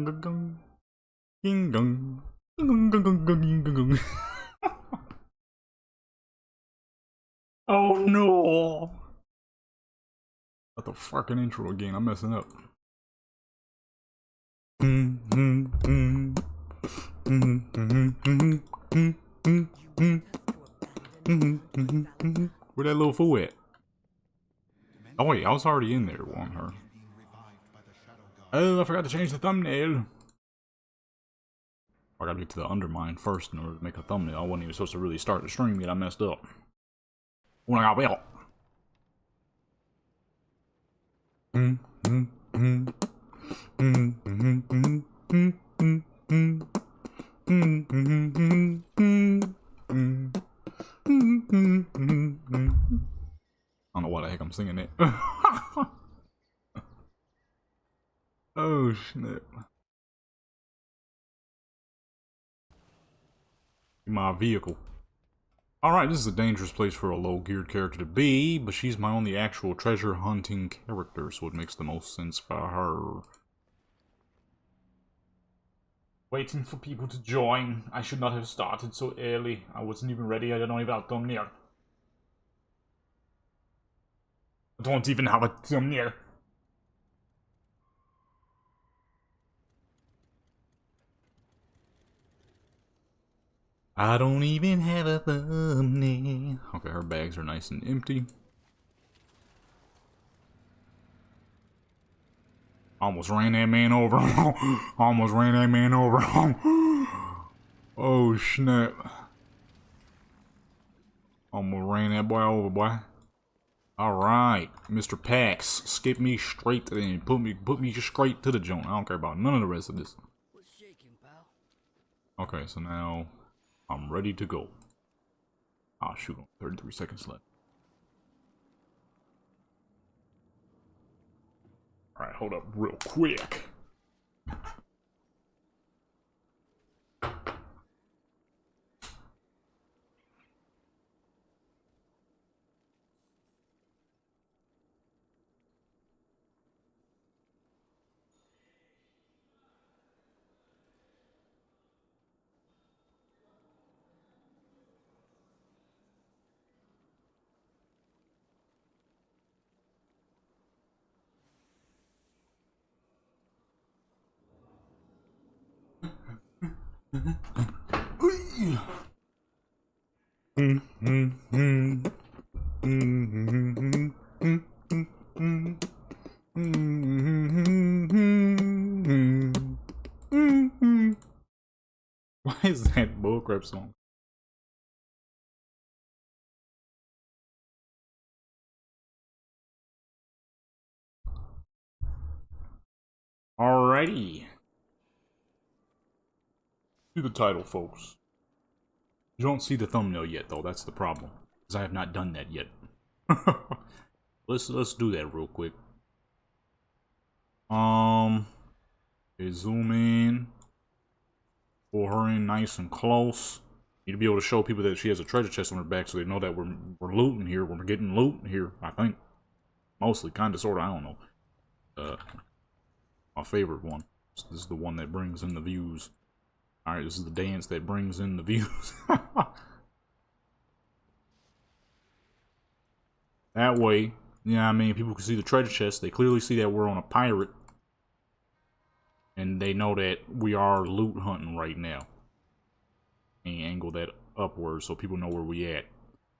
Oh no! Not the fucking intro again. I'm messing up. Where that little fool at? Oh wait, I was already in there on her. Oh, I forgot to change the thumbnail. I gotta get to the undermine first in order to make a thumbnail. I wasn't even supposed to really start the stream yet. I messed up. When I got well. I don't know why the heck I'm singing it. Oh snap. My vehicle. Alright, this is a dangerous place for a low-geared character to be, but she's my only actual treasure-hunting character, so it makes the most sense for her. Waiting for people to join. I should not have started so early. I wasn't even ready. I don't even have a thumbnail. I don't even have a thumbnail. I don't even have a thumbnail. Okay, her bags are nice and empty. Almost ran that man over. Almost ran that man over. Oh snap. Almost ran that boy over, boy. Alright, Mr. Pax, skip me straight to the end. Put me straight to the joint. I don't care about none of the rest of this. What's shaking, pal? Okay, so now I'm ready to go. Ah, shoot, 33 seconds left. Alright, hold up real quick. Why is that bullcrap song? Alrighty. To the title, folks. You don't see the thumbnail yet, though. That's the problem, because I have not done that yet. let's do that real quick. Okay, zoom in. Pull her in nice and close. Need to be able to show people that she has a treasure chest on her back, so they know that we're looting here. We're getting loot here. I think mostly, kind of, sort of. I don't know. My favorite one. This is the one that brings in the views. Alright, this is the dance that brings in the views. That way, yeah, I mean, people can see the treasure chest. They clearly see that we're on a pirate. And they know that we are loot hunting right now. And angle that upwards so people know where we at.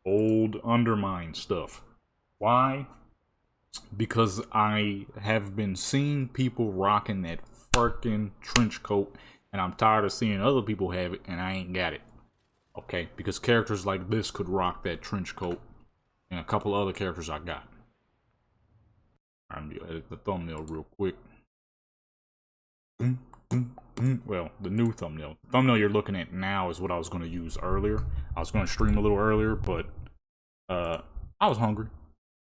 Old undermine stuff. Why? Because I have been seeing people rocking that fucking trench coat, and I'm tired of seeing other people have it, and I ain't got it. Okay? Because characters like this could rock that trench coat, and a couple other characters I got. I'm gonna edit the thumbnail real quick. Well, the new thumbnail. The thumbnail you're looking at now is what I was going to use earlier. I was going to stream a little earlier, but I was hungry.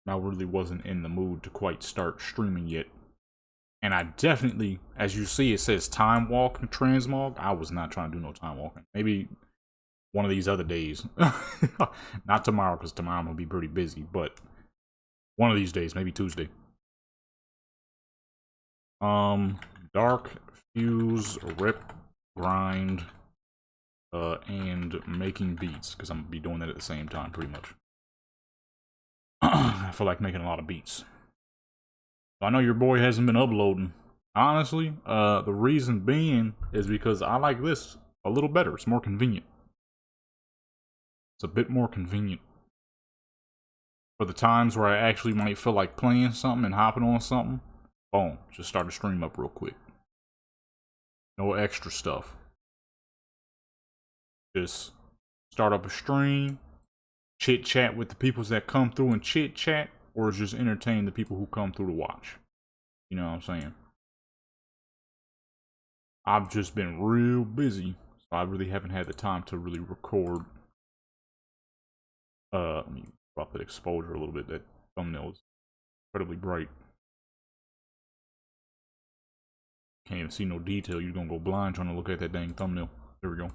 I really wasn't in the mood to quite start streaming yet. And I definitely, as you see, it says time walk in Transmog. I was not trying to do no time walking. Maybe one of these other days. Not tomorrow, because tomorrow I'm going to be pretty busy. But one of these days, maybe Tuesday. Fuse, rep, grind, and making beats, because I'm gonna be doing that at the same time, pretty much. I feel like making a lot of beats. I know your boy hasn't been uploading. Honestly, the reason being is because I like this a little better. It's more convenient. It's a bit more convenient. For the times where I actually might feel like playing something and hopping on something, boom, just start a stream up real quick. No extra stuff. Just start up a stream, chit chat with the peoples that come through and chit chat, or just entertain the people who come through to watch. You know what I'm saying? I've just been real busy, so I really haven't had the time to really record. Let me drop that exposure a little bit. That thumbnail is incredibly bright. Can't even see no detail. You're gonna go blind trying to look at that dang thumbnail. There we go.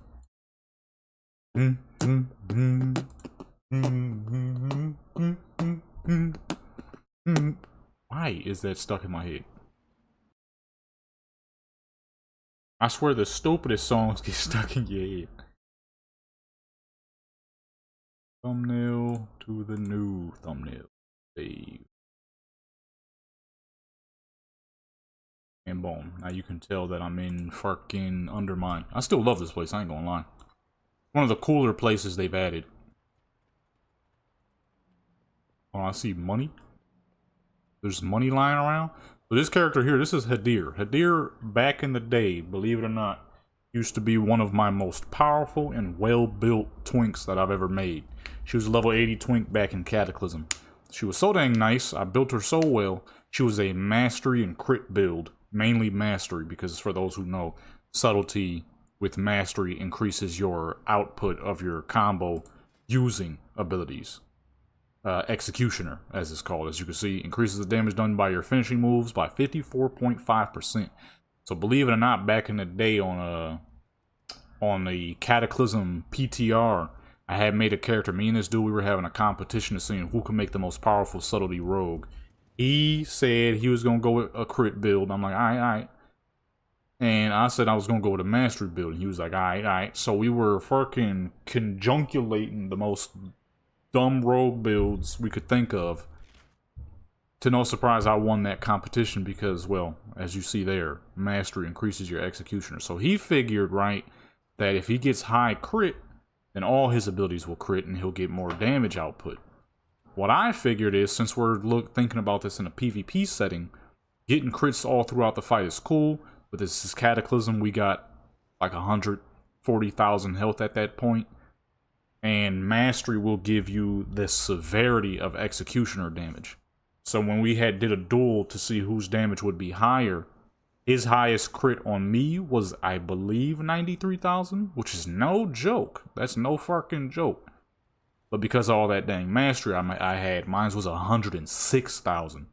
Why is that stuck in my head? I swear the stupidest songs get stuck in your head. Thumbnail to the new thumbnail. Save. And boom. Now you can tell that I'm in fucking Undermine. I still love this place, I ain't gonna lie. One of the cooler places they've added. Oh, I see money. There's money lying around. So this character here, this is Hadir. Hadir, back in the day, believe it or not, used to be one of my most powerful and well-built twinks that I've ever made. She was a level 80 twink back in Cataclysm. She was so dang nice, I built her so well. She was a mastery and crit build. Mainly mastery, because for those who know, subtlety with mastery increases your output of your combo using abilities. Executioner, as it's called, as you can see, increases the damage done by your finishing moves by 54.5%. So believe it or not, back in the day on the Cataclysm PTR, I had made a character. Me and this dude, we were having a competition to see who can make the most powerful subtlety rogue. He said he was gonna go with a crit build. I'm like, alright. And I said I was gonna go with a mastery build. And he was like, alright. So we were fucking conjunculating the most dumb rogue builds we could think of. To no surprise, I won that competition because, well, as you see there, mastery increases your executioner. So he figured, right, that if he gets high crit, then all his abilities will crit and he'll get more damage output. What I figured is, since we're thinking about this in a PvP setting, getting crits all throughout the fight is cool, but this is Cataclysm, we got like 140,000 health at that point. And mastery will give you the severity of executioner damage. So when we did a duel to see whose damage would be higher, his highest crit on me was, I believe, 93,000, which is no joke. That's no fucking joke. But because of all that dang mastery I had, mine was 106,000.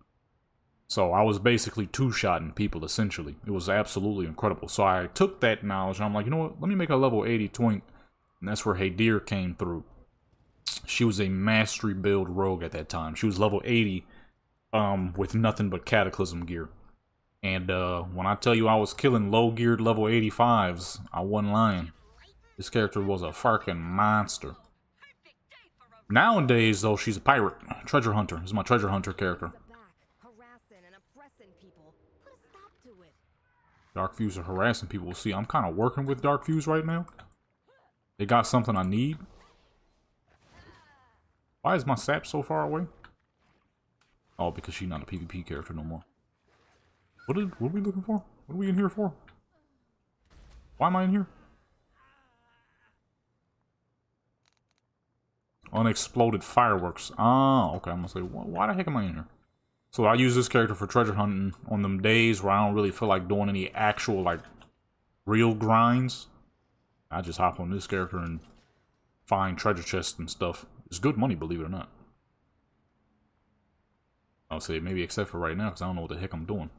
So I was basically two-shotting people, essentially. It was absolutely incredible. So I took that knowledge and I'm like, you know what? Let me make a level 80 twink. And that's where Hadir came through. She was a mastery build rogue at that time. She was level 80 with nothing but Cataclysm gear. And when I tell you I was killing low-geared level 85s, I wasn't lying. This character was a fucking monster. Nowadays, though, she's a pirate. Treasure hunter. This is my treasure hunter character. DARKFUSE are harassing people. See, I'm kind of working with DARKFUSE right now. They got something I need. Why is my sap so far away? Oh, because she's not a PvP character no more. What are we looking for? What are we in here for? Why am I in here? Unexploded fireworks. Ah, okay. I'm gonna say, why the heck am I in here? So I use this character for treasure hunting on them days where I don't really feel like doing any actual, like, real grinds. I just hop on this character and find treasure chests and stuff. It's good money, believe it or not. I'll say maybe except for right now, because I don't know what the heck I'm doing.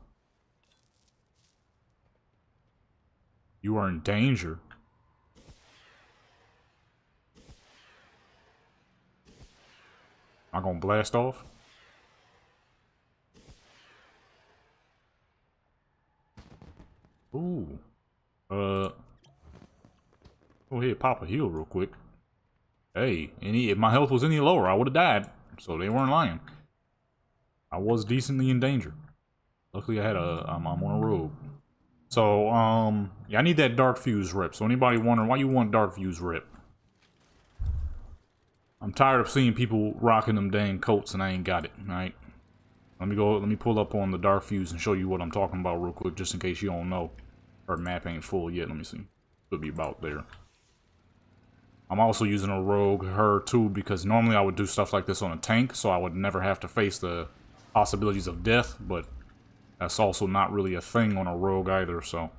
You are in danger. Am I gonna blast off? Ooh. Go ahead, pop a heal real quick. Hey, if my health was any lower, I would have died. So they weren't lying. I was decently in danger. Luckily, I'm on a rogue. So, yeah, I need that DARKFUSE rep. So anybody wondering why you want DARKFUSE rep? I'm tired of seeing people rocking them dang coats and I ain't got it, alright? Let me pull up on the DARKFUSE and show you what I'm talking about real quick, just in case you don't know. Her map ain't full yet, let me see. Should be about there. I'm also using a rogue, her too, because normally I would do stuff like this on a tank, so I would never have to face the possibilities of death, but that's also not really a thing on a rogue either, so.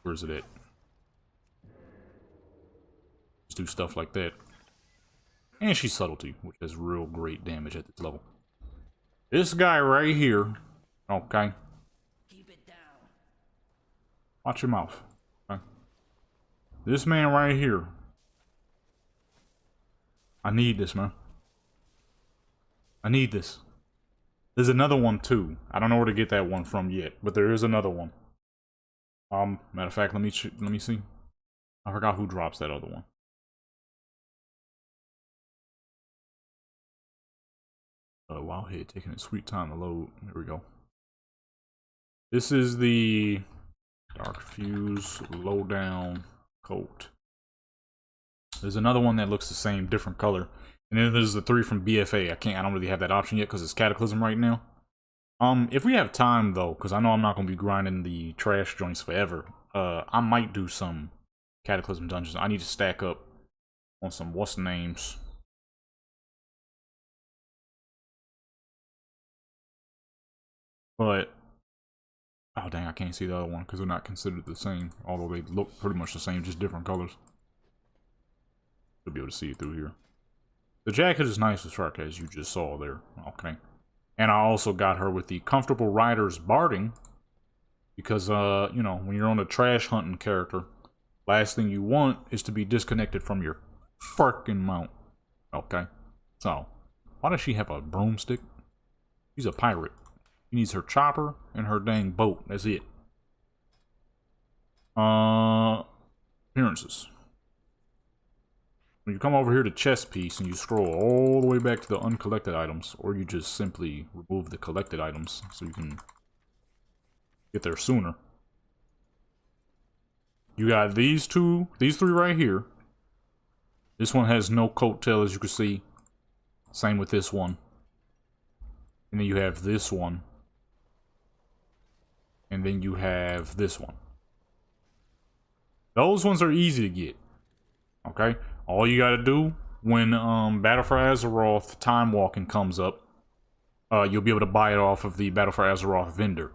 Where's it at? Just do stuff like that. And she's subtlety, which has real great damage at this level. This guy right here, okay. Keep it down. Watch your mouth. Okay. This man right here. I need this, man. I need this. There's another one too. I don't know where to get that one from yet, but there is another one. Matter of fact, let me see. I forgot who drops that other one. Wow, hey, taking a sweet time to load. There we go. This is the DARKFUSE lowdown coat. There's another one that looks the same, different color. And then there's the 3 from BFA. I don't really have that option yet because it's Cataclysm right now. If we have time though, because I know I'm not gonna be grinding the trash joints forever, I might do some Cataclysm dungeons. I need to stack up on some what's names. But oh dang, I can't see the other one because they're not considered the same. Although they look pretty much the same, just different colors. You'll be able to see it through here. The jacket is nice as fuck, as you just saw there. Okay. And I also got her with the Comfortable Riders Barding. Because, you know, when you're on a trash hunting character, last thing you want is to be disconnected from your fucking mount. Okay? So, why does she have a broomstick? She's a pirate. She needs her chopper and her dang boat. That's it. Appearances. When you come over here to chest piece and you scroll all the way back to the uncollected items, or you just simply remove the collected items so you can get there sooner. You got these three right here. This one has no coat tail, as you can see. Same with this one. And then you have this one. And then you have this one. Those ones are easy to get. Okay? All you gotta do when Battle for Azeroth time walking comes up, you'll be able to buy it off of the Battle for Azeroth vendor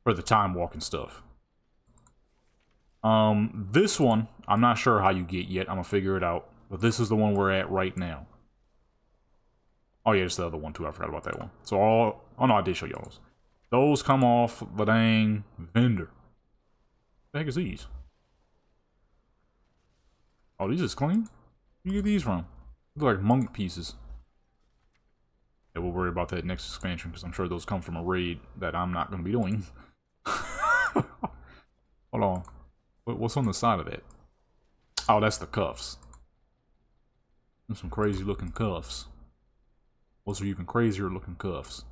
for the time walking stuff. This one, I'm not sure how you get yet. I'm gonna figure it out. But this is the one we're at right now. Oh yeah, it's the other one too. I forgot about that one. So oh no, I did show y'all those. Those come off the dang vendor. What the heck is these? Oh, these is clean? Where you get these from? Look like monk pieces. Yeah, we'll worry about that next expansion because I'm sure those come from a raid that I'm not going to be doing. Hold on. What's on the side of that? Oh, that's the cuffs. There's some crazy looking cuffs. Those are even crazier looking cuffs.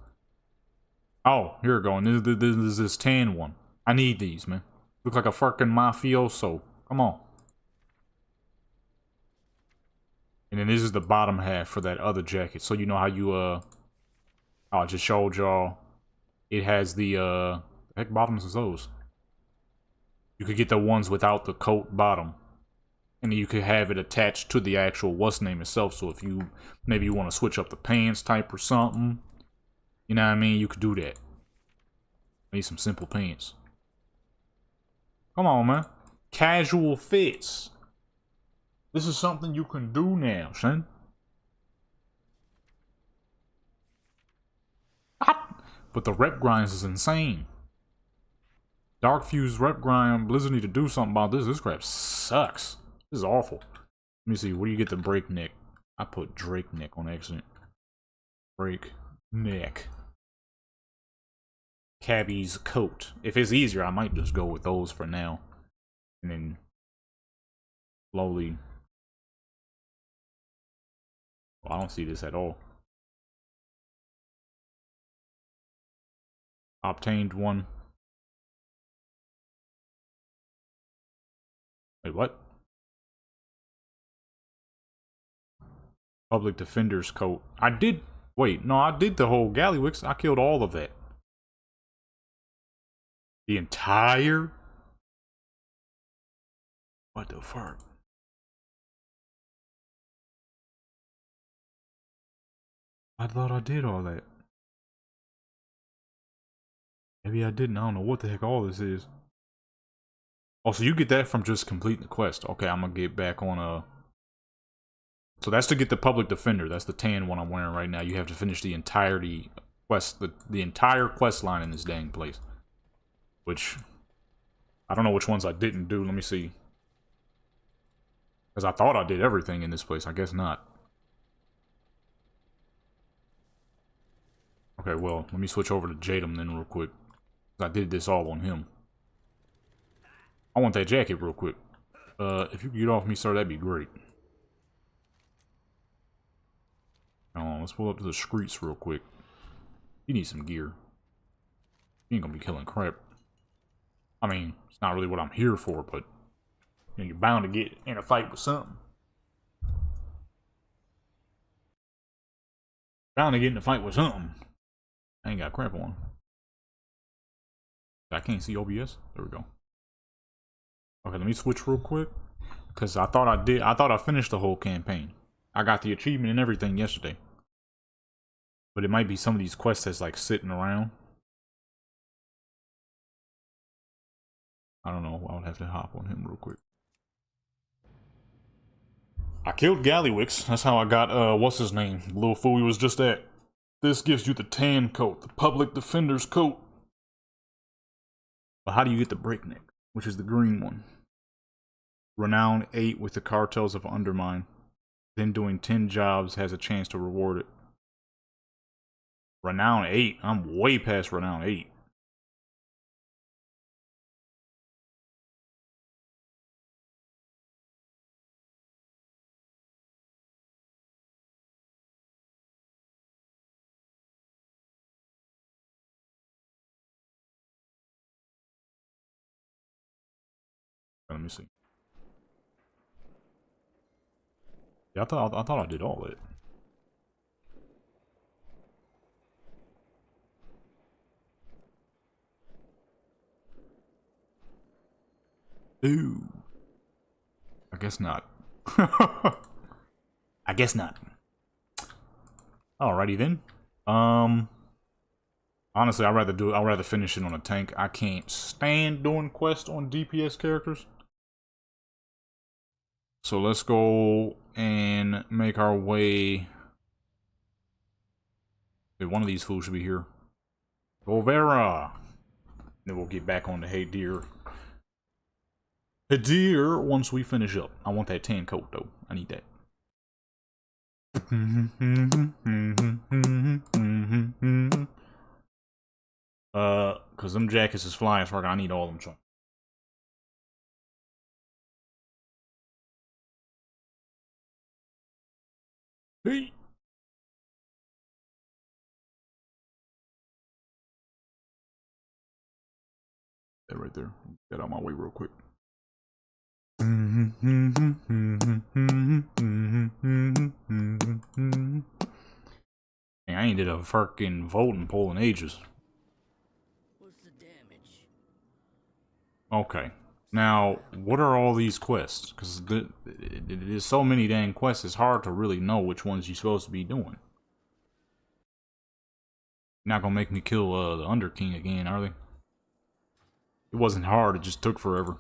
Oh, here we go. And this is this tan one. I need these, man. Look like a fucking mafioso. Come on. And then this is the bottom half for that other jacket. So you know how you, oh, I just showed y'all. It has the heck bottoms is those? You could get the ones without the coat bottom. And then you could have it attached to the actual what's name itself. So if you, maybe you want to switch up the pants type or something. You know what I mean? You could do that. I need some simple pants. Come on, man. Casual fits. This is something you can do now, son. But the rep grinds is insane. DARKFUSE rep grind. Blizzard need to do something about this. This crap sucks. This is awful. Let me see. Where do you get the breakneck? I put Drake neck on accident. Break neck. Cabby's coat. If it's easier, I might just go with those for now. And then slowly... Well, I don't see this at all. Obtained one. Wait, what? Public Defender's coat. I did... Wait, no, I did the whole Gallywix. I killed all of that. The entire... What the fuck? I thought I did all that. Maybe I didn't. I don't know what the heck all this is. Oh, so you get that from just completing the quest. Okay, I'm gonna get back on So that's to get the Public Defender. That's the tan one I'm wearing right now. You have to finish the entirety quest, the entire quest line in this dang place. Which I don't know which ones I didn't do. Let me see. Because I thought I did everything in this place. I guess not. Okay, well, let me switch over to Jadam then real quick. I did this all on him. I want that jacket real quick. If you could get off me, sir, that'd be great. Let's pull up to the streets real quick. You need some gear. You ain't gonna be killing crap. I mean, it's not really what I'm here for, but you know, you're bound to get in a fight with something. Bound to get in a fight with something. I ain't got crap on. I can't see OBS. There we go. Okay, let me switch real quick. Because I thought I finished the whole campaign. I got the achievement and everything yesterday. But it might be some of these quests that's like sitting around. I don't know. I would have to hop on him real quick. I killed Gallywix. That's how I got, what's his name? The little fool he was just at. This gives you the tan coat. The Public Defender's coat. But how do you get the Breakneck? Which is the green one. Renown 8 with the Cartels of Undermine. Then doing 10 jobs has a chance to reward it. Renown 8? I'm way past Renown 8. Let me see. Yeah, I thought I did all that. Ooh. I guess not. I guess not. Alrighty then. Honestly, I'd rather finish it on a tank. I can't stand doing quests on DPS characters. So let's go and make our way. One of these fools should be here. Volvera. Then we'll get back on the Hey Deer. Hey Deer once we finish up. I want that tan coat though. I need that. Cause them jackets is flying so I need all them. Hey. That right there. Get out of my way real quick. I ain't did a fucking voting poll in ages. What's the damage? Okay. Now, what are all these quests? Because there's so many dang quests, it's hard to really know which ones you're supposed to be doing. Not gonna make me kill the Underking again, are they? It wasn't hard, it just took forever.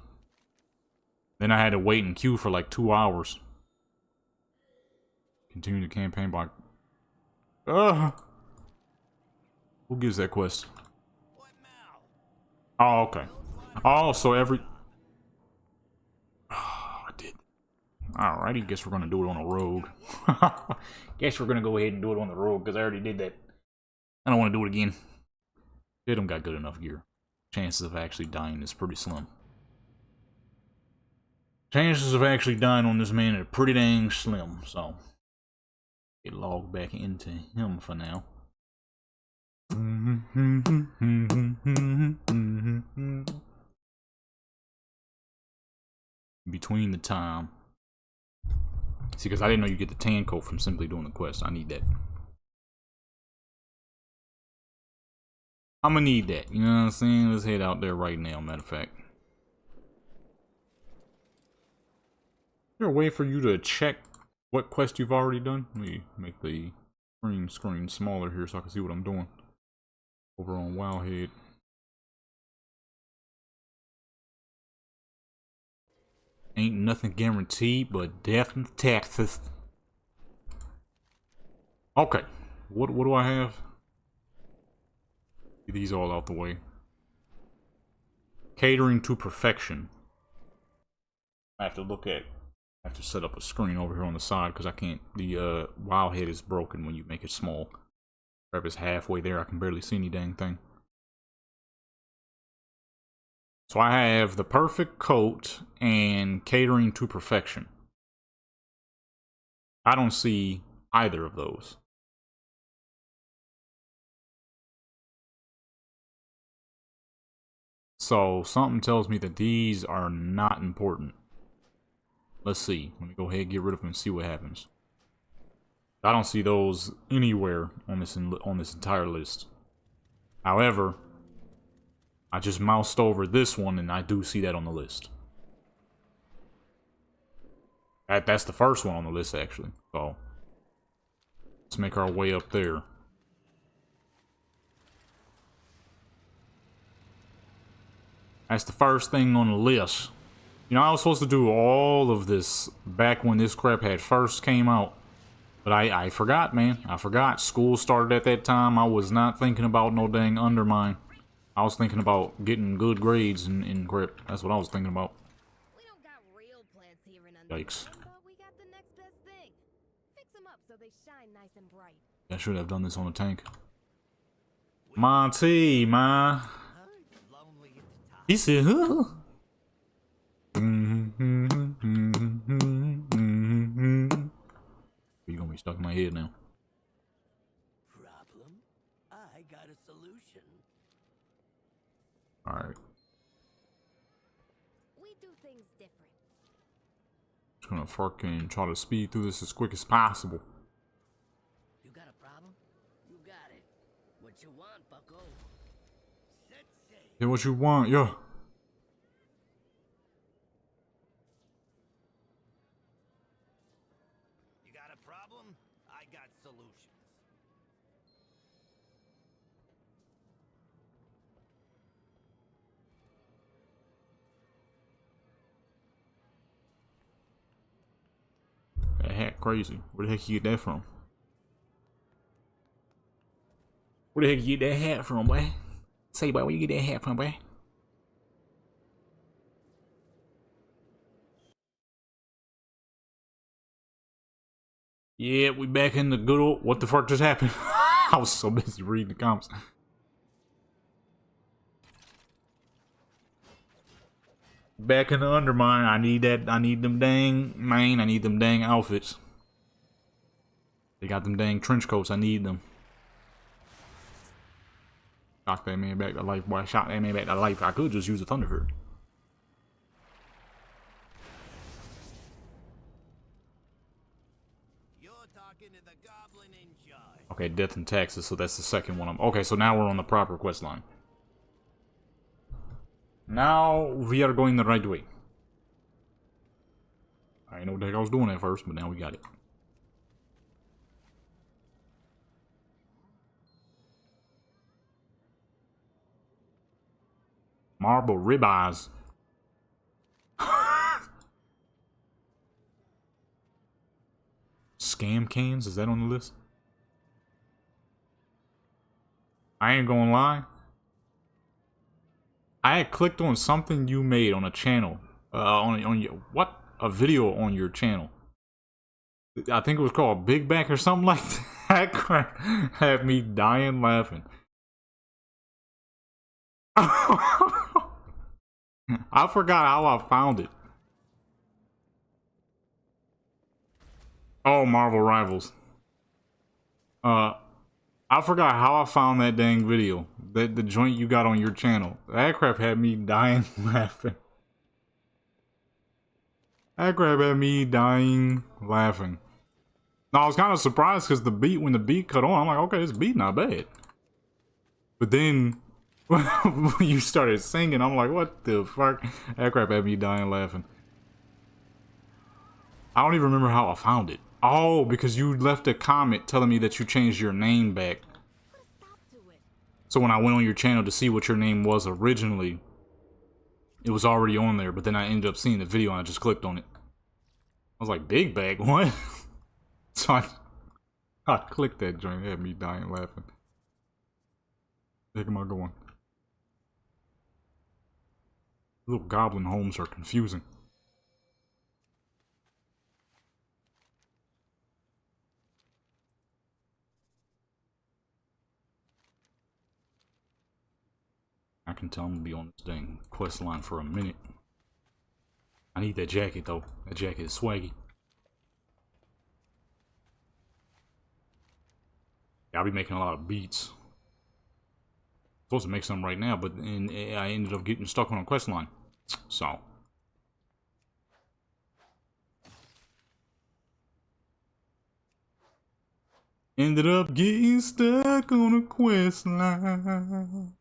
Then I had to wait in queue for like 2 hours. Continue the campaign by... Who gives that quest? Oh, okay. Oh, so every... Oh, I did. Alrighty, guess we're gonna do it on a rogue. Guess we're gonna go ahead and do it on the rogue, because I already did that. I don't want to do it again. They don't got good enough gear. Chances of actually dying is pretty slim. Chances of actually dying on this man are pretty dang slim, so get logged back into him for now. Between the time. See, because I didn't know you get the tan coat from simply doing the quest. I need that. I'm gonna need that. You know what I'm saying? Let's head out there right now, matter of fact. Is there a way for you to check what quest you've already done? Let me make the screen smaller here so I can see what I'm doing. Over on Wowhead. Ain't nothing guaranteed but death and taxes. Okay. What do I have? Get these all out the way. Catering to perfection. I have to look at. I have to set up a screen over here on the side because I can't. The Wowhead is broken when you make it small. Grab is halfway there. I can barely see any dang thing. So I have the perfect coat and catering to perfection. I don't see either of those. So something tells me that these are not important. Let's see. Let me go ahead and get rid of them and see what happens. I don't see those anywhere on this entire list. However, I just moused over this one and I do see that on the list. That's the first one on the list, actually. So let's make our way up there. That's the first thing on the list. You know, I was supposed to do all of this back when this crap had first came out. But I forgot, man. I forgot. School started at that time. I was not thinking about no dang undermine. I was thinking about getting good grades in grip. That's what I was thinking about. We don't got real plants here in Undermine, Yikes. but we got the next best thing. Fix them up so they shine nice and bright. I should have done this on a tank. Monty, ma. He said, huh? You're gonna be stuck in my head now. Problem? I got a solution. Alright. We do things different. Just gonna fucking try to speed through this as quick as possible. You got a problem? You got it. What you want, bucko? Set sail. Yeah, what you want, yeah. You got a problem? I got solutions. That hat crazy. Where the heck you get that from? Where the heck you get that hat from, boy? Say, boy, where you get that hat from, boy? Yeah, we back in the good old... What the fuck just happened? I was so busy reading the comments. Back in the undermine. I need that. I need them dang... Man, I need them dang outfits. They got them dang trench coats. I need them. Shock that man back to life, boy. Shock that man back to life. I could just use a Thunderbird. Okay, death and taxes, so that's the second one. Okay, so now we're on the proper quest line. Now we are going the right way. I didn't know what the heck I was doing at first, but now we got it. Marble ribeyes. Scam cans? Is that on the list? I ain't gonna lie. I had clicked on something you made on a channel. On your what? A video on your channel. I think it was called Big Back or something like that. That crap had me dying laughing. I forgot how I found it. Oh, Marvel Rivals. I forgot how I found that dang video. The joint you got on your channel. That crap had me dying laughing. That crap had me dying laughing. Now, I was kind of surprised because when the beat cut on, I'm like, okay, this beat not bad. But then when you started singing, I'm like, what the fuck? That crap had me dying laughing. I don't even remember how I found it. Oh, because you left a comment telling me that you changed your name back. So when I went on your channel to see what your name was originally, it was already on there, but then I ended up seeing the video and I just clicked on it. I was like, Big Bag, what? So I clicked that joint, it had me dying laughing. Where am I going? Little goblin homes are confusing. I can tell I'm gonna be on this dang quest line for a minute. I need that jacket though. That jacket is swaggy. Yeah, I'll be making a lot of beats. Supposed to make some right now, but I ended up getting stuck on a quest line. So. Ended up getting stuck on a quest line.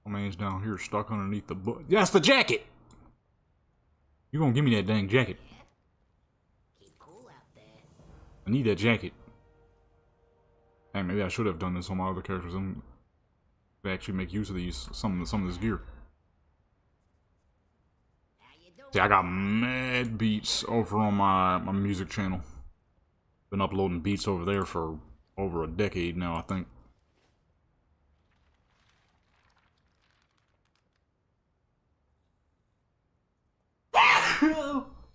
My man's down here stuck underneath the book. That's the jacket! You gonna give me that dang jacket. Keep cool out there. I need that jacket. Hey, maybe I should have done this on my other characters and actually make use of these some of this gear. See, I got mad beats over on my music channel. Been uploading beats over there for over a decade now, I think.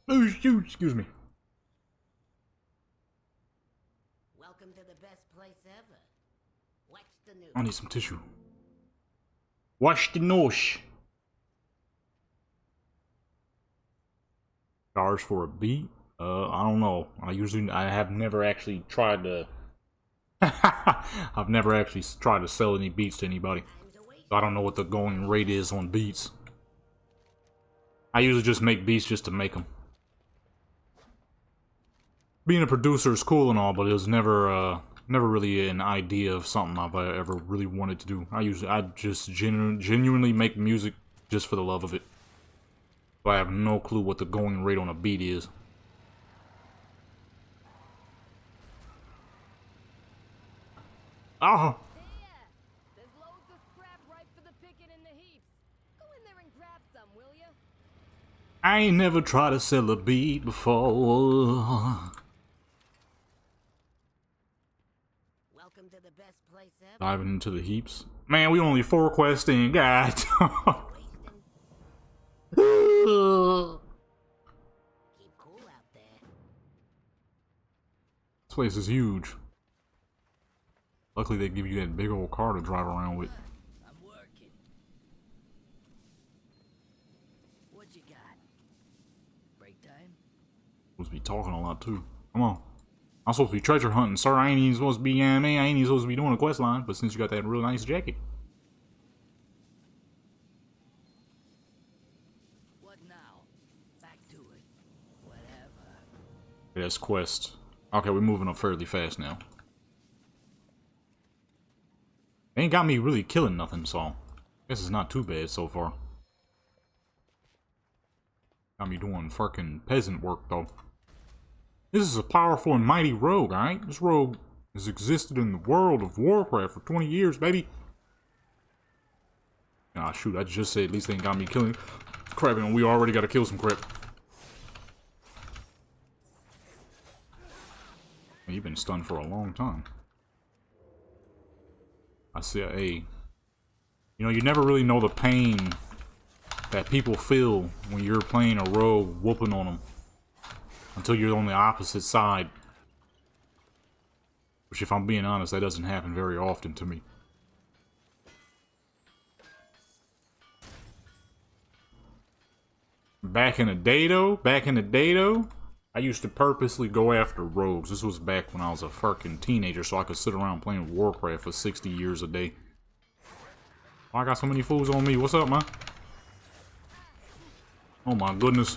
Oh, excuse me. Welcome to the best place ever. Watch the news. I need some tissue. Wash the nose. Charge for a beat? I don't know. I have never actually tried to. I've never actually tried to sell any beats to anybody. So I don't know what the going rate is on beats. I usually just make beats just to make them. Being a producer is cool and all, but it was never really an idea of something I've ever really wanted to do. I just genuinely make music just for the love of it. So I have no clue what the going rate on a beat is. Oh! There! There's loads of scrap ripe for the picking in the heaps. Go in there and grab some, will ya? I ain't never tried to sell a beat before. Welcome to the best place ever. Diving into the heaps. Man, we only 4 quests in, God. Keep cool out there. This place is huge. Luckily they give you that big old car to drive around with. I'm working. What you got? Break time? Supposed to be talking a lot too. Come on. I'm supposed to be treasure hunting, sir. I ain't even supposed to be I ain't even supposed to be doing a quest line, but since you got that real nice jacket. What now? Back to it. Whatever. Yes, quest. Okay, we're moving up fairly fast now. They ain't got me really killing nothing, so I guess it's not too bad so far. Got me doing fucking peasant work though. This is a powerful and mighty rogue, alright? This rogue has existed in the world of Warcraft for 20 years, baby. Ah, shoot, I just said at least they ain't got me killing crap, and we already gotta kill some crap. You've been stunned for a long time. I see a A. You know, you never really know the pain that people feel when you're playing a rogue, whooping on them. until you're on the opposite side. Which, if I'm being honest, that doesn't happen very often to me. Back in the day, though, I used to purposely go after rogues. This was back when I was a fucking teenager, so I could sit around playing Warcraft for 60 years a day. Oh, I got so many fools on me. What's up, man? Oh my goodness.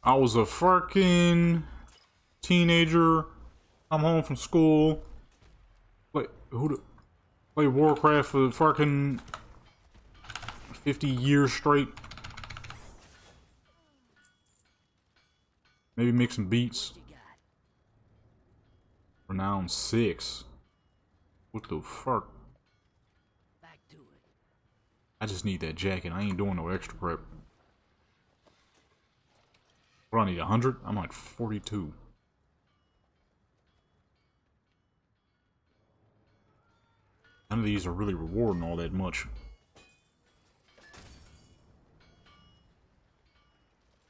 I was a fucking teenager. I'm home from school. Wait, play Warcraft for fucking 50 years straight. Maybe make some beats. Renown 6. What the fuck? Back to it. I just need that jacket. I ain't doing no extra prep. What do I need? 100? I'm like 42. None of these are really rewarding all that much.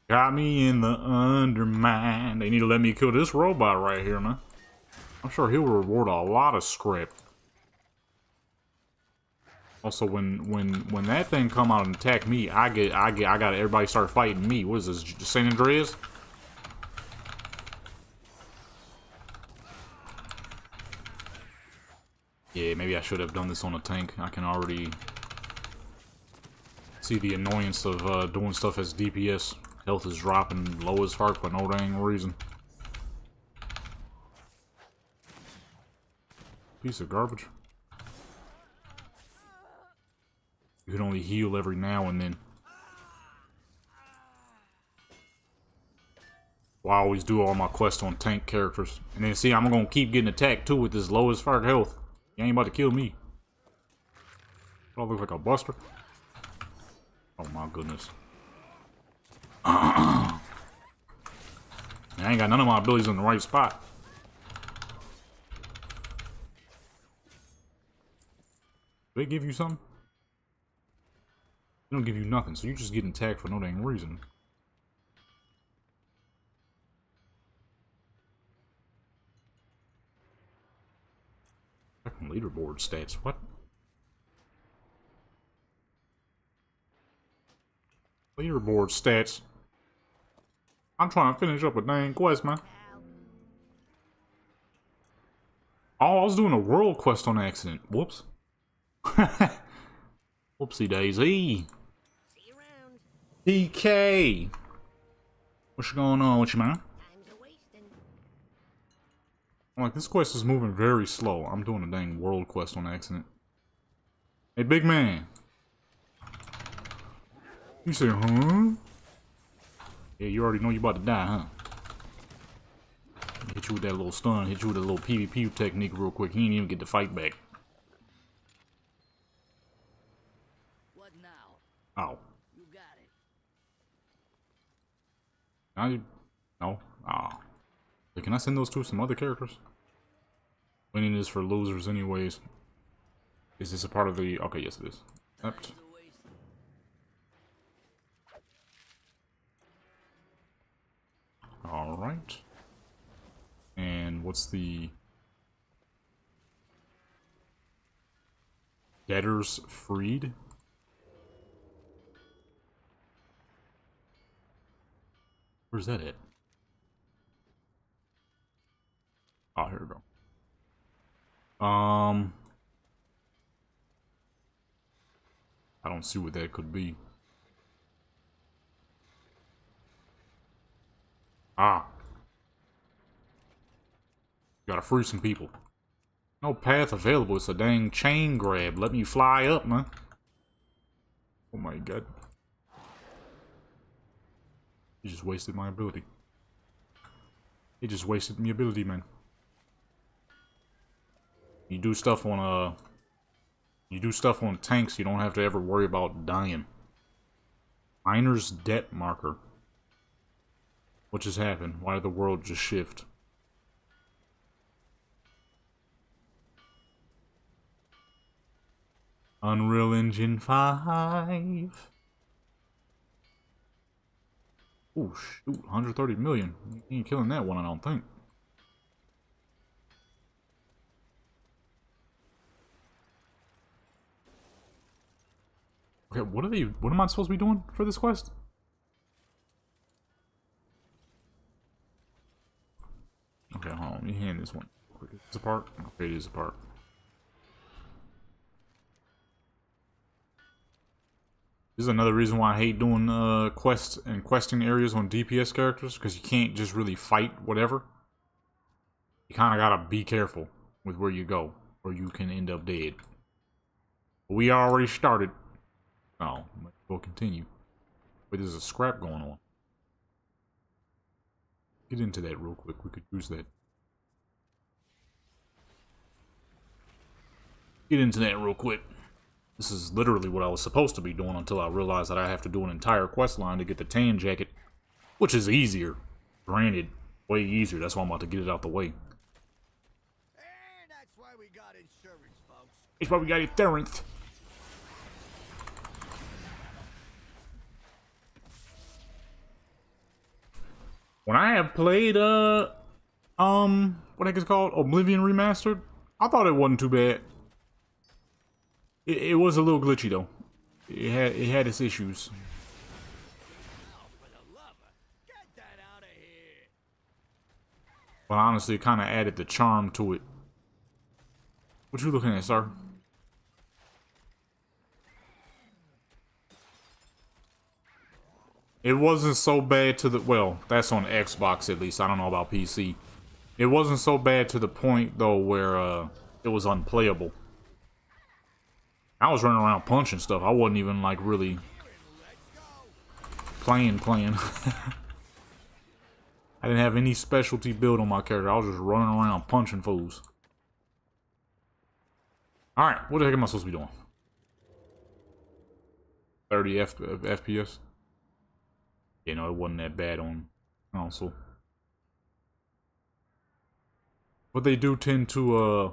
Got me in the undermine. They need to let me kill this robot right here, man. I'm sure he'll reward a lot of scrap. Also, when that thing come out and attack me, I got everybody start fighting me. What is this, San Andreas? Yeah, maybe I should have done this on a tank. I can already see the annoyance of doing stuff as DPS. Health is dropping low as fuck for no dang reason. Piece of garbage. You can only heal every now and then. Well, I always do all my quests on tank characters. And then see, I'm gonna keep getting attacked too with this low as fuck health. You ain't about to kill me. Do I look like a buster? Oh my goodness. I ain't got none of my abilities in the right spot. Do they give you something? They don't give you nothing, so you're just getting tagged for no dang reason. Fucking leaderboard stats, what? Leaderboard stats. I'm trying to finish up a dang quest, man. Oh, I was doing a world quest on accident. Whoops. Whoopsie daisy. See you around. DK. What's going on with you, man? Time's a wasting. I'm like, this quest is moving very slow. I'm doing a dang world quest on accident. Hey, big man. You say, huh? Yeah, you already know you about to die, huh? Hit you with that little stun, hit you with a little PvP technique real quick. He ain't even get to fight back. What now? Oh. You got it. Now you... No? Ah. Wait, can I send those to some other characters? Winning is for losers anyways. Is this a part of the... Okay, yes it is. Yep. Time's a wasting. Alright. And what's the... Debtors freed? Where's that at? Oh, here we go. I don't see what that could be. Ah. Gotta free some people. No path available. It's a dang chain grab. Let me fly up, man. Oh my god. You just wasted my ability. He just wasted my ability, man. You do stuff on tanks, you don't have to ever worry about dying. Miner's debt marker. What just happened? Why did the world just shift? Unreal Engine 5. Oh, shoot. 130 million. You ain't killing that one, I don't think. Okay, what am I supposed to be doing for this quest? Okay, hold on. Let me hand this one quick. Is this a part? Okay, it is a part. This is another reason why I hate doing quests and questing areas on DPS characters, because you can't just really fight whatever. You kind of gotta be careful with where you go, or you can end up dead. But we already started. Oh, we'll continue. Wait, there's a scrap going on. Get into that real quick. We could use that. Get into that real quick. This is literally what I was supposed to be doing until I realized that I have to do an entire quest line to get the tan jacket, which is easier. Granted, way easier. That's why I'm about to get it out the way. And that's why we got insurance, folks. That's why we got insurance. When I have played, what the heck is it called? Oblivion Remastered? I thought it wasn't too bad. It was a little glitchy though. It had its issues. Oh, for the lover, get that out of here. But honestly, it kind of added the charm to it. What you looking at, sir? It wasn't so bad to the... Well, that's on Xbox at least. I don't know about PC. It wasn't so bad to the point, though, where it was unplayable. I was running around punching stuff. I wasn't even, like, really playing. I didn't have any specialty build on my character. I was just running around punching fools. Alright, what the heck am I supposed to be doing? 30 FPS? You know, it wasn't that bad on console. But they do tend to,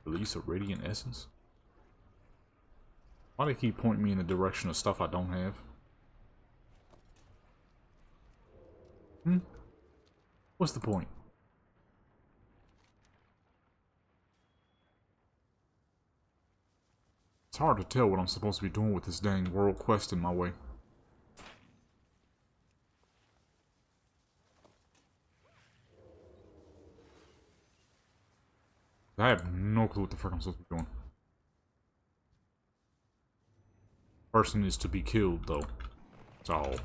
release a radiant essence? Why do they keep pointing me in the direction of stuff I don't have? What's the point? It's hard to tell what I'm supposed to be doing with this dang world quest in my way. I have no clue what the frick I'm supposed to be doing. Person is to be killed, though. That's all.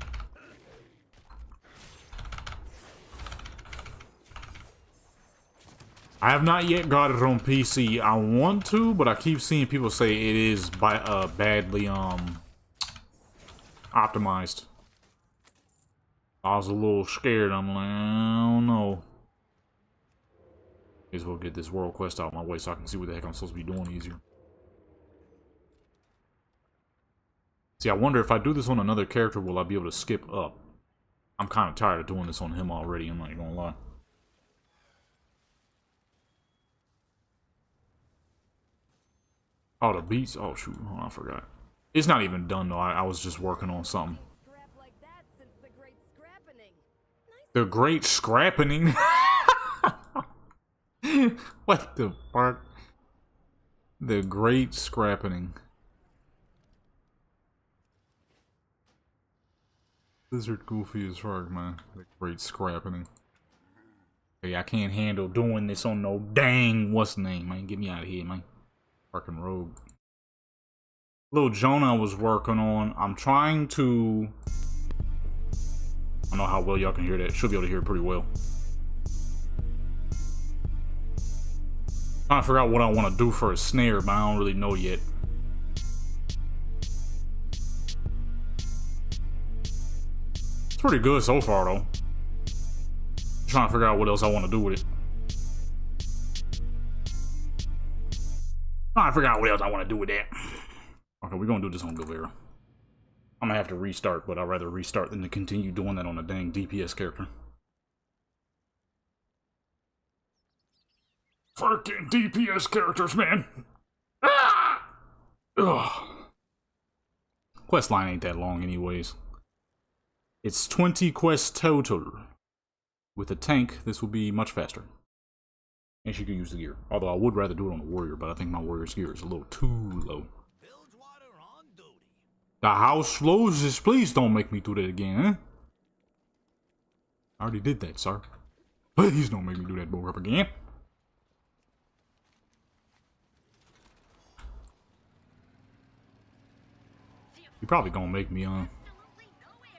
I have not yet got it on PC. I want to, but I keep seeing people say it is badly optimized. I was a little scared. I'm like, I don't know. May as well get this world quest out of my way so I can see what the heck I'm supposed to be doing easier. See, I wonder if I do this on another character, will I be able to skip up? I'm kind of tired of doing this on him already, I'm not even gonna lie. Oh, the beats? Oh, shoot. Oh, I forgot. It's not even done, though. I was just working on something. Scrap like that since the great scrapping. The great scrapping? What the fuck? The great scrapping. Lizard goofy as fuck, man. The great scrapping. Hey, I can't handle doing this on no dang what's the name, man. Get me out of here, man. Fucking rogue. Little Jonah was working on. I'm trying to... I don't know how well y'all can hear that. Should be able to hear it pretty well. Trying to figure out what I want to do for a snare, but I don't really know yet. It's pretty good so far, though. Trying to figure out what else I want to do with it. Trying to figure out what else I want to do with that. Okay, we're gonna do this on Guevara. I'm gonna have to restart, but I'd rather restart than to continue doing that on a dang DPS character. Freaking DPS characters, man. Ah! Ugh. Questline ain't that long anyways. It's 20 quests total. With a tank, this will be much faster. And she could use the gear. Although I would rather do it on the warrior, but I think my warrior's gear is a little too low. Bilgewater on duty. The house closes. Please don't make me do that again, huh? I already did that, sir. Please don't make me do that bull up again. You're probably gonna make me,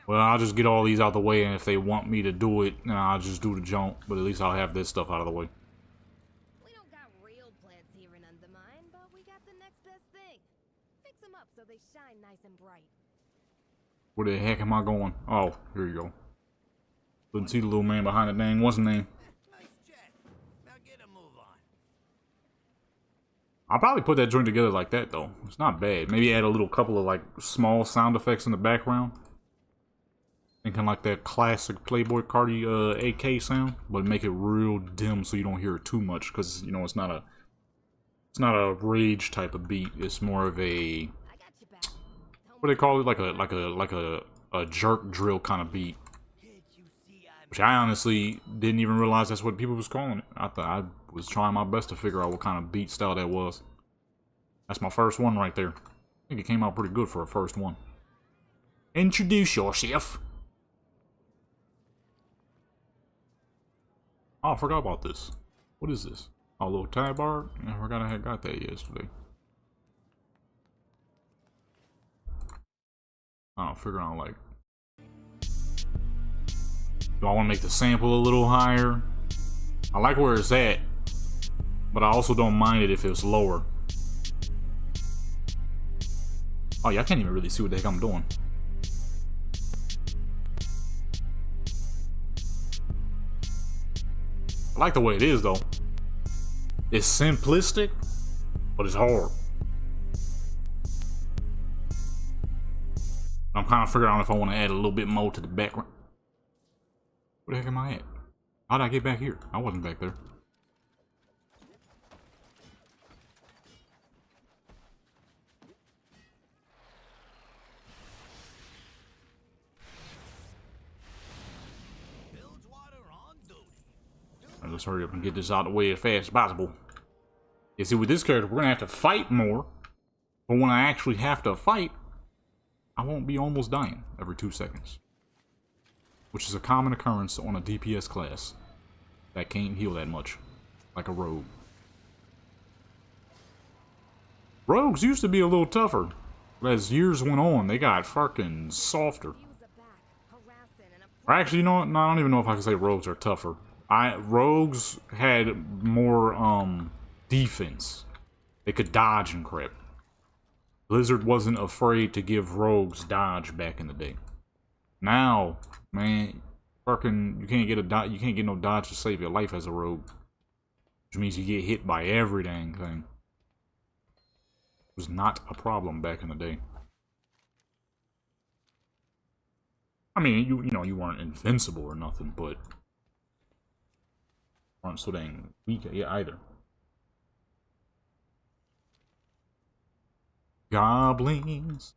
well, I'll just get all these out the way, and if they want me to do it, then I'll just do the jump. But at least I'll have this stuff out of the way. We don't got real plants here in Undermine, but we got the next best thing. Fix them up so they shine nice and bright. Where the heck am I going? Oh, here you go. Couldn't see the little man behind the dang. What's his name? Nice jet. Now get a move on. I'll probably put that joint together like that, though. It's not bad. Maybe add a little couple of, like, small sound effects in the background. Thinking like that classic Playboy Cardi AK sound, but make it real dim so you don't hear it too much, because you know it's not a rage type of beat. It's more of a, I got you back. what do they call it, like a jerk drill kind of beat. Which I honestly didn't even realize that's what people was calling it. I thought I was trying my best to figure out what kind of beat style that was. That's my first one right there. I think it came out pretty good for a first one. Introduce yourself. Oh, I forgot about this. What is this? Oh, a little tie bar? I forgot I had got that yesterday. I'm figuring out, like, do I want to make the sample a little higher? I like where it's at, but I also don't mind it if it's lower. Oh yeah, I can't even really see what the heck I'm doing. I like the way it is, though. It's simplistic, but it's hard. I'm kind of figuring out if I want to add a little bit more to the background. Where the heck am I at? How did I get back here? I wasn't back there. Alright, let's hurry up and get this out of the way as fast as possible. You see, with this character, we're going to have to fight more. But when I actually have to fight, I won't be almost dying every 2 seconds. Which is a common occurrence on a DPS class that can't heal that much, like a rogue. Rogues used to be a little tougher, but as years went on, they got fucking softer. Use a back, harassing, and a Or actually, you know what? No, I don't even know if I can say rogues are tougher. Rogues had more defense. They could dodge and crap. Blizzard wasn't afraid to give rogues dodge back in the day. Now, man, fucking, you can't get no dodge to save your life as a rogue. Which means you get hit by every dang thing. It was not a problem back in the day. I mean, you know, you weren't invincible or nothing, but weren't so dang weak either. Goblins.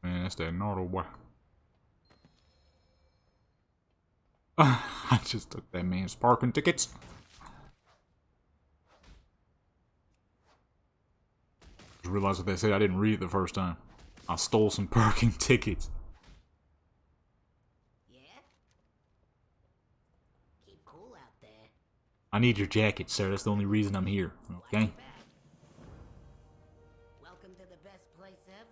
Man, that's that Nardo boy. I just took that man's parking tickets. Just realized what they said. I didn't read it the first time. I stole some parking tickets. Yeah? Keep cool out there. I need your jacket, sir. That's the only reason I'm here. Okay? Back. Welcome to the best place ever.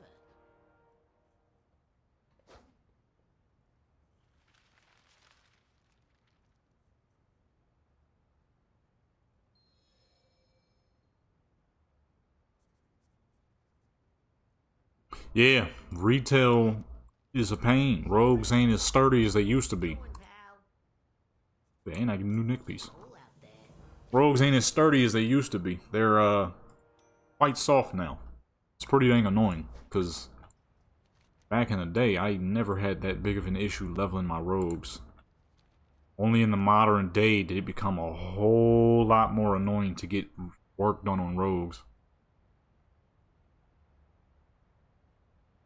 Yeah, retail is a pain. Rogues ain't as sturdy as they used to be. Going, pal. And I get a new neck piece. Cool out there. Rogues ain't as sturdy as they used to be. They're quite soft now. It's pretty dang annoying, because back in the day, I never had that big of an issue leveling my rogues. Only in the modern day did it become a whole lot more annoying to get work done on rogues.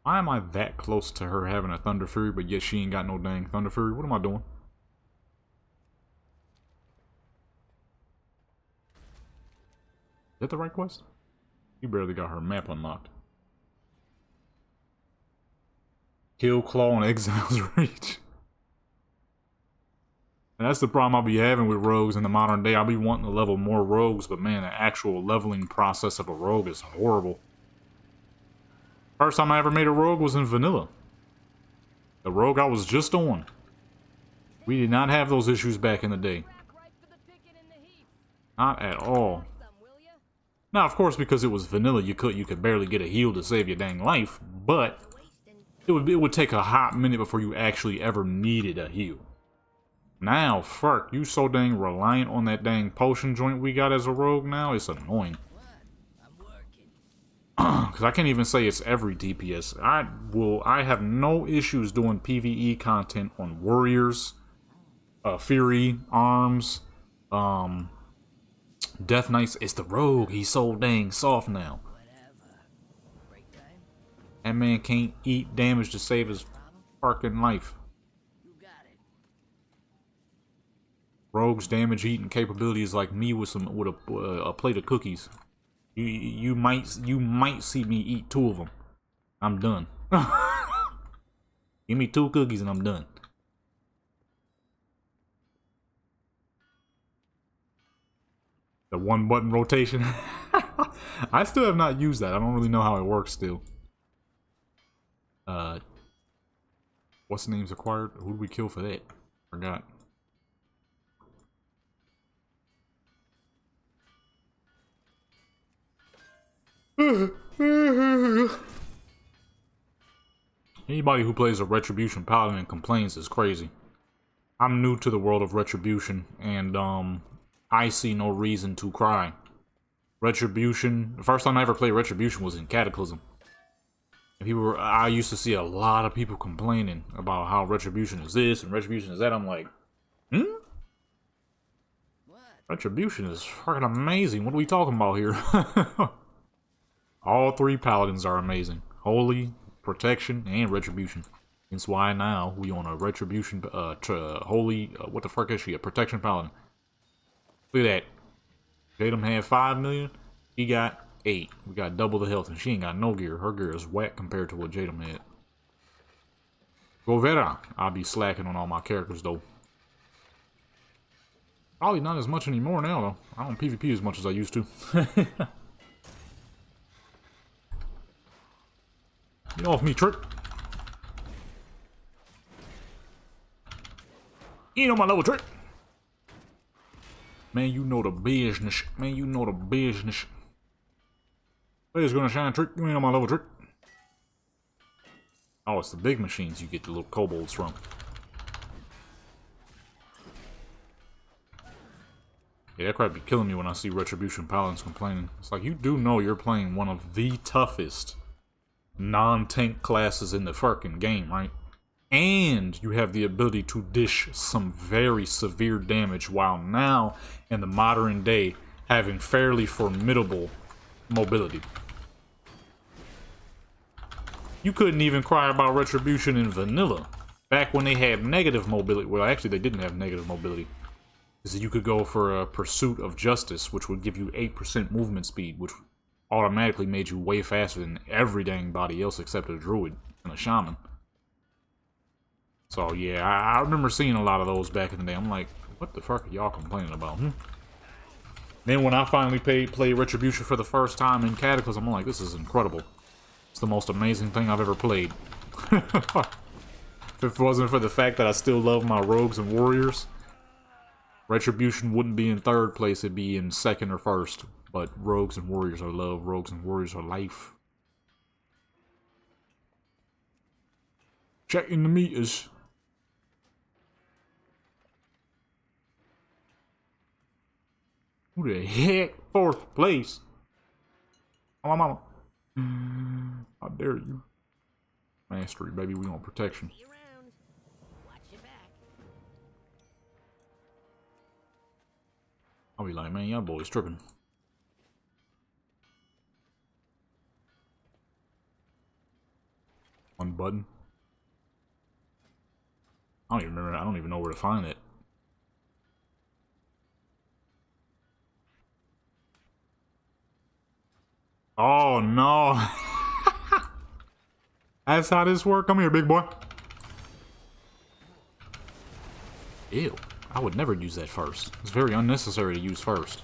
Why am I that close to her having a Thunder Fury, but yet she ain't got no dang Thunder Fury? What am I doing? Is that the right quest? You barely got her map unlocked. Kill Claw and Exile's Reach. And that's the problem I'll be having with rogues in the modern day. I'll be wanting to level more rogues, but man, the actual leveling process of a rogue is horrible. First time I ever made a rogue was in vanilla. The rogue I was just on. We did not have those issues back in the day. Not at all. Now, of course, because it was vanilla, you could barely get a heal to save your dang life, but it would take a hot minute before you actually ever needed a heal. Now, fuck, you so dang reliant on that dang potion joint we got as a rogue now, it's annoying. Because I can't even say it's every DPS. I have no issues doing PvE content on warriors, Fury, arms, Death Knights. It's the rogue, he's so dang soft now. That man can't eat damage to save his fucking life. Rogue's damage eating capability is like me with a plate of cookies. You might see me eat 2 of them. I'm done. Give me 2 cookies and I'm done. The 1-button rotation. I still have not used that. I don't really know how it works still. What's the name's acquired? Who did we kill for that? Forgot. Anybody who plays a Retribution Paladin and complains is crazy. I'm new to the world of Retribution, and I see no reason to cry. Retribution, the first time I ever played Retribution was in Cataclysm. And I used to see a lot of people complaining about how Retribution is this and Retribution is that. I'm like, Retribution is fucking amazing. What are we talking about here? All 3 paladins are amazing. Holy, Protection, and Retribution. That's why now we on a Retribution, Holy, what the fuck is she? A Protection paladin. Look at that. Jadam had 5 million. He got 8. We got double the health, and she ain't got no gear. Her gear is whack compared to what Jadam had. Go Vera. I'll be slacking on all my characters, though. Probably not as much anymore now, though. I don't PvP as much as I used to. Get off me, trick. You know my level, trick. Man, you know the business. Man, you know the business. Player's gonna shine, trick. You ain't on my level, trick. Oh, it's the big machines you get the little kobolds from. Yeah, that crap be killing me when I see Retribution Paladins complaining. It's like, you do know you're playing one of the toughest non-tank classes in the fucking game, right? And you have the ability to dish some very severe damage while now, in the modern day, having fairly formidable mobility. You couldn't even cry about Retribution in vanilla. Back when they had negative mobility. Well, actually, they didn't have negative mobility. Is that you could go for a Pursuit of Justice, which would give you 8% movement speed, which automatically made you way faster than every dang body else except a druid and a shaman. So yeah, I remember seeing a lot of those back in the day. I'm like, what the fuck are y'all complaining about? Then when I finally played Retribution for the first time in Cataclysm, I'm like, this is incredible. It's the most amazing thing I've ever played. If it wasn't for the fact that I still love my rogues and warriors, Retribution wouldn't be in 3rd place, it'd be in 2nd or 1st. But rogues and warriors are love, rogues and warriors are life. Checking the meters. Who the heck? 4th place? Oh, my mama. How dare you? Mastery, baby, we want protection. Watch your back. I'll be like, man, y'all boys tripping. One button. I don't even remember. I don't even know where to find it. Oh no. That's how this works. Come here, big boy. Ew. I would never use that first. It's very unnecessary to use first.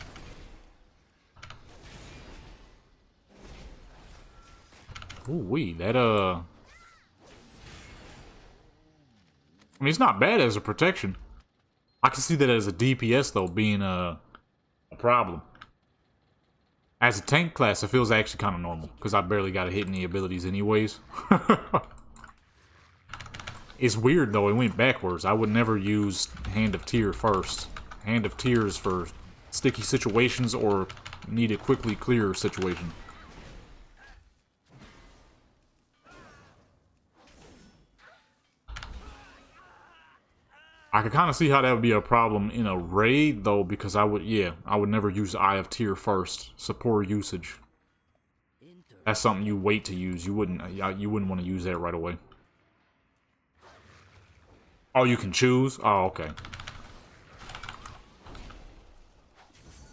Ooh-wee, that, I mean, it's not bad as a protection. I can see that as a DPS, though, being a problem. As a tank class, it feels actually kind of normal, because I barely got to hit any abilities anyways. It's weird, though, it went backwards. I would never use Hand of Tear first. Hand of Tears for sticky situations or need a quickly clear situation. I could kind of see how that would be a problem in a raid, though, because I would never use Eye of Tear first. Support usage. That's something you wait to use. You wouldn't want to use that right away. Oh, you can choose? Oh, okay.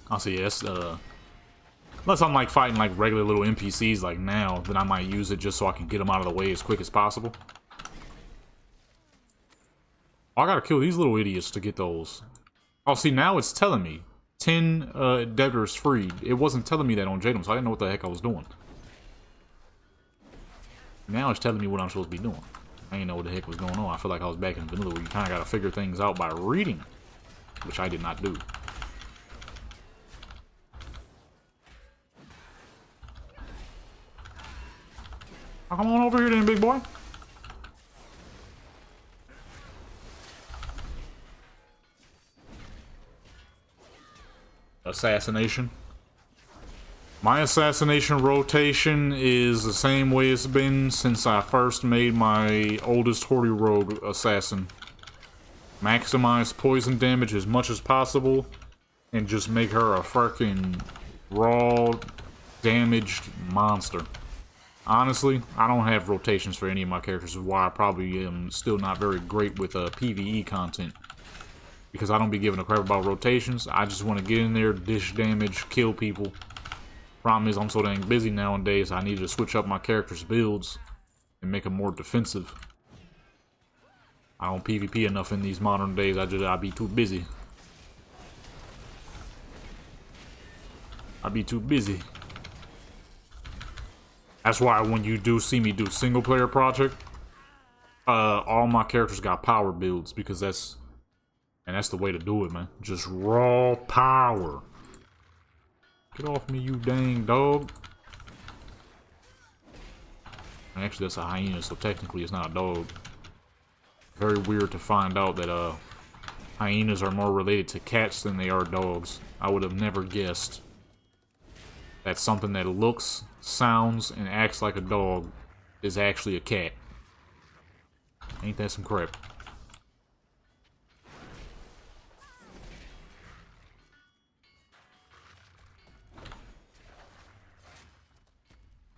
I'll see, yes, unless I'm, like, fighting, like, regular little NPCs, like, now, then I might use it just so I can get them out of the way as quick as possible. Oh, I gotta kill these little idiots to get those. Oh, see, now it's telling me. 10, debtors freed. It wasn't telling me that on Jadam, so I didn't know what the heck I was doing. Now it's telling me what I'm supposed to be doing. I didn't know what the heck was going on. I feel like I was back in vanilla where you kind of got to figure things out by reading, which I did not do. Oh, come on over here then, big boy. Assassination. My assassination rotation is the same way it's been since I first made my oldest Horde Rogue assassin. Maximize poison damage as much as possible and just make her a fucking raw, damaged monster. Honestly, I don't have rotations for any of my characters, which is why I probably am still not very great with PvE content. Because I don't be giving a crap about rotations. I just want to get in there, dish damage, kill people. Problem is, I'm so dang busy nowadays, I need to switch up my character's builds and make them more defensive. I don't PvP enough in these modern days, I be too busy. I be too busy. That's why when you do see me do single player project, all my characters got power builds, because that's the way to do it, man. Just raw power. Get off me, you dang dog. Actually, that's a hyena, so technically it's not a dog. Very weird to find out that hyenas are more related to cats than they are dogs. I would have never guessed that something that looks, sounds, and acts like a dog is actually a cat. Ain't that some crap?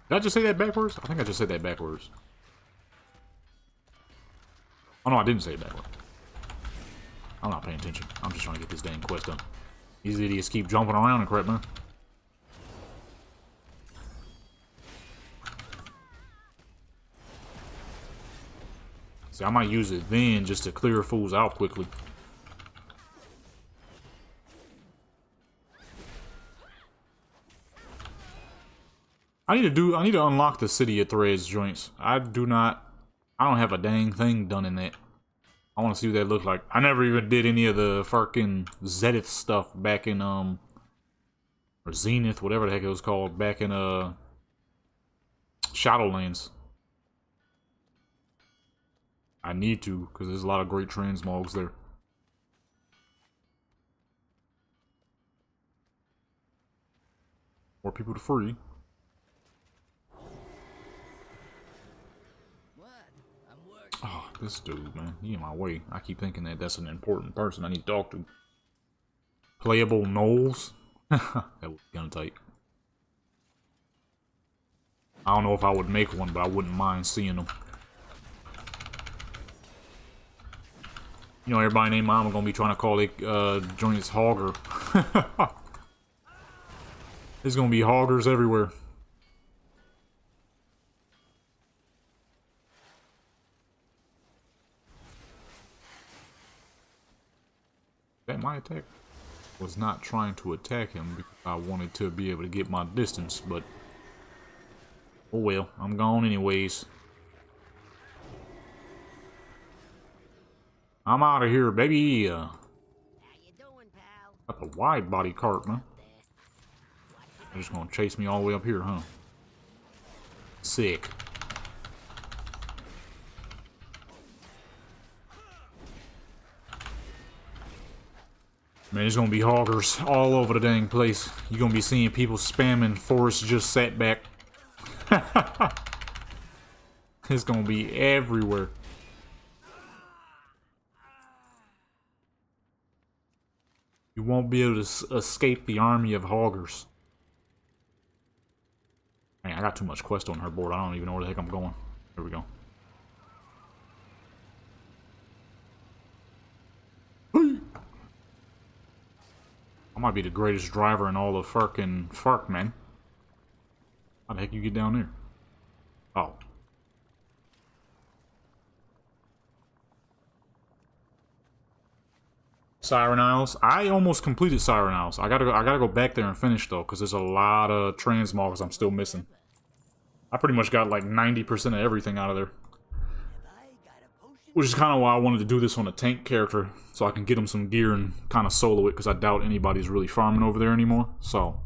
Did I just say that backwards? I think I just said that backwards. Oh no, I didn't say it backwards. I'm not paying attention. I'm just trying to get this dang quest done. These idiots keep jumping around and crap, man. See, I might use it then just to clear fools out quickly. I need to unlock the City of Threads joints. I don't have a dang thing done in that. I want to see what that looks like. I never even did any of the fucking Zenith stuff back in, or Zenith, whatever the heck it was called, back in, Shadowlands. I need to, because there's a lot of great transmogs there. More people to free. Oh, this dude, man. He in my way. I keep thinking that that's an important person I need to talk to. Playable gnolls? That would be kinda tight. I don't know if I would make one, but I wouldn't mind seeing them. You know, everybody named Mama gonna be trying to call it joints Hogger. There's gonna be hoggers everywhere. That my attack was not trying to attack him because I wanted to be able to get my distance, but oh well, I'm gone anyways. I'm out of here, baby. How you doing, pal? Got the wide body cart, man. They're just gonna chase me all the way up here, huh? Sick. Man, there's gonna be hoggers all over the dang place. You're gonna be seeing people spamming Forest just sat back. It's gonna be everywhere. You won't be able to escape the army of hoggers. Man, I got too much quest on her board. I don't even know where the heck I'm going. There we go. I might be the greatest driver in all of Fark, man. How the heck you get down there? Oh. Siren Isles. I almost completed Siren Isles. I gotta go back there and finish though, because there's a lot of transmogs I'm still missing. I pretty much got like 90% of everything out of there. Which is kind of why I wanted to do this on a tank character, so I can get him some gear and kind of solo it, because I doubt anybody's really farming over there anymore. So,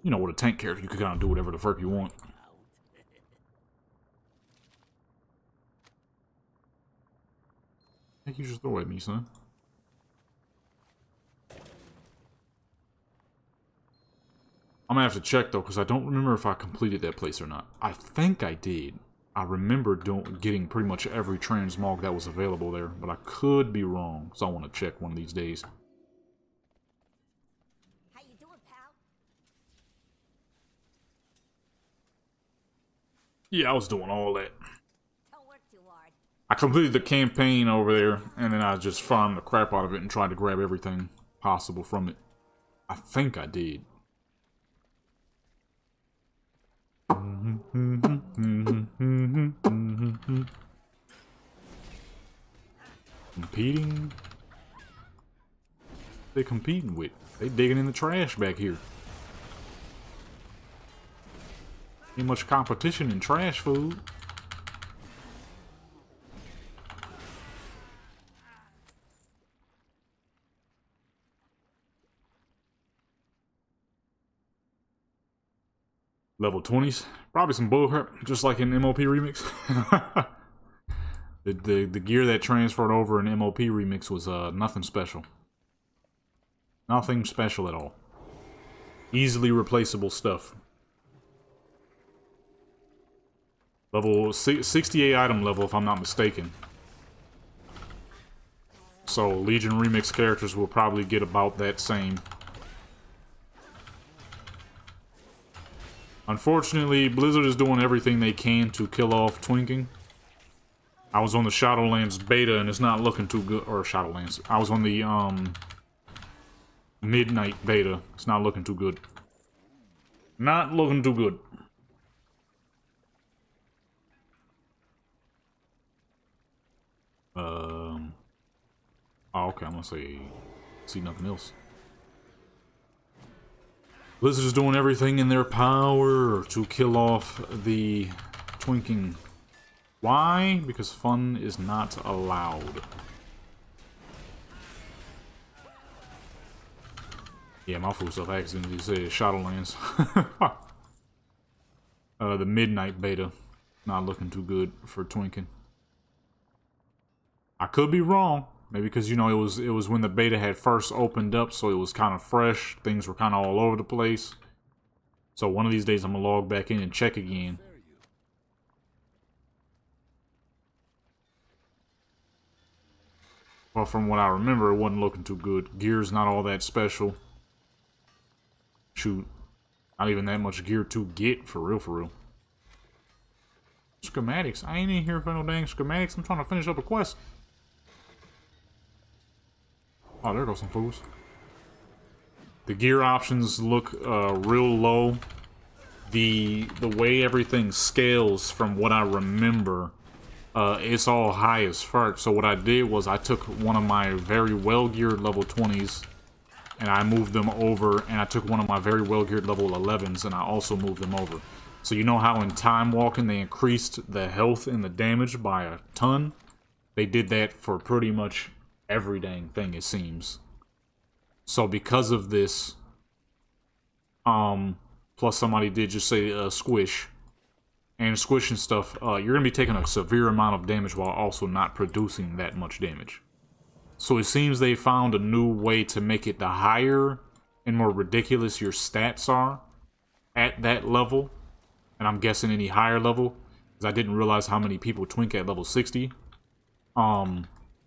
you know, with a tank character, you can kind of do whatever the fuck you want. I think you just throw at me, son. I'm gonna have to check though, because I don't remember if I completed that place or not. I think I did. I remember getting pretty much every transmog that was available there, but I could be wrong, so I want to check one of these days. How you doing, pal? Yeah, I was doing all that. Don't work too hard. I completed the campaign over there, and then I just farmed the crap out of it and tried to grab everything possible from it. I think I did. Competing? They competing with? They digging in the trash back here. Ain't much competition in trash food. Level 20s. Probably some bullcrap, just like in MOP Remix. the gear that transferred over in MOP Remix was nothing special. Nothing special at all. Easily replaceable stuff. Level 68 item level, if I'm not mistaken. So Legion Remix characters will probably get about that same. Unfortunately, Blizzard is doing everything they can to kill off twinking. I was on the Shadowlands beta and it's not looking too good. Or Shadowlands. I was on the Midnight beta. It's not looking too good. Not looking too good. Oh, okay, I'm gonna see nothing else. Blizzard is doing everything in their power to kill off the twinking. Why? Because fun is not allowed. Yeah, my fool stuff accidentally said Shadowlands. The Midnight beta. Not looking too good for twinking. I could be wrong. Maybe because, you know, it was when the beta had first opened up, so it was kind of fresh. Things were kind of all over the place. So one of these days I'm going to log back in and check again. Well, from what I remember, it wasn't looking too good. Gear's not all that special. Shoot. Not even that much gear to get, for real, for real. Schematics. I ain't in here for no dang schematics. I'm trying to finish up a quest. Oh, there goes some fools. The gear options look real low. The way everything scales, from what I remember, it's all high as fuck. So what I did was I took one of my very well geared level 20s and I moved them over, and I took one of my very well geared level 11s and I also moved them over. So you know how in Time Walking they increased the health and the damage by a ton? They did that for pretty much every dang thing, it seems. So because of this, plus somebody did just say squish, and squishing stuff, you're going to be taking a severe amount of damage while also not producing that much damage. So it seems they found a new way to make it the higher and more ridiculous your stats are at that level. And I'm guessing any higher level, because I didn't realize how many people twink at level 60.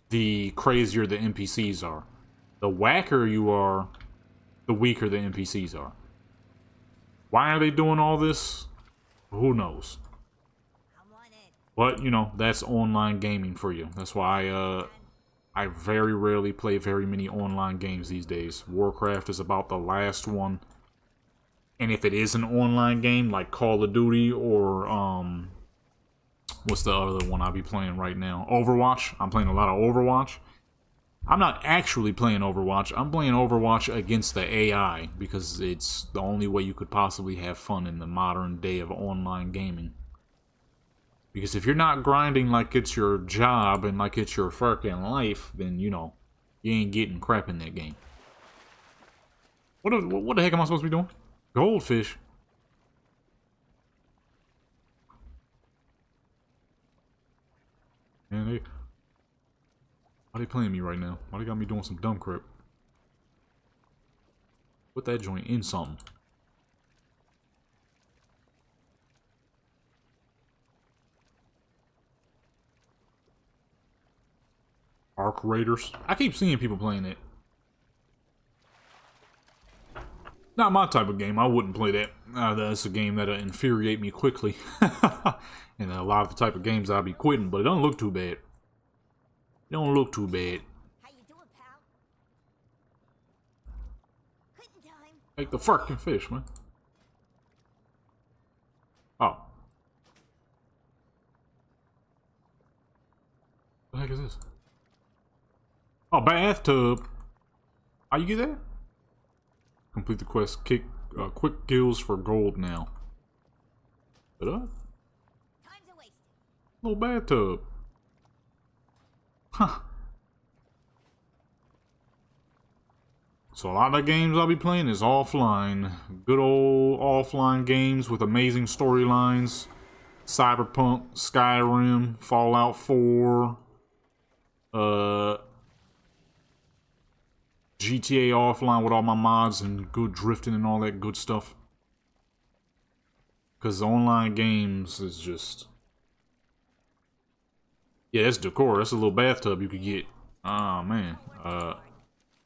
The crazier the NPCs are. The whacker you are, the weaker the NPCs are. Why are they doing all this? Who knows? But, you know, that's online gaming for you. That's why I very rarely play very many online games these days. Warcraft is about the last one. And if it is an online game, like Call of Duty or, what's the other one I'll be playing right now? Overwatch. I'm playing a lot of Overwatch. I'm not actually playing Overwatch. I'm playing Overwatch against the AI, because it's the only way you could possibly have fun in the modern day of online gaming. Because if you're not grinding like it's your job and like it's your fucking life, then, you know, you ain't getting crap in that game. What the heck am I supposed to be doing? Goldfish. Man, why they playing me right now? Why they got me doing some dumb crap? Put that joint in something. Arc Raiders. I keep seeing people playing it. Not my type of game. I wouldn't play that. That's a game that'll infuriate me quickly. And a lot of the type of games I'll be quitting, but it don't look too bad. It don't look too bad. How you doing, pal? Quitting time. Like the fucking fish, man. Oh. What the heck is this? Oh, bathtub. How you get that? Complete the quest. Quick kills for gold now. Put up. Time's a waste. Little bathtub. Huh. So a lot of the games I'll be playing is offline. Good old offline games with amazing storylines. Cyberpunk, Skyrim, Fallout 4, GTA offline with all my mods and good drifting and all that good stuff. Because online games is just... Yeah, that's decor. That's a little bathtub you could get. Ah, man. I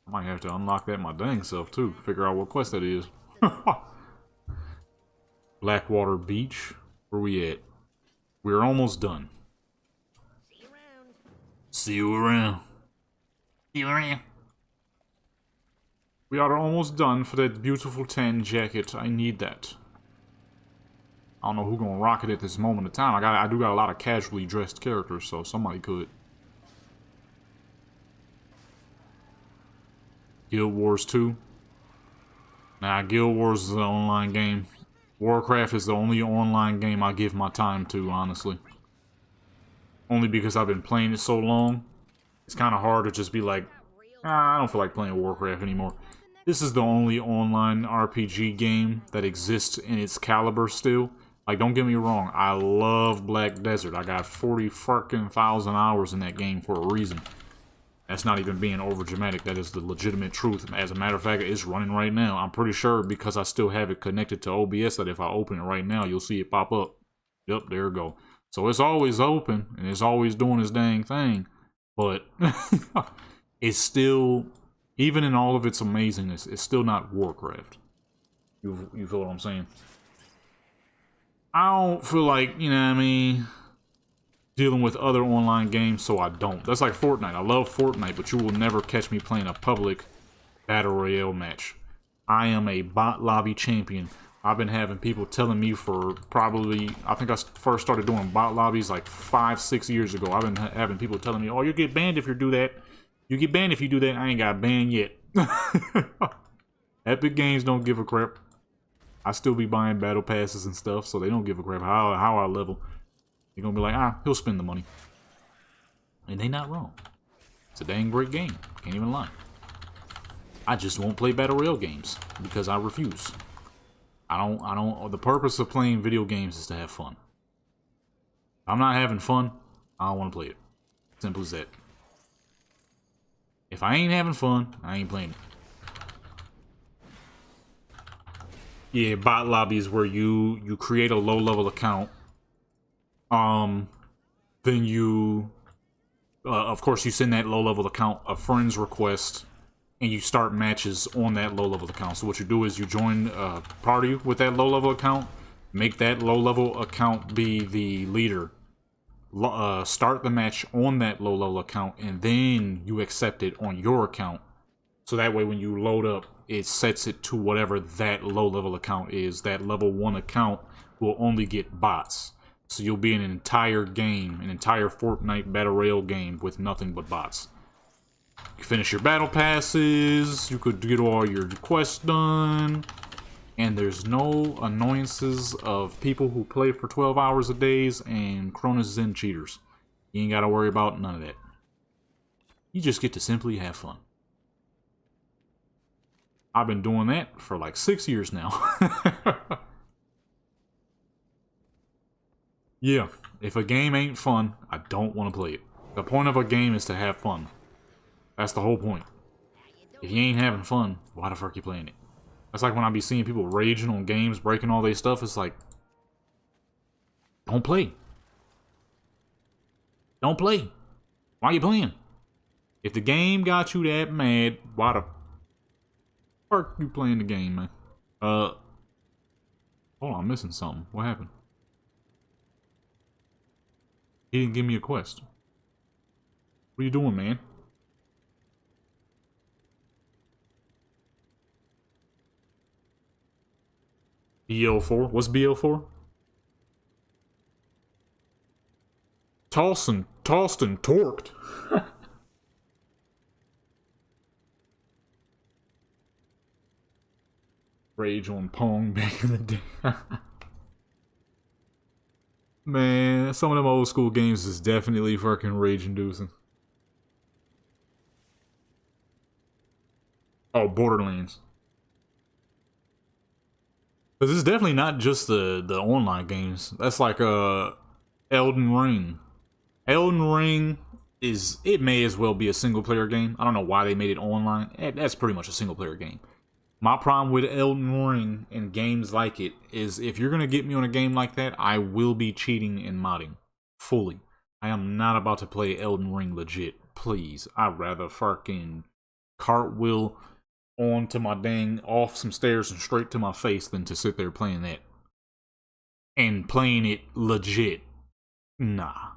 might have to unlock that my dang self, too. Figure out what quest that is. Blackwater Beach. Where we at? We're almost done. See you around. See you around. See you around. We are almost done for that beautiful tan jacket. I need that. I don't know who's gonna rock it at this moment of time. I do got a lot of casually dressed characters, so somebody could. Guild Wars 2. Nah, Guild Wars is an online game. Warcraft is the only online game I give my time to, honestly. Only because I've been playing it so long. It's kind of hard to just be like, I don't feel like playing Warcraft anymore. This is the only online RPG game that exists in its caliber still. Like, don't get me wrong, I love Black Desert. I got 40 fucking thousand hours in that game for a reason. That's not even being over dramatic. That is the legitimate truth. As a matter of fact, it's running right now. I'm pretty sure because I still have it connected to OBS that if I open it right now, you'll see it pop up. Yep, there we go. So it's always open and it's always doing its dang thing. But it's still, even in all of its amazingness, it's still not Warcraft. You feel what I'm saying? I don't feel like, you know what I mean, dealing with other online games, so I don't. That's like Fortnite. I love Fortnite, but you will never catch me playing a public battle royale match. I am a bot lobby champion. I've been having people telling me for probably, I think I first started doing bot lobbies like 5-6 years ago. I've been having people telling me, oh, you get banned if you do that. You get banned if you do that. I ain't got banned yet. Epic Games don't give a crap. I still be buying battle passes and stuff, so they don't give a crap how I level. They're gonna be like, ah, he'll spend the money. And they not wrong. It's a dang great game. Can't even lie. I just won't play battle royale games because I refuse. I don't. The purpose of playing video games is to have fun. If I'm not having fun, I don't want to play it. Simple as that. If I ain't having fun, I ain't playing it. Yeah, bot lobby is where you create a low level account. Then you, of course, you send that low level account a friend's request, and you start matches on that low level account. So what you do is you join a party with that low level account, make that low level account be the leader, start the match on that low level account, and then you accept it on your account. So that way when you load up, it sets it to whatever that low level account is. That level 1 account will only get bots. So you'll be in an entire game, an entire Fortnite Battle Royale game with nothing but bots. You finish your battle passes, you could get all your quests done, and there's no annoyances of people who play for 12 hours a day and Cronus Zen cheaters. You ain't gotta worry about none of that. You just get to simply have fun. I've been doing that for like 6 years now. Yeah, if a game ain't fun, I don't want to play it. The point of a game is to have fun. That's the whole point. If you ain't having fun, why the fuck you playing it? That's like when I be seeing people raging on games, breaking all their stuff. It's like, don't play. Don't play. Why you playing? If the game got you that mad, why the fuck you playing the game, man? Hold on, I'm missing something. What happened? He didn't give me a quest. What are you doing, man? BL4? What's BL4? Tossed and torqued. Rage on Pong back in the day. Man, some of them old school games is definitely fucking rage-inducing. Oh, Borderlands. Because it's definitely not just the online games. That's like Elden Ring. Elden Ring is, it may as well be a single-player game. I don't know why they made it online. That's pretty much a single-player game. My problem with Elden Ring and games like it is if you're going to get me on a game like that, I will be cheating and modding. Fully. I am not about to play Elden Ring legit. Please. I'd rather fucking cartwheel onto my dang off some stairs and straight to my face than to sit there playing that. And playing it legit. Nah.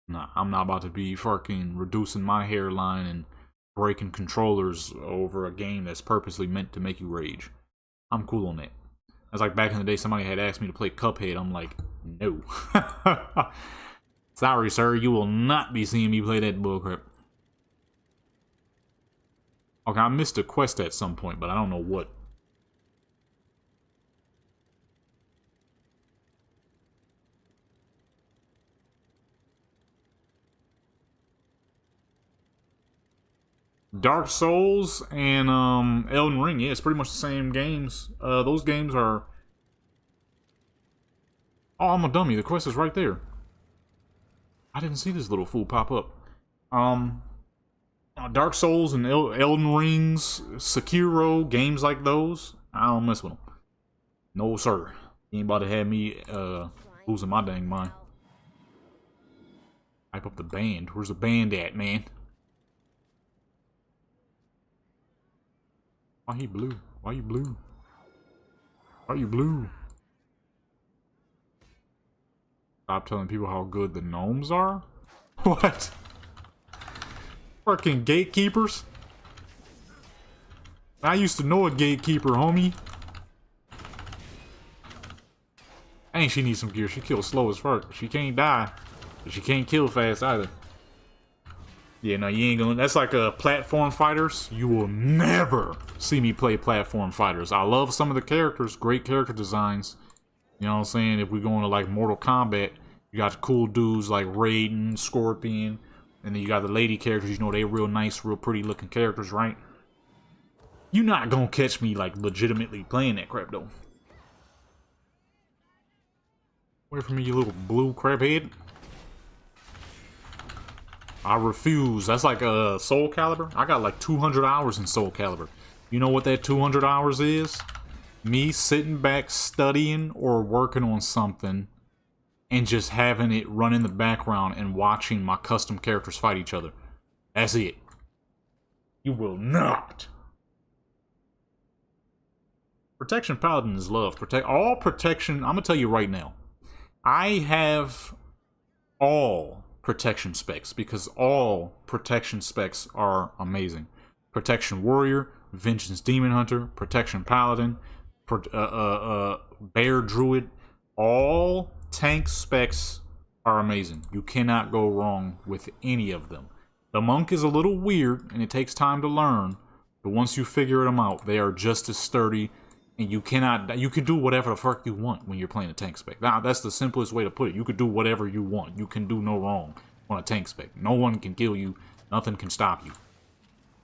Nah, I'm not about to be fucking reducing my hairline and breaking controllers over a game that's purposely meant to make you rage. I'm cool on that. That's like back in the day somebody had asked me to play Cuphead. I'm like, no. Sorry, sir, you will not be seeing me play that bullcrap. Okay, I missed a quest at some point, but I don't know what. Dark Souls and Elden Ring, yeah, it's pretty much the same games. Those games are... Oh, I'm a dummy. The quest is right there. I didn't see this little fool pop up. Dark Souls and Elden Rings, Sekiro, games like those, I don't mess with them. No, sir. You ain't about to have me losing my dang mind. Hype up the band. Where's the band at, man? Why he blue? Why you blue? Why you blue? Stop telling people how good the gnomes are? What? Fucking gatekeepers? I used to know a gatekeeper, homie. Ain't she needs some gear. She kills slow as fuck. She can't die. But she can't kill fast either. Yeah, no, you ain't gonna... That's like platform fighters. You will never see me play platform fighters. I love some of the characters. Great character designs. You know what I'm saying? If we go into like Mortal Kombat, you got the cool dudes like Raiden, Scorpion. And then you got the lady characters. You know, they real nice, real pretty looking characters, right? You're not gonna catch me like legitimately playing that crap though. Away from me, you little blue crabhead. I refuse. That's like a Soul Calibur. I got like 200 hours in Soul Calibur. You know what that 200 hours is? Me sitting back studying or working on something and just having it run in the background and watching my custom characters fight each other. That's it. You will not. Protection Paladin is love. All protection. I'm gonna tell you right now. I have all protection specs because all protection specs are amazing. Protection Warrior, Vengeance Demon Hunter, Protection Paladin, Bear Druid. All tank specs are amazing. You cannot go wrong with any of them. The Monk is a little weird and it takes time to learn, but once you figure them out, they are just as sturdy. And you can do whatever the fuck you want when you're playing a tank spec. Now, that's the simplest way to put it. You could do whatever you want. You can do no wrong on a tank spec. No one can kill you. Nothing can stop you.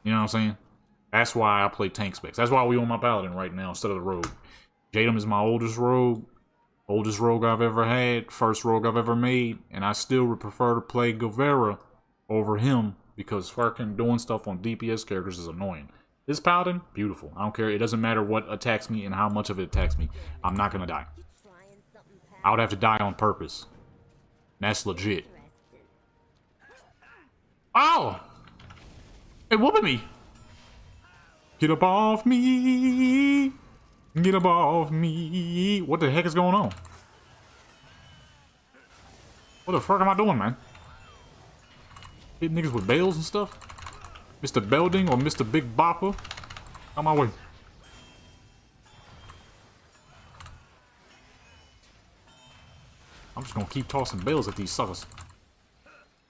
You know what I'm saying? That's why I play tank specs. That's why we on my Paladin right now instead of the Rogue. Jadam is my oldest rogue. Oldest rogue I've ever had. First rogue I've ever made. And I still would prefer to play Guevara over him because fucking doing stuff on DPS characters is annoying. This Paladin, beautiful. I don't care. It doesn't matter what attacks me and how much of it attacks me. I'm not gonna die. I would have to die on purpose. That's legit. Ow! It whooping me! Get up off me! Get up off me! What the heck is going on? What the fuck am I doing, man? Hitting niggas with bales and stuff? Mr. Belding or Mr. Big Bopper? On my way. I'm just gonna keep tossing bales at these suckers.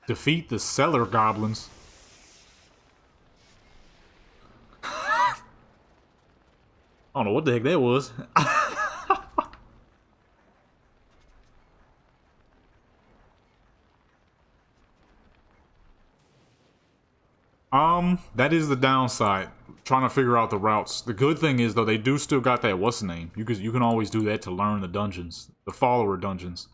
Defeat the cellar goblins. I don't know what the heck that was. That is the downside. Trying to figure out the routes. The good thing is though, they do still got that what's the name. You can always do that to learn the dungeons, the follower dungeons.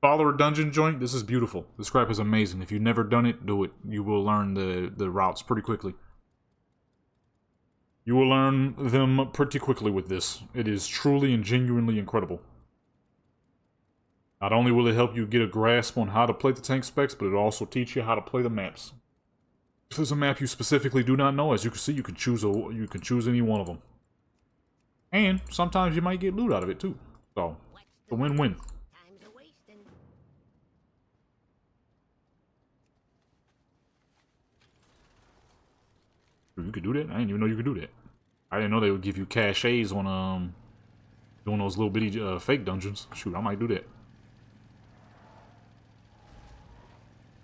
Follower dungeon joint. This is beautiful. This crap is amazing. If you've never done it, do it. You will learn the routes pretty quickly. You will learn them pretty quickly with this. It is truly and genuinely incredible. Not only will it help you get a grasp on how to play the tank specs, but it'll also teach you how to play the maps. If there's a map you specifically do not know, as you can see, you can choose any one of them. And sometimes you might get loot out of it too. So, it's a win-win. You could do that? I didn't even know you could do that. I didn't know they would give you cachets on doing those little bitty fake dungeons. Shoot, I might do that.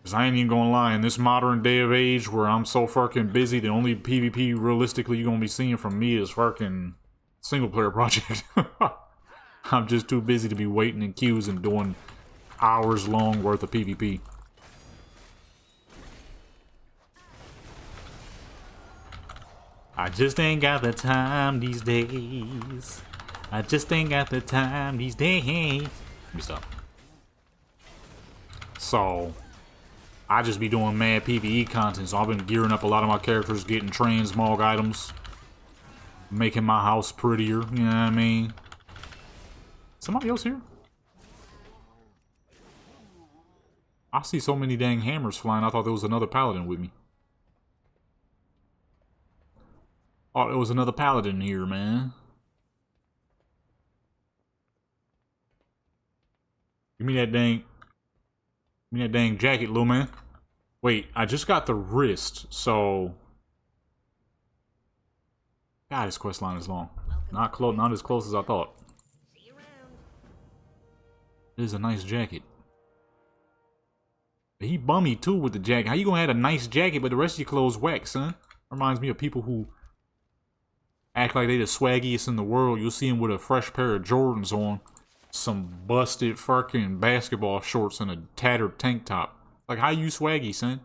Cause I ain't even gonna lie, in this modern day of age where I'm so fucking busy, the only PvP realistically you're gonna be seeing from me is fucking single player project. I'm just too busy to be waiting in queues and doing hours long worth of PvP. I just ain't got the time these days. I just ain't got the time these days. Let me stop. So, I just be doing mad PvE content, so I've been gearing up a lot of my characters, getting transmog items, making my house prettier, you know what I mean? Somebody else here? I see so many dang hammers flying, I thought there was another paladin with me. Oh, there was another paladin here, man. Give me that dang jacket, little man. Wait, I just got the wrist, so... God, this quest line is long. Not as close as I thought. It is a nice jacket. He bummy too with the jacket. How you gonna have a nice jacket but the rest of your clothes whack, son? Reminds me of people who act like they the swaggiest in the world. You'll see them with a fresh pair of Jordans on, some busted fucking basketball shorts and a tattered tank top. Like, how you swaggy, son?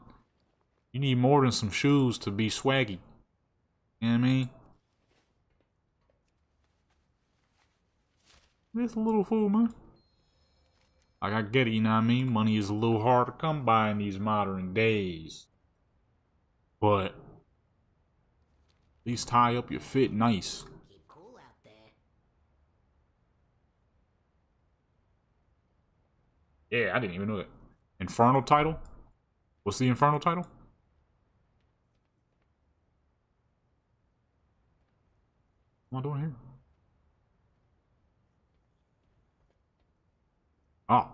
You need more than some shoes to be swaggy. You know what I mean? This little fool, man. Like, I get it, you know what I mean? Money is a little hard to come by in these modern days. But at least tie up your fit nice. Keep cool out there. Yeah, I didn't even know that. Infernal title? What's the infernal title? What am I doing here? Oh.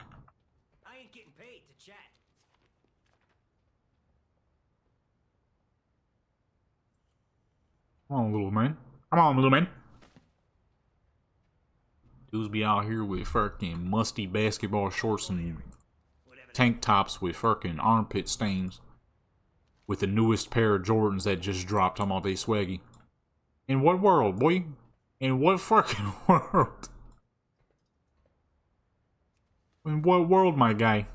I ain't getting paid to chat. Come on, little man. Come on, little man. Dudes be out here with fucking musty basketball shorts and tank tops with fucking armpit stains. With the newest pair of Jordans that just dropped. Talking about they swaggy. In what world, boy? In what fucking world? In what world, my guy?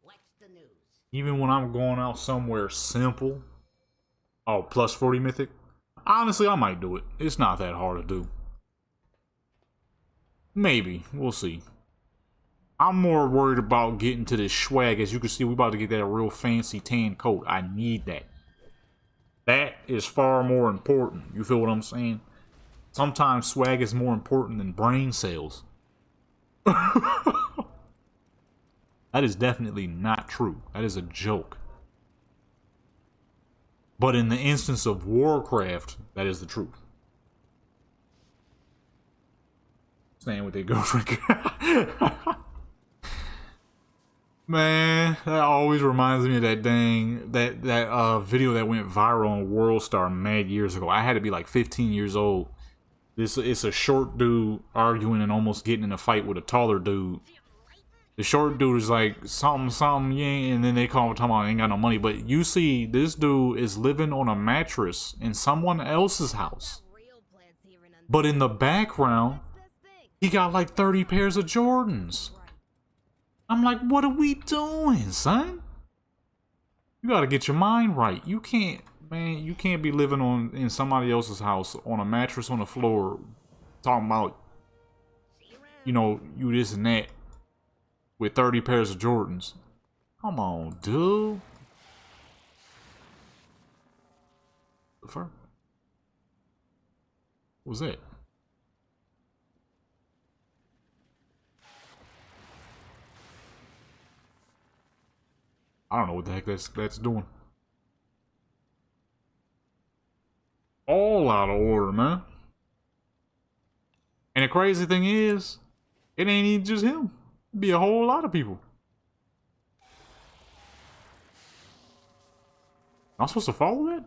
What's the news? Even when I'm going out somewhere simple. Oh, plus 40 mythic? Honestly, I might do it. It's not that hard to do. Maybe. We'll see. I'm more worried about getting to this swag. As you can see, we about to get that real fancy tan coat. I need that. That is far more important. You feel what I'm saying? Sometimes swag is more important than brain cells. That is definitely not true. That is a joke. But in the instance of Warcraft, that is the truth. Staying with their girlfriend. Man, that always reminds me of that dang that video that went viral on WorldStar mad years ago. I had to be like 15 years old. It's a short dude arguing and almost getting in a fight with a taller dude. The short dude is like, something, yeah, and then they call him talking about I ain't got no money. But you see, this dude is living on a mattress in someone else's house. But in the background, he got like 30 pairs of Jordans. I'm like, what are we doing, son? You gotta get your mind right. You can't, man, you can't be living in somebody else's house on a mattress on the floor talking about, you know, you this and that with 30 pairs of Jordans. Come on, dude. The fuck? What was that? I don't know what the heck that's doing. All out of order, man. And the crazy thing is, it ain't even just him. It'd be a whole lot of people. I'm supposed to follow that?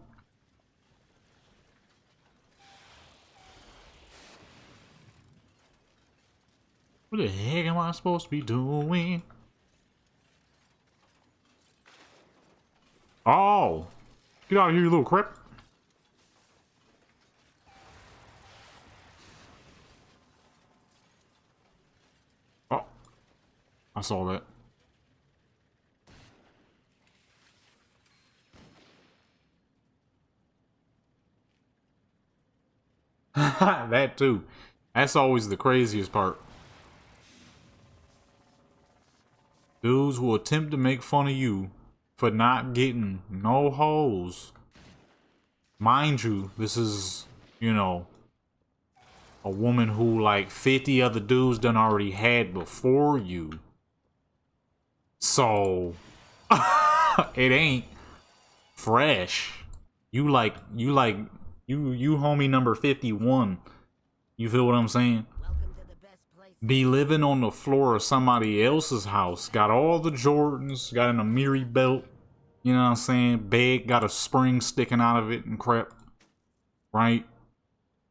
What the heck am I supposed to be doing? Oh! Get out of here, you little crap. Oh. I saw that. That too. That's always the craziest part. Dudes will attempt to make fun of you for not getting no hoes. Mind you, this is, you know, a woman who like 50 other dudes done already had before you. So, it ain't fresh. You homie number 51. You feel what I'm saying? Welcome to the best place. Be living on the floor of somebody else's house. Got all the Jordans, got an Amiri belt. You know what I'm saying? Bed got a spring sticking out of it and crap. Right?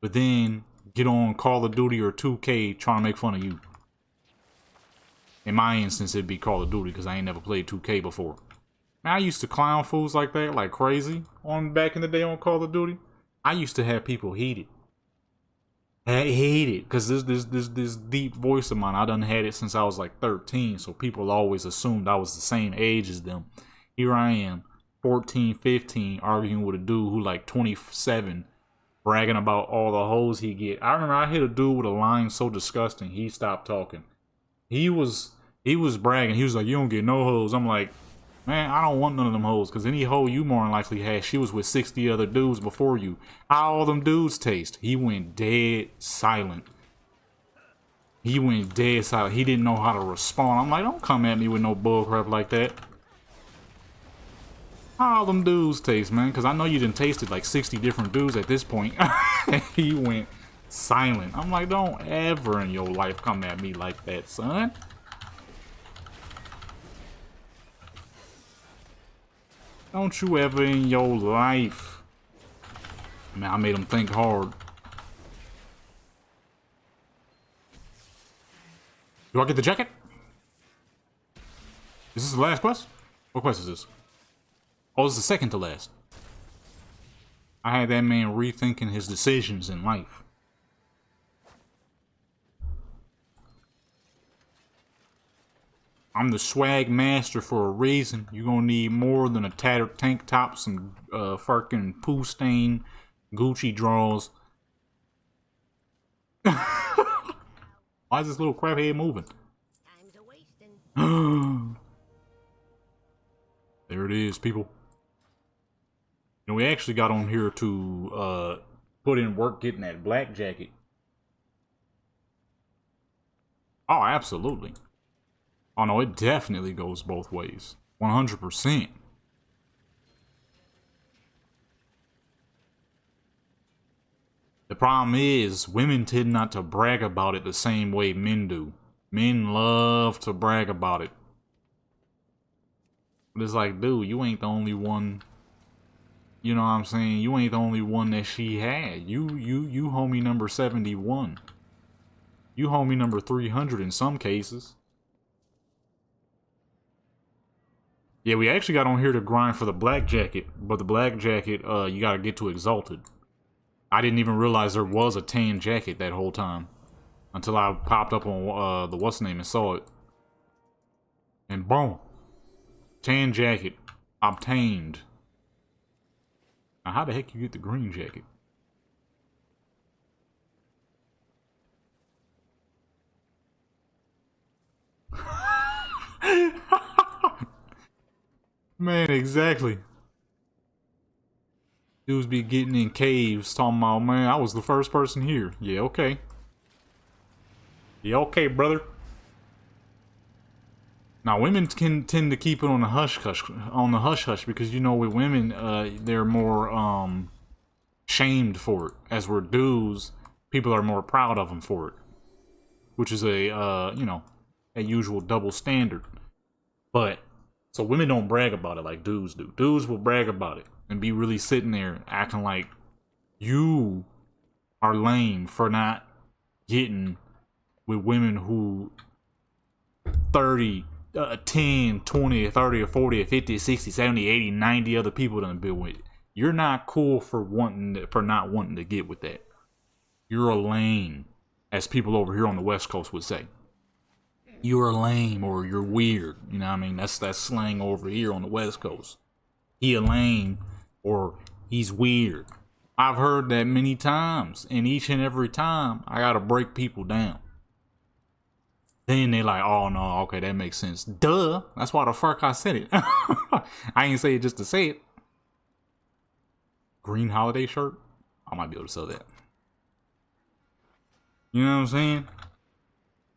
But then get on Call of Duty or 2K trying to make fun of you. In my instance, it'd be Call of Duty because I ain't never played 2K before. Man, I used to clown fools like that, like crazy, on back in the day on Call of Duty. I used to have people heated. I hate it because this deep voice of mine, I done had it since I was like 13, so people always assumed I was the same age as them. Here I am, 14, 15, arguing with a dude who like 27, bragging about all the hoes he get. I remember I hit a dude with a line so disgusting, he stopped talking. He was bragging. He was like, you don't get no hoes. I'm like, man, I don't want none of them hoes, because any hoe you more than likely had, she was with 60 other dudes before you. How all them dudes taste? He went dead silent. He went dead silent. He didn't know how to respond. I'm like, don't come at me with no bullcrap like that. How all them dudes taste, man? Because I know you done tasted like 60 different dudes at this point. He went silent. I'm like, don't ever in your life come at me like that, son. Don't you ever in your life. Man, I made him think hard. Do I get the jacket? Is this the last quest? What quest is this? Oh, this is the second to last. I had that man rethinking his decisions in life. I'm the swag master for a reason. You're gonna need more than a tattered tank top, some fucking poo stain Gucci drawers. Why is this little crap head moving? Time's a wasting. There it is, people. You know, we actually got on here to put in work getting that black jacket. Oh, absolutely. Oh no, it definitely goes both ways. 100%. The problem is, women tend not to brag about it the same way men do. Men love to brag about it. But it's like, dude, you ain't the only one. You know what I'm saying? You ain't the only one that she had. You homie number 71. You homie number 300 in some cases. Yeah, we actually got on here to grind for the black jacket, but the black jacket, you gotta get to Exalted. I didn't even realize there was a tan jacket that whole time. Until I popped up on the what's name and saw it. And boom. Tan jacket. Obtained. Now how the heck you get the green jacket? Man, exactly. Dudes be getting in caves talking about, man, I was the first person here. Yeah, okay. Yeah, okay, brother. Now, women can tend to keep it on the hush-hush, because, you know, with women, they're more, shamed for it. As we're dudes, people are more proud of them for it. Which is a, you know, a usual double standard. But, so women don't brag about it like dudes do. Dudes will brag about it and be really sitting there acting like you are lame for not getting with women who 30, 10, 20, 30, or 40, or 50, 60, 70, 80, 90 other people done been with. You're not cool for not wanting to get with that. You're a lame, as people over here on the West Coast would say. You're lame, or you're weird. You know what I mean? That's slang over here on the West Coast. He a lame, or he's weird. I've heard that many times, and each and every time, I gotta break people down. Then they like, oh no, okay, that makes sense. Duh, that's why the fuck I said it. I ain't say it just to say it. Green holiday shirt? I might be able to sell that. You know what I'm saying?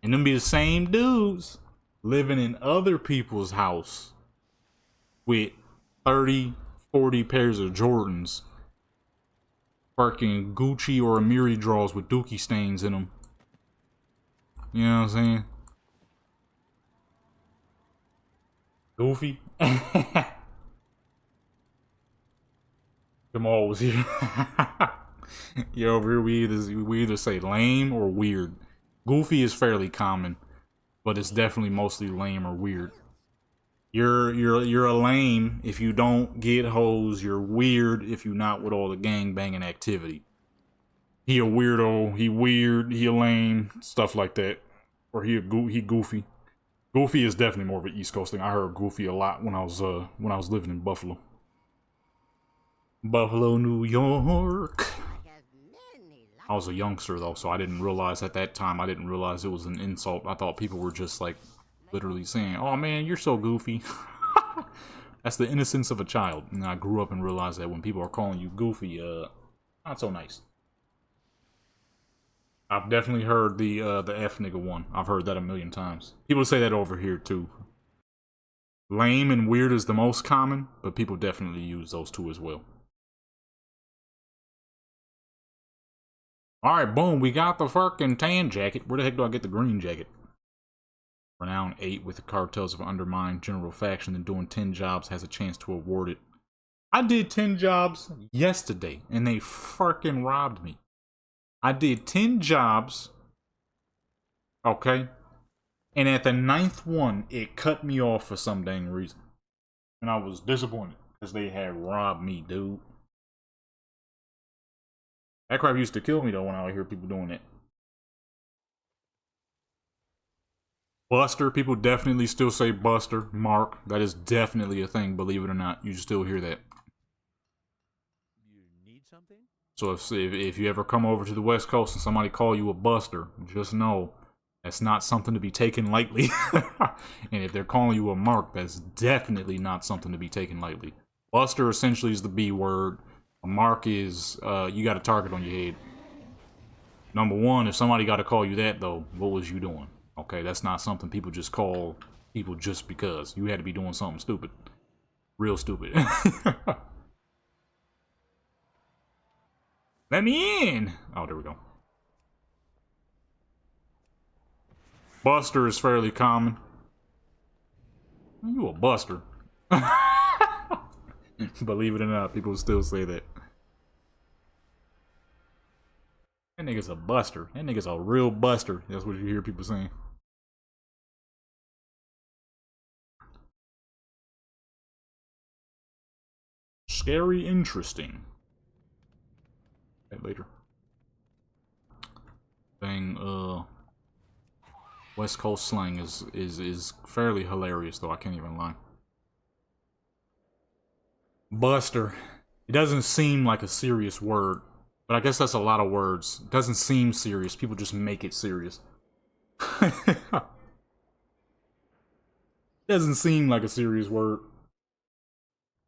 And them be the same dudes living in other people's house with 30, 40 pairs of Jordans. Fucking Gucci or Amiri draws with dookie stains in them. You know what I'm saying? Goofy. Jamal was here. Yeah, over here we either say lame or weird. Goofy is fairly common, but it's definitely mostly lame or weird. You're a lame if you don't get hoes. You're weird if you're not with all the gang banging activity. He a weirdo. He weird. He a lame. Stuff like that. Or he goofy. Goofy is definitely more of an East Coast thing. I heard goofy a lot when I was living in Buffalo. Buffalo, New York. I was a youngster though, so I didn't realize at that time. I didn't realize it was an insult. I thought people were just like literally saying, "Oh man, you're so goofy." That's the innocence of a child. And I grew up and realized that when people are calling you goofy, not so nice. I've definitely heard the F nigga one. I've heard that a million times. People say that over here too. Lame and weird is the most common, but people definitely use those two as well. Alright, boom, we got the fucking tan jacket. Where the heck do I get the green jacket? Renown 8 with the cartels of undermined general faction and doing 10 jobs has a chance to award it. I did 10 jobs yesterday and they fucking robbed me. I did 10 jobs. Okay. And at the 9th one, it cut me off for some dang reason. And I was disappointed because they had robbed me, dude. That crap used to kill me though when I would hear people doing that. Buster, people definitely still say Buster. Mark, that is definitely a thing, believe it or not. You still hear that. You need something? So if you ever come over to the West Coast and somebody call you a Buster, just know that's not something to be taken lightly. And if they're calling you a Mark, that's definitely not something to be taken lightly. Buster essentially is the B word. A mark is, you got a target on your head. Number one, if somebody got to call you that, though, what was you doing? Okay, that's not something people just call people just because. You had to be doing something stupid. Real stupid. Let me in! Oh, there we go. Buster is fairly common. You a buster. Believe it or not, people still say that. That nigga's a buster. That nigga's a real buster. That's what you hear people saying. Scary interesting. Okay, later. Dang, West Coast slang is fairly hilarious though, I can't even lie. Buster. It doesn't seem like a serious word, but I guess that's a lot of words. It doesn't seem serious. People just make it serious. Doesn't seem like a serious word.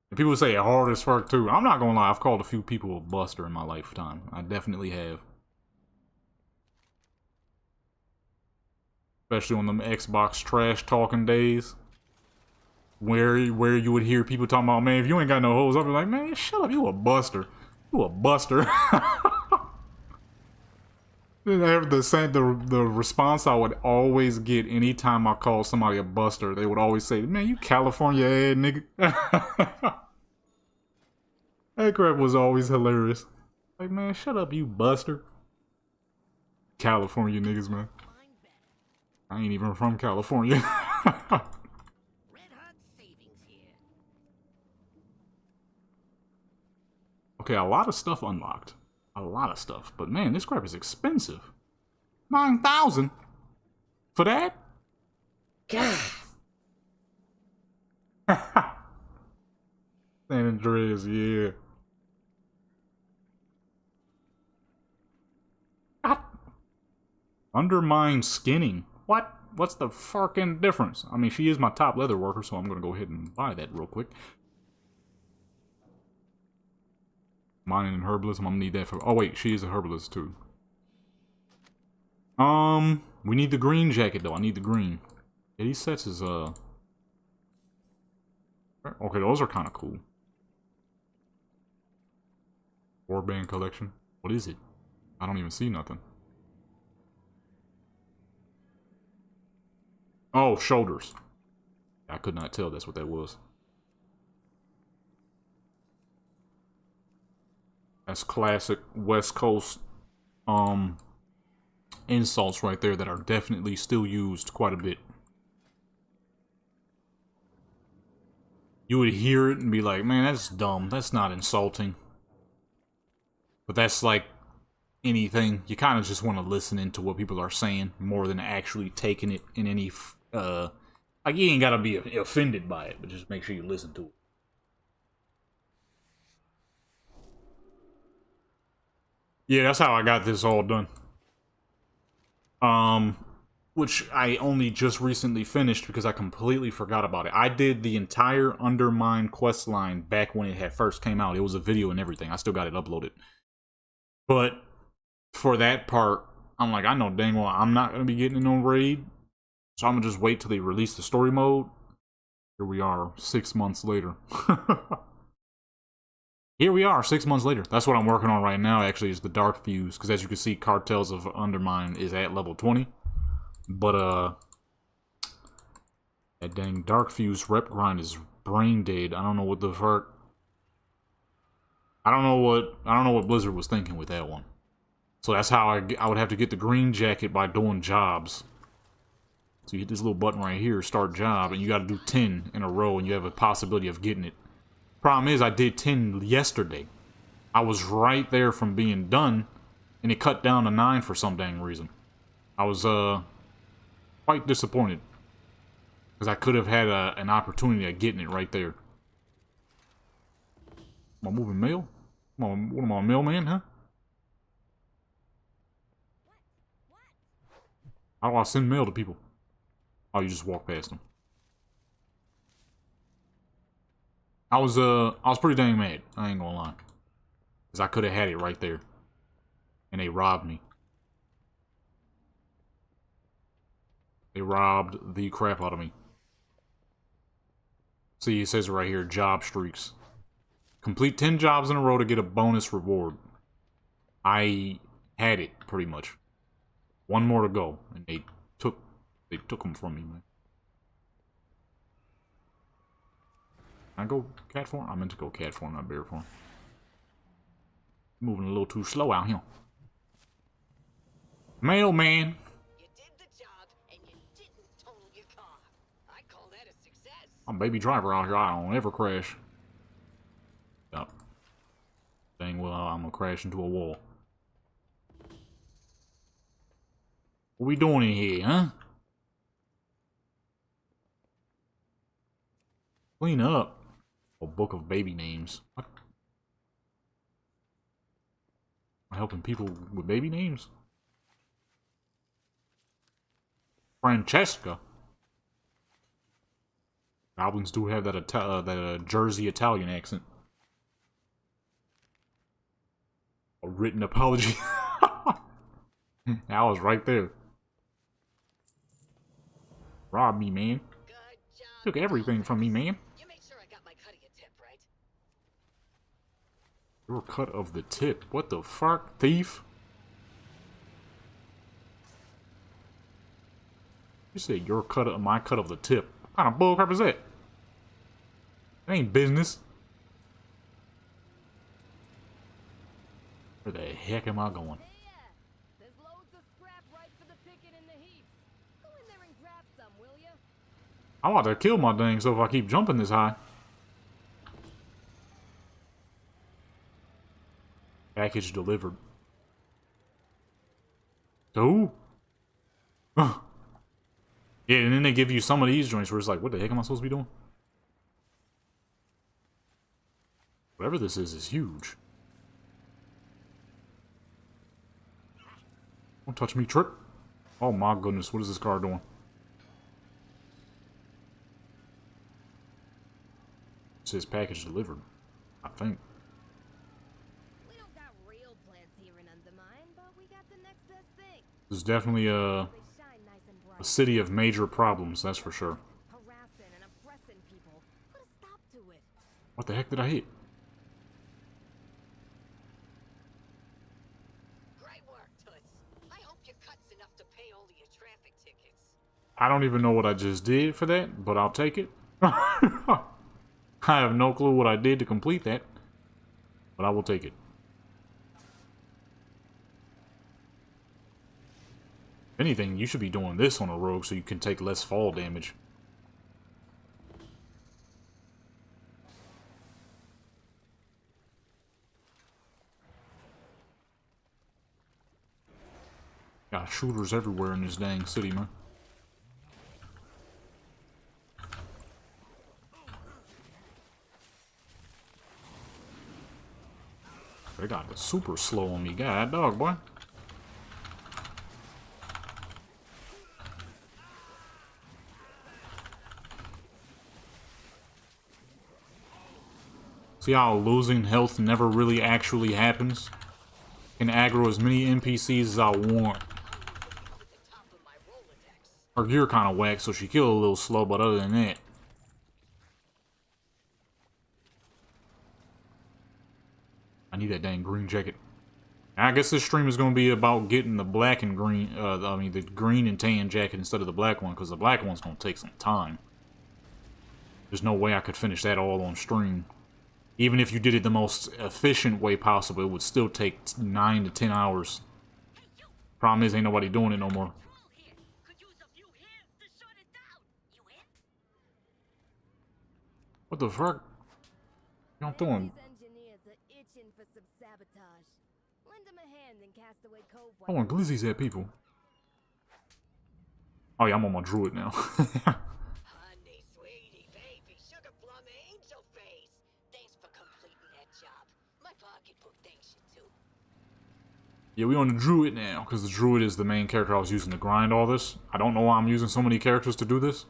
And people say it hard as fuck too. I'm not gonna lie, I've called a few people a buster in my lifetime. I definitely have. Especially on them Xbox trash talking days. Where you would hear people talking about, man, if you ain't got no hoes, I'll be like, man, shut up, you a buster. You a buster. The response I would always get anytime I call somebody a buster, they would always say, man, you California ass nigga. That crap was always hilarious. Like, man, shut up, you buster. California niggas, man. I ain't even from California. Okay, a lot of stuff unlocked. A lot of stuff. But man, this crap is expensive. 9,000? For that? God. San Andreas, yeah. Undermine skinning. What? What's the fucking difference? I mean, she is my top leather worker, so I'm gonna go ahead and buy that real quick. Mining and herbalism, I'm gonna need that for. Oh wait, she is a herbalist too. We need the green jacket though. I need the green. Yeah, these sets is okay, those are kind of cool. Warband collection. What is it? I don't even see nothing. Oh, shoulders. I could not tell that's what that was. That's classic West Coast insults right there that are definitely still used quite a bit. You would hear it and be like, man, that's dumb. That's not insulting. But that's like anything. You kind of just want to listen into what people are saying more than actually taking it in any... like, you ain't got to be offended by it, but just make sure you listen to it. Yeah, that's how I got this all done. Which I only just recently finished because I completely forgot about it. I did the entire Undermine quest line back when it had first came out. It was a video and everything. I still got it uploaded. But for that part, I'm like, I know dang well I'm not going to be getting in no raid. So I'm going to just wait till they release the story mode. Here we are, 6 months later. Here we are, 6 months later. That's what I'm working on right now, actually, is the DARKFUSE. Because as you can see, Cartels of Undermine is at level 20. But, that dang DARKFUSE rep grind is brain dead. I don't know what the fuck. I don't know what Blizzard was thinking with that one. So that's how I would have to get the green jacket by doing jobs. So you hit this little button right here, start job, and you gotta do 10 in a row, and you have a possibility of getting it. Problem is, I did 10 yesterday. I was right there from being done, and it cut down to 9 for some dang reason. I was, quite disappointed. Because I could have had an opportunity of getting it right there. Am I moving mail? What am I, a mailman, huh? How do I send mail to people? Oh, you just walk past them. I was pretty dang mad. I ain't gonna lie. Because I could have had it right there. And they robbed me. They robbed the crap out of me. See, it says right here, job streaks. Complete 10 jobs in a row to get a bonus reward. I had it, pretty much. One more to go. And they took them from me, man. Can I go cat form? I meant to go cat form, not bear form. Moving a little too slow out here. Mailman. You did the job and you didn't total your car. I call that a success. I'm baby driver out here. I don't ever crash. Yep. Dang well, I'm gonna crash into a wall. What we doing in here, huh? Clean up. A book of baby names. What? Am I helping people with baby names? Francesca. Goblins do have that Jersey Italian accent. A written apology. I was right there. Robbed me, man. Good job. Took everything from me, man. You made sure I got my cut of your tip, right? Your cut of the tip. What the fuck, thief? You said your cut of my cut of the tip. What kind of bullcrap is that? It ain't business. Where the heck am I going? There's loads of scrap right for the picking in the heaps. Go in there and grab some, will ya? I'm about to kill my dang so if I keep jumping this high. Package delivered. To who? Yeah, and then they give you some of these joints where it's like, what the heck am I supposed to be doing? Whatever this is huge. Don't touch me, trick. Oh my goodness, what is this car doing? It says package delivered, I think. We don't got real plants here in Undermine, but we got the next best thing. This is definitely They shine nice and bright. a city of major problems, that's for sure. Harassing and oppressing people. Put a stop to it. What the heck did I hit? I don't even know what I just did for that, but I'll take it. I have no clue what I did to complete that, but I will take it. If anything, you should be doing this on a rogue so you can take less fall damage. Got shooters everywhere in this dang city, man. They got it super slow on me. God dog, boy. See how losing health never really actually happens? I can aggro as many NPCs as I want. Her gear kind of whack, so she killed a little slow, but other than that. I need that dang green jacket. I guess this stream is going to be about getting the black and green, the green and tan jacket instead of the black one, because the black one's going to take some time. There's no way I could finish that all on stream. Even if you did it the most efficient way possible, it would still take 9 to 10 hours. Problem is, ain't nobody doing it no more. What the fuck? Y'all doing? I want glizzies at people. Oh yeah, I'm on my druid now. Honey, sweetie, baby, sugar plum angel face. Thanks for completing that job. My pocketbook thanks you too. Yeah, we on the druid now, because the druid is the main character I was using to grind all this. I don't know why I'm using so many characters to do this.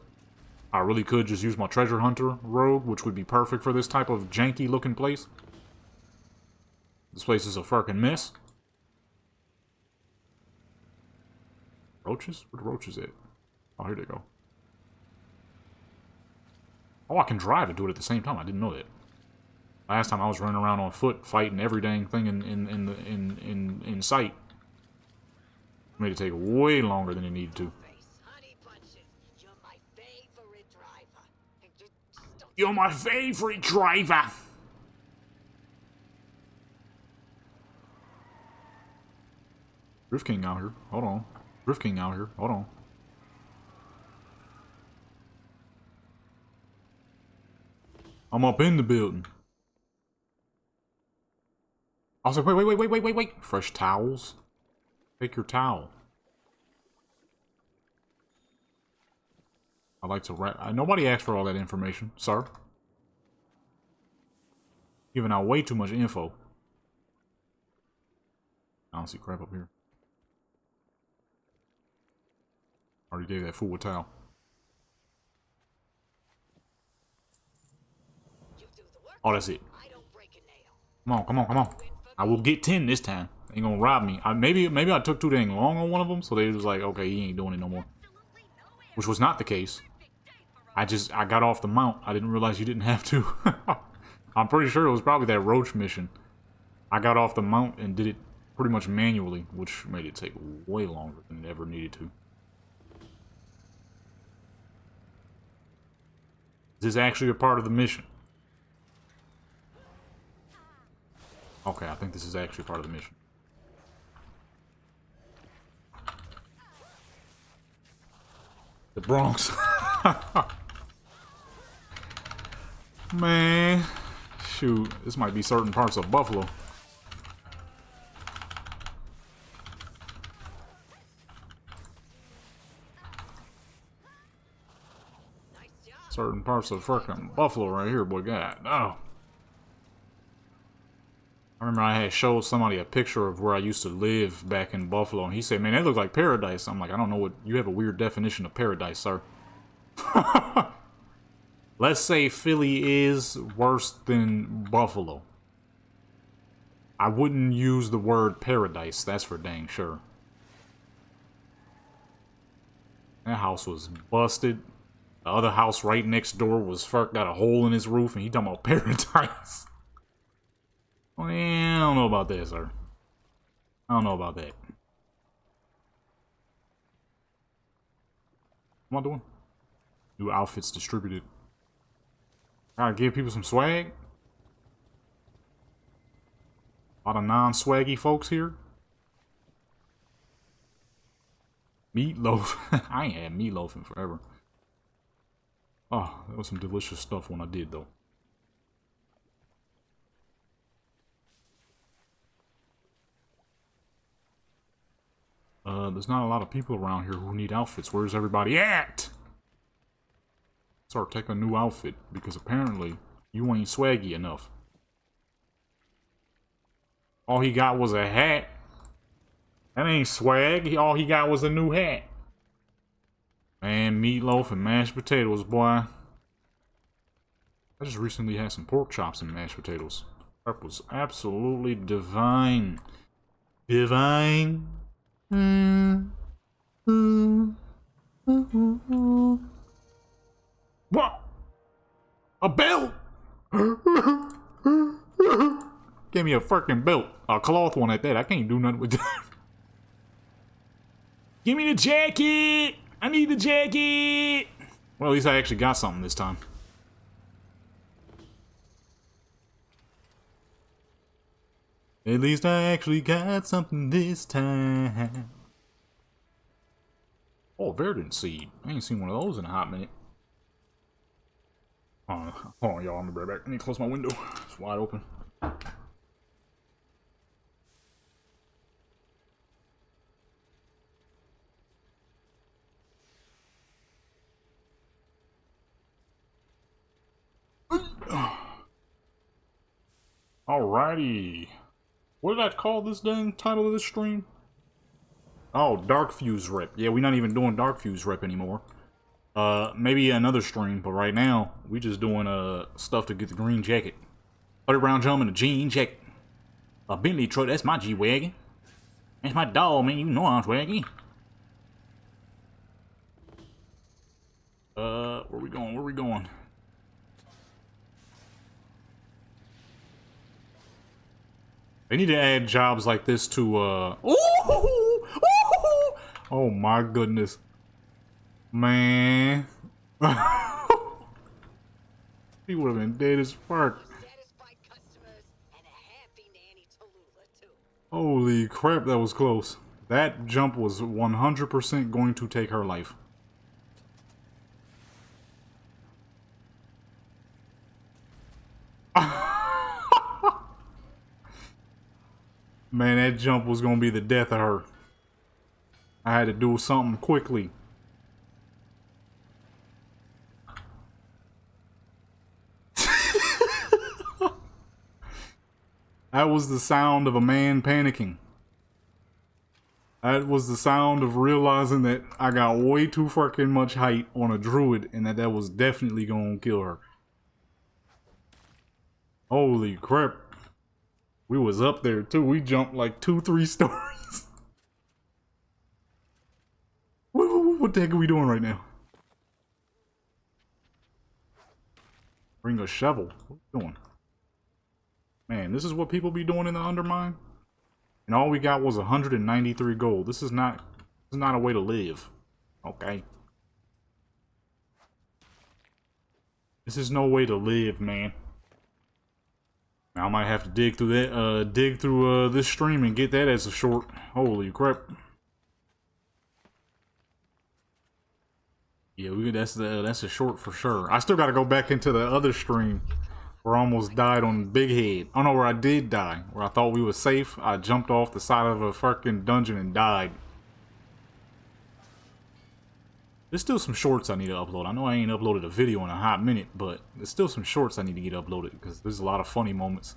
I really could just use my treasure hunter rogue, which would be perfect for this type of janky looking place. This place is a fucking mess. Roaches? Where the roaches at? Oh, here they go. Oh, I can drive and do it at the same time. I didn't know that. Last time I was running around on foot, fighting every dang thing in sight. Made it take way longer than it needed to. You're my favorite driver. Drift King out here. Hold on. Drift King out here. Hold on. I'm up in the building. I was like, wait. Fresh towels. Take your towel. I'd like to wrap. Nobody asked for all that information, sir. Giving out way too much info. I don't see crap up here. Already gave that fool a towel. Oh, that's it. Come on. I will get 10 this time. They ain't gonna rob me. Maybe I took too dang long on one of them, so they was like, okay, he ain't doing it no more. Which was not the case. I got off the mount. I didn't realize you didn't have to. I'm pretty sure it was probably that roach mission. I got off the mount and did it pretty much manually, which made it take way longer than it ever needed to. Is this actually a part of the mission? Okay, I think this is actually part of the mission. The Bronx. Man. Shoot, this might be certain parts of Buffalo. Certain parts of fucking Buffalo right here, boy. God, no. I remember I had showed somebody a picture of where I used to live back in Buffalo, and he said, man, that looked like paradise. I'm like, I don't know what... You have a weird definition of paradise, sir. Let's say Philly is worse than Buffalo. I wouldn't use the word paradise, that's for dang sure. That house was busted. The other house right next door was got a hole in his roof, and he talking about paradise. Well, I don't know about that, sir. I don't know about that. What am I doing? New outfits distributed. Gotta give people some swag. A lot of non-swaggy folks here. Meatloaf. I ain't had meatloaf in forever. Oh, that was some delicious stuff when I did, though. There's not a lot of people around here who need outfits. Where's everybody at? Start taking a new outfit, because apparently you ain't swaggy enough. All he got was a hat. That ain't swag. All he got was a new hat. Man, meatloaf and mashed potatoes, boy. I just recently had some pork chops and mashed potatoes. That was absolutely divine. Divine. What? A belt? Give me a freaking belt. A cloth one at that. I can't do nothing with that. Give me the jacket! I need the jacket! Well, at least I actually got something this time. At least I actually got something this time. Oh, verdant seed. I ain't seen one of those in a hot minute. Hold on, y'all. I'm gonna be right back. I need to close my window. It's wide open. Alrighty. What did I call this dang title of this stream? Oh, DARKFUSE rep. Yeah, we're not even doing DARKFUSE rep anymore. Maybe another stream, but right now, we just doing stuff to get the green jacket. 30-round jump and a jean jacket. A Bentley truck, that's my G-Wagon. That's my dog, man, you know I'm swaggy. Where we going, where we going? They need to add jobs like this to, oh my goodness. Man. He would have been dead as fuck. Holy crap, that was close. That jump was 100% going to take her life. Man, that jump was gonna be the death of her. I had to do something quickly. That was the sound of a man panicking. That was the sound of realizing that I got way too fucking much height on a druid and that was definitely gonna kill her. Holy crap. We was up there too. We jumped like 2-3 stories. What the heck are we doing right now? Bring a shovel. What are we doing? Man, this is what people be doing in the Undermine? And all we got was 193 gold. This is not a way to live. Okay? This is no way to live, man. I might have to dig through that, this stream and get that as a short. Holy crap! Yeah, that's a short for sure. I still got to go back into the other stream where I almost died on Big Head. I don't know where I did die. Where I thought we were safe. I jumped off the side of a fucking dungeon and died. There's still some shorts I need to upload. I know I ain't uploaded a video in a hot minute, but there's still some shorts I need to get uploaded because there's a lot of funny moments.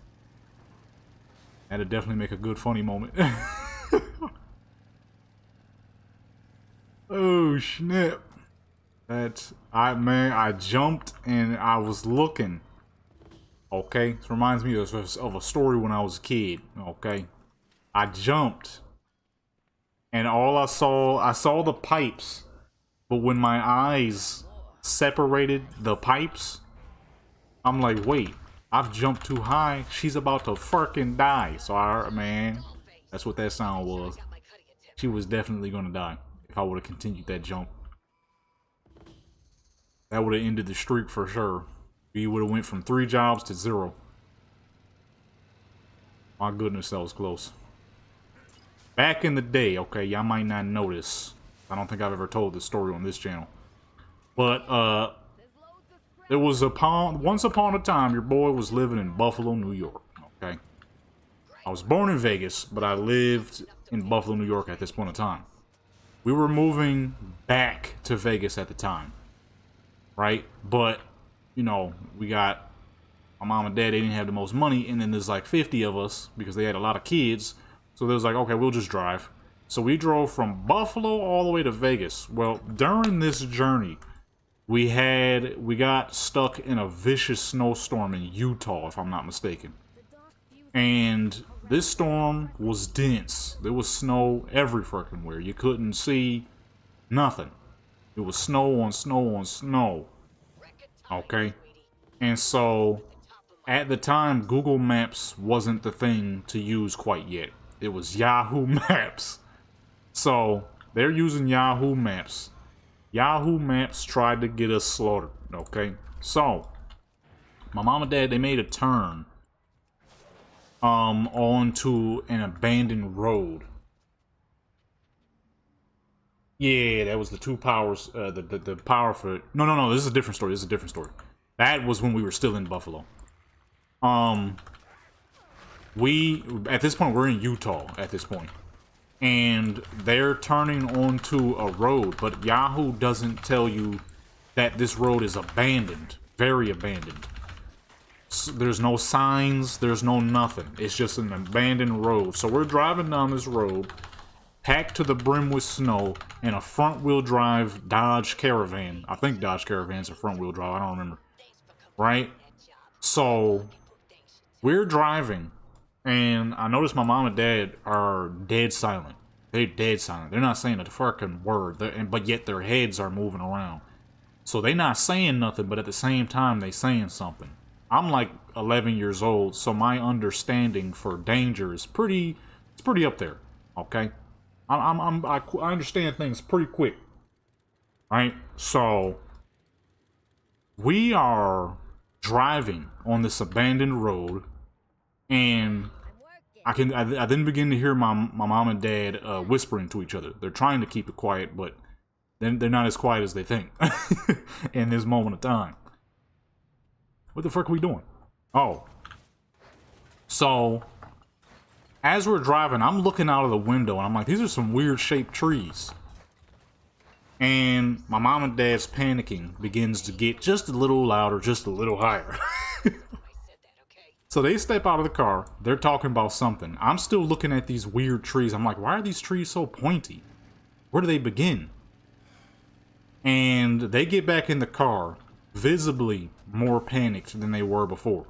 That'd definitely make a good funny moment. Oh snap! I jumped and I was looking. Okay, this reminds me of a story when I was a kid. Okay, I jumped, and I saw the pipes. But when my eyes separated the pipes, I'm like, wait, I've jumped too high. She's about to fucking die. So man, that's what that sound was. She was definitely gonna die if I would have continued that jump. That would have ended the streak for sure. We would have went from 3 jobs to 0. My goodness, that was close. Back in the day, okay, y'all might not know this. I don't think I've ever told this story on this channel. But, there was once upon a time, your boy was living in Buffalo, New York, okay? I was born in Vegas, but I lived in Buffalo, New York at this point in time. We were moving back to Vegas at the time, right? But, you know, we got, my mom and dad, they didn't have the most money, and then there's like 50 of us, because they had a lot of kids, so they was like, okay, we'll just drive. So we drove from Buffalo all the way to Vegas. Well, during this journey, we got stuck in a vicious snowstorm in Utah, if I'm not mistaken. And this storm was dense. There was snow every freaking where. You couldn't see nothing. It was snow on snow on snow. Okay? And so, at the time, Google Maps wasn't the thing to use quite yet. It was Yahoo Maps. So, they're using Yahoo Maps. Yahoo Maps tried to get us slaughtered, okay? So, my mom and dad, they made a turn onto an abandoned road. Yeah, that was the 2 powers, the power for... No, this is a different story, That was when we were still in Buffalo. At this point, we're in Utah at this point. And they're turning onto a road, but Yahoo doesn't tell you that this road is abandoned. Very abandoned. So there's no signs, there's no nothing. It's just an abandoned road. So we're driving down this road, packed to the brim with snow, in a front-wheel drive Dodge Caravan. I think Dodge Caravan's a front-wheel drive, I don't remember. Right? So, we're driving. And I noticed my mom and dad are dead silent. They're dead silent. They're not saying a fucking word. But yet their heads are moving around. So they not saying nothing, but at the same time they saying something. I'm like 11 years old, so my understanding for danger is pretty up there. Okay? I understand things pretty quick. Right? So we are driving on this abandoned road. And I then begin to hear my mom and dad whispering to each other. They're trying to keep it quiet, but then they're not as quiet as they think in this moment of time. What the fuck are we doing? Oh. So, as we're driving, I'm looking out of the window, and I'm like, these are some weird shaped trees. And my mom and dad's panicking begins to get just a little louder, just a little higher. So they step out of the car, they're talking about something. I'm still looking at these weird trees. I'm like, why are these trees so pointy? Where do they begin? And they get back in the car, visibly more panicked than they were before.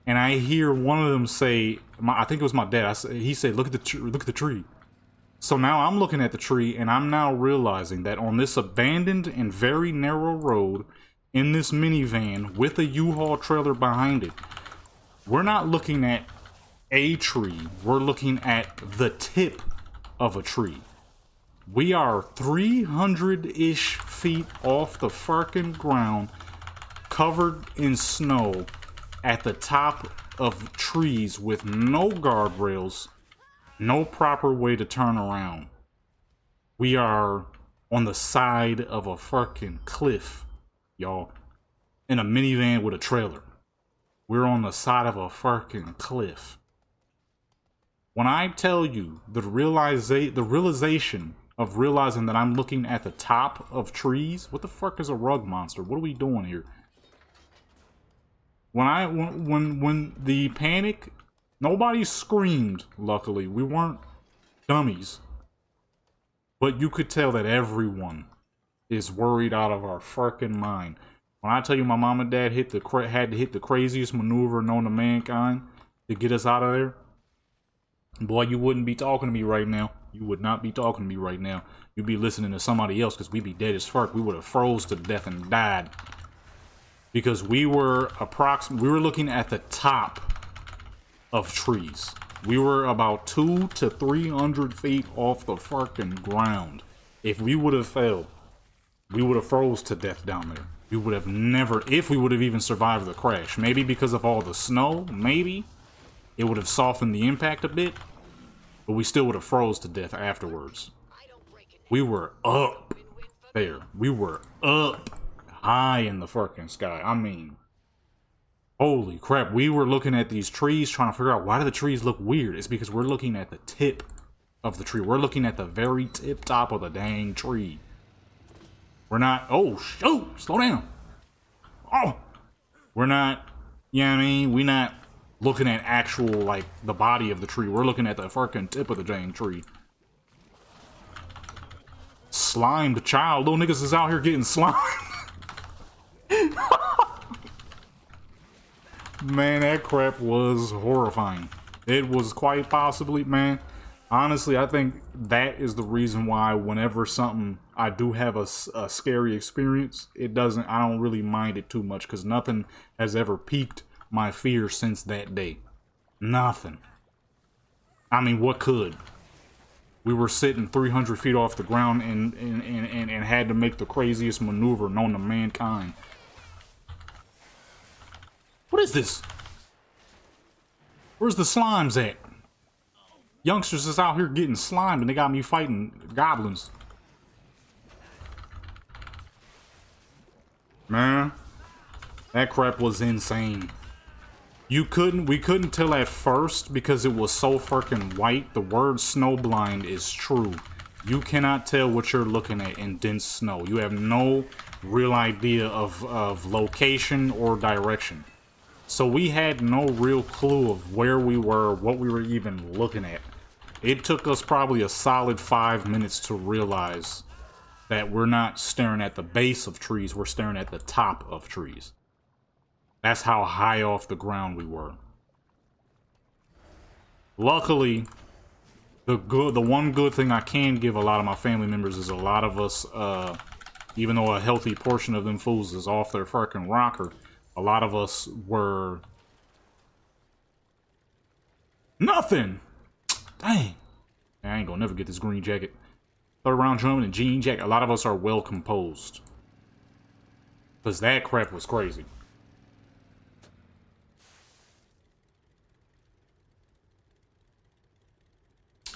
And I hear one of them say, I think it was my dad, he said, look at the tree. So now I'm looking at the tree, and I'm now realizing that on this abandoned and very narrow road, in this minivan with a U-Haul trailer behind it, we're not looking at a tree, we're looking at the tip of a tree. We are 300-ish feet off the fucking ground, covered in snow, at the top of trees with no guardrails, no proper way to turn around. We are on the side of a fucking cliff, y'all, in a minivan with a trailer. We're on the side of a fucking cliff. When I tell you the realization of realizing that I'm looking at the top of trees, what the fuck is a rug monster? What are we doing here? When the panic, nobody screamed, luckily. We weren't dummies. But you could tell that everyone is worried out of our fucking mind. When I tell you my mom and dad had to hit the craziest maneuver known to mankind to get us out of there, boy, you wouldn't be talking to me right now. You would not be talking to me right now. You'd be listening to somebody else, because we'd be dead as fuck. We would have froze to death and died. Because we were looking at the top of trees. We were about 200 to 300 feet off the fucking ground. If we would have failed, we would have froze to death down there. We would have never, if we would have even survived the crash. Maybe because of all the snow, maybe. It would have softened the impact a bit. But we still would have froze to death afterwards. We were up there. We were up high in the fucking sky. I mean, holy crap. We were looking at these trees trying to figure out why do the trees look weird. It's because we're looking at the tip of the tree. We're looking at the very tip top of the dang tree. We're not, oh, shoot, slow down. Oh, we're not, you know what I mean? We're not looking at actual, like, the body of the tree. We're looking at the fucking tip of the dang tree. Slimed child. Little niggas is out here getting slimed. Man, that crap was horrifying. It was quite possibly, man. Honestly, I think that is the reason why whenever something, I do have a scary experience, I don't really mind it too much because nothing has ever piqued my fear since that day. Nothing. I mean, what could? We were sitting 300 feet off the ground and had to make the craziest maneuver known to mankind. What is this? Where's the slimes at? Youngsters is out here getting slimed and they got me fighting goblins. Man, that crap was insane. We couldn't tell at first because it was so freaking white. The word snowblind is true. You cannot tell what you're looking at in dense snow. You have no real idea of location or direction. So we had no real clue of where we were, what we were even looking at. It took us probably a solid 5 minutes to realize that we're not staring at the base of trees, we're staring at the top of trees. That's how high off the ground we were. Luckily, the one good thing I can give a lot of my family members is a lot of us, even though a healthy portion of them fools is off their fucking rocker, a lot of us were... Nothing! Dang. I ain't gonna never get this green jacket. Third round drumming and jean jacket. A lot of us are well composed. Because that crap was crazy.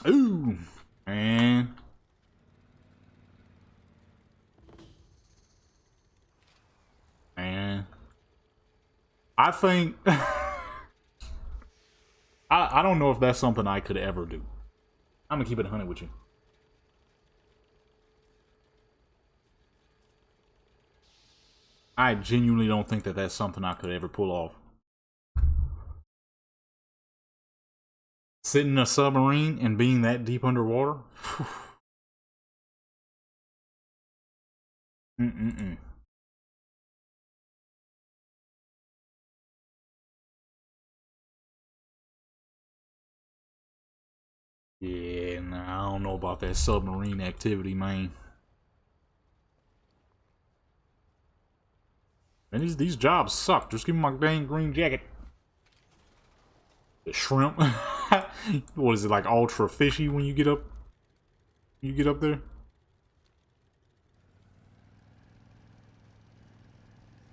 Ooh, man. Man. I think... I don't know if that's something I could ever do. I'm gonna keep it 100 with you. I genuinely don't think that that's something I could ever pull off. Sitting in a submarine and being that deep underwater? Yeah, nah, I don't know about that submarine activity, man. Man, these jobs suck. Just give me my dang green jacket. The shrimp. What is it, like ultra fishy when you get up? You get up there?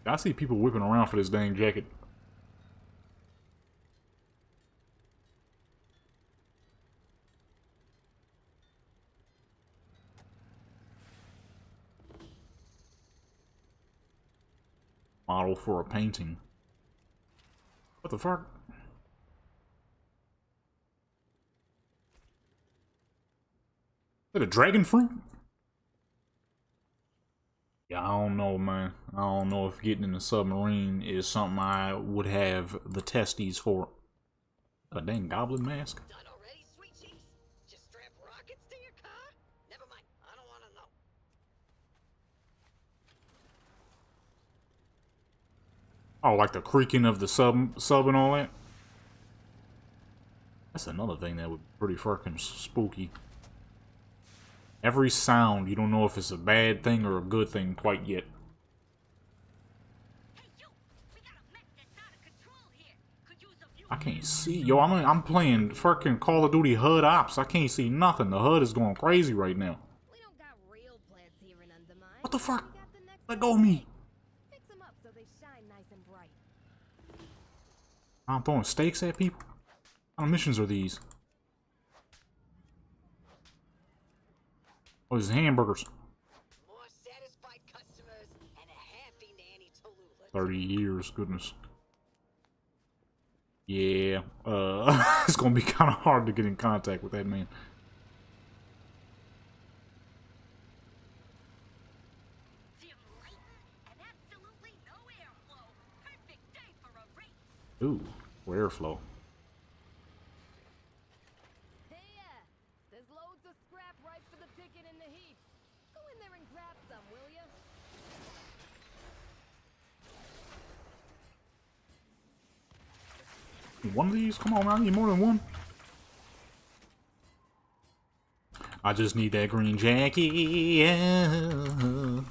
I see people whipping around for this dang jacket. Model for a painting. What the fuck? Is that a dragon fruit? Yeah, I don't know, man. I don't know if getting in a submarine is something I would have the testes for. A dang goblin mask? Done already, sweet cheeks? Just strap rockets to your car? Never mind, I don't want to know. Oh, like the creaking of the sub and all that? That's another thing that would be pretty fucking spooky. Every sound, you don't know if it's a bad thing or a good thing quite yet. Hey, you! We got a mech that's out of control here. Could use a view. I can't see. Yo, I'm playing fucking Call of Duty HUD Ops. I can't see nothing. The HUD is going crazy right now. We don't got real plants here in Undermine. What the fuck? We got the next Let best go of me. thing. Fix them up so they shine nice and bright. I'm throwing steaks at people? What kind of missions are these? Oh, these hamburgers. More satisfied customers and a happy nanny Tallulah. 30 years, goodness. Yeah, it's gonna be kind of hard to get in contact with that man. And absolutely no airflow. Perfect day for a race. Ooh, airflow. Hey, there's loads of scrap right for the picking in the heaps. Go in there and grab some, will ya? One of these? Come on, I need more than one. I just need that green jacket. Yeah.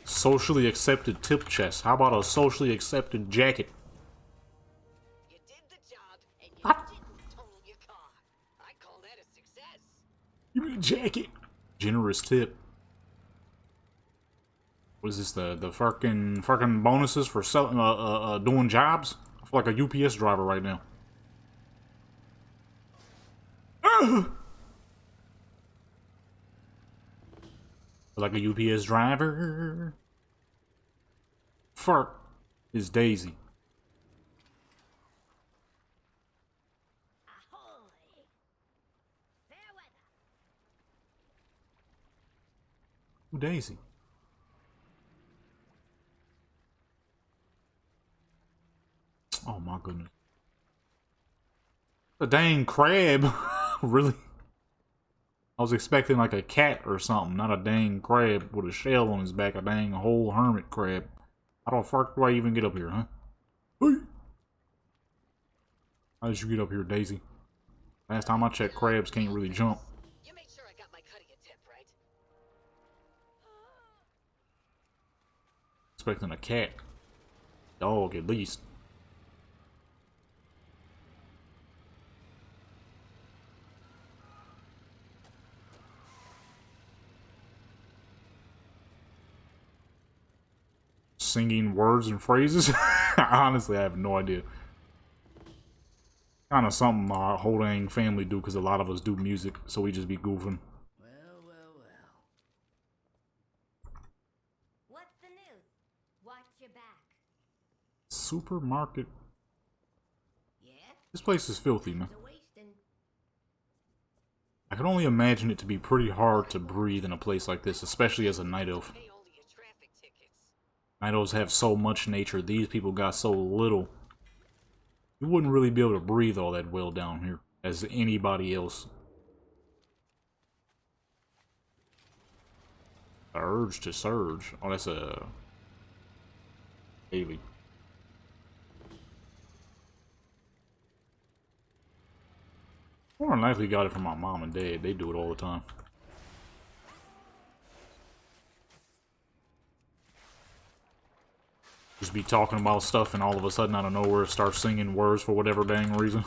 Socially accepted tip chest. How about a socially accepted jacket? You did the job and you didn't total your car. I call that a success. Give me a jacket. Generous tip. What is this? The fucking bonuses for selling doing jobs? I feel like a UPS driver right now. Like a UPS driver. Fuck is Daisy. Ahoy! Fair weather. Who Daisy? Oh my goodness. A dang crab. Really? I was expecting like a cat or something, not a dang crab with a shell on his back, a dang whole hermit crab. How the fuck do I even get up here, huh? Hey! How did you get up here, Daisy? Last time I checked, crabs can't really jump. You made sure I got my cutting a tip, right? Expecting a cat. Dog, at least. Singing words and phrases? Honestly, I have no idea. Kind of something our whole dang family do, because a lot of us do music, so we just be goofing. Well, well, well. What's the news? Watch your back. Supermarket. Yeah? This place is filthy, man. The wasting. I can only imagine it to be pretty hard to breathe in a place like this, especially as a night elf. Pay only your traffic tickets. Night elves have so much nature, these people got so little. You wouldn't really be able to breathe all that well down here, as anybody else. The urge to surge. Oh, that's a... Haley. More than likely got it from my mom and dad. They do it all the time. Just be talking about stuff and all of a sudden out of nowhere start singing words for whatever dang reason.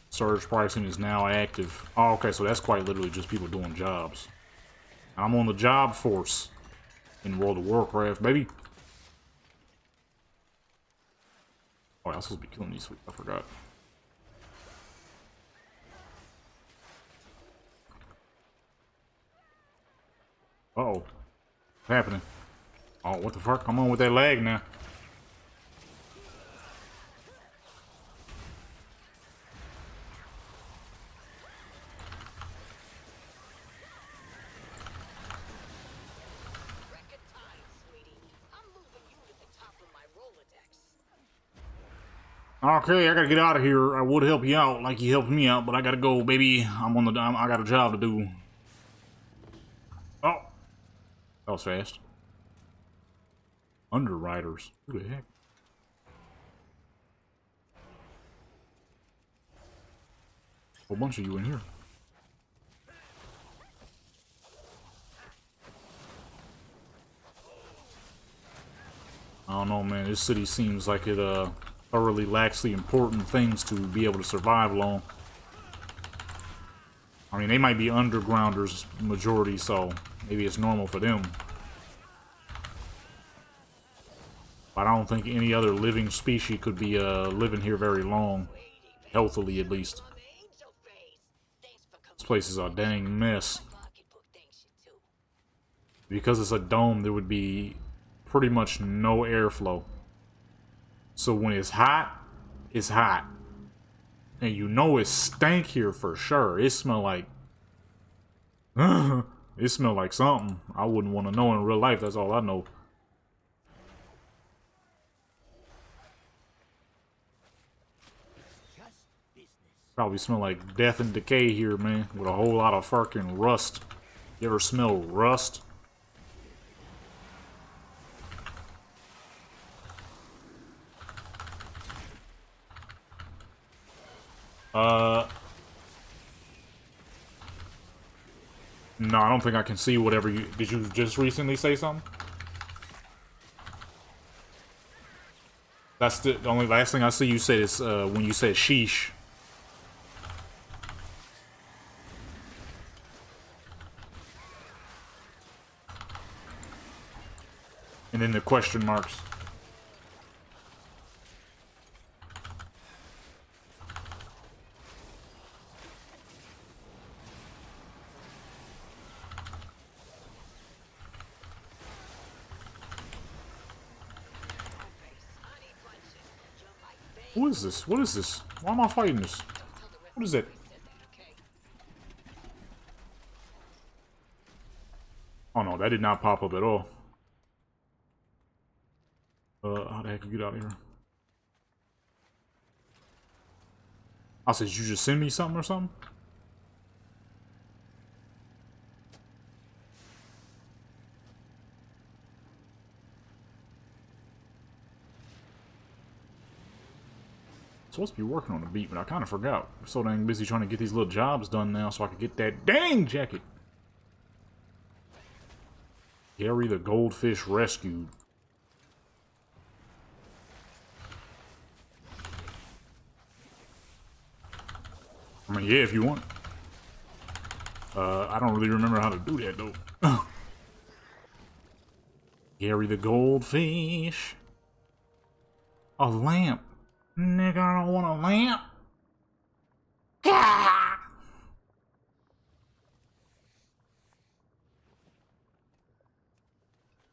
Surge pricing is now active. Oh, okay, so that's quite literally just people doing jobs. I'm on the job force in World of Warcraft, baby. Oh, I was supposed to be killing these. I forgot. Uh-oh. What's happening? Oh, what the fuck? I'm on with that lag now. Record time, sweetie. I'm moving you to the top of my Rolodex. Okay, I gotta get out of here. I would help you out like you helped me out, but I gotta go, baby. I got a job to do. Oh! That was fast. Underwriters. Who the heck? whole bunch of you in here. I don't know, man. This city seems like it thoroughly lacks the important things to be able to survive long. I mean, they might be undergrounders majority, so maybe it's normal for them. But I don't think any other living species could be living here very long. Healthily, at least. This place is a dang mess. Because it's a dome, there would be pretty much no airflow. So when it's hot, it's hot. And you know it stank here for sure. It smell like... it smell like something I wouldn't want to know in real life. That's all I know. Probably smell like death and decay here, man. With a whole lot of fucking rust. You ever smell rust? No, I don't think I can see whatever you... Did you just recently say something? That's the only last thing I see you said is when you said sheesh. And then the question marks. What is this? What is this? Why am I fighting this? What is it? Oh no, that did not pop up at all. How the heck you get out of here? I said, you just send me something or something? Supposed to be working on the beat, but I kind of forgot. I'm so dang busy trying to get these little jobs done now so I can get that dang jacket. Gary the goldfish rescued. I mean, yeah, if you want. I don't really remember how to do that, though. Gary the goldfish. A lamp. Nigga, I don't want a lamp. Gah!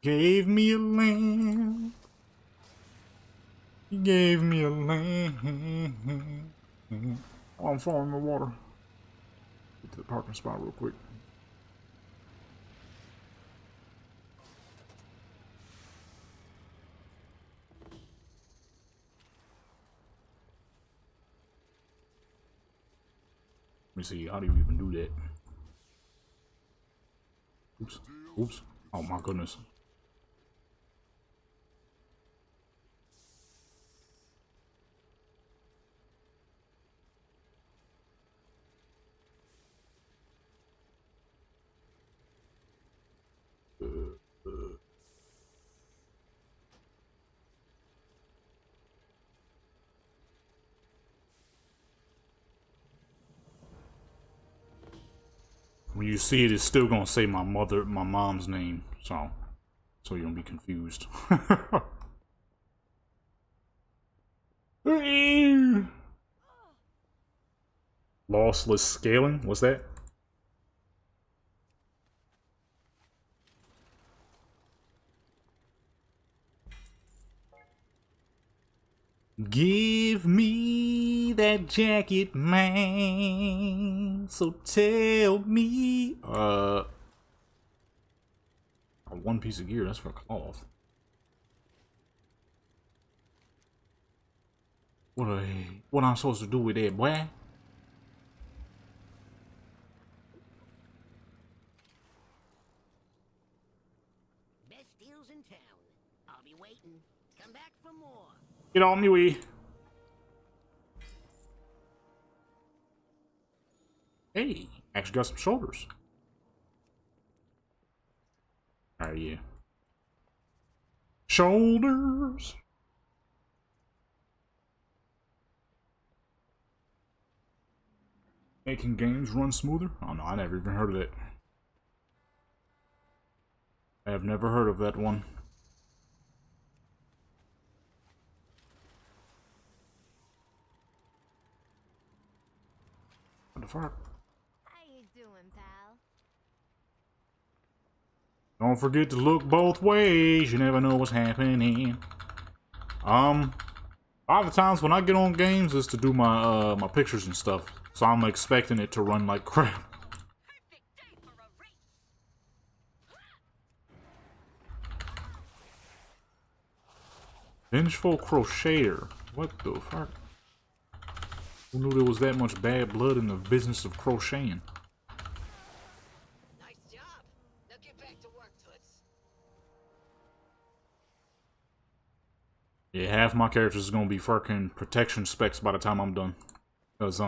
Gave me a lamp. He gave me a lamp. Oh, I'm falling in the water. Get to the parking spot real quick. Let me see, how do you even do that? Oops. Oops. Oh my goodness. When you see it, it's still gonna say my mom's name, so you don't be confused. Lossless scaling? What's that? Give me that jacket, man. So tell me. One piece of gear, that's for cloth. What I'm supposed to do with that, boy? Best deals in town. I'll be waiting. Come back for more. Get on me way. Hey, actually got some shoulders. Alright, yeah. Shoulders. Making games run smoother? Oh no, I never even heard of that. I have never heard of that one. What the fuck? How you doing, pal? Don't forget to look both ways. You never know what's happening. A lot of times when I get on games is to do my my pictures and stuff. So I'm expecting it to run like crap. Perfect day for a race. Vengeful Crocheter. What the fuck? Who knew there was that much bad blood in the business of crocheting? Nice job. Now get back to work, Toots. Yeah, half my characters is gonna be fucking protection specs by the time I'm done. Cause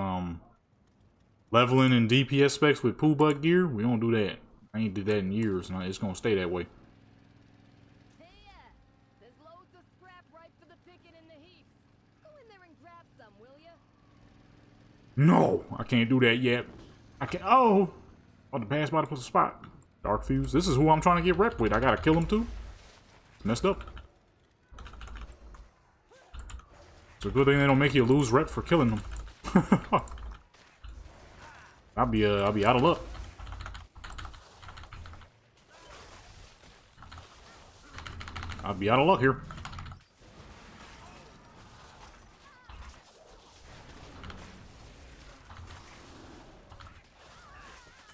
leveling and DPS specs with poo butt gear, we don't do that. I ain't did that in years, and it's gonna stay that way. Hey, there's loads of scrap ripe for the picking in the heaps. Go in there and grab some, will ya? No, I can't do that yet. I can't. Oh, about to pass by the spot. DARKFUSE. This is who I'm trying to get rep with. I gotta kill him too. It's messed up. It's a good thing they don't make you lose rep for killing them. I'll be out of luck. I'll be out of luck here.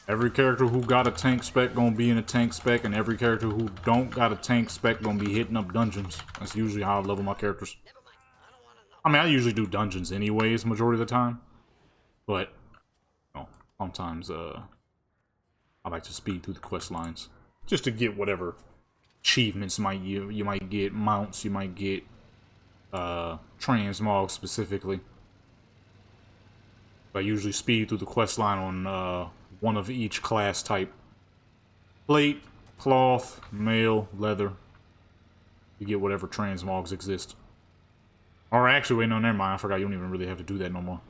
Every character who got a tank spec gonna be in a tank spec, and every character who don't got a tank spec gonna be hitting up dungeons. That's usually how I level my characters. Never mind. I don't want to know. I mean, I usually do dungeons anyways, majority of the time. But, you know, sometimes, I like to speed through the quest lines. Just to get whatever achievements you might get, mounts, you might get, Transmog specifically. I usually speed through the quest line on, one of each class type. Plate, cloth, mail, leather. You get whatever transmogs exist. Or actually, wait, no, never mind. I forgot you don't even really have to do that no more.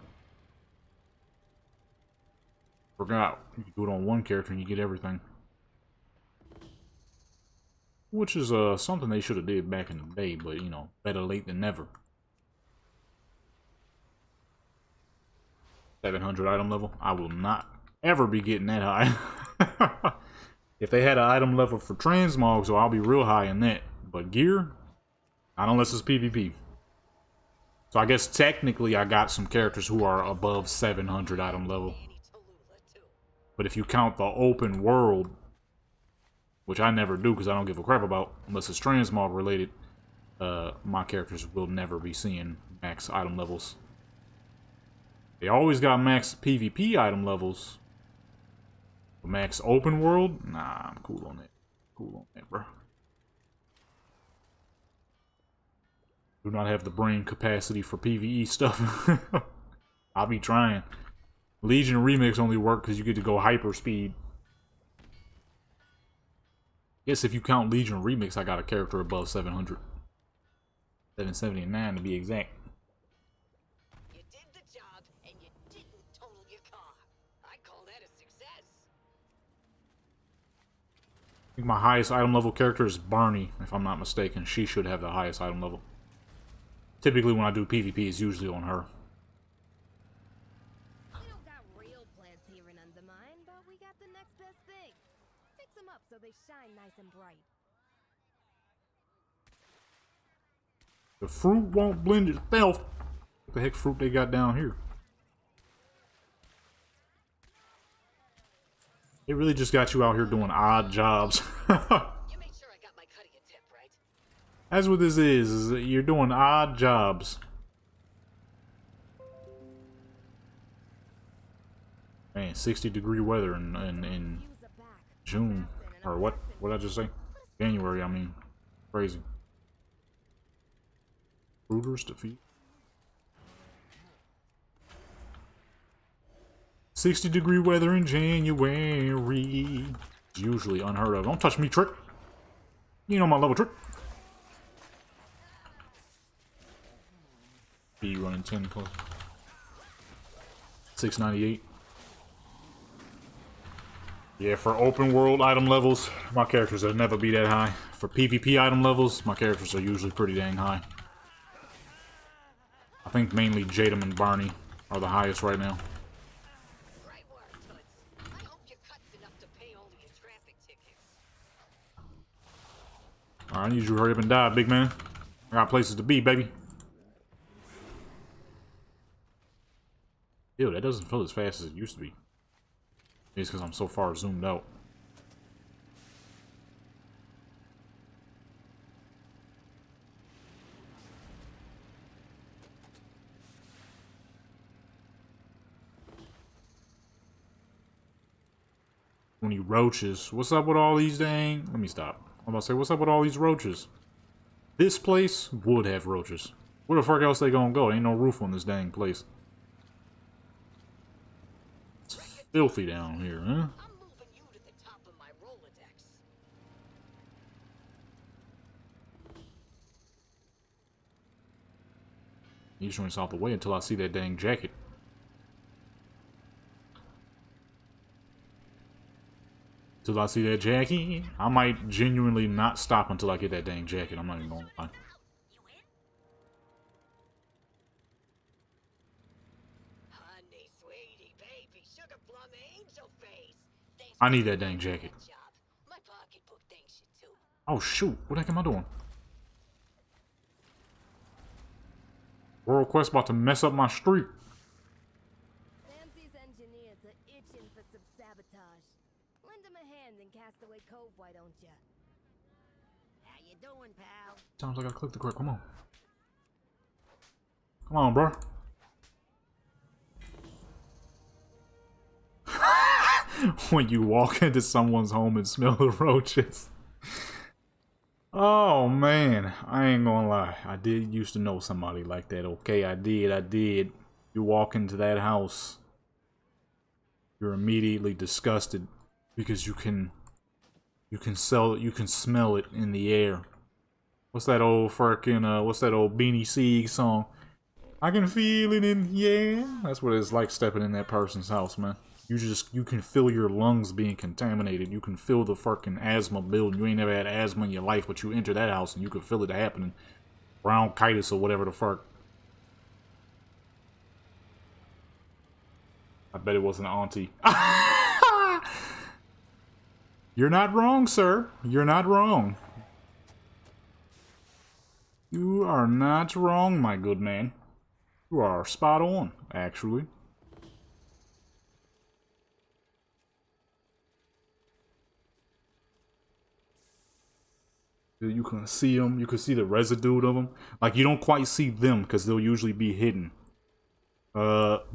Forgot. You can do it on one character and you get everything. Which is something they should have did back in the day, but you know, better late than never. 700 item level. I will not ever be getting that high. If they had an item level for transmog, so I'll be real high in that. But gear, not unless it's PvP. So I guess technically I got some characters who are above 700 item level. But if you count the open world, which I never do because I don't give a crap about, unless it's transmog related, my characters will never be seeing max item levels. They always got max PvP item levels. But max open world? Nah, I'm cool on that. Cool on that, bro. Do not have the brain capacity for PvE stuff. I'll be trying. Legion Remix only work because you get to go hyper speed. Guess if you count Legion Remix, I got a character above 700. 779 to be exact. You did the job and you didn't total your car. I call that a success. I think my highest item level character is Barney, if I'm not mistaken. She should have the highest item level. Typically when I do PvP, it's usually on her. We don't got real plants here in Undermine, but we got the next best thing. Fix them up so they shine nice and bright. The fruit won't blend itself. What the heck fruit they got down here? They really just got you out here doing odd jobs. You made sure I got my cut of your tip, right? That's what this is that you're doing odd jobs. Man, 60-degree weather in Use a back. June. Or what did I just say? January, I mean. Crazy. Fruiters defeat. 60-degree weather in January. It's usually unheard of. Don't touch me, Trick. You know my level, Trick. B running 10 plus. 698. Yeah, for open world item levels, my characters will never be that high. For PvP item levels, my characters are usually pretty dang high. I think mainly Jadam and Barney are the highest right now. Great work, Toots. I hope your cut's enough to pay all of your traffic tickets. Alright, I need you to hurry up and die, big man. I got places to be, baby. Ew, that doesn't feel as fast as it used to be. It's because I'm so far zoomed out. Any roaches. What's up with all these dang? Let me stop. I'm about to say, what's up with all these roaches? This place would have roaches. Where the fuck else they gonna go? Ain't no roof on this dang place. It's filthy down here, huh? I'm moving you to the top of my Rolodex. He's showing us out the way until I see that dang jacket. Till I see that jacket, I might genuinely not stop until I get that dang jacket. I'm not even gonna lie. Honey, sweetie, baby, sugar plum angel face. Thanks I for need that doing dang jacket. job. My pocketbook thanks you too. Oh shoot, what the heck am I doing? World Quest about to mess up my streak. Ramsey's engineers are itching for some sabotage. Lend him a hand in Castaway Cove, why don't ya? How you doing, pal? Times I gotta click the correct. Come on. Come on, bro. When you walk into someone's home and smell the roaches. Oh man, I ain't gonna lie. I did used to know somebody like that. Okay, I did. You walk into that house, you're immediately disgusted because you can smell it in the air. What's that old Beanie Sieg song? I can feel it in the air. That's what it's like stepping in that person's house, man. You can feel your lungs being contaminated. You can feel the fucking asthma building. You ain't never had asthma in your life, but you enter that house and you can feel it happening. Bronchitis or whatever the fuck. I bet it wasn't an auntie. You're not wrong, sir. You're not wrong. You are not wrong, my good man. You are spot on, actually. You can see them. You can see the residue of them. Like, you don't quite see them because they'll usually be hidden. But...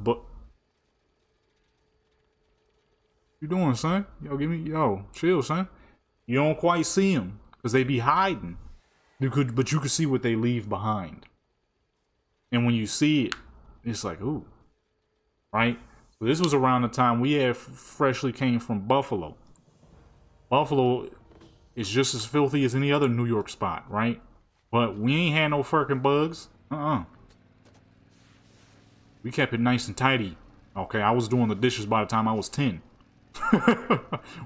You doing, son? Yo, chill, son. You don't quite see them because they be hiding. But you can see what they leave behind. And when you see it, it's like, ooh. Right? So this was around the time we had freshly came from Buffalo. Buffalo is just as filthy as any other New York spot, right? But we ain't had no fucking bugs. We kept it nice and tidy. Okay, I was doing the dishes by the time I was 10.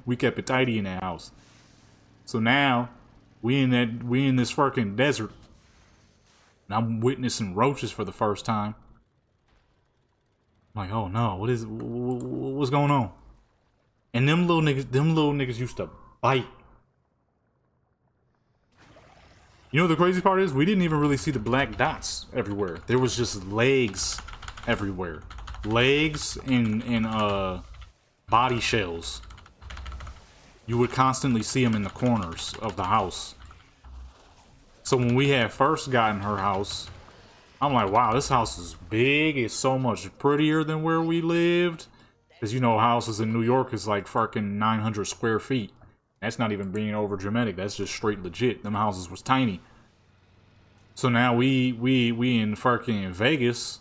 We kept it tidy in that house. So now we in this fucking desert. And I'm witnessing roaches for the first time. I'm like, oh no, what's going on? And them little niggas used to bite. You know what the crazy part is? We didn't even really see the black dots everywhere. There was just legs everywhere. Legs and body shells. You would constantly see them in the corners of the house. So when we had first gotten her house, I'm like, wow, this house is big. It's so much prettier than where we lived. Because, you know, houses in New York is like fucking 900 square feet. That's not even being over dramatic. That's just straight legit. Them houses was tiny. So now we in fucking Vegas.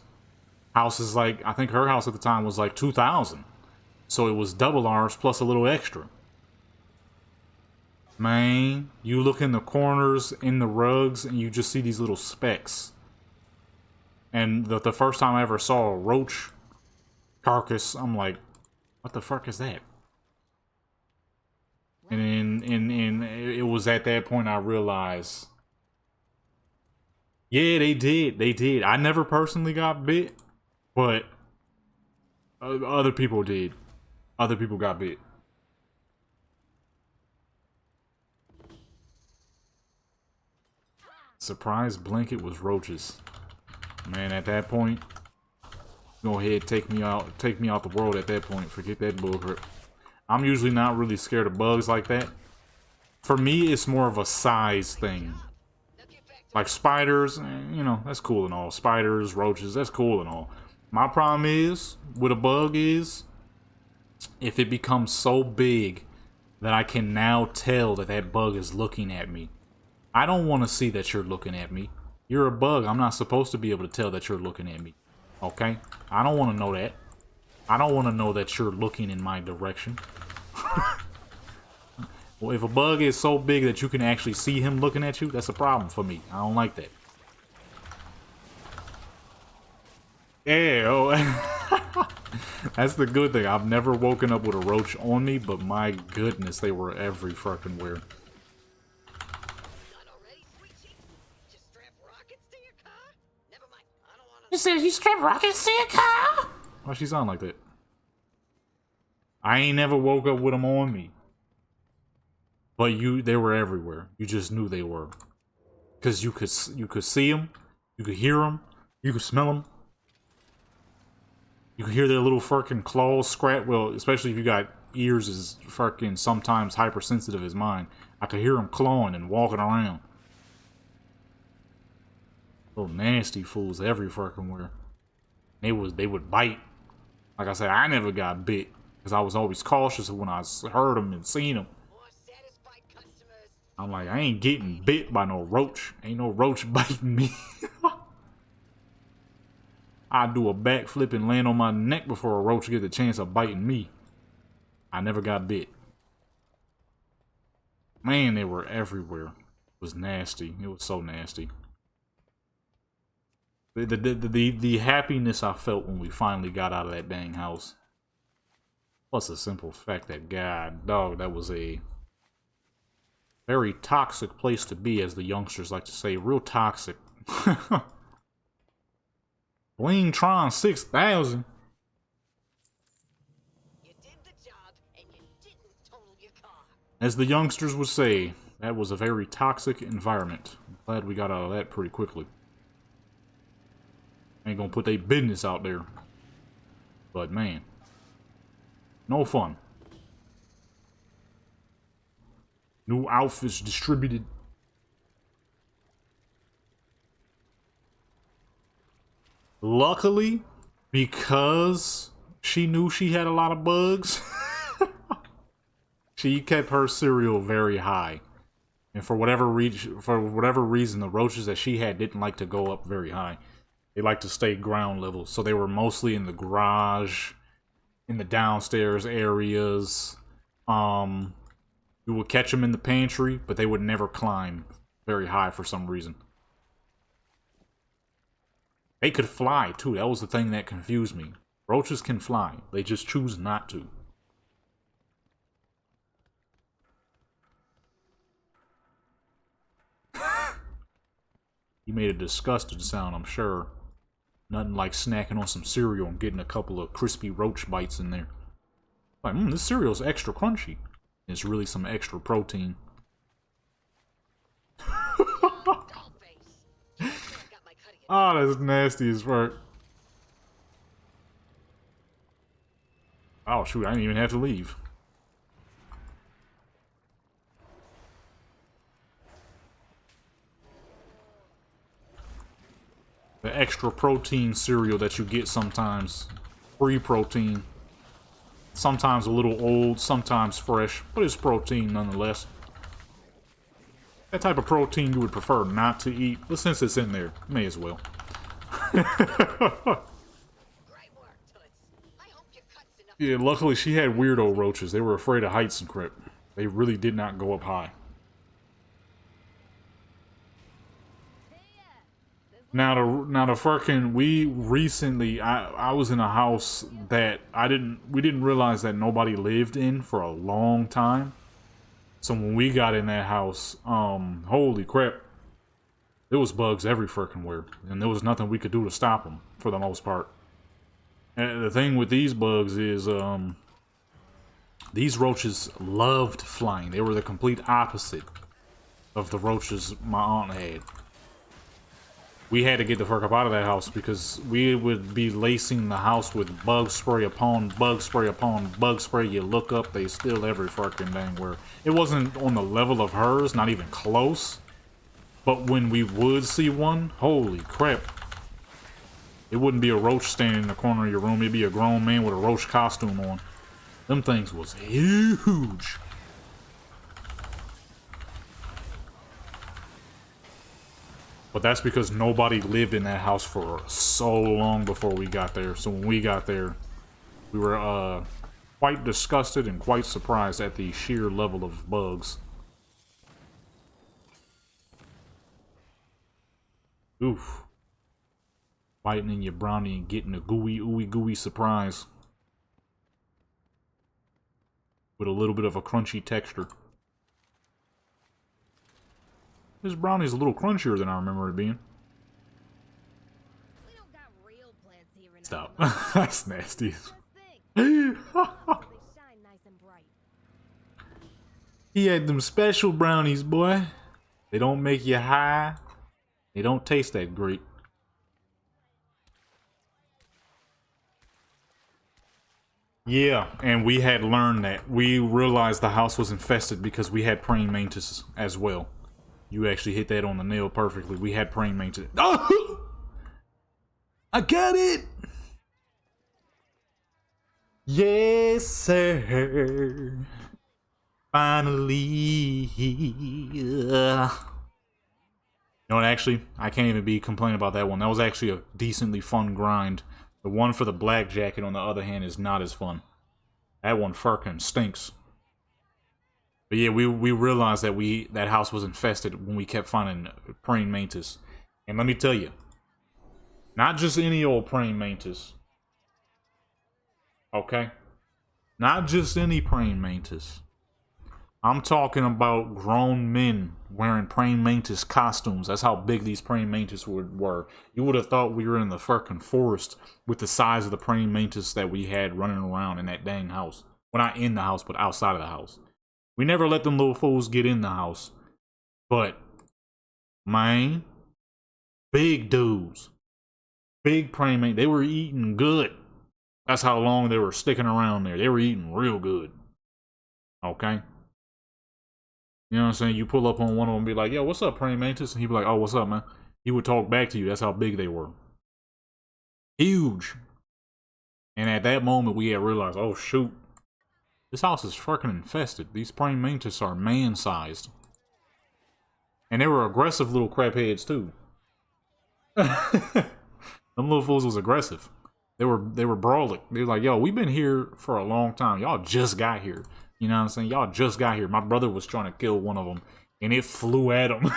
Houses like, I think her house at the time was like 2,000. So it was double ours plus a little extra. Man, you look in the corners, in the rugs, and you just see these little specks. And the first time I ever saw a roach carcass, I'm like, what the fuck is that? And it was at that point I realized, yeah, they did. I never personally got bit, but other people did. Other people got bit. Surprise blanket was roaches. Man, at that point, go ahead, take me out the world at that point. Forget that bullcrap. I'm usually not really scared of bugs like that. For me, it's more of a size thing. Like spiders, you know, that's cool and all. Spiders, roaches, that's cool and all. My problem is, with a bug is, if it becomes so big that I can now tell that that bug is looking at me. I don't want to see that you're looking at me. You're a bug. I'm not supposed to be able to tell that you're looking at me. Okay? I don't want to know that. I don't want to know that you're looking in my direction. Well, if a bug is so big that you can actually see him looking at you, that's a problem for me. I don't like that. Yeah, oh. That's the good thing. I've never woken up with a roach on me, but my goodness, they were every fucking where. You said you strapped rockets to your car? Why she sound like that? I ain't never woke up with them on me. But they were everywhere. You just knew they were. Because you could see them, you could hear them, you could smell them. You could hear their little fucking claws scratch. Well, especially if you got ears as fucking sometimes hypersensitive as mine. I could hear them clawing and walking around. Little nasty fools every fucking where. They would bite. Like I said, I never got bit because I was always cautious when I heard them and seen them. I'm like, I ain't getting bit by no roach. Ain't no roach biting me. I do a backflip and land on my neck before a roach gets the chance of biting me. I never got bit. Man, they were everywhere. It was nasty. It was so nasty. The happiness I felt when we finally got out of that dang house. Plus the simple fact that, god dog, that was a very toxic place to be, as the youngsters like to say. Real toxic. Blingtron 6000. You did the job and you didn't total your car. As the youngsters would say, that was a very toxic environment. I'm glad we got out of that pretty quickly. Ain't gonna put their business out there. But man, no fun. New outfits distributed. Luckily, because she knew she had a lot of bugs, she kept her cereal very high. And for whatever reason, the roaches that she had didn't like to go up very high. They like to stay ground level. So they were mostly in the garage, in the downstairs areas. You would catch them in the pantry, but they would never climb very high for some reason. They could fly, too. That was the thing that confused me. Roaches can fly. They just choose not to. He made a disgusted sound, I'm sure. Nothing like snacking on some cereal and getting a couple of crispy roach bites in there. Like, this cereal's extra crunchy. It's really some extra protein. Oh, that's nasty as fuck. Oh, shoot, I didn't even have to leave. The extra protein cereal that you get sometimes. Free protein. Sometimes a little old, sometimes fresh, but it's protein nonetheless. That type of protein you would prefer not to eat, but since it's in there, may as well. Great work, Toots. I hope your cut's enough Yeah, luckily she had weirdo roaches. They were afraid of heights and crap. They really did not go up high. Now the fucking we recently I was in a house that we didn't realize that nobody lived in for a long time. So when we got in that house, holy crap, there was bugs every freaking where, and there was nothing we could do to stop them for the most part. And the thing with these bugs is, these roaches loved flying. They were the complete opposite of the roaches my aunt had. We had to get the fuck up out of that house because we would be lacing the house with bug spray upon bug spray upon bug spray. You look up, they still every fucking dang where. It wasn't on the level of hers, not even close. But when we would see one, holy crap. It wouldn't be a roach standing in the corner of your room. It'd be a grown man with a roach costume on. Them things was huge. But that's because nobody lived in that house for so long before we got there. So when we got there, we were quite disgusted and quite surprised at the sheer level of bugs. Oof. Biting in your brownie and getting a gooey, ooey, gooey surprise. With a little bit of a crunchy texture. This brownie's a little crunchier than I remember it being. We don't got real plants here in Stop. Undermine. That's nasty. Best thing. So they shine nice and bright. He had them special brownies, boy. They don't make you high. They don't taste that great. Yeah, and we had learned that. We realized the house was infested because we had praying mantis as well. You actually hit that on the nail perfectly. We had praying mantis. Oh! I got it! Yes, sir. Finally. You know what, actually, I can't even be complaining about that one. That was actually a decently fun grind. The one for the black jacket, on the other hand, is not as fun. That one fucking stinks. But yeah, we realized that that house was infested when we kept finding praying mantis. And let me tell you, not just any old praying mantis. Okay? Not just any praying mantis. I'm talking about grown men wearing praying mantis costumes. That's how big these praying mantis were. You would have thought we were in the fucking forest with the size of the praying mantis that we had running around in that dang house. Well, not in the house, but outside of the house. We never let them little fools get in the house. But, man, big dudes. Big praying mantis. They were eating good. That's how long they were sticking around there. They were eating real good. Okay? You know what I'm saying? You pull up on one of them and be like, yo, what's up, praying mantis? And he'd be like, oh, what's up, man? He would talk back to you. That's how big they were. Huge. And at that moment, we had realized, oh, shoot. This house is fucking infested. These praying mantis are man-sized. And they were aggressive little crapheads, too. Them little fools was aggressive. They were brawling. They were like, yo, we've been here for a long time. Y'all just got here. You know what I'm saying? Y'all just got here. My brother was trying to kill one of them, and it flew at him.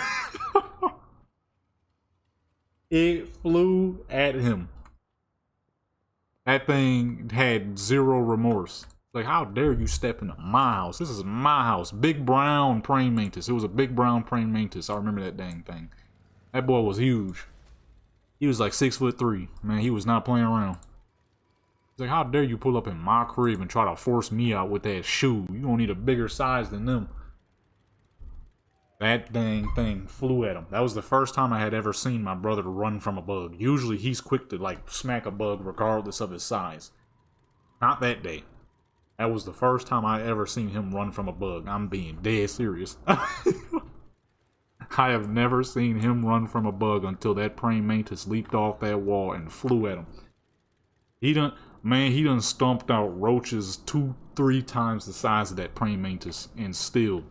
It flew at him. That thing had zero remorse. Like, how dare you step into my house? This is my house. Big brown praying mantis. It was a big brown praying mantis. I remember that dang thing. That boy was huge. He was like 6'3". Man, he was not playing around. He's like, how dare you pull up in my crib and try to force me out with that shoe? You don't need a bigger size than them. That dang thing flew at him. That was the first time I had ever seen my brother run from a bug. Usually he's quick to like smack a bug regardless of his size. Not that day. That was the first time I ever seen him run from a bug. I'm being dead serious. I have never seen him run from a bug until that praying mantis leaped off that wall and flew at him. He done stomped out roaches 2-3 times the size of that praying mantis, and still,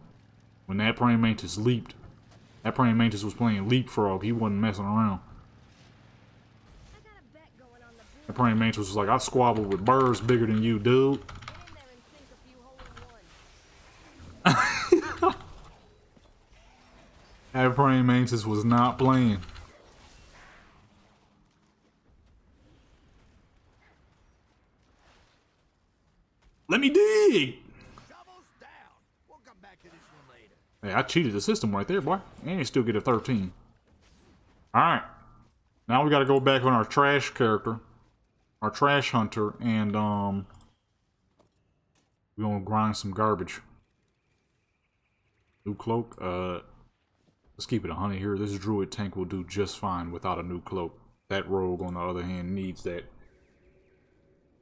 when that praying mantis leaped, that praying mantis was playing leapfrog. He wasn't messing around. I got a bet going on the The praying mantis was like, I squabbled with birds bigger than you, dude. Get in there and sink a few hole-in-ones. That praying mantis was not playing. Let me dig! Shovels down. We'll come back to this one later. Hey, I cheated the system right there, boy. And you still get a 13. Alright. Now we gotta go back on our trash character. Our trash hunter, and we're gonna grind some garbage. New cloak. Let's keep it 100 here. This druid tank will do just fine without a new cloak. That rogue, on the other hand, needs that.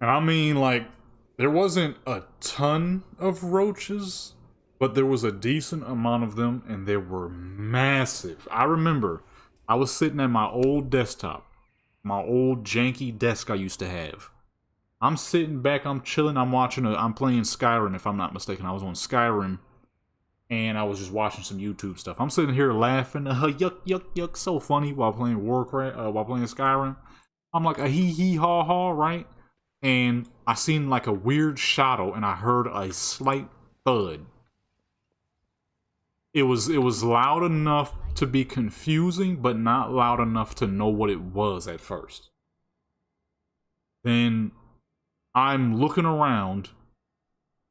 And I mean, like, there wasn't a ton of roaches, but there was a decent amount of them, and they were massive. I remember I was sitting at my old desktop, my old janky desk I used to have. I'm sitting back, I'm chilling, I'm playing Skyrim, if I'm not mistaken. I was on Skyrim, and I was just watching some YouTube stuff. I'm sitting here laughing, yuck, yuck, yuck, so funny, while playing while playing Skyrim. I'm like a hee hee ha ha, right? And I seen like a weird shadow, and I heard a slight thud. It was loud enough to be confusing, but not loud enough to know what it was at first. Then I'm looking around,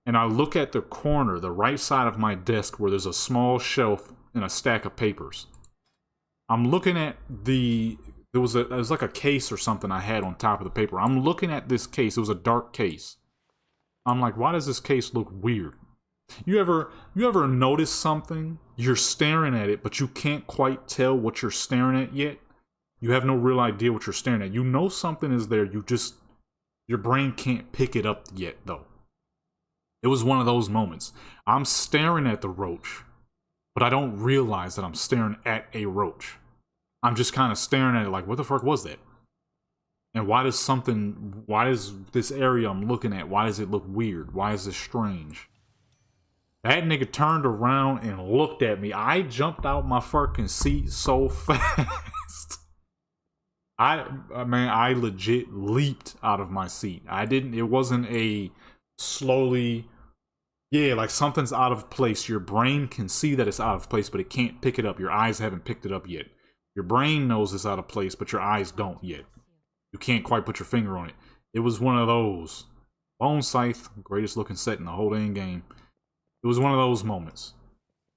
and I look at the corner, the right side of my desk, where there's a small shelf and a stack of papers. I'm looking at there was like a case or something I had on top of the paper. I'm looking at this case. It was a dark case. I'm like, why does this case look weird? You ever notice something? You're staring at it, but you can't quite tell what you're staring at yet. You have no real idea what you're staring at. You know something is there. Your brain can't pick it up yet, though. It was one of those moments. I'm staring at the roach, but I don't realize that I'm staring at a roach. I'm just kind of staring at it like, what the fuck was that? And why does this area I'm looking at, why does it look weird? Why is this strange? That nigga turned around and looked at me. I jumped out my fucking seat so fast. I legit leaped out of my seat. It wasn't a slowly, yeah, like something's out of place. Your brain can see that it's out of place, but it can't pick it up. Your eyes haven't picked it up yet. Your brain knows it's out of place, but your eyes don't yet. You can't quite put your finger on it. It was one of those. Bone Scythe, greatest looking set in the whole dang game. It was one of those moments.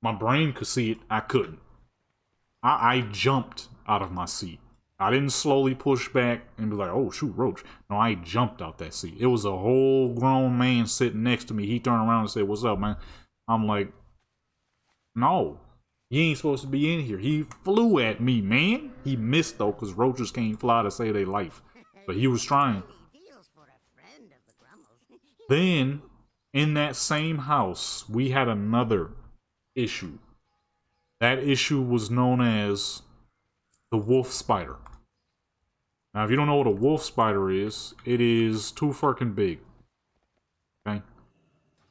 My brain could see it, I couldn't. I jumped out of my seat. I didn't slowly push back and be like, oh shoot, roach. No, I jumped out that seat. It was a whole grown man sitting next to me. He turned around and said, what's up, man? I'm like, no, you ain't supposed to be in here. He flew at me, man. He missed though, because roaches can't fly to save their life. But he was trying. Then, in that same house, we had another issue. That issue was known as the wolf spider. Now, if you don't know what a wolf spider is, it is too fucking big. Okay?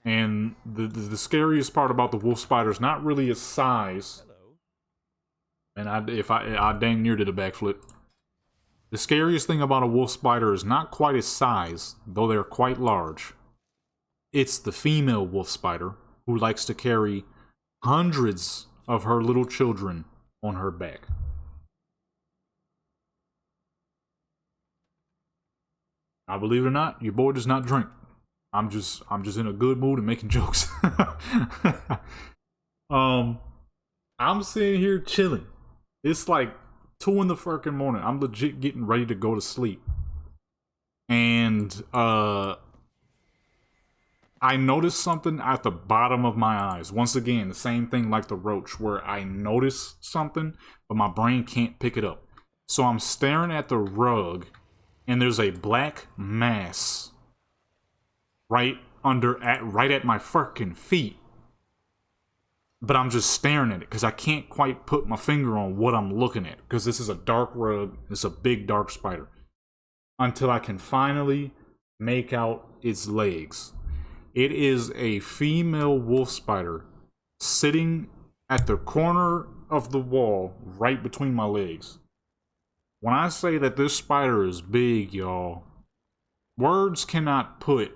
And the scariest part about the wolf spider is not really its size. And I dang near did a backflip. The scariest thing about a wolf spider is not quite its size, though they're quite large. It's the female wolf spider who likes to carry hundreds of her little children on her back. I believe it or not, your boy does not drink. I'm just in a good mood and making jokes. I'm sitting here chilling. It's like 2 in the fucking morning. I'm legit getting ready to go to sleep. And I noticed something at the bottom of my eyes. Once again, the same thing like the roach, where I notice something, but my brain can't pick it up. So I'm staring at the rug, and there's a black mass right at my fucking feet. But I'm just staring at it, because I can't quite put my finger on what I'm looking at, because this is a dark rug. It's a big dark spider. Until I can finally make out its legs. It is a female wolf spider sitting at the corner of the wall right between my legs. When I say that this spider is big, y'all, words cannot put.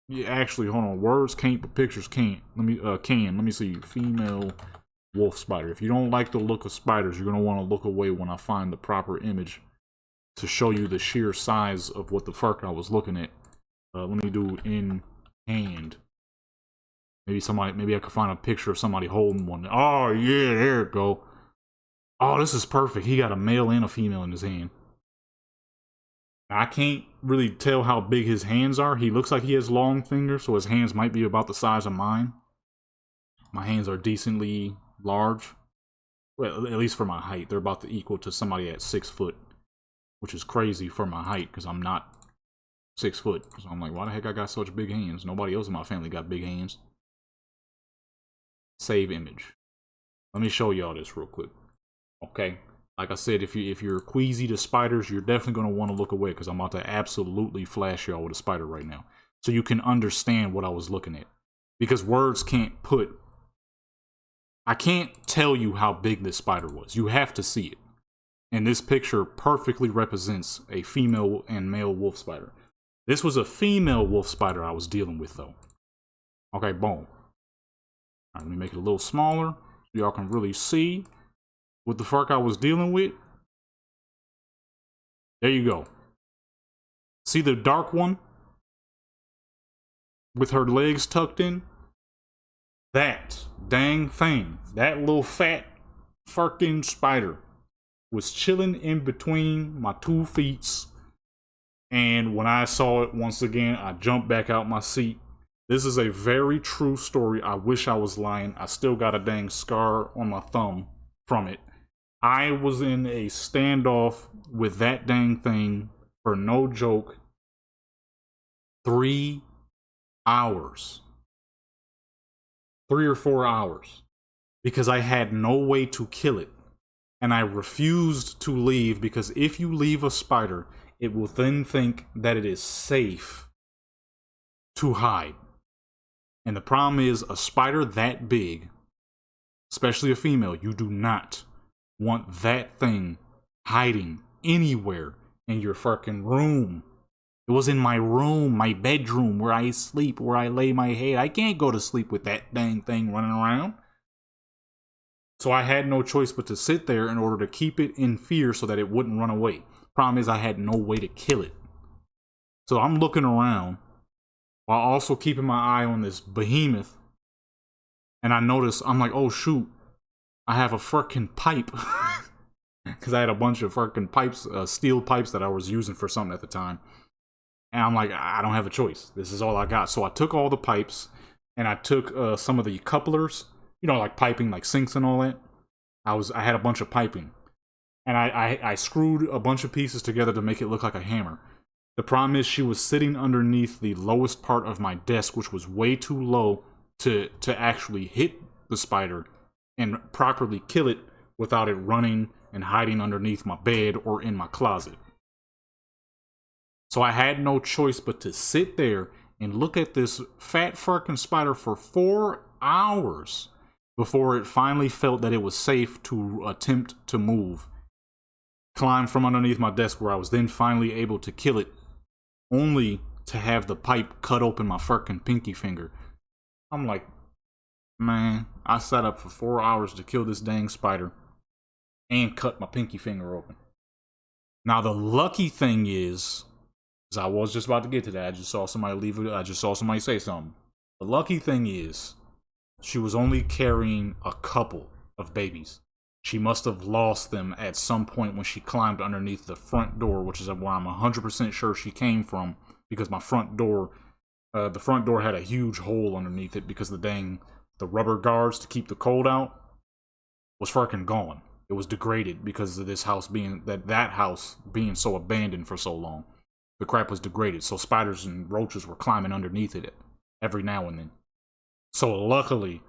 Yeah, actually, hold on. Words can't, but pictures can't. Let me see. Female wolf spider. If you don't like the look of spiders, you're gonna want to look away when I find the proper image to show you the sheer size of what the fuck I was looking at. Let me do in hand. Maybe I could find a picture of somebody holding one. Oh yeah, there it go. Oh, this is perfect. He got a male and a female in his hand. I can't really tell how big his hands are. He looks like he has long fingers, so his hands might be about the size of mine. My hands are decently large. Well, at least for my height. They're about to equal to somebody at 6 foot. Which is crazy for my height, because I'm not 6 foot. So I'm like, why the heck I got such big hands? Nobody else in my family got big hands. Save image. Let me show y'all this real quick. Okay. Like I said, if you're queasy to spiders, you're definitely going to want to look away, because I'm about to absolutely flash y'all with a spider right now. So you can understand what I was looking at. Because words can't put... I can't tell you how big this spider was. You have to see it. And this picture perfectly represents a female and male wolf spider. This was a female wolf spider I was dealing with, though. Okay, boom. Alright, let me make it a little smaller so y'all can really see what the fuck I was dealing with. There you go. See the dark one? With her legs tucked in? That dang thing, that little fat fucking spider was chilling in between my 2 feet. And when I saw it once again, I jumped back out my seat. This is a very true story. I wish I was lying. I still got a dang scar on my thumb from it. I was in a standoff with that dang thing, for no joke, 3 hours. 3 or 4 hours. Because I had no way to kill it. And I refused to leave, because if you leave a spider, it will then think that it is safe to hide. And the problem is, a spider that big, especially a female, you do not want that thing hiding anywhere in your fucking room. It was in my room, my bedroom, where I sleep, where I lay my head. I can't go to sleep with that dang thing running around. So I had no choice but to sit there in order to keep it in fear so that it wouldn't run away. Problem is, I had no way to kill it. So I'm looking around while also keeping my eye on this behemoth. And I notice, I'm like, oh shoot, I have a freaking pipe. Because I had a bunch of freaking pipes, steel pipes that I was using for something at the time. And I'm like, I don't have a choice. This is all I got. So I took all the pipes, and I took some of the couplers, you know, like piping, like sinks and all that. I had a bunch of piping. And I screwed a bunch of pieces together to make it look like a hammer. The problem is, she was sitting underneath the lowest part of my desk, which was way too low to actually hit the spider and properly kill it without it running and hiding underneath my bed or in my closet. So I had no choice but to sit there and look at this fat fucking spider for 4 hours before it finally felt that it was safe to attempt to move. Climb from underneath my desk, where I was then finally able to kill it, only to have the pipe cut open my fucking pinky finger. I'm like, man, I sat up for 4 hours to kill this dang spider and cut my pinky finger open. Now the lucky thing is I was just about to get to that. I just saw somebody say something. The lucky thing is, she was only carrying a couple of babies. She must have lost them at some point when she climbed underneath the front door, which is where I'm 100% sure she came from, because my front door, the front door had a huge hole underneath it because the rubber guards to keep the cold out was fucking gone. It was degraded because of this house that house being so abandoned for so long. The crap was degraded, so spiders and roaches were climbing underneath it every now and then. So luckily,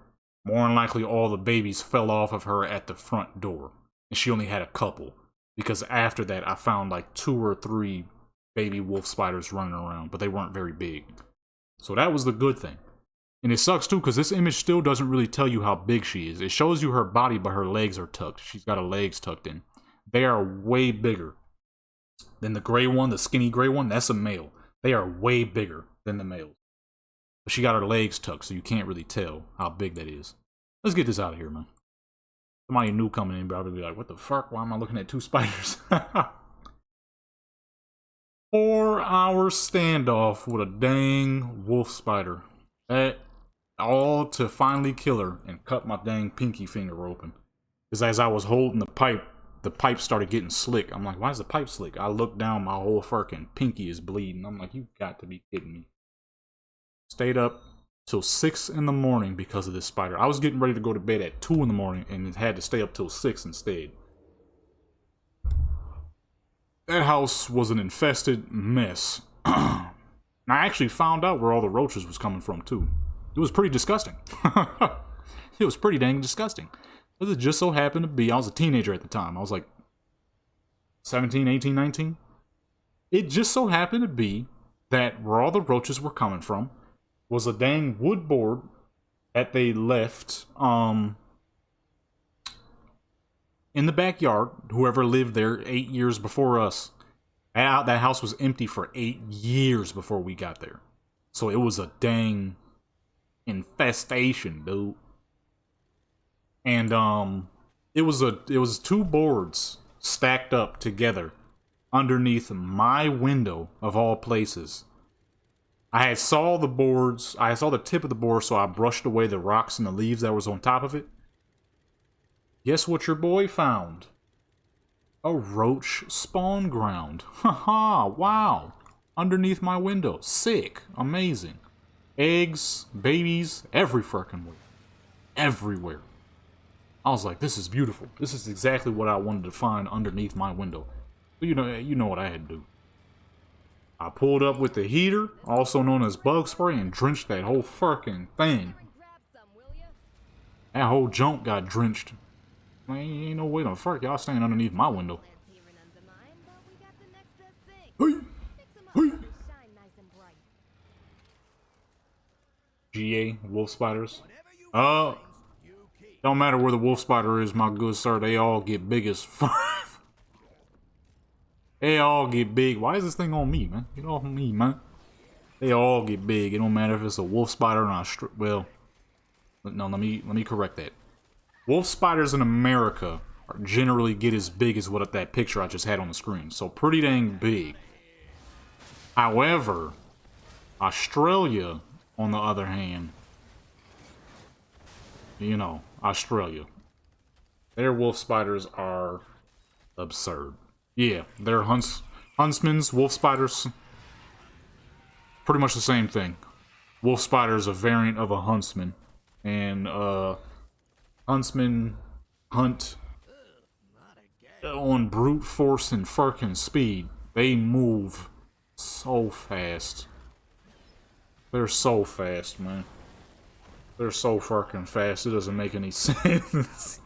more than likely, all the babies fell off of her at the front door. And she only had a couple. Because after that, I found like 2 or 3 baby wolf spiders running around. But they weren't very big. So that was the good thing. And it sucks too, because this image still doesn't really tell you how big she is. It shows you her body, but her legs are tucked. She's got her legs tucked in. They are way bigger than the gray one, the skinny gray one. That's a male. They are way bigger than the males. But she got her legs tucked, so you can't really tell how big that is. Let's get this out of here, man. Somebody new coming in probably be like, what the fuck? Why am I looking at 2 spiders? 4-hour standoff with a dang wolf spider. That all to finally kill her and cut my dang pinky finger open. Because as I was holding the pipe started getting slick. I'm like, why is the pipe slick? I looked down, my whole fucking pinky is bleeding. I'm like, you got to be kidding me. Stayed up till 6 in the morning because of this spider. I was getting ready to go to bed at 2 in the morning and had to stay up till 6 instead. That house was an infested mess. I actually found out where all the roaches was coming from too. It was pretty disgusting. It was pretty dang disgusting. But it just so happened to be, I was a teenager at the time. I was like 17, 18, 19. It just so happened to be that where all the roaches were coming from was a dang wood board that they left in the backyard. Whoever lived there 8 years before us. That house was empty for 8 years before we got there. So it was a dang infestation, dude. And it was 2 boards stacked up together underneath my window of all places. I saw the tip of the board, so I brushed away the rocks and the leaves that was on top of it. Guess what your boy found? A roach spawn ground. Haha, wow. Underneath my window. Sick. Amazing. Eggs, babies, every fucking way. Everywhere. I was like, this is beautiful. This is exactly what I wanted to find underneath my window. But you know what I had to do. I pulled up with the heater, also known as bug spray, and drenched that whole fucking thing. That whole junk got drenched. Man, ain't no way the fuck y'all staying underneath my window. Hey, hey. GA, wolf spiders. Don't matter where the wolf spider is, my good sir, they all get big as fuck. They all get big. Why is this thing on me, man? Get off me, man. They all get big. It don't matter if it's a wolf spider or not. Well, no, let me correct that. Wolf spiders in America generally get as big as what that picture I just had on the screen. So pretty dang big. However, Australia, on the other hand, you know, Australia, their wolf spiders are absurd. Yeah, they're huntsmen's wolf spiders. Pretty much the same thing. Wolf spider is a variant of a huntsman, and huntsmen hunt on brute force and fucking speed. They move so fast. They're so fast, man. They're so fucking fast. It doesn't make any sense.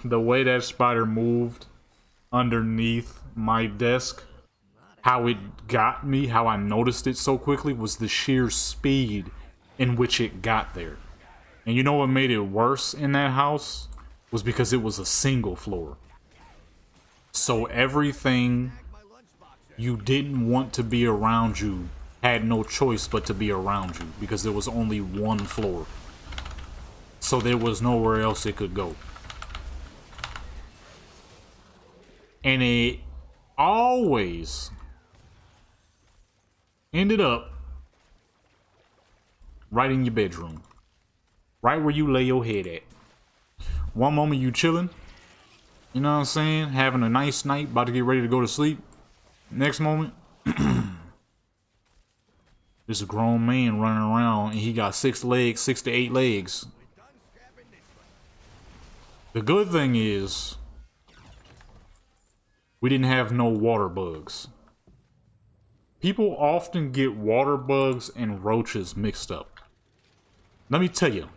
The way that spider moved underneath my desk, how it got me, how I noticed it so quickly, was the sheer speed in which it got there. And you know what made it worse in that house? Was because it was a single floor. So everything you didn't want to be around you had no choice but to be around you, because there was only one floor. So there was nowhere else it could go. And it always ended up right in your bedroom. Right where you lay your head at. One moment you chilling, you know what I'm saying? Having a nice night, about to get ready to go to sleep. Next moment, there's a grown man running around and he got 6 legs, 6 to 8 legs. The good thing is, we didn't have no water bugs. People often get water bugs and roaches mixed up. Let me tell you,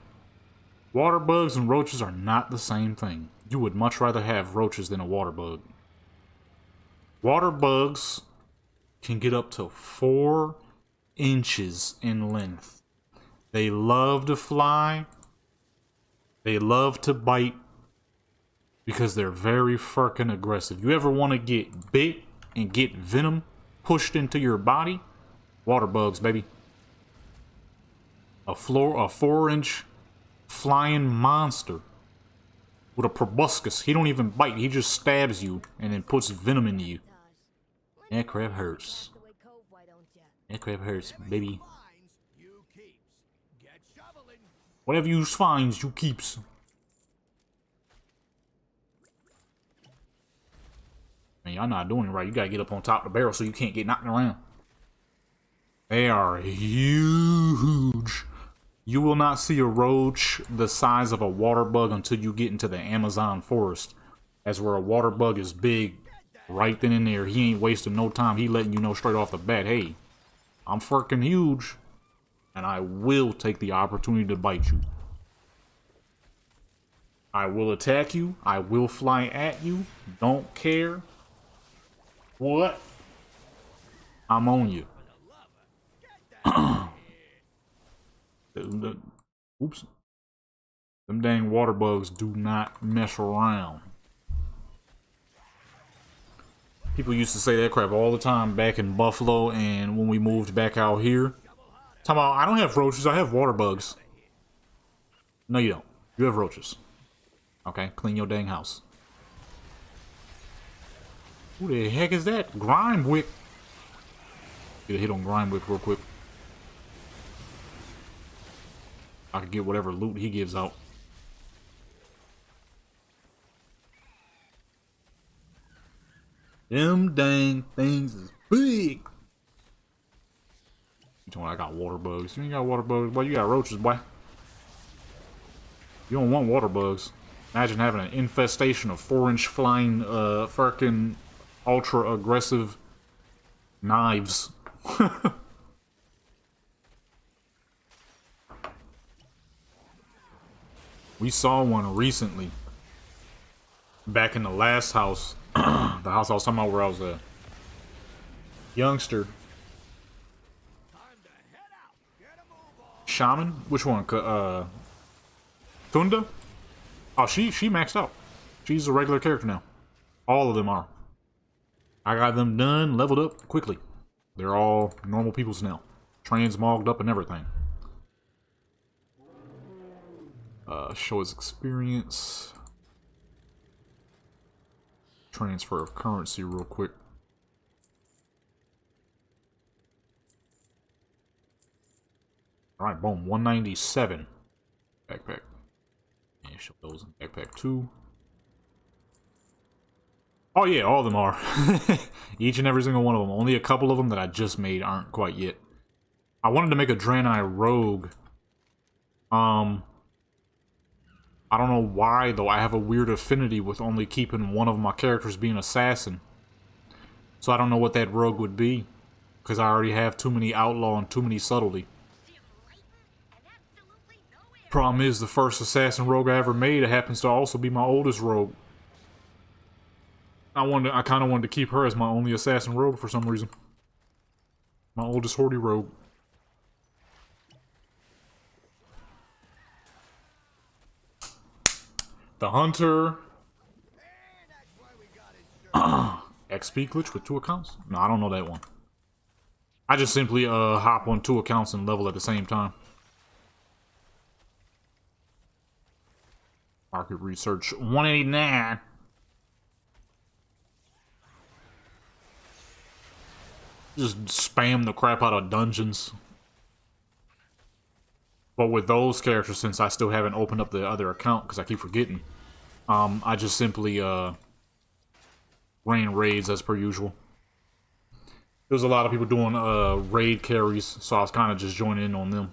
water bugs and roaches are not the same thing. You would much rather have roaches than a water bug. Water bugs can get up to 4 inches in length. They love to fly. They love to bite. Because they're very fucking aggressive. You ever want to get bit and get venom pushed into your body? Water bugs, baby. A 4-inch flying monster with a proboscis. He don't even bite. He just stabs you and then puts venom into you. That crap hurts. That crap hurts, baby. Whatever you finds, you keeps. Man, y'all not doing it right. You gotta get up on top of the barrel so you can't get knocked around. They are huge. You will not see a roach the size of a water bug until you get into the Amazon forest. That's where a water bug is big. Right then and there. He ain't wasting no time. He letting you know straight off the bat, hey, I'm freaking huge. And I will take the opportunity to bite you. I will attack you. I will fly at you. Don't care. What? I'm on you. Oops. Them dang water bugs do not mess around. People used to say that crap all the time back in Buffalo and when we moved back out here. Talking about, I don't have roaches, I have water bugs. No, you don't. You have roaches. Okay, clean your dang house. Who the heck is that? Grimewick. Get a hit on Grimewick real quick. I could get whatever loot he gives out. Them dang things is big. You told me I got water bugs. You ain't got water bugs, boy. You got roaches, boy. You don't want water bugs. Imagine having an infestation of 4-inch flying, freaking ultra aggressive knives. We saw one recently. Back in the last house. The house I was talking about where I was a youngster. Shaman? Which one? Tunda? Oh, she maxed out. She's a regular character now. All of them are. I got them done, leveled up quickly. They're all normal peoples now. Transmogged up and everything. Show his experience. Transfer of currency real quick. Alright, boom. 197. Backpack. And show those in backpack 2. Oh yeah, all of them are. Each and every single one of them. Only a couple of them that I just made aren't quite yet. I wanted to make a Draenei rogue. I don't know why, though. I have a weird affinity with only keeping one of my characters being assassin. So I don't know what that rogue would be. Because I already have too many outlaw and too many subtlety. Problem is, the first assassin rogue I ever made, it happens to also be my oldest rogue. I kind of wanted to keep her as my only assassin rogue for some reason. My oldest Horde rogue. The Hunter. XP glitch with 2 accounts? No, I don't know that one. I just simply hop on 2 accounts and level at the same time. Market research 189. Just spam the crap out of dungeons. But with those characters, since I still haven't opened up the other account because I keep forgetting, I just simply ran raids as per usual. There was a lot of people doing raid carries, so I was kind of just joining in on them.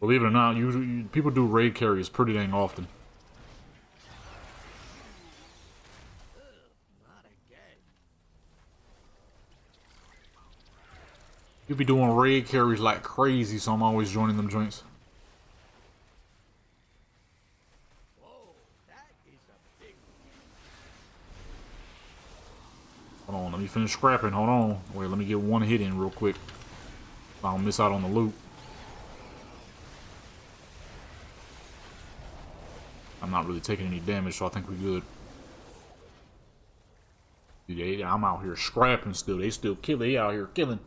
Believe it or not, people do raid carries pretty dang often. You be doing raid carries like crazy, so I'm always joining them joints. Hold on, let me finish scrapping. Hold on. Wait, let me get one hit in real quick. I don't miss out on the loot. I'm not really taking any damage, so I think we're good. I'm out here scrapping still. They still kill. They out here killing.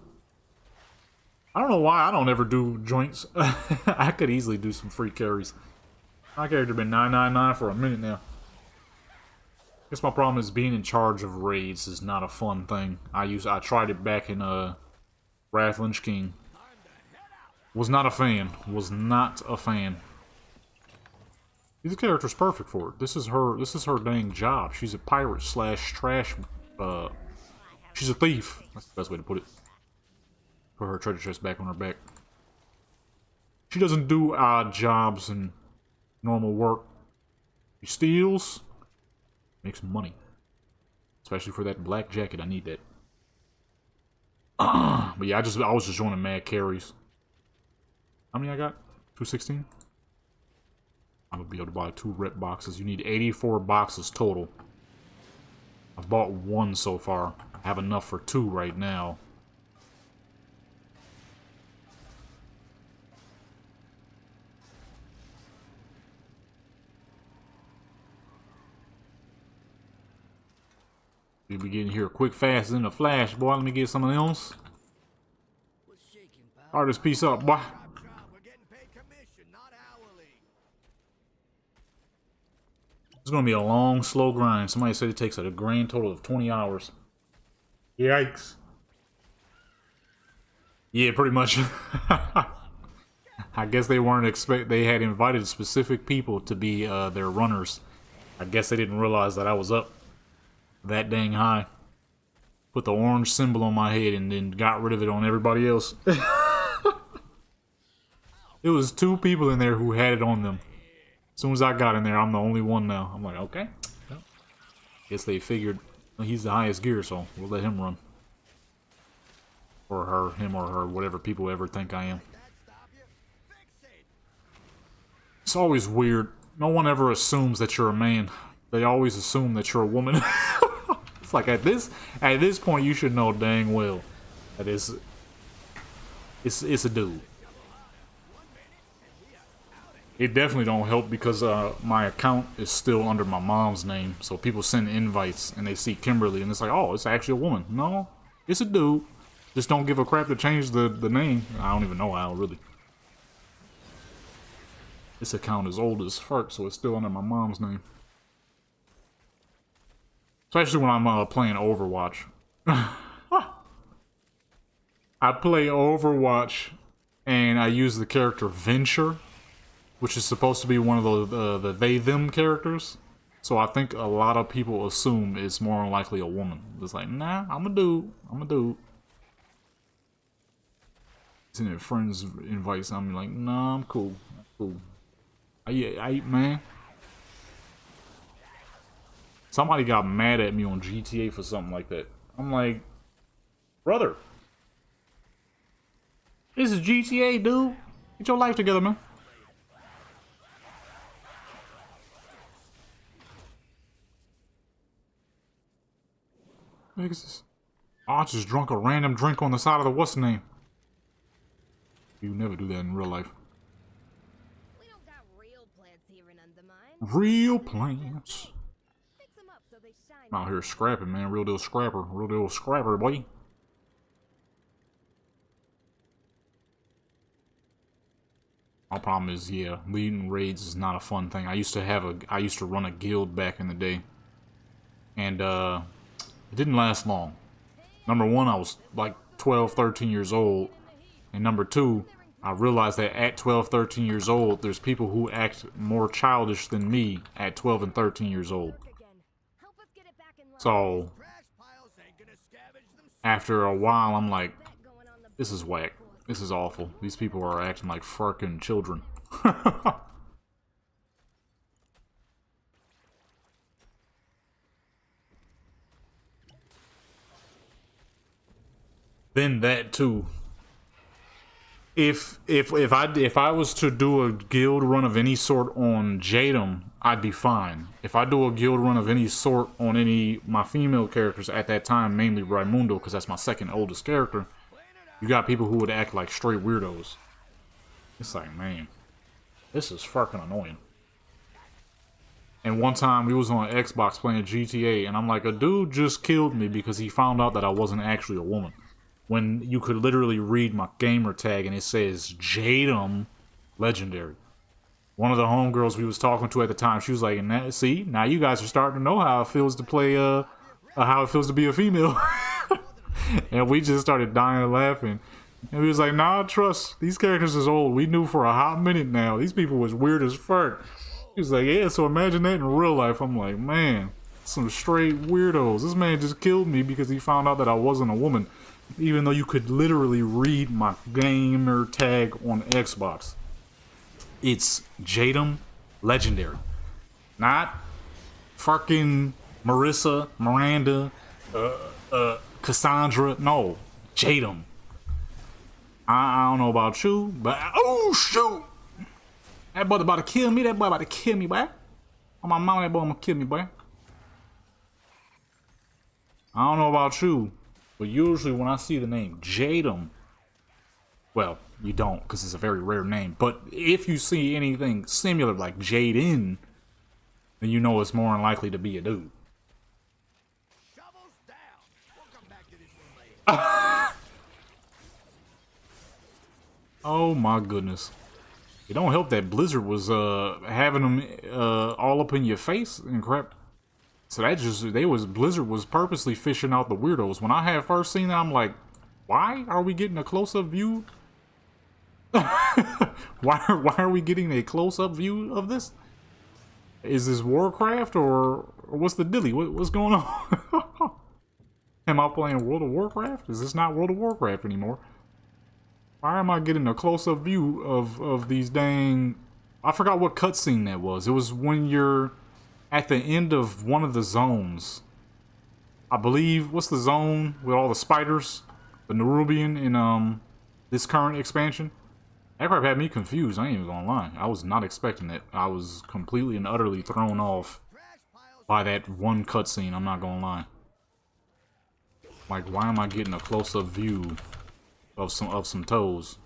I don't know why I don't ever do joints. I could easily do some free carries. My character been 999 for a minute now. Guess my problem is being in charge of raids is not a fun thing. I tried it back in Wrath Lynch King. Was not a fan. Was not a fan. The character's perfect for it. This is her dang job. She's a pirate slash trash. She's a thief. That's the best way to put it. Put her treasure chest back on her back. She doesn't do odd jobs and normal work. She steals. Makes money. Especially for that black jacket. I need that. But yeah, I was just joining mad carries. How many I got? 216? I'm gonna be able to buy 2 rep boxes. You need 84 boxes total. I've bought 1 so far. I have enough for 2 right now. We be getting here quick, fast, in a flash, boy. Let me get something else. Start this piece up, boy. We're getting paid commission, not hourly. It's gonna be a long, slow grind. Somebody said it takes a grand total of 20 hours. Yikes. Yeah, pretty much. I guess they weren't they had invited specific people to be their runners. I guess they didn't realize that I was up that dang high. Put the orange symbol on my head and then got rid of it on everybody else. It was 2 people in there who had it on them. As soon as I got in there, I'm the only one now. I'm like, okay. Well, guess they figured he's the highest gear, so we'll let him run. Or her, him or her, whatever people ever think I am. It's always weird. No one ever assumes that you're a man. They always assume that you're a woman. It's like at this point you should know dang well that it's a dude. It definitely don't help because my account is still under my mom's name, so people send invites and they see Kimberly and it's like, oh, it's actually a woman. No, it's a dude. Just don't give a crap to change the name. I don't even know how, really. This account is old as fuck, so it's still under my mom's name. Especially when I'm playing Overwatch. I play Overwatch and I use the character Venture, which is supposed to be one of the they-them characters. So I think a lot of people assume it's more than likely a woman. It's like, nah, I'm a dude. I'm a dude. Sending friends invites, I'm like, nah, I'm cool. I'm cool. Man. Somebody got mad at me on GTA for something like that. I'm like, brother, this is GTA, dude. Get your life together, man. What is this? Oh, I just drunk a random drink on the side of the what's name. You never do that in real life. We don't got real plants here in Undermine. Real plants. Fix them up so they shine. I'm out here scrapping, man. Real deal scrapper. Real deal scrapper, boy. My problem is, yeah, leading raids is not a fun thing. I used to run a guild back in the day. And it didn't last long. Number one, I was like 12, 13 years old. And number two, I realized that at 12, 13 years old, there's people who act more childish than me at 12 and 13 years old. So, after a while, I'm like, this is whack. This is awful. These people are acting like fucking children. Then that too. If I was to do a guild run of any sort on Jadam, I'd be fine. If I do a guild run of any sort on any my female characters at that time, mainly Raimundo, because that's my second oldest character, you got people who would act like straight weirdos. It's like, man, this is fucking annoying. And one time we was on Xbox playing GTA, and I'm like, a dude just killed me because he found out that I wasn't actually a woman. When you could literally read my gamer tag and it says Jadum Legendary. One of the homegirls we was talking to at the time, she was like, see, now you guys are starting to know how it feels to play, how it feels to be a female. And we just started dying laughing. And we was like, nah, trust, these characters is old. We knew for a hot minute now. These people was weird as fuck. He was like, yeah, so imagine that in real life. I'm like, man, some straight weirdos. This man just killed me because he found out that I wasn't a woman. Even though you could literally read my gamer tag on Xbox. It's Jadum Legendary. Not fucking Marissa, Miranda, Cassandra. No, Jadum. I don't know about you, but oh shoot! That boy about to kill me. That boy about to kill me, boy. On my mama, that boy gonna kill me, boy. I don't know about you, but usually when I see the name Jadum, well, you don't, because it's a very rare name. But if you see anything similar like Jaden, then you know it's more than likely to be a dude. Shovels down. We'll come back to this one later. Oh my goodness. It don't help that Blizzard was having them all up in your face and crap. So that just, Blizzard was purposely fishing out the weirdos. When I had first seen that, I'm like, why are we getting a close-up view? why are we getting a close-up view of this? Is this Warcraft or what's the dilly? What's going on? Am I playing World of Warcraft? Is this not World of Warcraft anymore? Why am I getting a close-up view of these dang... I forgot what cutscene that was. It was when you're at the end of one of the zones. I believe, what's the zone with all the spiders? The Nerubian in this current expansion? That crap had me confused, I ain't even gonna lie. I was not expecting it. I was completely and utterly thrown off by that one cutscene, I'm not gonna lie. Like, why am I getting a close-up view of some toes?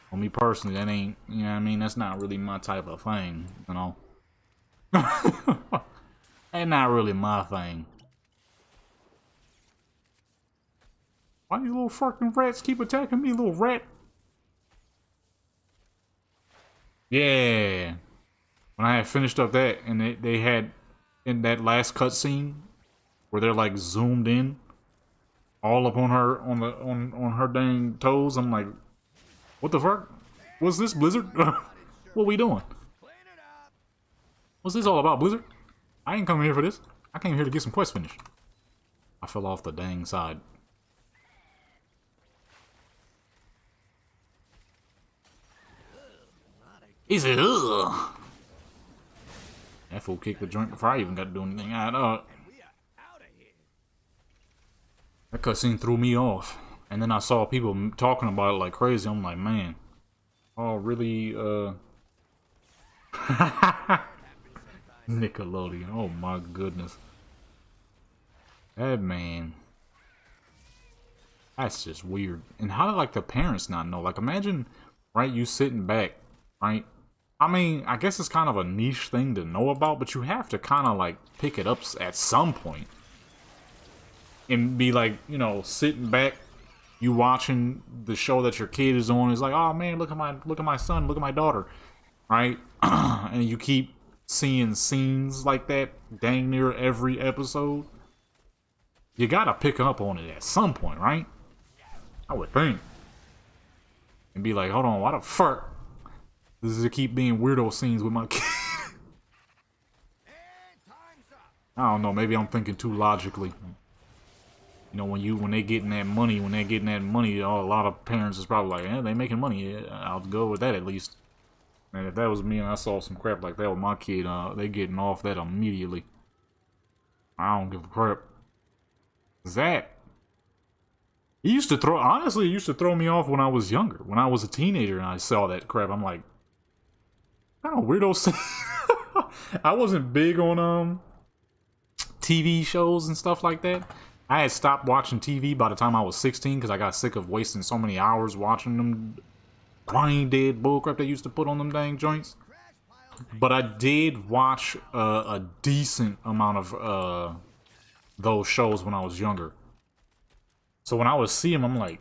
For me personally, that ain't, you know what I mean, that's not really my type of thing, you know? That's not really my thing. Why these little fucking rats keep attacking me, little rat? Yeah. When I had finished up that, and they had, in that last cutscene, where they're like zoomed in, all up on her, on her dang toes, I'm like, what the fuck? What's this, Blizzard? What we doing? What's this all about, Blizzard? I ain't coming here for this. I came here to get some quests finished. I fell off the dang side. He said, ugh. That fool kicked the joint before I even got to do anything. That cutscene threw me off. And then I saw people talking about it like crazy. I'm like, man. Oh, really, Nickelodeon. Oh my goodness. That man. That's just weird. And how did like the parents not know? Like imagine, right, you sitting back, right? I mean, I guess it's kind of a niche thing to know about, but you have to kind of like pick it up at some point. And be like, you know, sitting back, you watching the show that your kid is on, is like, oh man, look at my son, look at my daughter, right? And you keep seeing scenes like that dang near every episode. You gotta pick up on it at some point, right? I would think. And be like, hold on, why the fuck does it keep being weirdo scenes with my kid? I don't know, maybe I'm thinking too logically. You know, when they getting that money, a lot of parents is probably like, yeah, they making money. Yeah, I'll go with that at least. And if that was me and I saw some crap like that with my kid, they getting off that immediately. I don't give a crap. That it used to throw me off when I was younger. When I was a teenager and I saw that crap, I'm like, I don't know, weirdo. I wasn't big on TV shows and stuff like that. I had stopped watching TV by the time I was 16 because I got sick of wasting so many hours watching them brain dead bullcrap they used to put on them dang joints. but I did watch a decent amount of those shows when I was younger. So when I would see them, I'm like,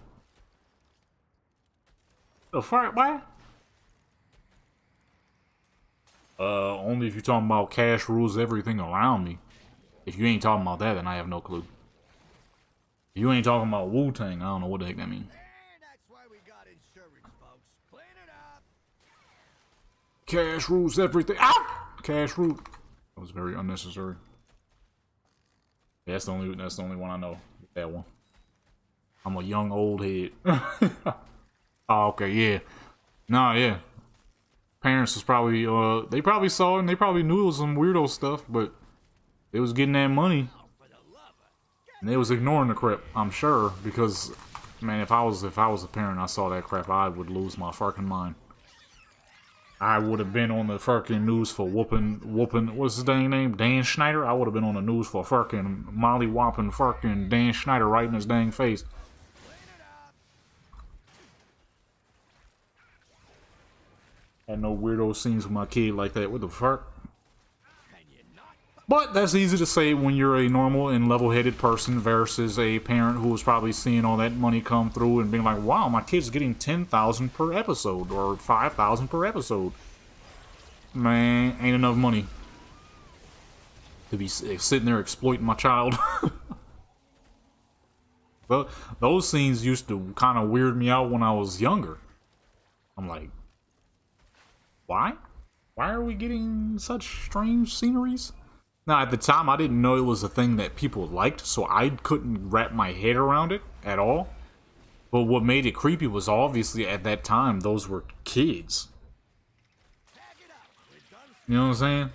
the fuck, why? Only if you're talking about cash rules everything around me. If you ain't talking about that, then I have no clue. If you ain't talking about Wu-Tang, I don't know what the heck that means. And that's why we got insurance, folks. Clean it up. Cash rules everything. Ah! Cash rule. That was very unnecessary. Yeah, that's the only one I know. That one. I'm a young old head. Oh, okay, yeah. Nah, yeah. Parents was probably they probably saw it and they probably knew it was some weirdo stuff, but they was getting that money. And they was ignoring the crap, I'm sure, because man, if I was a parent and I saw that crap, I would lose my fucking mind. I would have been on the fucking news for whooping, what's his dang name? Dan Schneider? I would have been on the news for fucking molly-whopping fucking Dan Schneider right in his dang face. Had no weirdo scenes with my kid like that. What the fuck? But that's easy to say when you're a normal and level-headed person versus a parent who was probably seeing all that money come through and being like, wow, my kid's getting $10,000 per episode or $5,000 per episode. Man, ain't enough money to be sitting there exploiting my child. Well, those scenes used to kind of weird me out when I was younger. I'm like, why? Why are we getting such strange sceneries? Now, at the time, I didn't know it was a thing that people liked, so I couldn't wrap my head around it at all. But what made it creepy was obviously at that time, those were kids. You know what I'm saying?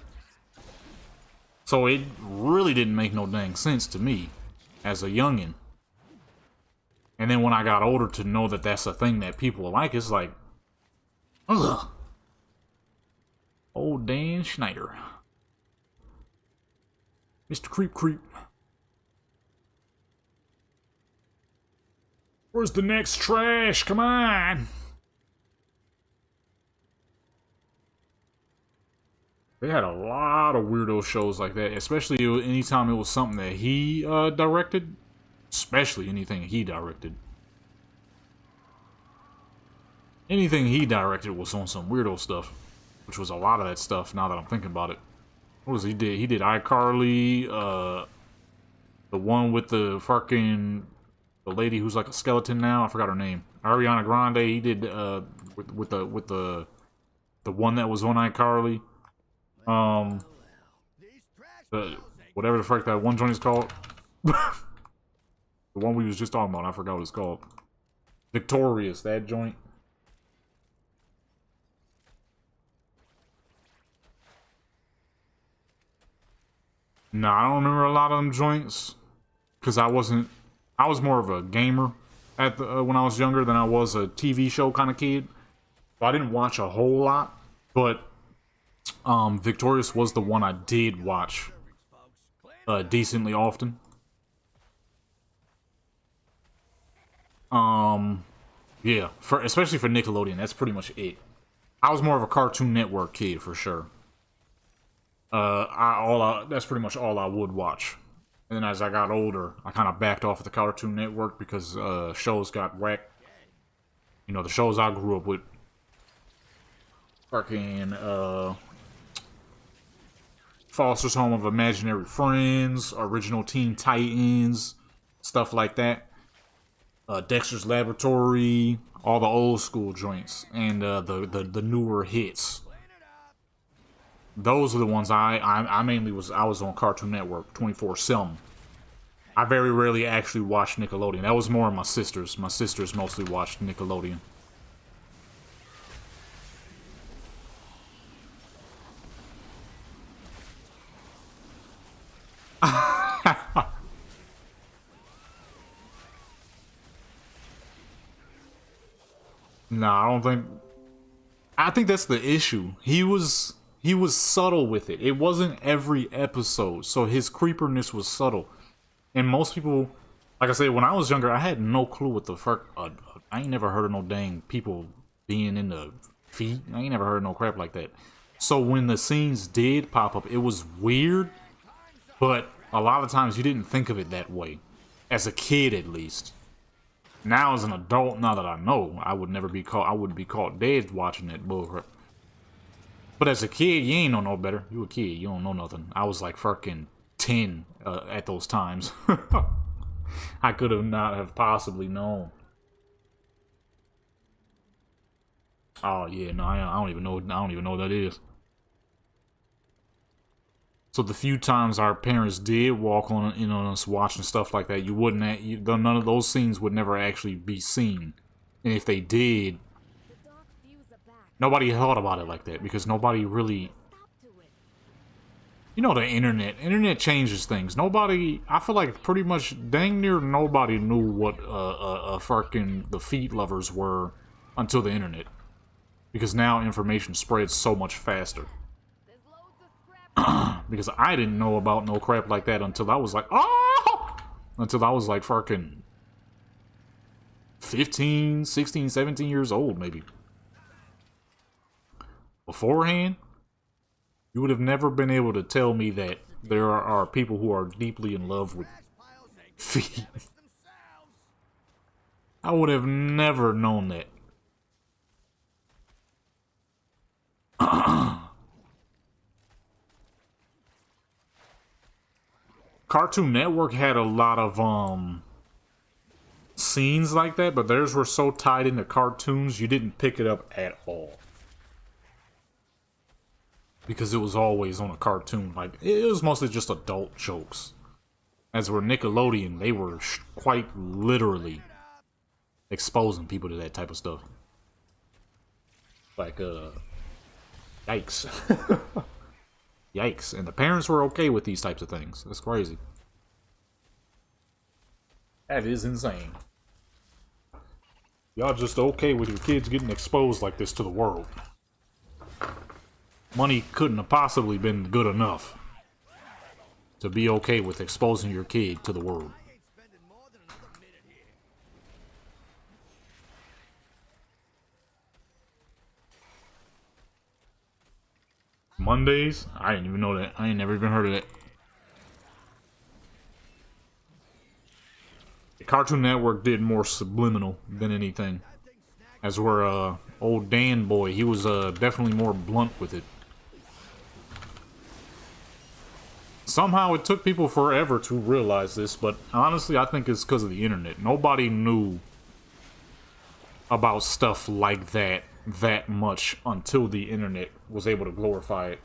So it really didn't make no dang sense to me as a youngin'. And then when I got older to know that that's a thing that people like, it's like, ugh. Old Dan Schneider. Mr. Creep Creep. Where's the next trash? Come on! They had a lot of weirdo shows like that, especially anytime it was something that he directed. Especially anything he directed. Anything he directed was on some weirdo stuff. Which was a lot of that stuff now that I'm thinking about it. What was he did? He did iCarly, the one with the fucking, the lady who's like a skeleton now. I forgot her name. Ariana Grande. He did with the one that was on iCarly. Whatever the fuck that one joint is called. The one we was just talking about. I forgot what it's called. Victorious. That joint. No, I don't remember a lot of them joints, because I was more of a gamer at the when I was younger than I was a TV show kind of kid. So I didn't watch a whole lot, but Victorious was the one I did watch decently often. Yeah, especially for Nickelodeon, that's pretty much it. I was more of a Cartoon Network kid for sure. That's pretty much all I would watch. And then as I got older, I kind of backed off of the Cartoon Network because shows got whacked. You know, the shows I grew up with. Fucking, Foster's Home of Imaginary Friends, Original Teen Titans, stuff like that. Dexter's Laboratory, all the old school joints, and the newer hits. Those are the ones I mainly was on Cartoon Network 24/7. I very rarely actually watched Nickelodeon. That was more of my sisters. My sisters mostly watched Nickelodeon. Nah, I don't think. I think that's the issue. He was subtle with it. It wasn't every episode, so his creeperness was subtle. And most people, like I said, when I was younger, I had no clue what the fuck. I ain't never heard of no dang people being in the feet. I ain't never heard no crap like that. So when the scenes did pop up, it was weird, but a lot of times you didn't think of it that way. As a kid, at least. Now, as an adult, now that I know, I would never be caught. I wouldn't be caught dead watching that bullcrap. But as a kid, you ain't know no better. You a kid, you don't know nothing. I was like fucking 10 at those times. I could have not have possibly known. Oh yeah, no, I don't even know. I don't even know what that is. So the few times our parents did walk in on us watching stuff like that, you wouldn't. None of those scenes would never actually be seen, and if they did, The DARKFUSE are back. nobody thought about it like that because nobody really. Stop to it. You know, the internet changes things. Nobody, I feel like pretty much dang near nobody knew what fucking the feet lovers were until the internet, because now information spreads so much faster. There's loads of scrap. Because I didn't know about no crap like that until I was like, until I was like fucking 15, 16, 17 years old, maybe. Beforehand, you would have never been able to tell me that there are people who are deeply in love with feet. I would have never known that. Cartoon Network had a lot of scenes like that, but theirs were so tied into cartoons you didn't pick it up at all. Because it was always on a cartoon. Like, it was mostly just adult jokes. As were Nickelodeon, they were quite literally exposing people to that type of stuff. Like, yikes. Yikes. And the parents were okay with these types of things. That's crazy. That is insane. Y'all just okay with your kids getting exposed like this to the world. Money couldn't have possibly been good enough to be okay with exposing your kid to the world. Mondays? I didn't even know that. I ain't never even heard of that. The Cartoon Network did more subliminal than anything. As were old Dan boy, he was definitely more blunt with it. Somehow it took people forever to realize this, but honestly I think it's because of the internet. Nobody knew about stuff like that much until the internet was able to glorify it.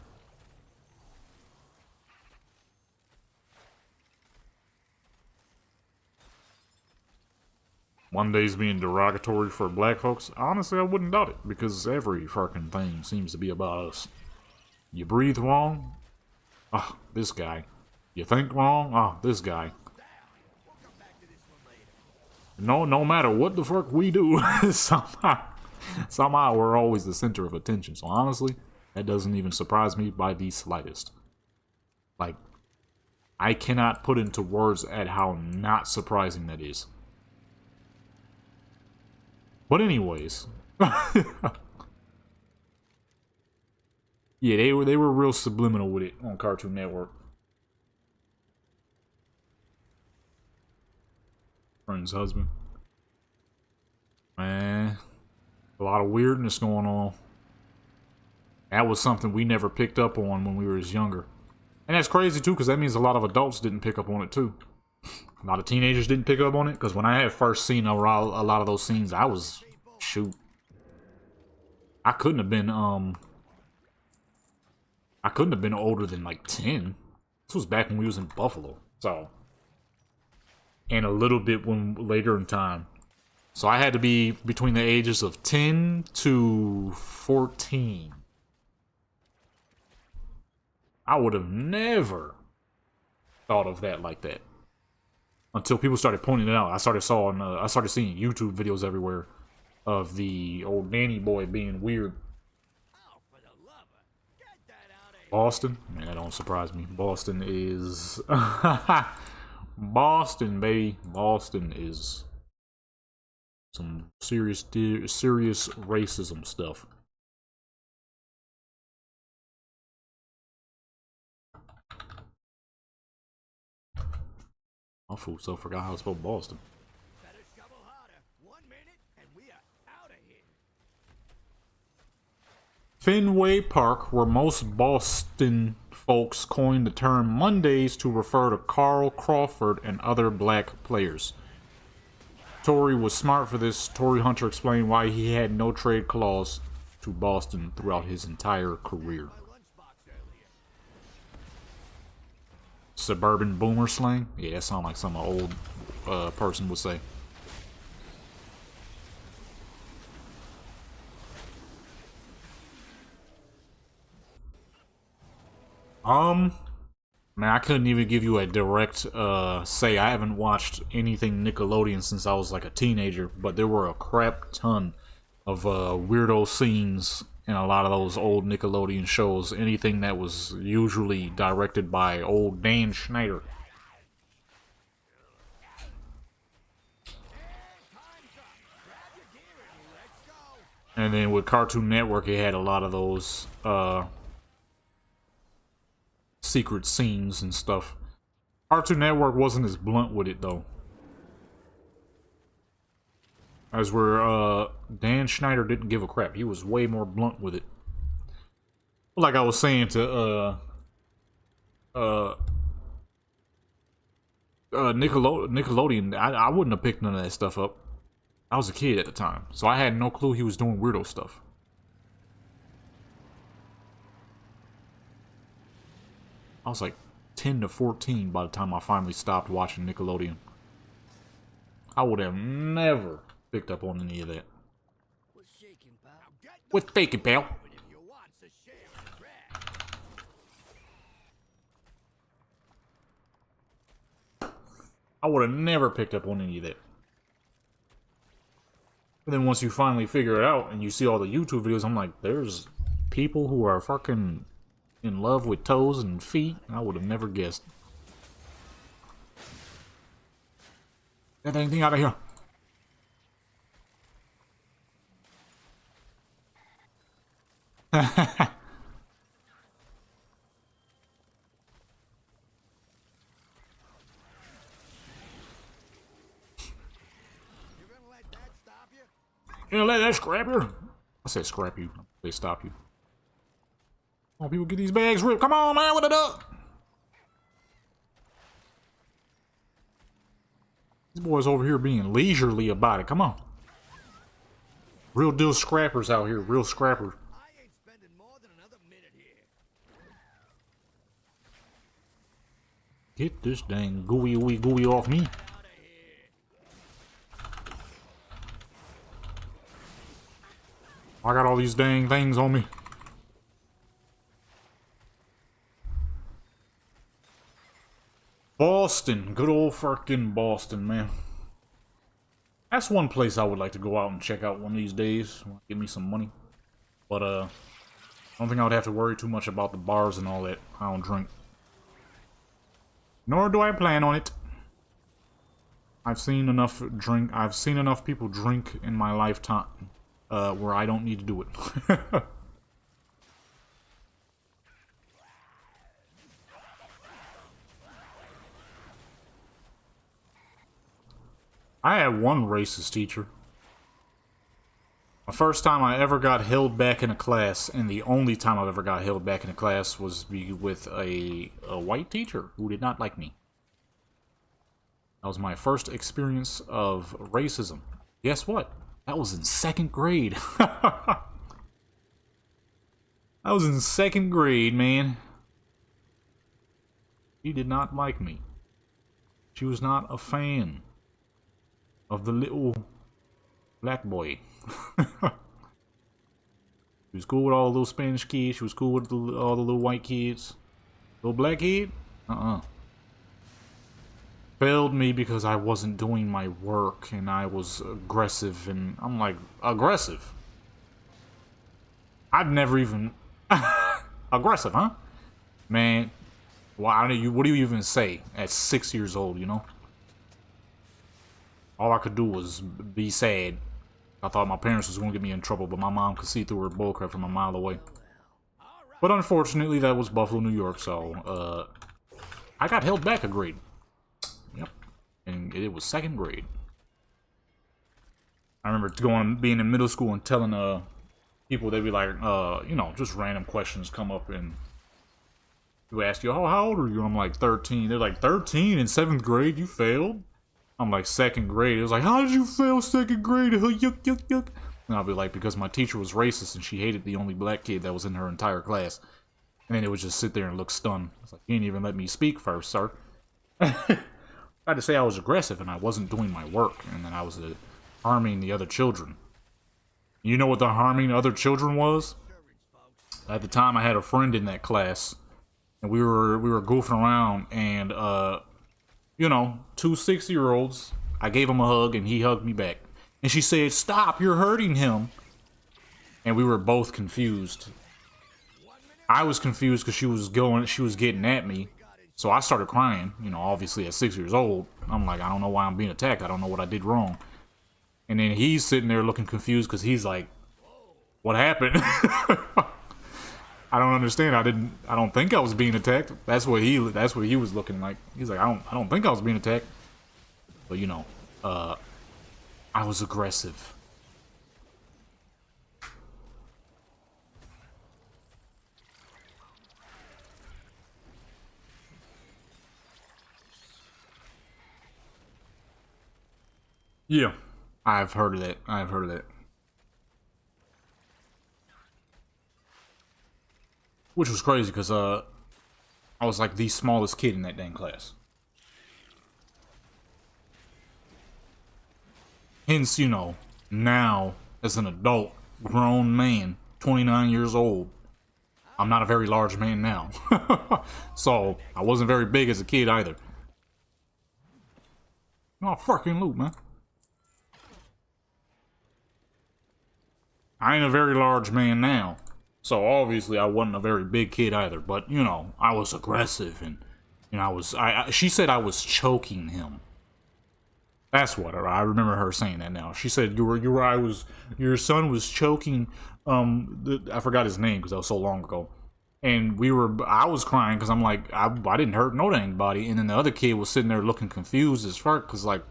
Mondays being derogatory for black folks? Honestly, I wouldn't doubt it, because every fucking thing seems to be about us. You breathe wrong? Ah, this guy. You think wrong? Ah, this guy. No matter what the fuck we do, somehow we're always the center of attention. So honestly, that doesn't even surprise me by the slightest. Like, I cannot put into words at how not surprising that is. But anyways, yeah, they were real subliminal with it on Cartoon Network. Friend's husband. Man, a lot of weirdness going on. That was something we never picked up on when we were as younger. And that's crazy too, because that means a lot of adults didn't pick up on it too. A lot of teenagers didn't pick up on it, because when I had first seen a lot of those scenes, I was, shoot, I couldn't have been older than like 10. This was back when we was in Buffalo, so, and a little bit when later in time. So I had to be between the ages of 10 to 14. I would have never thought of that like that. Until people started pointing it out. I started seeing YouTube videos everywhere of the old nanny boy being weird. Boston? Man, that don't surprise me. Boston is... Boston, baby. Boston is some serious racism stuff. I fool so forgot how to spell Boston. Better shovel harder. 1 minute and we are out of here. Fenway Park, where most Boston folks coined the term Mondays to refer to Carl Crawford and other black players. Torrey was smart for this. Torrey Hunter explained why he had no trade clause to Boston throughout his entire career. Suburban boomer slang? Yeah, that sounds like something an old person would say. Man, I couldn't even give you a direct say. I haven't watched anything Nickelodeon since I was like a teenager, but there were a crap ton of weirdo scenes in a lot of those old Nickelodeon shows. Anything that was usually directed by old Dan Schneider. And then with Cartoon Network, it had a lot of those secret scenes and stuff. Cartoon Network wasn't as blunt with it though. As where Dan Schneider didn't give a crap. He was way more blunt with it. Like I was saying to Nickelodeon, I wouldn't have picked none of that stuff up. I was a kid at the time, so I had no clue he was doing weirdo stuff. I was like 10 to 14 by the time I finally stopped watching Nickelodeon. I would have never picked up on any of that. What's shaking, pal? What's taking, pal? I would have never picked up on any of that. And then once you finally figure it out and you see all the YouTube videos, I'm like, there's people who are fucking in love with toes and feet. I would have never guessed. Get that thing out of here. You gonna let that scrap you? I said scrap you. They stop you. Come on, people, get these bags ripped. Come on, man, with it up. These boys over here being leisurely about it. Come on. Real deal scrappers out here. Real scrappers. I ain't spending more than another minute here. Get this dang gooey off me. I got all these dang things on me. Boston. Good old fucking Boston, man. That's one place I would like to go out and check out one of these days. Give me some money. But, I don't think I would have to worry too much about the bars and all that. I don't drink. Nor do I plan on it. I've seen enough people drink in my lifetime. Where I don't need to do it. I had one racist teacher. The first time I ever got held back in a class, and the only time I've ever got held back in a class was with a white teacher who did not like me. That was my first experience of racism. Guess what? That was in 2nd grade. I was in 2nd grade, man. She did not like me. She was not a fan of the little black boy. She was cool with all the little Spanish kids. She was cool with all the little white kids. Little black kid? Failed me because I wasn't doing my work and I was aggressive, and I'm like, aggressive? I've never even aggressive, huh? Man, what do you even say at 6 years old, you know? All I could do was be sad. I thought my parents was gonna get me in trouble, but my mom could see through her bullcrap from a mile away. But unfortunately, that was Buffalo, New York, so I got held back a grade. Yep. and it was 2nd grade. I remember being in middle school and telling people, they'd be like, you know, just random questions come up and people ask you, oh, how old are you? And I'm like 13. They're like, 13 in 7th grade? You failed? I'm like 2nd grade. It was like, how did you fail 2nd grade? Yuck, yuck, yuck. And I'll be like, because my teacher was racist and she hated the only black kid that was in her entire class. And then it would just sit there and look stunned. It's like, you didn't even let me speak first, sir. I had to say I was aggressive and I wasn't doing my work. And then I was harming the other children. You know what the harming other children was? At the time, I had a friend in that class. And we were goofing around. And, you know, 2 6-year-olds. I gave him a hug and he hugged me back. And she said, stop, you're hurting him. And we were both confused. I was confused because she was getting at me. So I started crying, you know, obviously at 6 years old. I'm like, I don't know why I'm being attacked. I don't know what I did wrong. And then he's sitting there looking confused because he's like, what happened? I don't understand. I don't think I was being attacked. That's what he was looking like. He's like, I don't think I was being attacked. But you know, I was aggressive. Yeah, I've heard of that. I've heard of that. Which was crazy because I was like the smallest kid in that dang class. Hence, you know, now as an adult, grown man, 29 years old, I'm not a very large man now. So I wasn't very big as a kid either. Oh, fucking loot, man. I ain't a very large man now. So obviously I wasn't a very big kid either, but you know, I was aggressive and you know, she said I was choking him. That's what I remember her saying that now. She said your son was choking I forgot his name because that was so long ago. And I was crying because I'm like, I didn't hurt no dang body. And then the other kid was sitting there looking confused as fuck because like,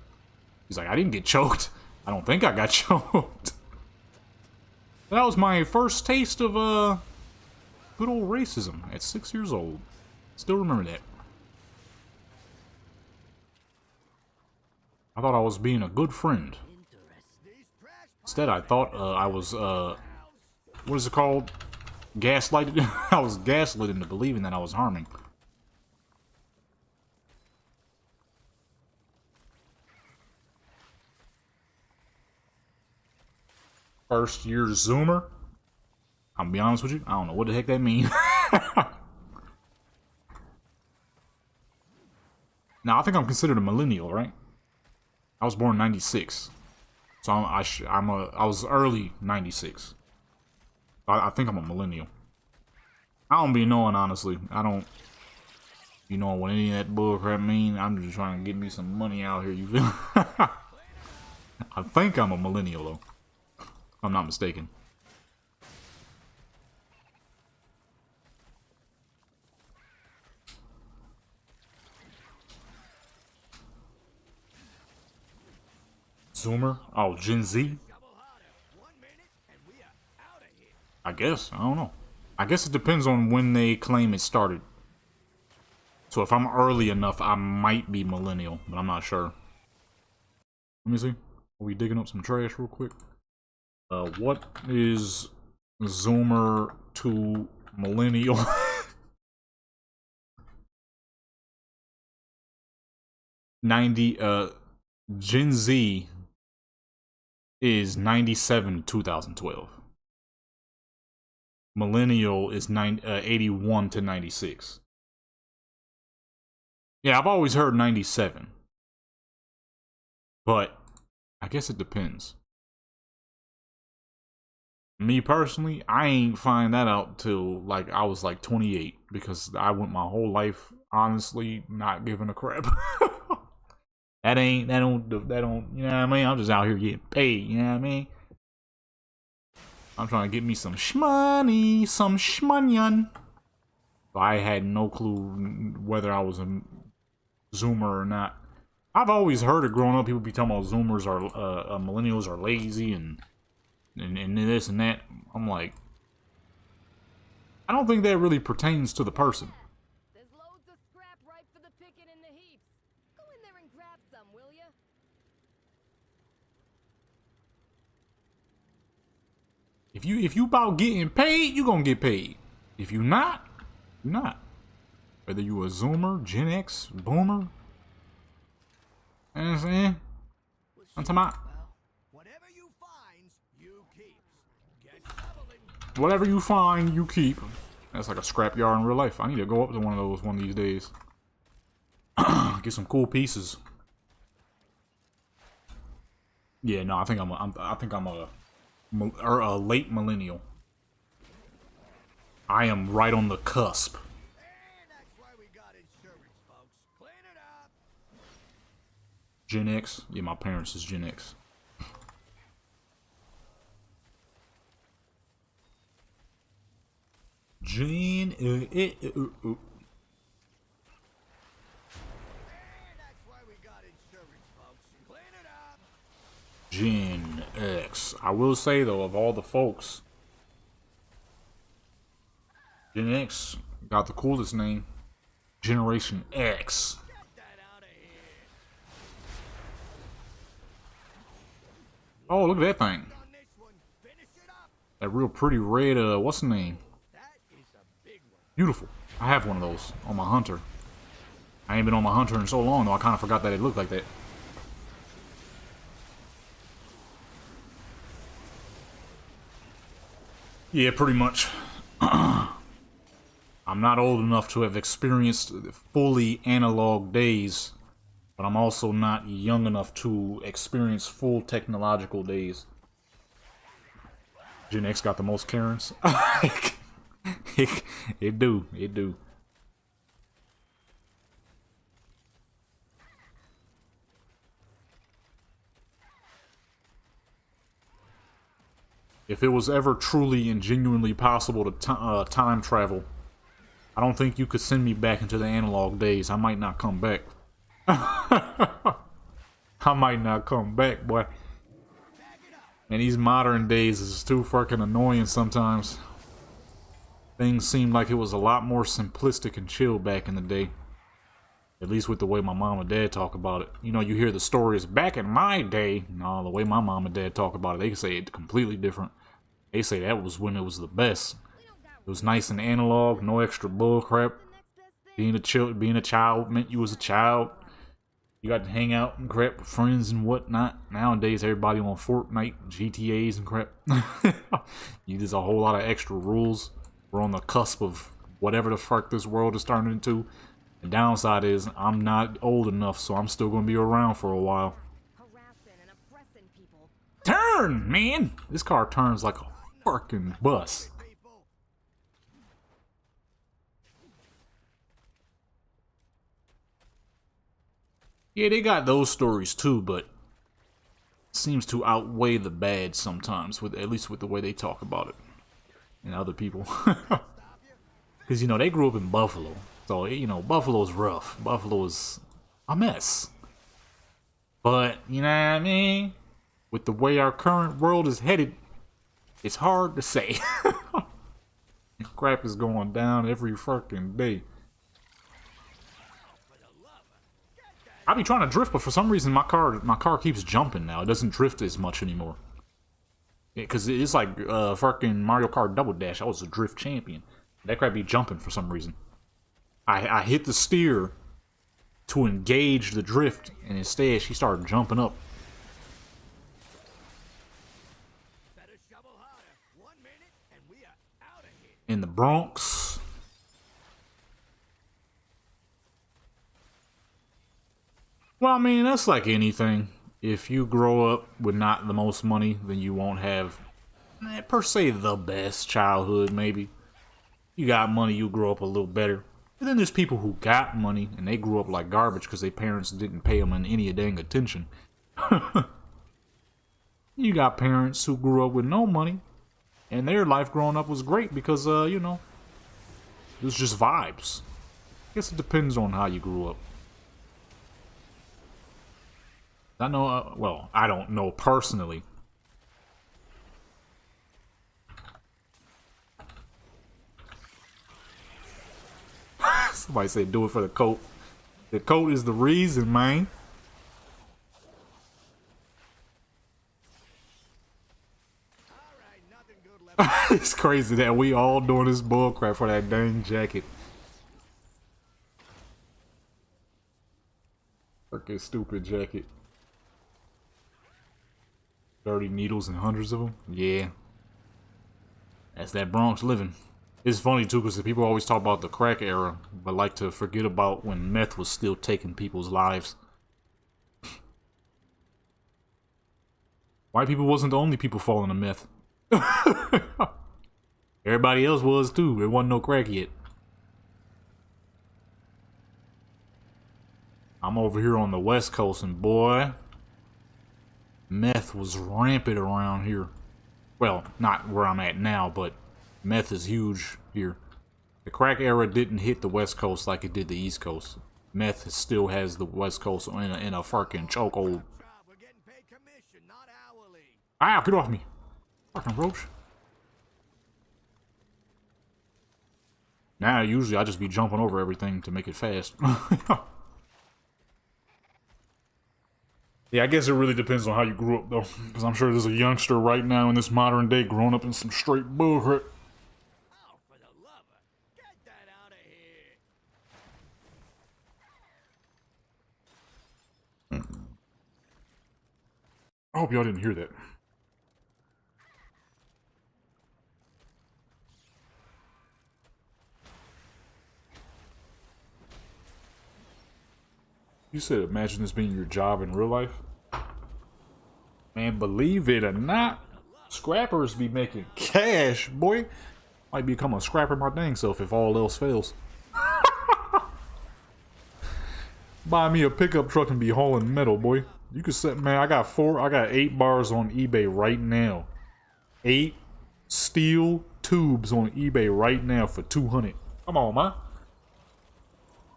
he's like, I didn't get choked. I don't think I got choked. That was my first taste of good old racism at 6 years old. Still remember that. I thought I was being a good friend. Instead, I thought I was, what is it called? Gaslighted? I was gaslit into believing that I was harming. First year Zoomer. I'll be honest with you, I don't know what the heck that means. Now, I think I'm considered a millennial, right? I was born in 96. So I was early 96. I think I'm a millennial. I don't be knowing, honestly. I don't be knowing what any of that bullcrap mean. I'm just trying to get me some money out here, you feel? I think I'm a millennial, though. If I'm not mistaken. Zoomer? Oh, Gen Z? I guess. I don't know. I guess it depends on when they claim it started. So if I'm early enough, I might be millennial, but I'm not sure. Let me see. Are we digging up some trash real quick? What is Zoomer to millennial? Gen Z is 97 to 2012. Millennial is 81 to 96. Yeah, I've always heard 97. But I guess it depends. Me personally, I ain't find that out till like I was like 28 because I went my whole life honestly not giving a crap. that don't, you know what I mean? I'm just out here getting paid, you know what I mean? I'm trying to get me some shmoney, some shmonyan. I had no clue whether I was a Zoomer or not. I've always heard it growing up. People be talking about Zoomers are millennials are lazy and this and that. I'm like, I don't think that really pertains to the person. There's loads of scrap ripe for the picking in the heaps. Go in there and grab some, will ya? If you about getting paid, you gonna get paid. If you not, you're not. Whether you a Zoomer, Gen X, Boomer. You know what I'm saying? I'm talking about Whatever you finds, you keeps. Get shoveling. whatever you find, you keep. That's like a scrapyard in real life. I need to go up to one of those one of these days. Get some cool pieces. Yeah, no, I think I'm a late millennial. I am right on the cusp. And that's why we got insurance, folks. Clean it up. Gen X? Yeah, my parents is Gen X. Gen And that's why we got insurance, folks. Clean it up. Gen X. I will say though, of all the folks, Gen X got the coolest name. Generation X. Get that out of here. Oh, look at that thing. On this one, finish it up. That real pretty red, what's the name? That is a big one. Beautiful. I have one of those on my Hunter. I ain't been on my Hunter in so long though, I kind of forgot that it looked like that. Yeah, pretty much. I'm not old enough to have experienced fully analog days, but I'm also not young enough to experience full technological days. Gen X got the most Karens. It do. If it was ever truly and genuinely possible to time travel, I don't think you could send me back into the analog days. I might not come back. I might not come back, boy. And these modern days is too fucking annoying sometimes. Things seemed like it was a lot more simplistic and chill back in the day. At least with the way my mom and dad talk about it. You know, you hear the stories back in my day. No, the way my mom and dad talk about it, they say it completely different. They say that was when it was the best. It was nice and analog, no extra bull crap. Being a child meant you was a child. You got to hang out and crap with friends and whatnot. Nowadays, everybody on Fortnite, GTAs and crap. There's a whole lot of extra rules. We're on the cusp of whatever the fuck this world is turning into. The downside is I'm not old enough, so I'm still going to be around for a while. Harassing and oppressing people. Turn, man! This car turns like a fucking bus. People. Yeah, they got those stories too, but it seems to outweigh the bad sometimes, at least with the way they talk about it. And other people. Because, you know, they grew up in Buffalo. So, you know, Buffalo's rough. Buffalo's a mess. But, you know what I mean? With the way our current world is headed, it's hard to say. Crap is going down every fucking day. I be trying to drift, but for some reason my car keeps jumping now. It doesn't drift as much anymore. Because it's like fucking Mario Kart Double Dash. I was a drift champion. That crap be jumping for some reason. I hit the steer to engage the drift, and instead she started jumping up. Better shovel harder. 1 minute and we are out of here. In the Bronx. Well, I mean, that's like anything. If you grow up with not the most money, then you won't have, per se, the best childhood, maybe. You got money, you grow up a little better. And then there's people who got money, and they grew up like garbage because their parents didn't pay them any dang attention. You got parents who grew up with no money, and their life growing up was great because, you know, it was just vibes. I guess it depends on how you grew up. I know, well, I don't know personally. Somebody said do it for the coat. The coat is the reason, man. Alright, nothing good left. It's crazy that we all doing this bullcrap for that dang jacket. Fucking stupid jacket. Dirty needles and hundreds of them. Yeah. That's that Bronx living. It's funny too because people always talk about the crack era, but like to forget about when meth was still taking people's lives. White people wasn't the only people falling to meth. Everybody else was too. There wasn't no crack yet. I'm over here on the West Coast, and boy, meth was rampant around here. Well, not where I'm at now, but meth is huge here. The crack era didn't hit the West Coast like it did the East Coast. Meth still has the West Coast in a fucking chokehold. We're getting paid commission, not hourly. Ow, get off me. Fucking roach. Now, usually I just be jumping over everything to make it fast. Yeah, I guess it really depends on how you grew up, though. Because I'm sure there's a youngster right now in this modern day growing up in some straight bullcrap. Oh, for the lover. Get that out of here. I hope y'all didn't hear that. You said imagine this being your job in real life? Man, believe it or not, scrappers be making cash, boy. Might become a scrapper my dang self if all else fails. Buy me a pickup truck and be hauling metal, boy. You could set, man, I got 8 bars on eBay right now. 8 steel tubes on eBay right now for 200. Come on, man.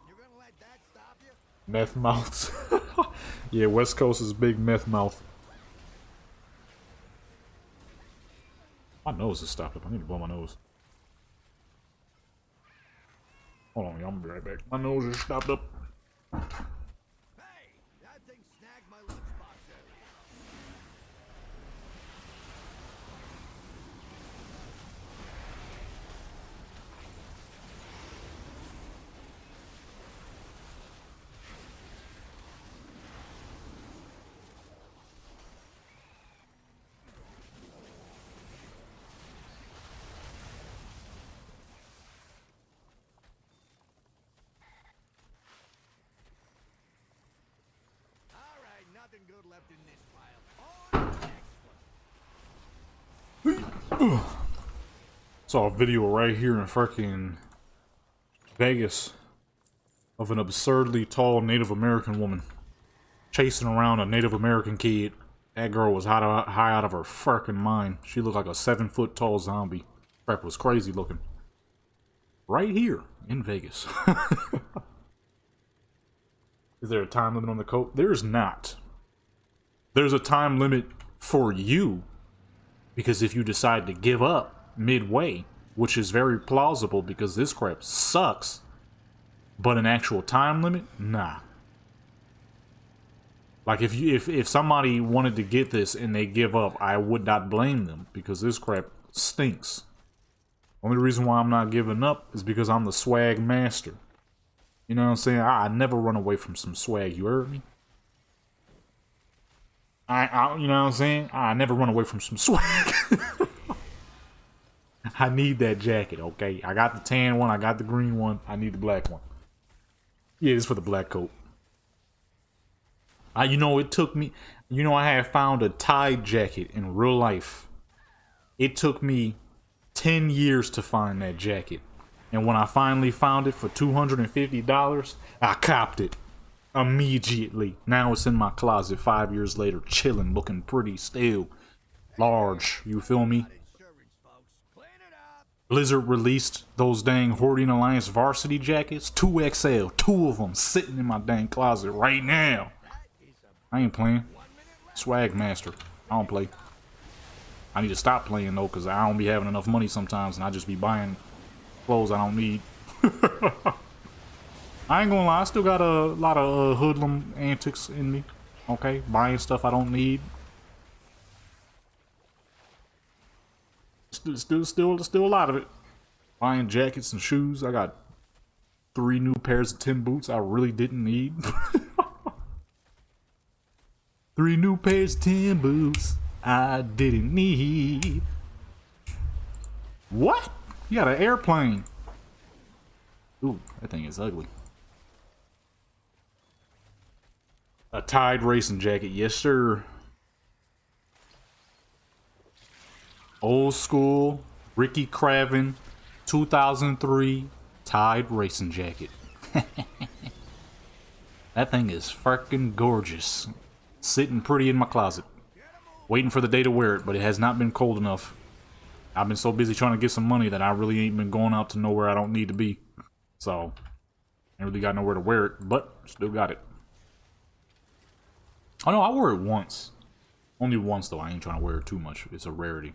You're gonna let that stop you? Meth mouths. Yeah, West Coast is big meth mouth. My nose is stopped up. I need to blow my nose. Hold on, y'all. I'm gonna be right back. My nose is stopped up. Hey, that thing snagged my lunchbox earlier. Alright, nothing good left in this pile. On to the next one. Saw a video right here in fucking Vegas of an absurdly tall Native American woman chasing around a Native American kid. That girl was high out of her fucking mind. She looked like a 7-foot tall zombie. Crap was crazy looking. Right here in Vegas. Is there a time limit on the coat? There's not. There's a time limit for you. Because if you decide to give up midway, which is very plausible because this crap sucks, but an actual time limit? Nah. Like if somebody wanted to get this and they give up, I would not blame them because this crap stinks. Only reason why I'm not giving up is because I'm the swag master. You know what I'm saying? I never run away from some swag. You heard me? I you know what I'm saying? I never run away from some swag. I need that jacket, okay? I got the tan one. I got the green one. I need the black one. Yeah, it's for the black coat. You know, it took me... You know, I had found a tie jacket in real life. It took me 10 years to find that jacket. And when I finally found it for $250, I copped it immediately. Now it's in my closet 5 years later, chilling, looking pretty still. Large, you feel me? Insurance, folks. Clean it up. Blizzard released those dang Hoarding Alliance varsity jackets. 2XL, 2 of them sitting in my dang closet right now. That is a I ain't playing. Swag master. I don't play. I need to stop playing though, cause I don't be having enough money sometimes, and I just be buying clothes I don't need. I ain't gonna lie, I still got a lot of hoodlum antics in me. Okay, buying stuff I don't need. Still a lot of it. Buying jackets and shoes. I got 3 new pairs of tin boots I really didn't need. 3 new pairs of tin boots I didn't need. What? You got an airplane. Ooh, that thing is ugly. A Tide racing jacket, yes sir. Old school, Ricky Craven, 2003 Tide racing jacket. That thing is fucking gorgeous. Sitting pretty in my closet. Waiting for the day to wear it, but it has not been cold enough. I've been so busy trying to get some money that I really ain't been going out to nowhere I don't need to be. So, ain't really got nowhere to wear it, but still got it. Oh no, I wore it once. Only once though, I ain't trying to wear it too much. It's a rarity.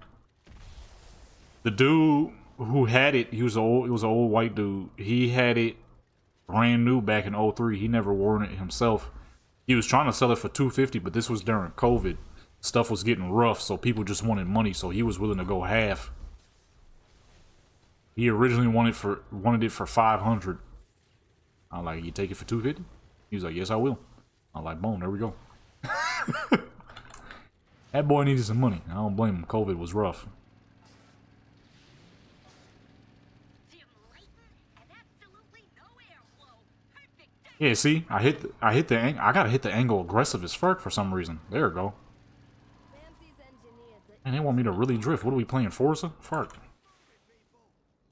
The dude who had it, it was an old white dude. He had it brand new back in 03. He never worn it himself. He was trying to sell it for $250, but this was during COVID. Stuff was getting rough, so people just wanted money, so he was willing to go half. He originally wanted it for $500. I'm like, you take it for $250? He was like, yes, I will. I'm like, boom, there we go. That boy needed some money. I don't blame him. COVID was rough. Yeah, see, I gotta hit the angle aggressive as fuck for some reason. There we go. And they want me to really drift. What are we playing, Forza? Fuck.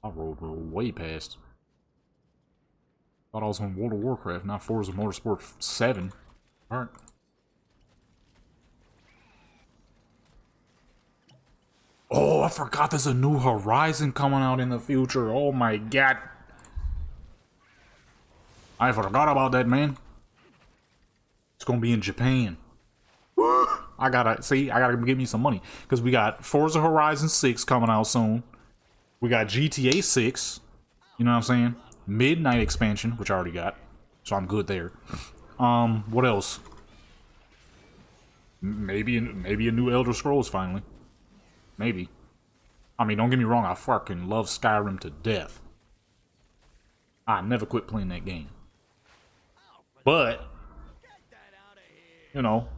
I rolled way past. Thought I was on World of Warcraft, not Forza Motorsport 7. Alright. Oh, I forgot there's a new Horizon coming out in the future. Oh my god. I forgot about that, man. It's gonna be in Japan. I gotta give me some money. Because we got Forza Horizon 6 coming out soon. We got GTA 6. You know what I'm saying? Midnight expansion, which I already got. So I'm good there. What else? Maybe a new Elder Scrolls finally. Maybe. I mean, don't get me wrong, I fucking love Skyrim to death. I never quit playing that game. But, you know,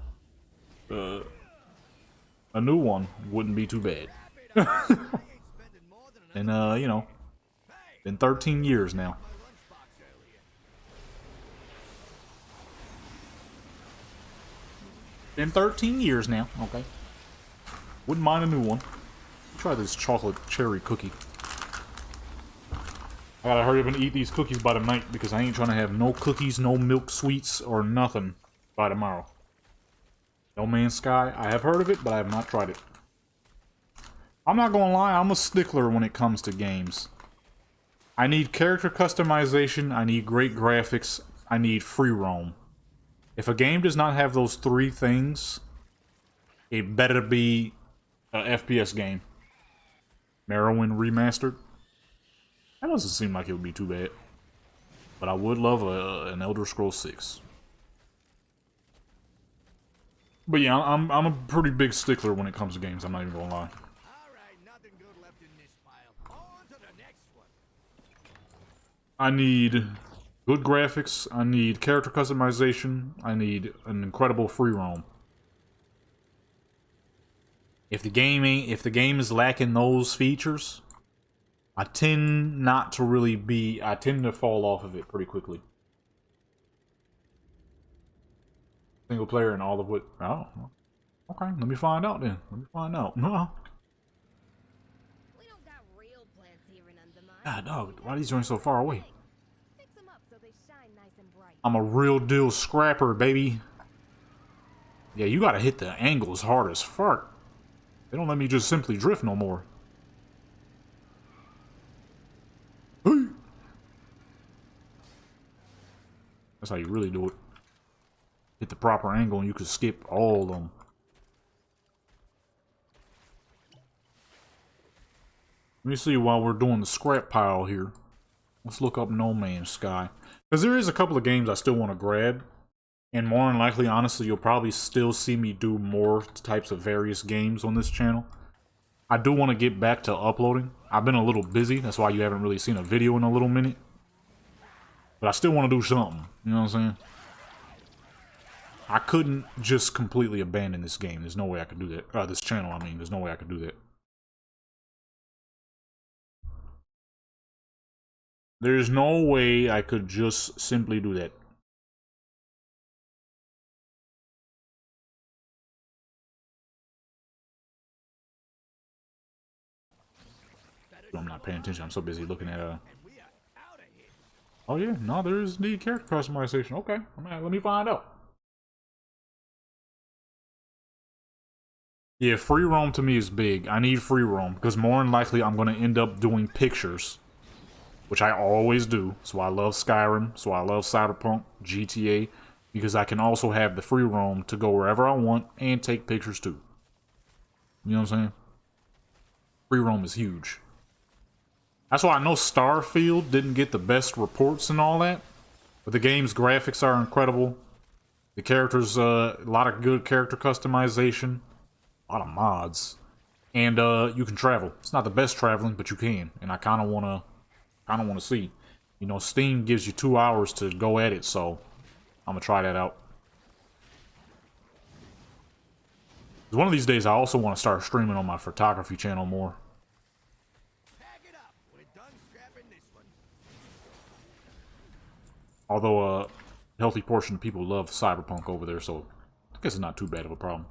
a new one wouldn't be too bad. And, you know, been 13 years now. Been 13 years now, okay. Wouldn't mind a new one. Try this chocolate cherry cookie. I gotta hurry up and eat these cookies by tonight because I ain't trying to have no cookies, no milk sweets, or nothing by tomorrow. No Man's Sky, I have heard of it, but I have not tried it. I'm not gonna lie, I'm a stickler when it comes to games. I need character customization, I need great graphics, I need free roam. If a game does not have those 3 things, it better be a FPS game. Morrowind Remastered. That doesn't seem like it would be too bad. But I would love an Elder Scrolls 6. But yeah, I'm a pretty big stickler when it comes to games, I'm not even gonna lie. Alright, nothing good left in this pile. On to the next one. I need good graphics, I need character customization, I need an incredible free roam. If the game is lacking those features, I tend to fall off of it pretty quickly. Single player and all of what, oh, okay, let me find out then. Let me find out. No. We don't got real plants here in Undermine. God, dog, why are these joints so far away? Fix them up so they shine nice and bright. I'm a real deal scrapper, baby. Yeah, you gotta hit the angles hard as fuck. They don't let me just simply drift no more. Hey. That's how you really do it. hit the proper angle and you could skip all of them. Let me see while we're doing the scrap pile here. Let's look up No Man's Sky. Because there is a couple of games I still want to grab. And more than likely, honestly, you'll probably still see me do more types of various games on this channel. I do want to get back to uploading. I've been a little busy. That's why you haven't really seen a video in a little minute. But I still want to do something. You know what I'm saying? I couldn't just completely abandon this game. There's no way I could do that. This channel, I mean. There's no way I could do that. There's no way I could just simply do that. I'm not paying attention. I'm so busy looking at Oh yeah, no, there is indeed character customization. Okay, let me find out. Yeah, free roam to me is big. I need free roam because more than likely I'm going to end up doing pictures, which I always do. So I love Skyrim, so I love Cyberpunk, GTA, because I can also have the free roam to go wherever I want and take pictures too. You know what I'm saying? Free roam is huge. That's why I know Starfield didn't get the best reports and all that. But the game's graphics are incredible. The characters, a lot of good character customization. A lot of mods. And you can travel. It's not the best traveling, but you can. And I kind of want to see. You know, Steam gives you 2 hours to go at it, so I'm going to try that out. One of these days, I also want to start streaming on my photography channel more. Although a healthy portion of people love Cyberpunk over there, so I guess it's not too bad of a problem.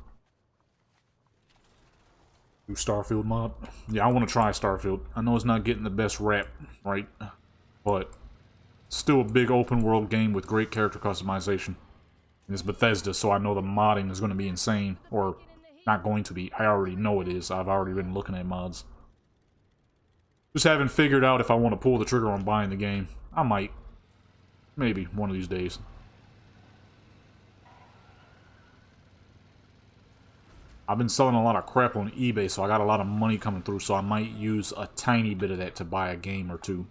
Do Starfield mod? Yeah, I want to try Starfield. I know it's not getting the best rap, right? But it's still a big open world game with great character customization. And it's Bethesda, so I know the modding is going to be insane. Or not going to be. I already know it is. I've already been looking at mods. Just haven't figured out if I want to pull the trigger on buying the game. I might. Maybe one of these days. I've been selling a lot of crap on eBay, so I got a lot of money coming through, so I might use a tiny bit of that to buy a game or two.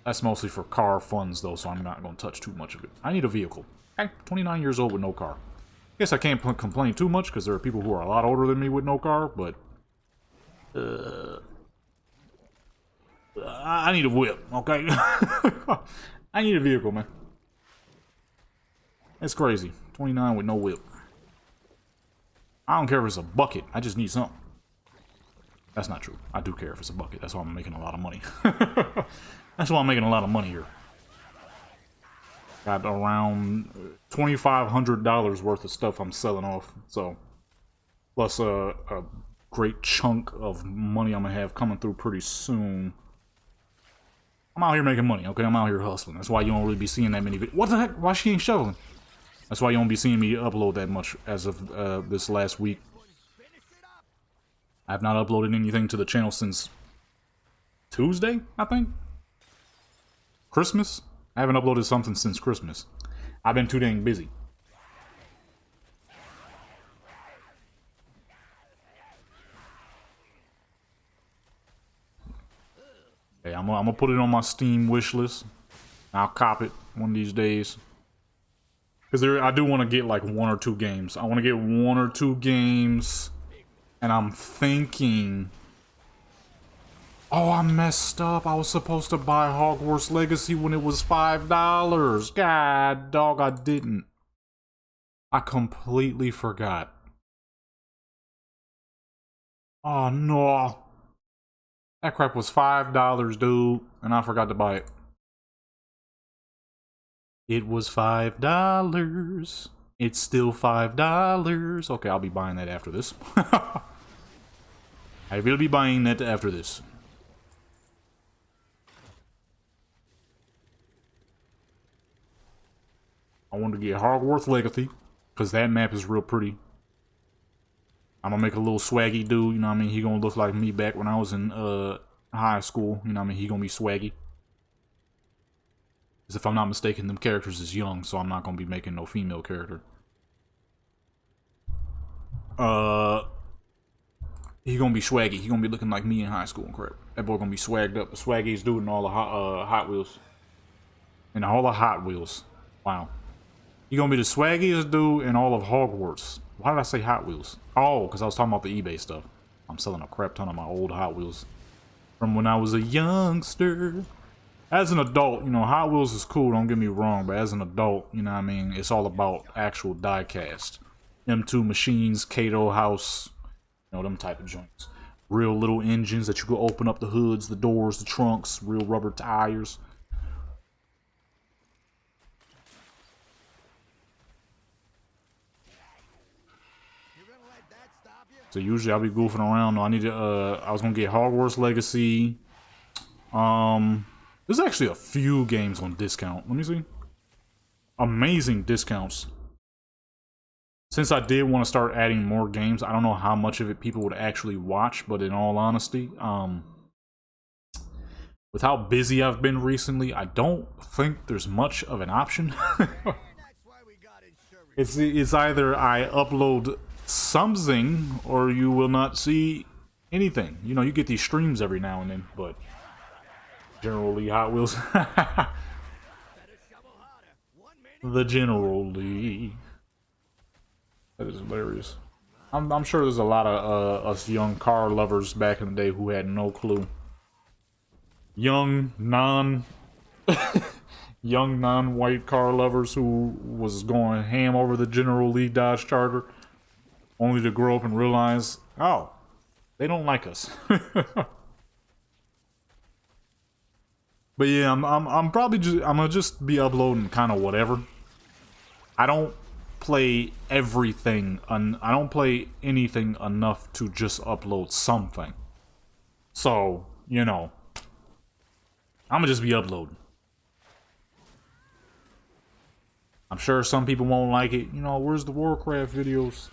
That's mostly for car funds, though, so I'm not going to touch too much of it. I need a vehicle. Okay, 29 years old with no car. Guess I can't complain too much, because there are people who are a lot older than me with no car, but... I need a whip, okay? I need a vehicle, man. That's crazy. 29 with no whip. I don't care if it's a bucket. I just need something. That's not true. I do care if it's a bucket. That's why I'm making a lot of money. That's why I'm making a lot of money here. Got around $2,500 worth of stuff I'm selling off. So, plus a great chunk of money I'm going to have coming through pretty soon. I'm out here making money, okay? I'm out here hustling. That's why you don't really be seeing that many videos. What the heck? Why she ain't shoveling? That's why you don't be seeing me upload that much as of this last week. I have not uploaded anything to the channel since Tuesday, I think? Christmas? I haven't uploaded something since Christmas. I've been too dang busy. Hey, I'm gonna put it on my Steam wish list. I'll cop it one of these days. Because I do want to get like 1 or 2 games. I want to get 1 or 2 games. And I'm thinking... Oh, I messed up. I was supposed to buy Hogwarts Legacy when it was $5. God, dog, I didn't. I completely forgot. Oh, no. That crap was $5, dude. And I forgot to buy it. It was $5. It's still $5. Okay, I'll be buying that after this. I will be buying that after this. I want to get Hogwarts Legacy, because that map is real pretty. I'm gonna make a little swaggy dude, you know what I mean? He gonna look like me back when I was in high school, you know what I mean? He gonna be swaggy. Because if I'm not mistaken, them characters is young, so I'm not gonna be making no female character. He gonna be swaggy. He gonna be looking like me in high school and crap. That boy gonna be swagged up. The swaggiest dude in all the Hot Wheels. In all the Hot Wheels. Wow. He gonna be the swaggiest dude in all of Hogwarts. Why did I say Hot Wheels? Oh, because I was talking about the eBay stuff. I'm selling a crap ton of my old Hot Wheels from when I was a youngster. As an adult, you know, Hot Wheels is cool, don't get me wrong, but as an adult, you know what I mean, it's all about actual die cast. M2 machines, Kato House, you know, them type of joints. Real little engines that you could open up the hoods, the doors, the trunks, real rubber tires. So usually I'll be goofing around. No, I need to, I was gonna get Hogwarts Legacy. There's actually a few games on discount. Let me see. Amazing discounts. Since I did want to start adding more games, I don't know how much of it people would actually watch, but in all honesty, with how busy I've been recently, I don't think there's much of an option. It's either I upload something or you will not see anything. You know, you get these streams every now and then, but generally Hot Wheels. The General Lee. That is hilarious. I'm sure there's a lot of us young car lovers back in the day who had no clue. Young non-white car lovers who was going ham over the General Lee Dodge Charger, only to grow up and realize, oh, they don't like us. But yeah, I'm probably I'm gonna just be uploading kind of whatever. I don't play everything. I don't play anything enough to just upload something. So, you know, I'm gonna just be uploading. I'm sure some people won't like it. You know, where's the Warcraft videos?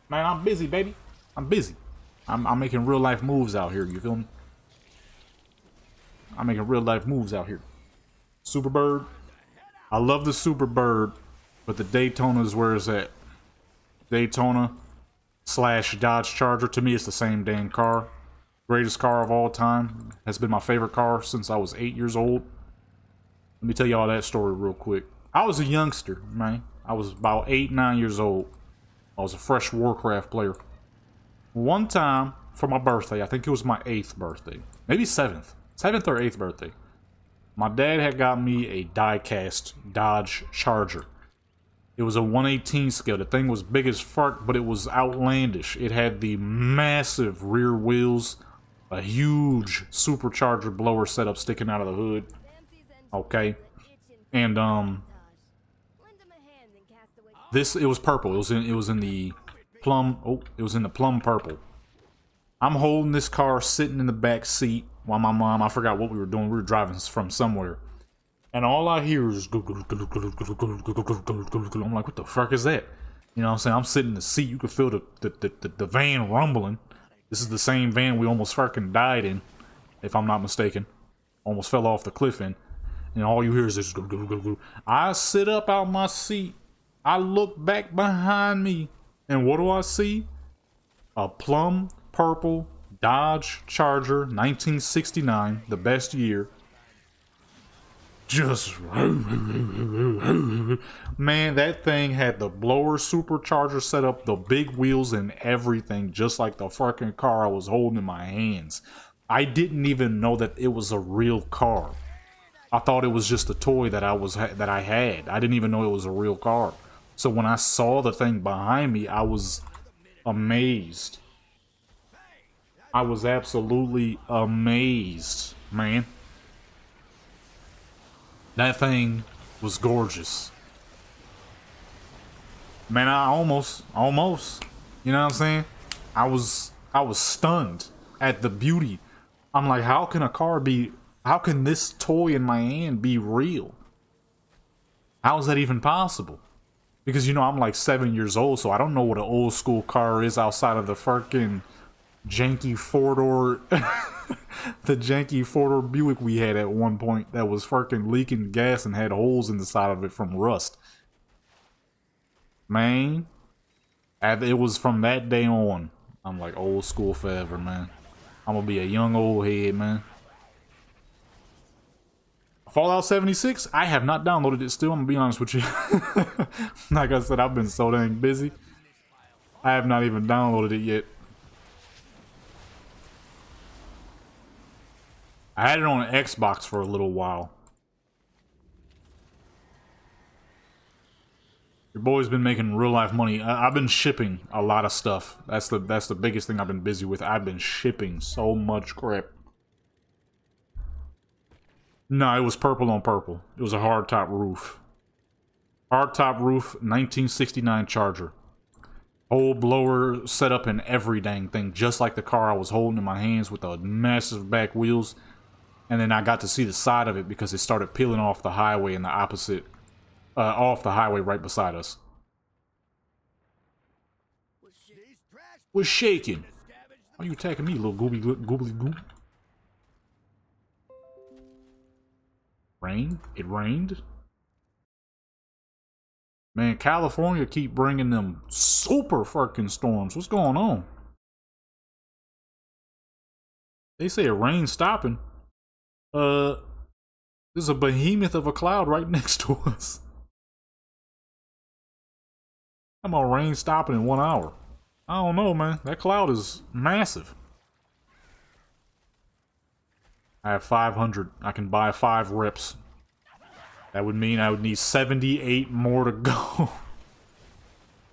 Man, I'm busy, baby. I'm busy. I'm making real life moves out here. You feel me? I'm making real life moves out here. Superbird. I love the Superbird, but the Daytona is where it's at. Daytona / Dodge Charger. To me, it's the same damn car. Greatest car of all time. Has been my favorite car since I was 8 years old. Let me tell y'all that story real quick. I was a youngster, man. I was about 8, 9 years old. I was a fresh Warcraft player. One time for my birthday, I think it was my 8th birthday, maybe 7th or 8th birthday, my dad had got me a die-cast Dodge Charger. It was a 1/18 scale. The thing was big as fuck, but it was outlandish. It had the massive rear wheels, a huge supercharger blower setup sticking out of the hood. Okay, and it was purple. It was in the plum. Oh, it was in the plum purple. I'm holding this car, sitting in the back seat, while my mom, I forgot what we were doing. We were driving from somewhere, and all I hear is I'm like, what the fuck is that? You know what I'm saying? I'm sitting in the seat. You could feel the van rumbling. This is the same van we almost fucking died in, if I'm not mistaken. Almost fell off the cliff in, and all you hear is this. I sit up out my seat. I look back behind me, and what do I see? A plum purple Dodge Charger 1969, the best year. Just man, that thing had the blower supercharger set up, the big wheels and everything, just like the fucking car I was holding in my hands. I didn't even know that it was a real car. I thought it was just a toy that I had. I didn't even know it was a real car. So when I saw the thing behind me, I was amazed. I was absolutely amazed, man. That thing was gorgeous. Man, I almost, you know what I'm saying? I was stunned at the beauty. I'm like, how can this toy in my hand be real? How is that even possible? Because, you know, I'm like 7 years old, so I don't know what an old school car is outside of the fucking janky 4-door the janky four-door Buick we had at one point that was fucking leaking gas and had holes in the side of it from rust. Man, it was from that day on. I'm like old school forever, man. I'm gonna be a young old head, man. Fallout 76, I have not downloaded it still, I'm gonna be honest with you. Like I said, I've been so dang busy. I have not even downloaded it yet. I had it on Xbox for a little while. Your boy's been making real life money. I've been shipping a lot of stuff. That's the biggest thing I've been busy with. I've been shipping so much crap. No, it was purple on purple. It was a hardtop roof. Hardtop roof, 1969 Charger. Whole blower setup and every dang thing, just like the car I was holding in my hands with the massive back wheels. And then I got to see the side of it because it started peeling off the highway in the opposite, off the highway right beside us. Was shaking. Why are you attacking me, little goobly goop? Rain? It rained? Man, California keep bringing them super fucking storms. What's going on? They say it rain stopping. There's a behemoth of a cloud right next to us. I'm on rain stopping in 1 hour. I don't know, man. That cloud is massive. I have 500. I can buy 5 reps. That would mean I would need 78 more to go.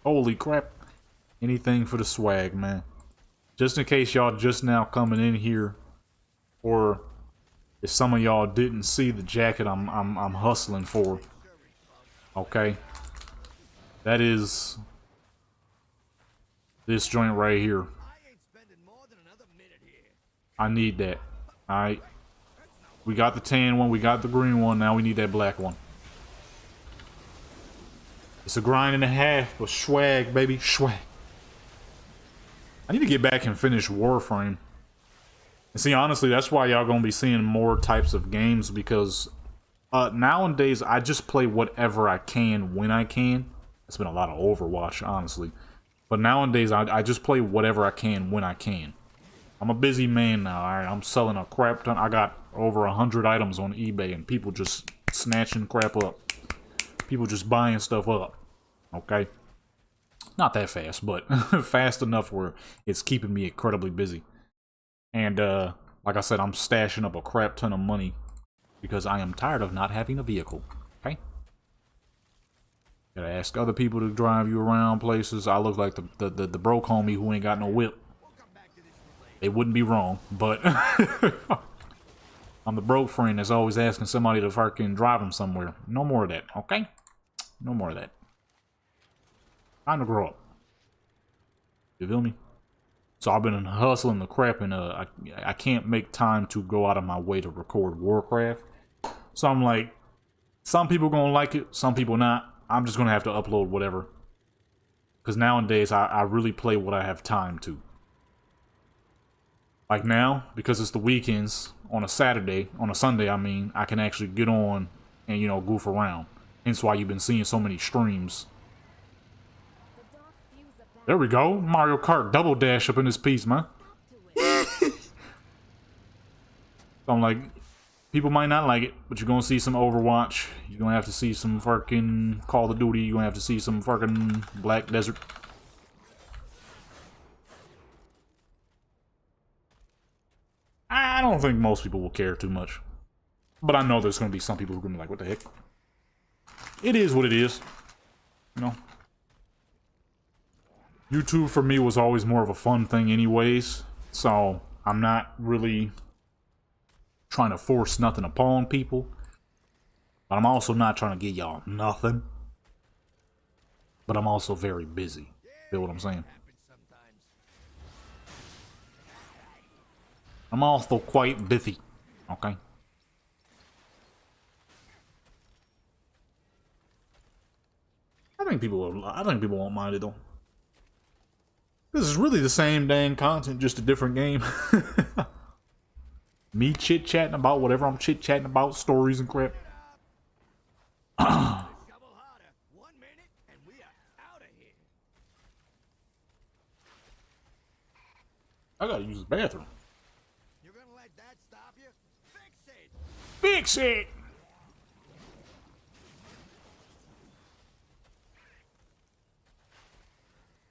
Holy crap. Anything for the swag, man. Just in case y'all just now coming in here, or if some of y'all didn't see the jacket I'm hustling for. Okay. That is this joint right here. I need that. Alright. We got the tan one, we got the green one, now we need that black one. It's a grind and a half, but swag, baby, swag. I need to get back and finish Warframe. And see, honestly, that's why y'all gonna be seeing more types of games, because nowadays I just play whatever I can when I can. It's been a lot of Overwatch, honestly. But nowadays I just play whatever I can when I can. I'm a busy man now, alright? I'm selling a crap ton. I got over 100 items on eBay and people just snatching crap up. People just buying stuff up. Okay? Not that fast, but fast enough where it's keeping me incredibly busy. And, like I said, I'm stashing up a crap ton of money because I am tired of not having a vehicle. Okay? Gotta ask other people to drive you around places. I look like the broke homie who ain't got no whip. They wouldn't be wrong, but I'm the broke friend that's always asking somebody to fucking drive him somewhere. No more of that, okay? No more of that. Time to grow up. You feel me? So I've been hustling the crap, and I can't make time to go out of my way to record Warcraft. So I'm like, some people gonna like it, some people not. I'm just gonna have to upload whatever. Because nowadays I really play what I have time to. Like now, because it's the weekends, on a Saturday, on a Sunday, I mean, I can actually get on and, you know, goof around. Hence why you've been seeing so many streams. There we go. Mario Kart double dash up in this piece, man. So I'm like, people might not like it, but you're gonna see some Overwatch. You're gonna have to see some fucking Call of Duty. You're gonna have to see some fucking Black Desert. I don't think most people will care too much. But I know there's going to be some people who are going to be like, what the heck? It is what it is. You know? YouTube for me was always more of a fun thing anyways. So, I'm not really trying to force nothing upon people. But I'm also not trying to give y'all nothing. But I'm also very busy. Feel what I'm saying? I'm also quite busy, okay? I think people won't mind it though. This is really the same dang content, just a different game. Me chit-chatting about whatever I'm chit-chatting about, stories and crap. Shovel harder. 1 minute, and we are out of here. I gotta use the bathroom. You're gonna let that stop you? Fix it! Fix it!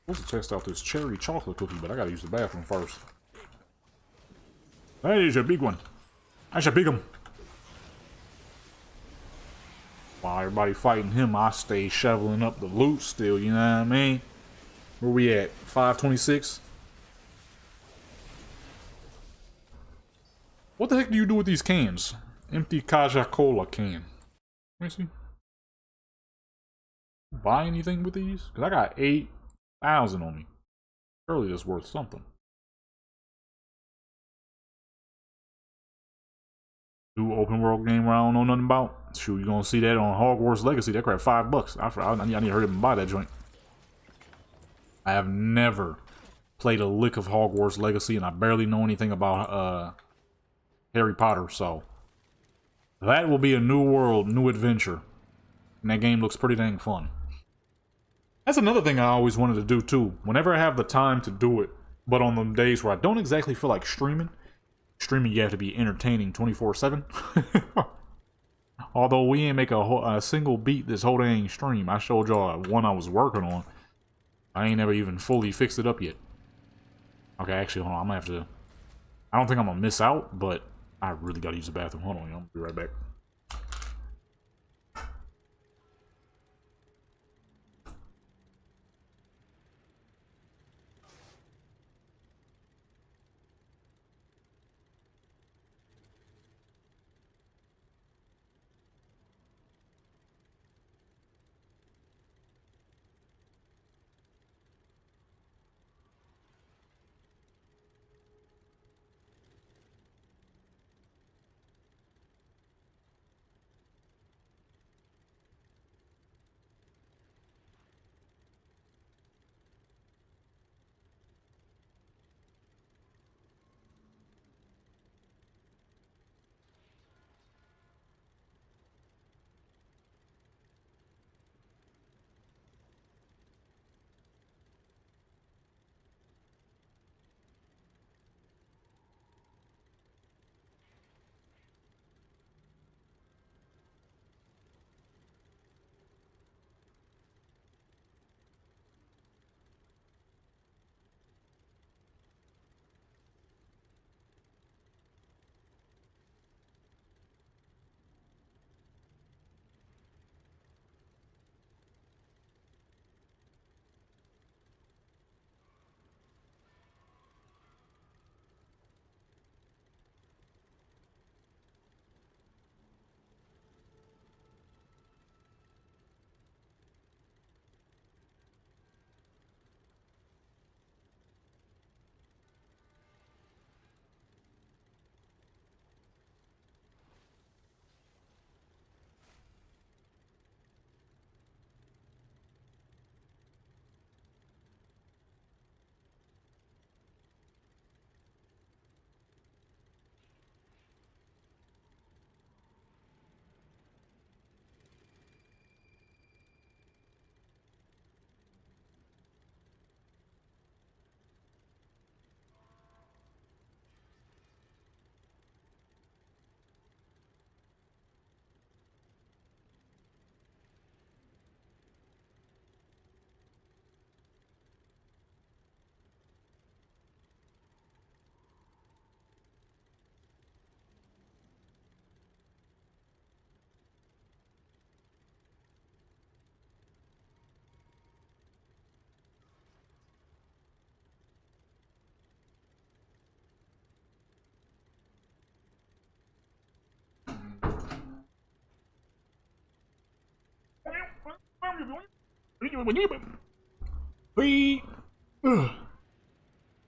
Supposed to test out this cherry chocolate cookie, but I gotta use the bathroom first. That is a big one. That's a big one. While everybody fighting him, I stay shoveling up the loot still, you know what I mean? Where we at? 526? What the heck do you do with these cans? Empty Coca-Cola can. Let me see. Buy anything with these? Because I got 8,000 on me. Surely that's worth something. New open world game where I don't know nothing about. Shoot, you gonna see that on Hogwarts Legacy. That crap $5. I need to hurry up and buy that joint. I have never played a lick of Hogwarts Legacy, and I barely know anything about Harry Potter, so that will be a new world, new adventure. And that game looks pretty dang fun. That's another thing I always wanted to do too. Whenever I have the time to do it, but on the days where I don't exactly feel like streaming, you have to be entertaining 24/7. Although we ain't make a single beat this whole dang stream. I showed y'all one I was working on. I ain't never even fully fixed it up yet. Okay, actually, hold on. I'm gonna have to. I don't think I'm gonna miss out, but I really gotta use the bathroom. Hold on, y'all. I'll be right back.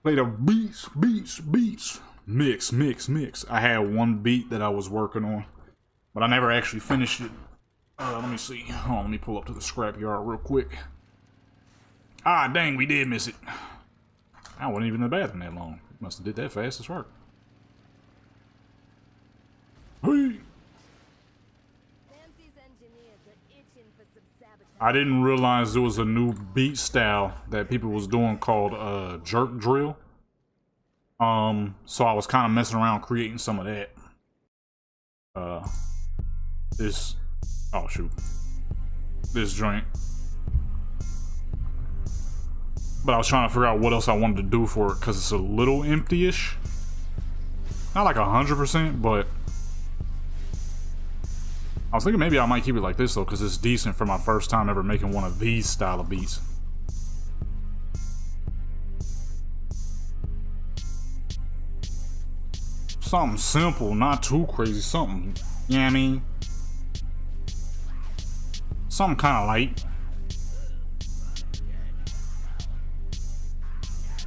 Play the beats. Mix. I had one beat that I was working on, but I never actually finished it. Let me see. Hold on, let me pull up to the scrapyard real quick. Ah, dang, we did miss it. I wasn't even in the bathroom that long. Must have did that fast as fuck. Hey. Fancy's engineers are itching for some sabotage. I didn't realize there was a new beat style that people was doing called jerk drill. So I was kind of messing around creating some of that. This, oh shoot, this joint. But I was trying to figure out what else I wanted to do for it because it's a little empty-ish. Not like 100%, but I was thinking maybe I might keep it like this though, because it's decent for my first time ever making one of these style of beats. Something simple, not too crazy. Something, you know what I mean? Something kind of light.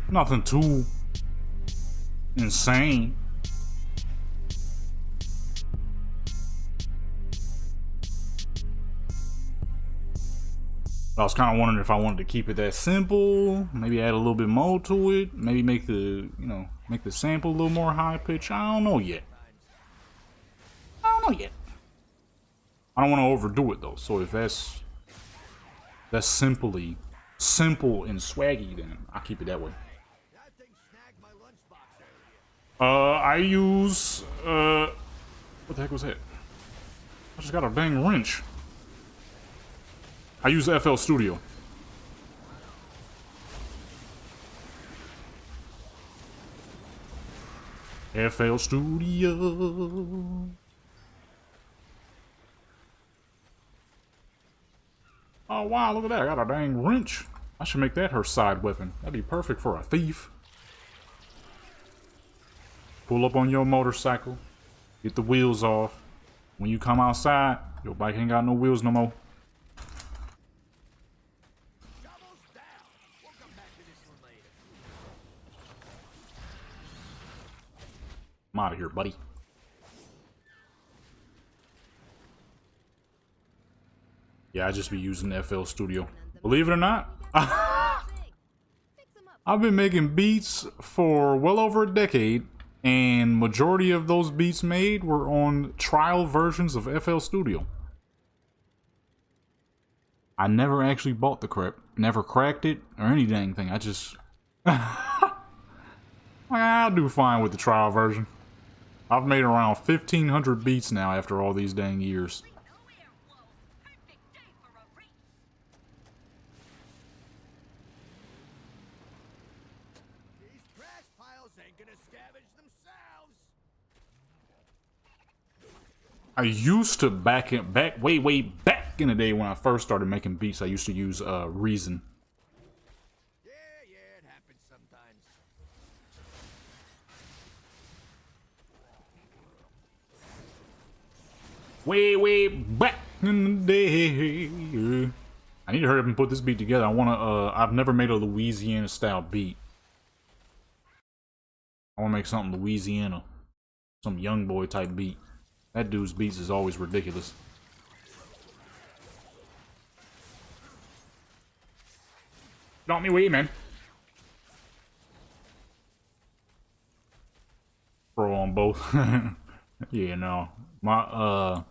Nothing too insane. I was kind of wondering if I wanted to keep it that simple, maybe add a little bit more to it, maybe make the, you know, make the sample a little more high pitch. I don't know yet. I don't want to overdo it though. So if that's simply simple and swaggy, then I'll keep it that way. That thing snagged my lunchbox earlier. I use what the heck was that? I just got a dang wrench. I use FL Studio. FL Studio. Oh wow, look at that. I got a dang wrench. I should make that her side weapon. That'd be perfect for a thief. Pull up on your motorcycle. Get the wheels off. When you come outside, your bike ain't got no wheels no more. I'm out of here, buddy. Yeah, I just be using FL Studio. Believe it or not, I've been making beats for well over a decade, and majority of those beats made were on trial versions of FL Studio. I never actually bought the crap, never cracked it or any dang thing. I just I'll do fine with the trial version. I've made around 1,500 beats now after all these dang years. These trash piles ain't gonna scavenge themselves. I used to way back in the day when I first started making beats, I used to use Reason. Yeah, it happens sometimes. Way back in the day. I need to hurry up and put this beat together. I've never made a Louisiana style beat. I wanna make something Louisiana. Some young boy type beat. That dude's beats is always ridiculous. Don't me wait, man. Throw on both. Yeah, no. I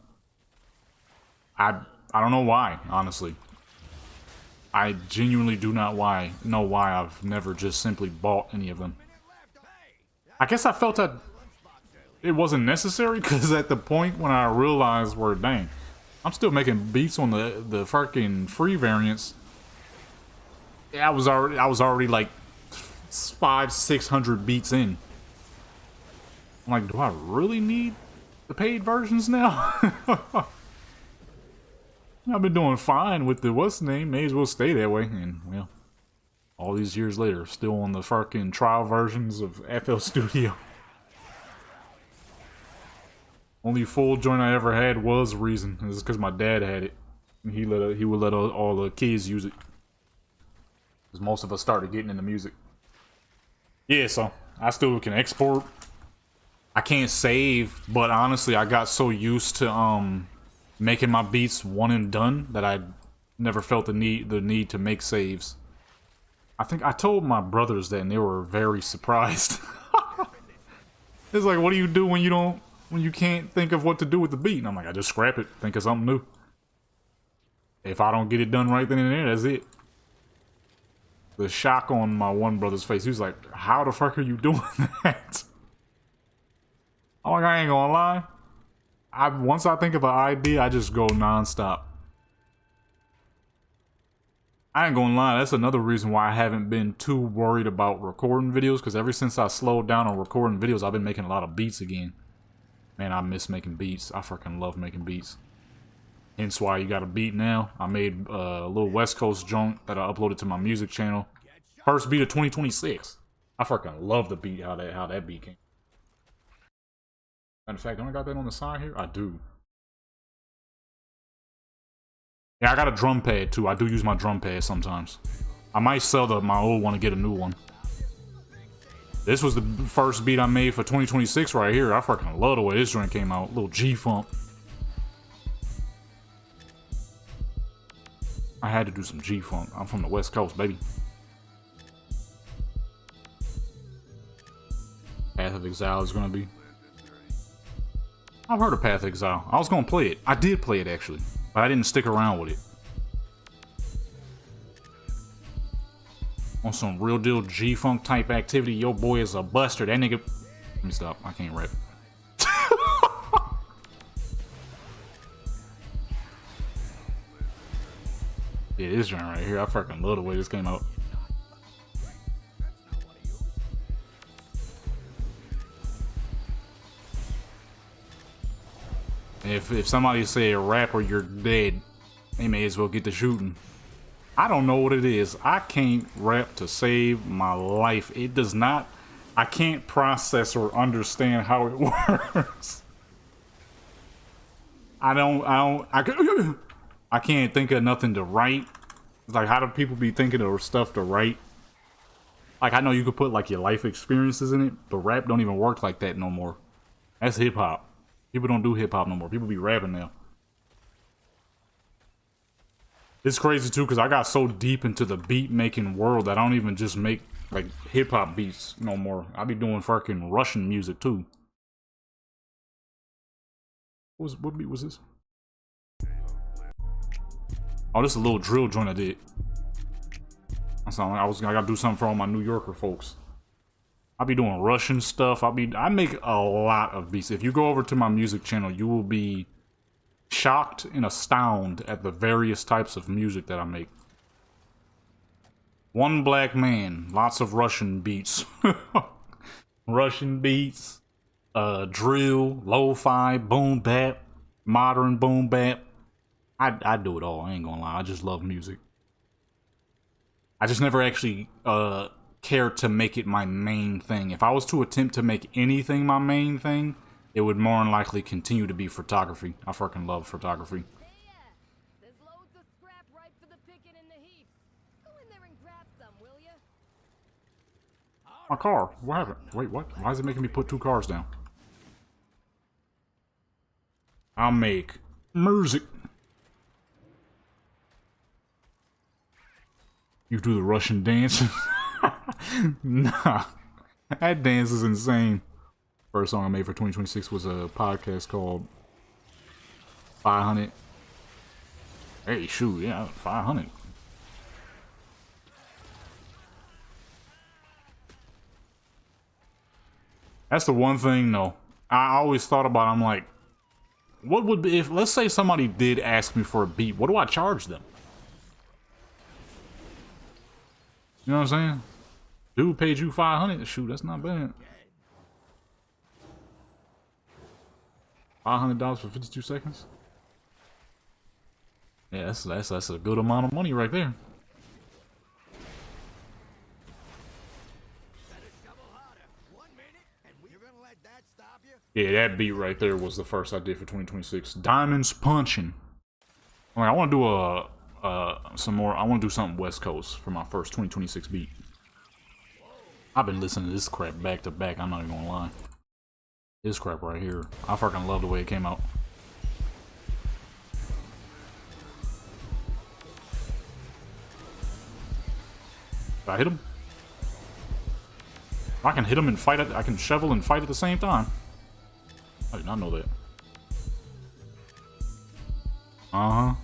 don't know why, honestly. I genuinely do not know why I've never just simply bought any of them. I guess I felt that it wasn't necessary, because at the point when I realized where, dang, I'm still making beats on the fucking free variants. Yeah, I was already like 500-600 beats in. I'm like, do I really need the paid versions now? I've been doing fine with the what's the name, may as well stay that way, and well, all these years later, still on the fucking trial versions of FL Studio. Only full joint I ever had was Reason. This is because my dad had it. And he would let all the kids use it. Because most of us started getting into music. Yeah, so I still can export. I can't save, but honestly, I got so used to making my beats one and done that I never felt the need to make saves. I think I told my brothers that, and they were very surprised. It's like, what do you do when you don't when you can't think of what to do with the beat. And I'm like, I just scrap it, think of something new. If I don't get it done right then and there, that's it. The shock on my one brother's face, he was like, how the fuck are you doing that? I'm like, I ain't gonna lie. Once I think of an idea, I just go nonstop. I ain't gonna lie, that's another reason why I haven't been too worried about recording videos, because ever since I slowed down on recording videos, I've been making a lot of beats again. Man, I miss making beats. I freaking love making beats. Hence why you got a beat now. I made a little West Coast joint that I uploaded to my music channel. First beat of 2026. I freaking love the beat, how that beat came. In fact, don't I got that on the side here? I do. Yeah, I got a drum pad too. I do use my drum pad sometimes. I might sell my old one and get a new one. This was the first beat I made for 2026 right here. I freaking love the way this joint came out. Little G-funk. I had to do some G-funk. I'm from the West Coast, baby. Path of Exile is gonna be. I've heard of Path of Exile. I was gonna play it. I did play it actually, but I didn't stick around with it. On some real deal G-funk type activity, your boy is a buster. That nigga. Let me stop. I can't rap. Yeah, this joint right here, I fucking love the way this came out. If somebody say a rapper, you're dead, they may as well get to shooting. I don't know what it is. I can't rap to save my life. It does not. I can't process or understand how it works. I can't think of nothing to write. It's like, how do people be thinking of stuff to write? Like, I know you could put like your life experiences in it, but rap don't even work like that no more. That's hip hop. People don't do hip hop no more. People be rapping now. It's crazy too, because I got so deep into the beat making world that I don't even just make like hip hop beats no more. I be doing fucking Russian music too. What beat was this? Oh, this is a little drill joint I did. I gotta do something for all my New Yorker folks. I be doing Russian stuff. I make a lot of beats. If you go over to my music channel, you will be shocked and astounded at the various types of music that I make. One black man, lots of Russian beats. Russian beats, drill, lo-fi, boom bap, modern boom bap. I do it all, I ain't gonna lie. I just love music. I just never actually care to make it my main thing. If I was to attempt to make anything my main thing, it would more than likely continue to be photography. I fucking love photography. Hey, there's loads of scrap ripe for the picking in the heaps. Go in there and grab some, will ya? My car. What happened? Wait, what? Why is it making me put 2 cars down? I'll make music. You do the Russian dance? Nah. That dance is insane. First song I made for 2026 was a podcast called 500. Hey, shoot, yeah, 500. That's the one thing, though. I always thought about, I'm like, what would be, if, let's say somebody did ask me for a beat, what do I charge them? You know what I'm saying? Dude paid you 500. Shoot, that's not bad. $500 for 52 seconds? Yeah, that's a good amount of money right there. Yeah, that beat right there was the first I did for 2026. Diamonds Punching. Alright, I want to do some more. I want to do something West Coast for my first 2026 beat. I've been listening to this crap back to back. I'm not even gonna lie. This crap right here. I fucking love the way it came out. Did I hit him? I can hit him and fight it. I can shovel and fight at the same time. I did not know that. Uh-huh.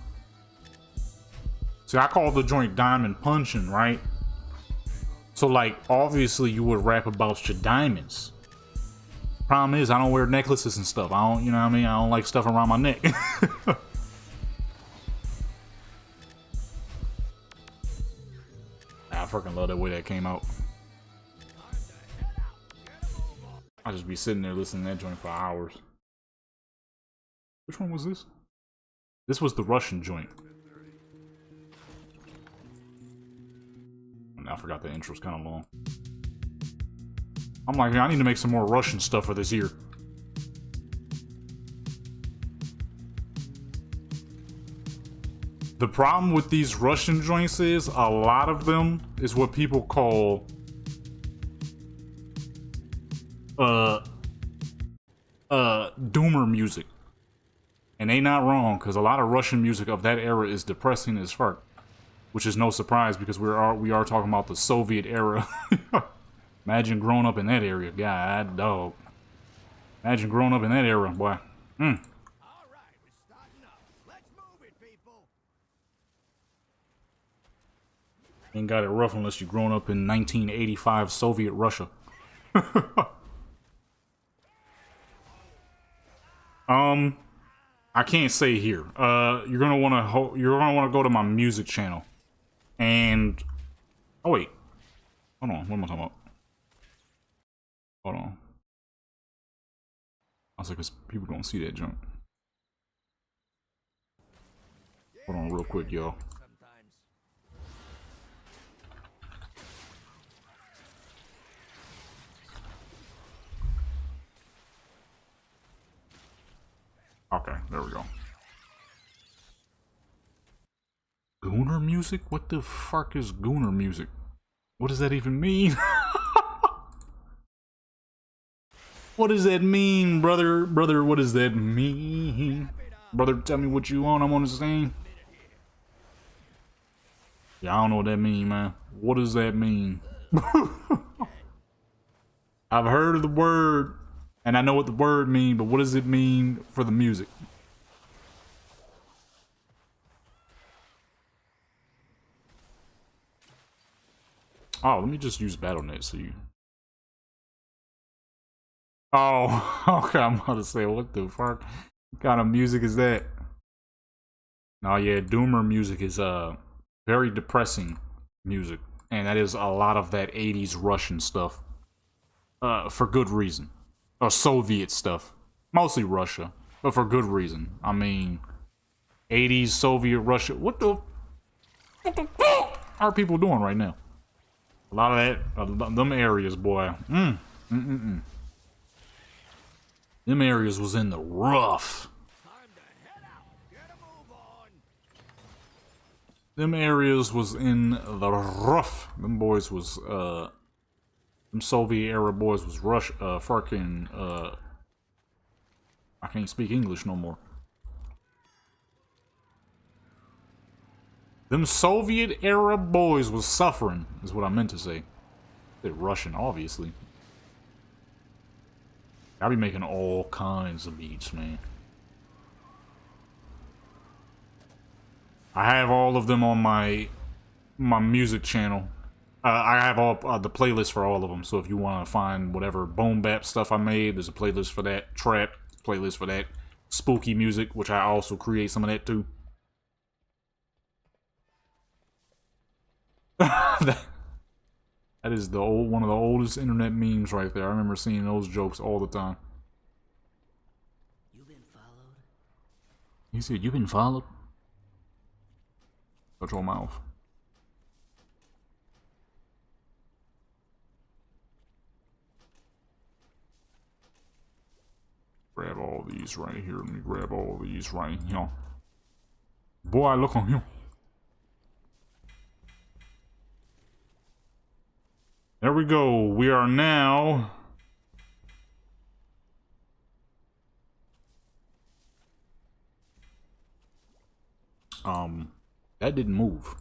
See, I call the joint diamond punching, right? So, like, obviously you would rap about your diamonds. Problem is, I don't wear necklaces and stuff. I don't, you know what I mean? I don't like stuff around my neck. I freaking love that way that came out. I just be sitting there listening to that joint for hours. Which one was this? This was the Russian joint. I forgot the intro's kind of long. I'm like, I need to make some more Russian stuff for this year. The problem with these Russian joints is a lot of them is what people call doomer music. And they not wrong, because a lot of Russian music of that era is depressing as fuck. Which is no surprise, because we are talking about the Soviet era. Imagine growing up in that area. God, dog. Imagine growing up in that era, boy. All right, we're starting up. Let's move it, people. Ain't got it rough unless you're growing up in 1985 Soviet Russia. I can't say here. You're gonna wanna go to my music channel, and oh wait, hold on. What am I talking about? Hold on. I was like, 'cause people don't see that junk. Hold on, real quick, y'all. Okay, there we go. Gooner music? What the fuck is Gooner music? What does that even mean? What does that mean, brother? Brother, what does that mean? Brother, tell me what you want, I'm on the scene. Yeah, I don't know what that mean, man. What does that mean? I've heard of the word, and I know what the word means, but what does it mean for the music? Oh, let me just use BattleNet so you... Oh, okay, I'm about to say, what the fuck? What kind of music is that? No, yeah, Doomer music is, very depressing music. And that is a lot of that 80s Russian stuff. For good reason. Or Soviet stuff. Mostly Russia, but for good reason. I mean, 80s Soviet Russia. What the fuck are people doing right now? A lot of that, them areas, boy. Them areas was in the rough. Them areas was in the rough. Them boys was, them Soviet era boys was I can't speak English no more. Them Soviet era boys was suffering, is what I meant to say. They're Russian, obviously. I be making all kinds of beats, man. I have all of them on my music channel. I have all the playlists for all of them. So if you want to find whatever boom bap stuff I made, there's a playlist for that. Trap playlist for that. Spooky music, which I also create some of that too. That is the one of the oldest internet memes right there. I remember seeing those jokes all the time. You been followed? He said, "You been followed?" Shut your mouth. Grab all these right here. Let me grab all these right here. Boy, look on him. There we go. We are now... that didn't move.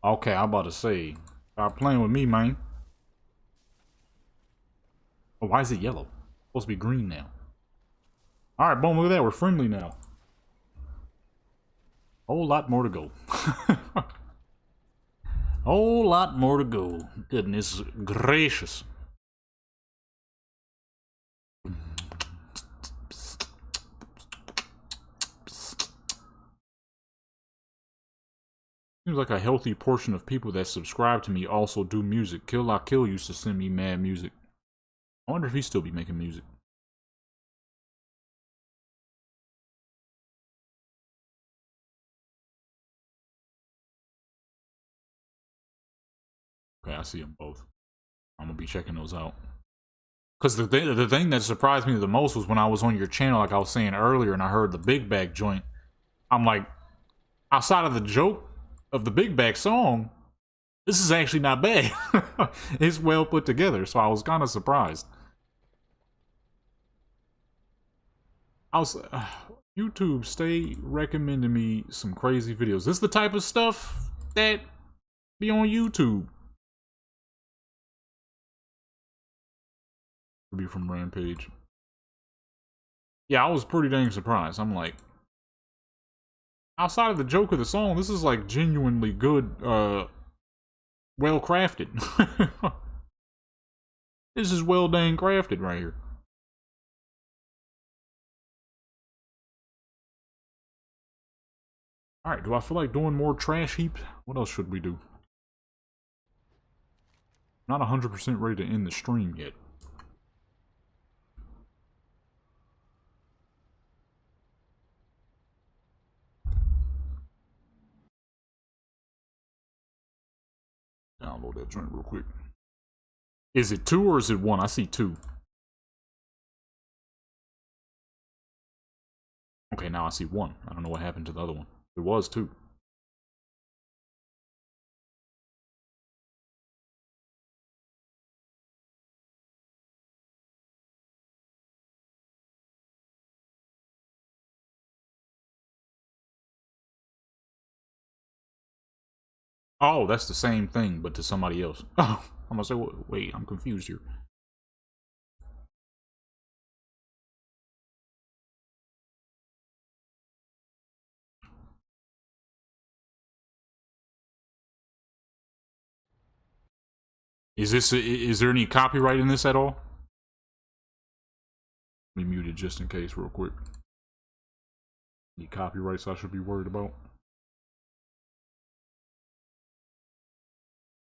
Okay, I'm about to say, stop playing with me, man. Oh, why is it yellow? It's supposed to be green now. Alright, boom, look at that. We're friendly now. Whole lot more to go. Whole lot more to go. Goodness gracious. Seems like a healthy portion of people that subscribe to me also do music. Kill La Kill used to send me mad music. I wonder if he still be making music. Okay, I see them both. I'm gonna be checking those out. Cause the thing that surprised me the most was when I was on your channel, like I was saying earlier, and I heard the Big Bag joint. I'm like, outside of the joke of the Big Bag song, this is actually not bad. It's well put together, so I was kind of surprised. YouTube stay recommending me some crazy videos. This is the type of stuff that be on YouTube. Be from Rampage. Yeah, I was pretty dang surprised. I'm like, outside of the joke of the song, this is like genuinely good, well crafted. This is well dang crafted right here. Alright, do I feel like doing more trash heaps? What else should we do? Not 100% ready to end the stream yet. Download that joint real quick. Is it 2 or is it 1? I see 2. Okay, now I see 1. I don't know what happened to the other one. It was 2. Oh, that's the same thing, but to somebody else. Oh, I'm gonna say, wait, I'm confused here. Is there any copyright in this at all? Let me mute it just in case real quick. Any copyrights I should be worried about?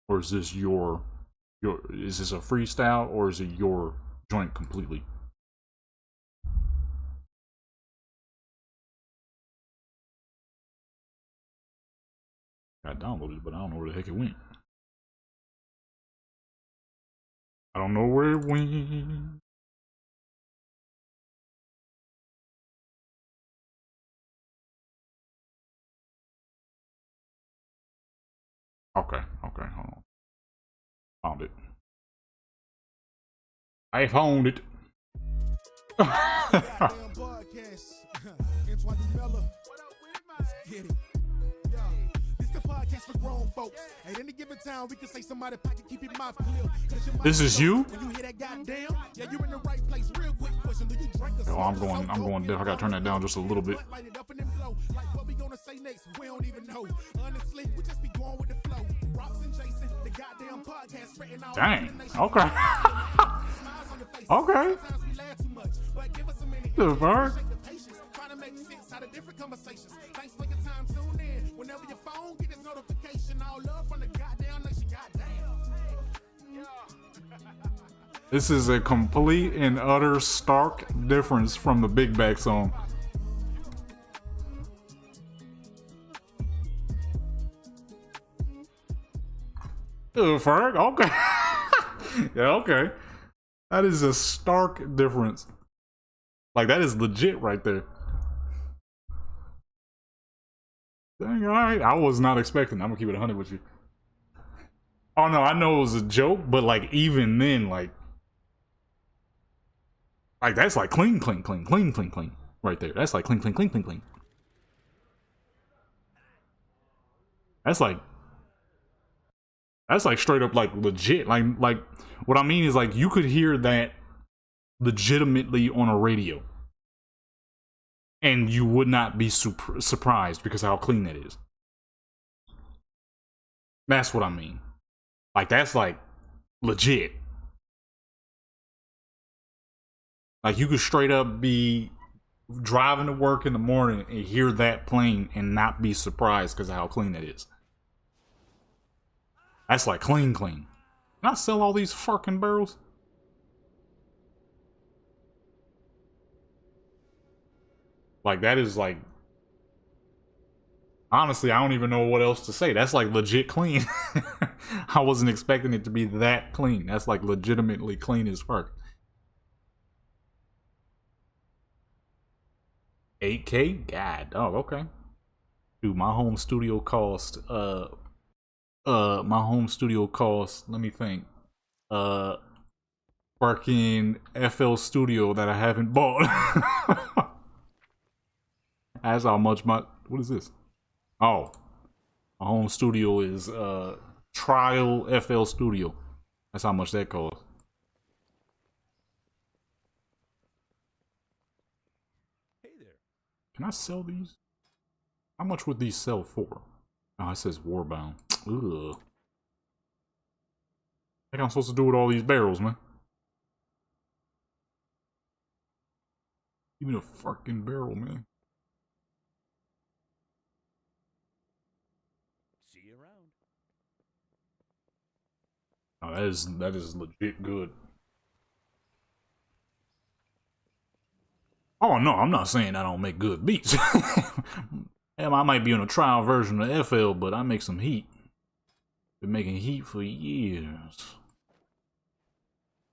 Or is this is this a freestyle or is it your joint completely? I downloaded it, but I don't know where the heck it went. I don't know where it went. Okay, hold on. Found it. I found it. This is you? Oh, I'm going deaf. I gotta turn that down just a little bit. Dang. Okay. Okay. The fuck? This is a complete and utter stark difference from the Big Bag song. Ferg? Okay. Yeah, okay. That is a stark difference. Like, that is legit right there. Dang, alright. I was not expecting. I'm gonna keep it 100 with you. Oh no, I know it was a joke, but like, even then, like that's like clean, clean, clean, clean, clean, clean. Right there. That's like clean, clean, clean, clean, clean. That's like straight up like legit. Like what I mean is like you could hear that legitimately on a radio. And you would not be surprised because of how clean that is. That's what I mean. Like, that's like legit. Like, you could straight up be driving to work in the morning and hear that plane and not be surprised because of how clean it is. That's like clean. Can I sell all these fucking barrels? Like, that is like... Honestly, I don't even know what else to say. That's like legit clean. I wasn't expecting it to be that clean. That's like legitimately clean as fuck. 8K? God, oh, okay. Dude, my home studio cost, let me think. Fucking FL Studio that I haven't bought. That's how much what is this? Oh. My home studio is, Trial FL Studio. That's how much that costs. Hey there. Can I sell these? How much would these sell for? Oh, it says Warbound. Ugh. What I'm supposed to do with all these barrels, man? Give me a fucking barrel, man. See you around. Oh, that is legit good. Oh no, I'm not saying I don't make good beats. Hell, I might be on a trial version of FL, but I make some heat. Been making heat for years.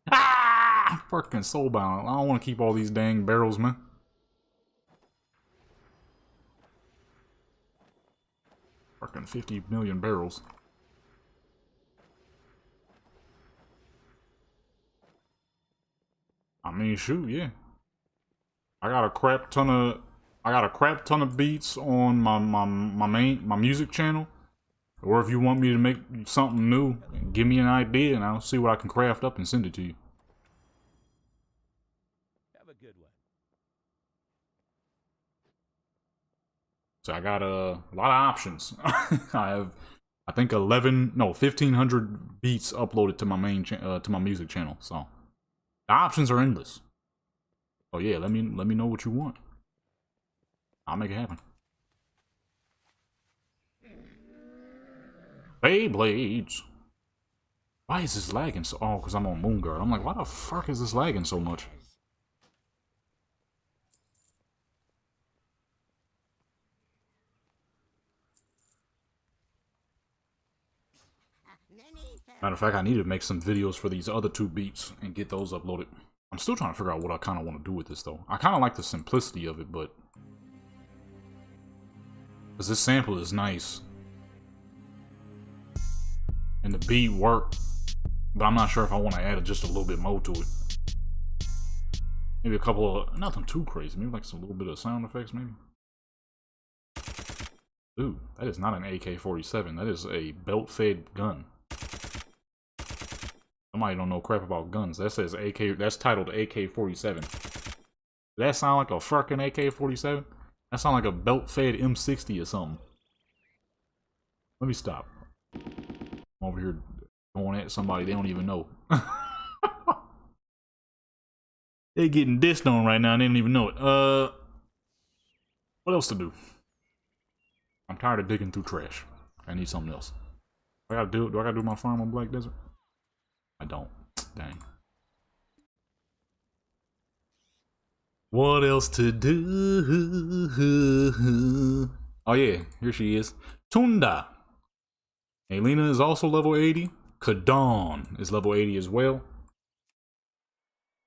Ah! Fucking soulbound. I don't want to keep all these dang barrels, man. Fucking 50 million barrels. I mean, shoot, yeah. I got a crap ton of beats on my music channel. Or if you want me to make something new, give me an idea and I'll see what I can craft up and send it to you. Have a good one. So I got a lot of options. I have, I think 1,500 beats uploaded to my main to my music channel. So the options are endless. Oh yeah, let me know what you want. I'll make it happen. Beyblades. Why is this lagging so? Oh, because I'm on Moonguard. I'm like, why the fuck is this lagging so much? Matter of fact, I need to make some videos for these other two beats and get those uploaded. I'm still trying to figure out what I kind of want to do with this, though. I kind of like the simplicity of it, but... because this sample is nice. And the beat worked. But I'm not sure if I want to add just a little bit more to it. Maybe a couple of... nothing too crazy. Maybe like some little bit of sound effects, maybe. Ooh, that is not an AK-47. That is a belt-fed gun. Somebody don't know crap about guns. That says AK. That's titled AK-47. Does that sound like a fucking AK-47? That sound like a belt-fed M60 or something. Let me stop. I'm over here going at somebody they don't even know. They're getting dissed on right now and they don't even know it. What else to do? I'm tired of digging through trash. I need something else. Do I gotta do my farm on Black Desert? I don't. Dang. What else to do? Oh yeah, here she is. Tunda. Elena is also level 80. Kadon is level 80 as well.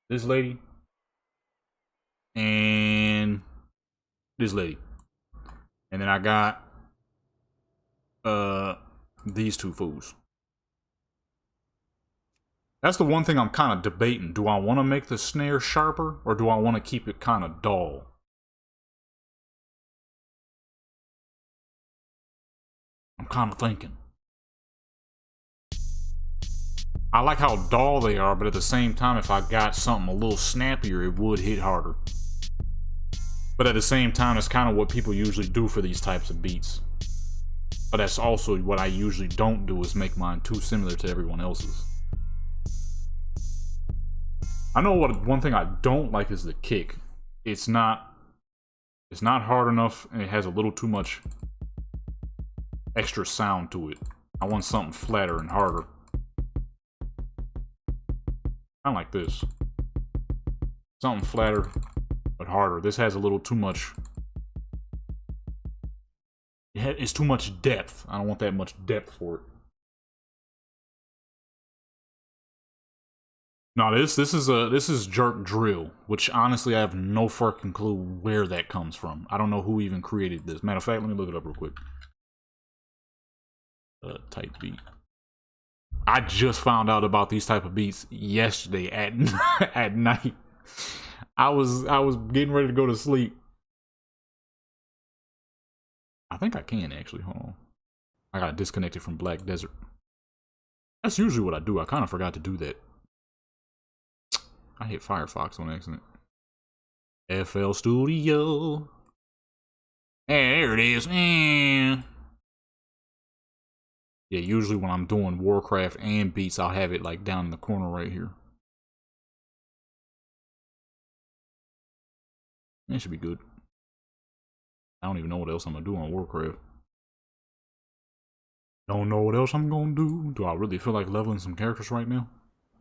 This lady. And this lady. And then I got these two fools. That's the one thing I'm kind of debating. Do I want to make the snare sharper or do I want to keep it kind of dull? I'm kind of thinking. I like how dull they are, but at the same time, if I got something a little snappier, it would hit harder. But at the same time, it's kind of what people usually do for these types of beats. But that's also what I usually don't do, is make mine too similar to everyone else's. I know one thing I don't like is the kick. It's not hard enough, and it has a little too much extra sound to it. I want something flatter and harder. Kind of like this. Something flatter, but harder. This has a little too much. It's too much depth. I don't want that much depth for it. No, this is jerk drill, which honestly I have no fucking clue where that comes from. I don't know who even created this. Matter of fact, let me look it up real quick. Type beat. I just found out about these type of beats yesterday at at night. I was getting ready to go to sleep. I think I can actually. Hold on. I got disconnected from Black Desert. That's usually what I do. I kind of forgot to do that. I hit Firefox on accident. FL Studio. Hey, there it is. Yeah, usually when I'm doing Warcraft and beats, I'll have it like down in the corner right here. That should be good. I don't even know what else I'm gonna do on Warcraft. Don't know what else I'm gonna do. Do I really feel like leveling some characters right now?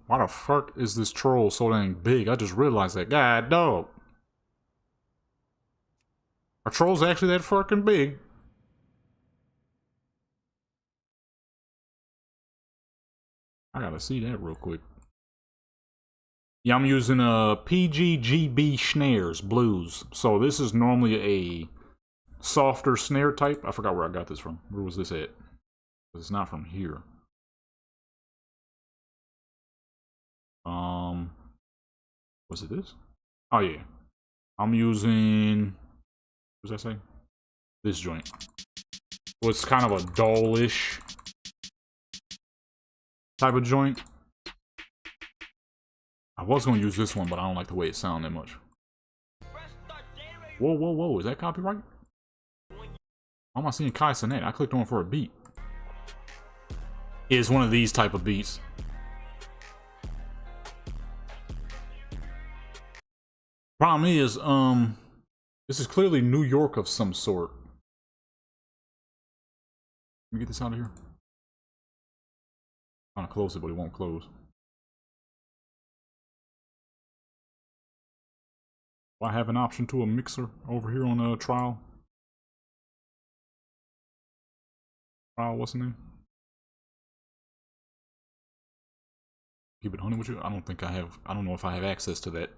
Why the fuck is this troll so dang big? I just realized that. God dog. Are trolls actually that fucking big? I gotta see that real quick. Yeah, I'm using PGGB snares, blues. So this is normally a softer snare type. I forgot where I got this from. Where was this at? It's not from here. Was it this? Oh yeah. I'm using, what does that say? This joint. So it's kind of a dullish type of joint. I was gonna use this one, but I don't like the way it sounds that much. Whoa, whoa, whoa, is that copyright? Why am I seeing Kai Cenat? I clicked on for a beat. It's one of these type of beats. Problem is, this is clearly New York of some sort. Let me get this out of here. I'm trying to close it, but it won't close. Do I have an option to a mixer over here on trial? Trial, what's the name? Keep it honey with you? I don't think I have. I don't know if I have access to that.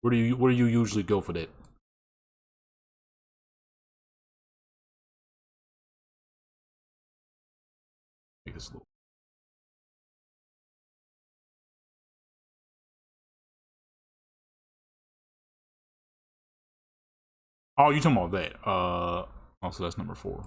Where do you usually go for that? Make this little. Oh, you talking about that? Also that's number 4.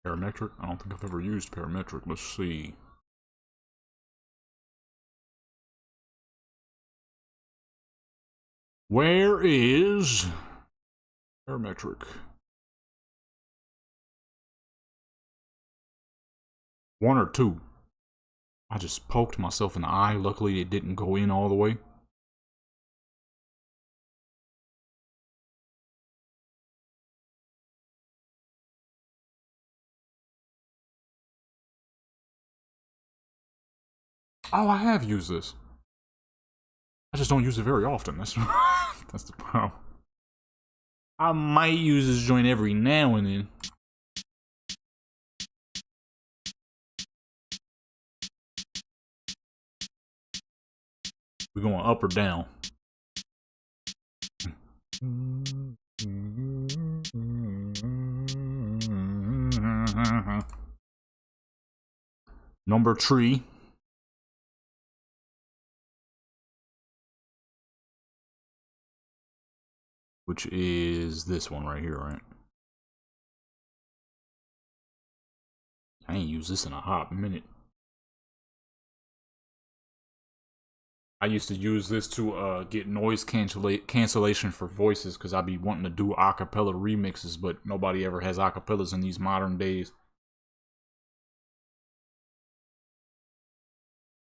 Parametric? I don't think I've ever used parametric. Let's see. Where is parametric? 1 or 2? I just poked myself in the eye. Luckily, it didn't go in all the way. Oh, I have used this. I just don't use it very often. That's that's the problem. I might use this joint every now and then. We're going up or down. Number 3. Which is this one right here, right? I ain't used this in a hot minute. I used to use this to get noise cancellation for voices because I'd be wanting to do acapella remixes, but nobody ever has acapellas in these modern days.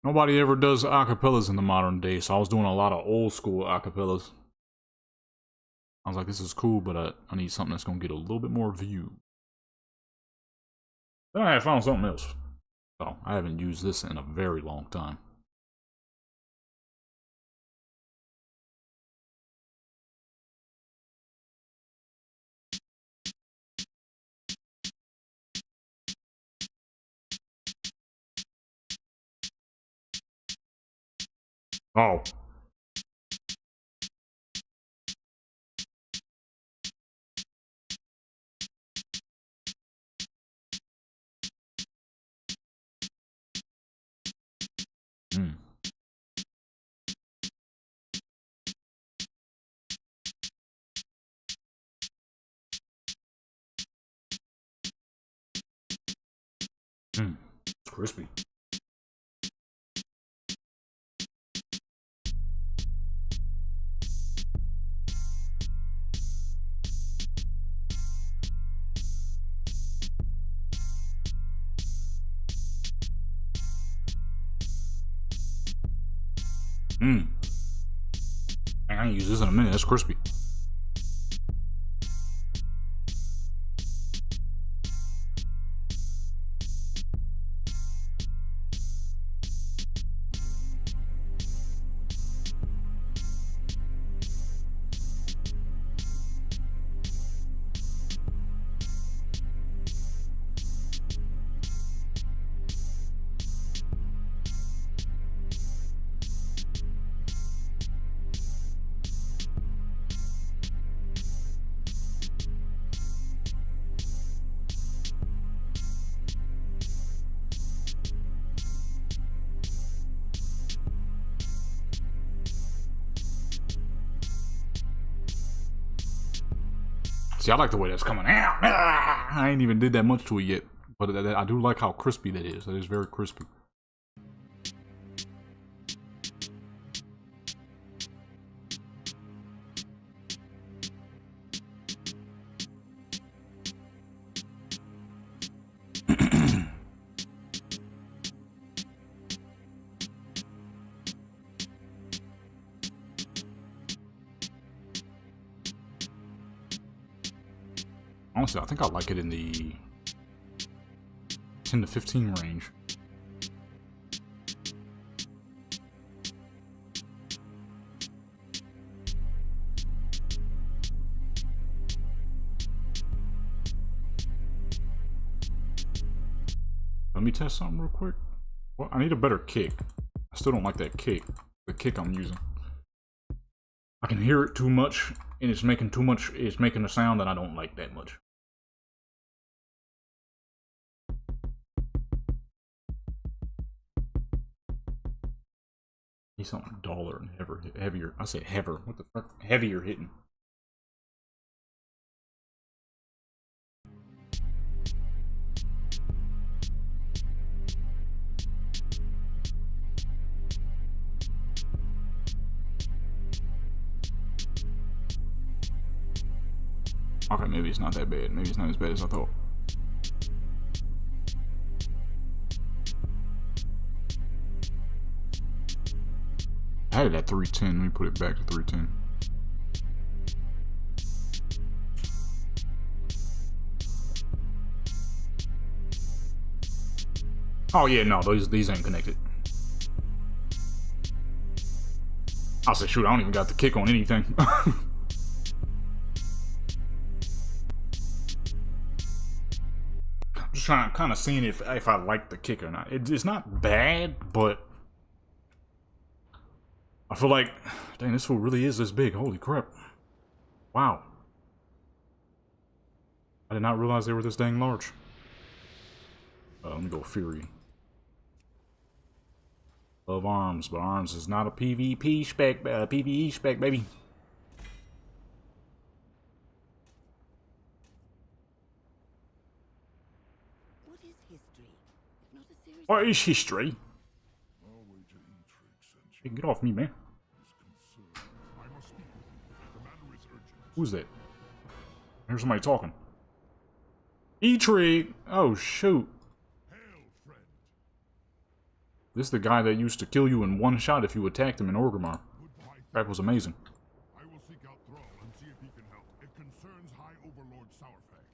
Nobody ever does acapellas in the modern day, so I was doing a lot of old school acapellas. I was like, this is cool, but I need something that's going to get a little bit more view. Then I found something else. So, I haven't used this in a very long time. Oh. Hmm. Hmm. It's crispy. Mmm. I ain't use this in a minute. That's crispy. See, I like the way that's coming out. I ain't even did that much to it yet. But I do like how crispy that is. That is very crispy. Honestly, I think I like it in the 10 to 15 range. Let me test something real quick. Well, I need a better kick. I still don't like that kick. The kick I'm using. I can hear it too much, and it's making too much. It's making a sound that I don't like that much. Need something duller and heavier. I said heavier. What the fuck? Heavier hitting. Okay, maybe it's not that bad. Maybe it's not as bad as I thought. I had it at 310. Let me put it back to 310. Oh yeah, no, these ain't connected. I said, shoot, I don't even got the kick on anything. Just trying, kind of seeing if I like the kick or not. It's not bad, but I feel like, dang, this fool really is this big. Holy crap! Wow. I did not realize they were this dang large. Let me go Fury. Love arms, but arms is not a PvP spec, PvE spec, baby. What is history, if not a series What is history? Hey, get off me, man. Who's that? Here's somebody talking. E-Trig! Oh, shoot. This is the guy that used to kill you in one shot if you attacked him in Orgrimmar. That was amazing. I will seek out Thrall and see if he can help. It concerns High Overlord Sourfang.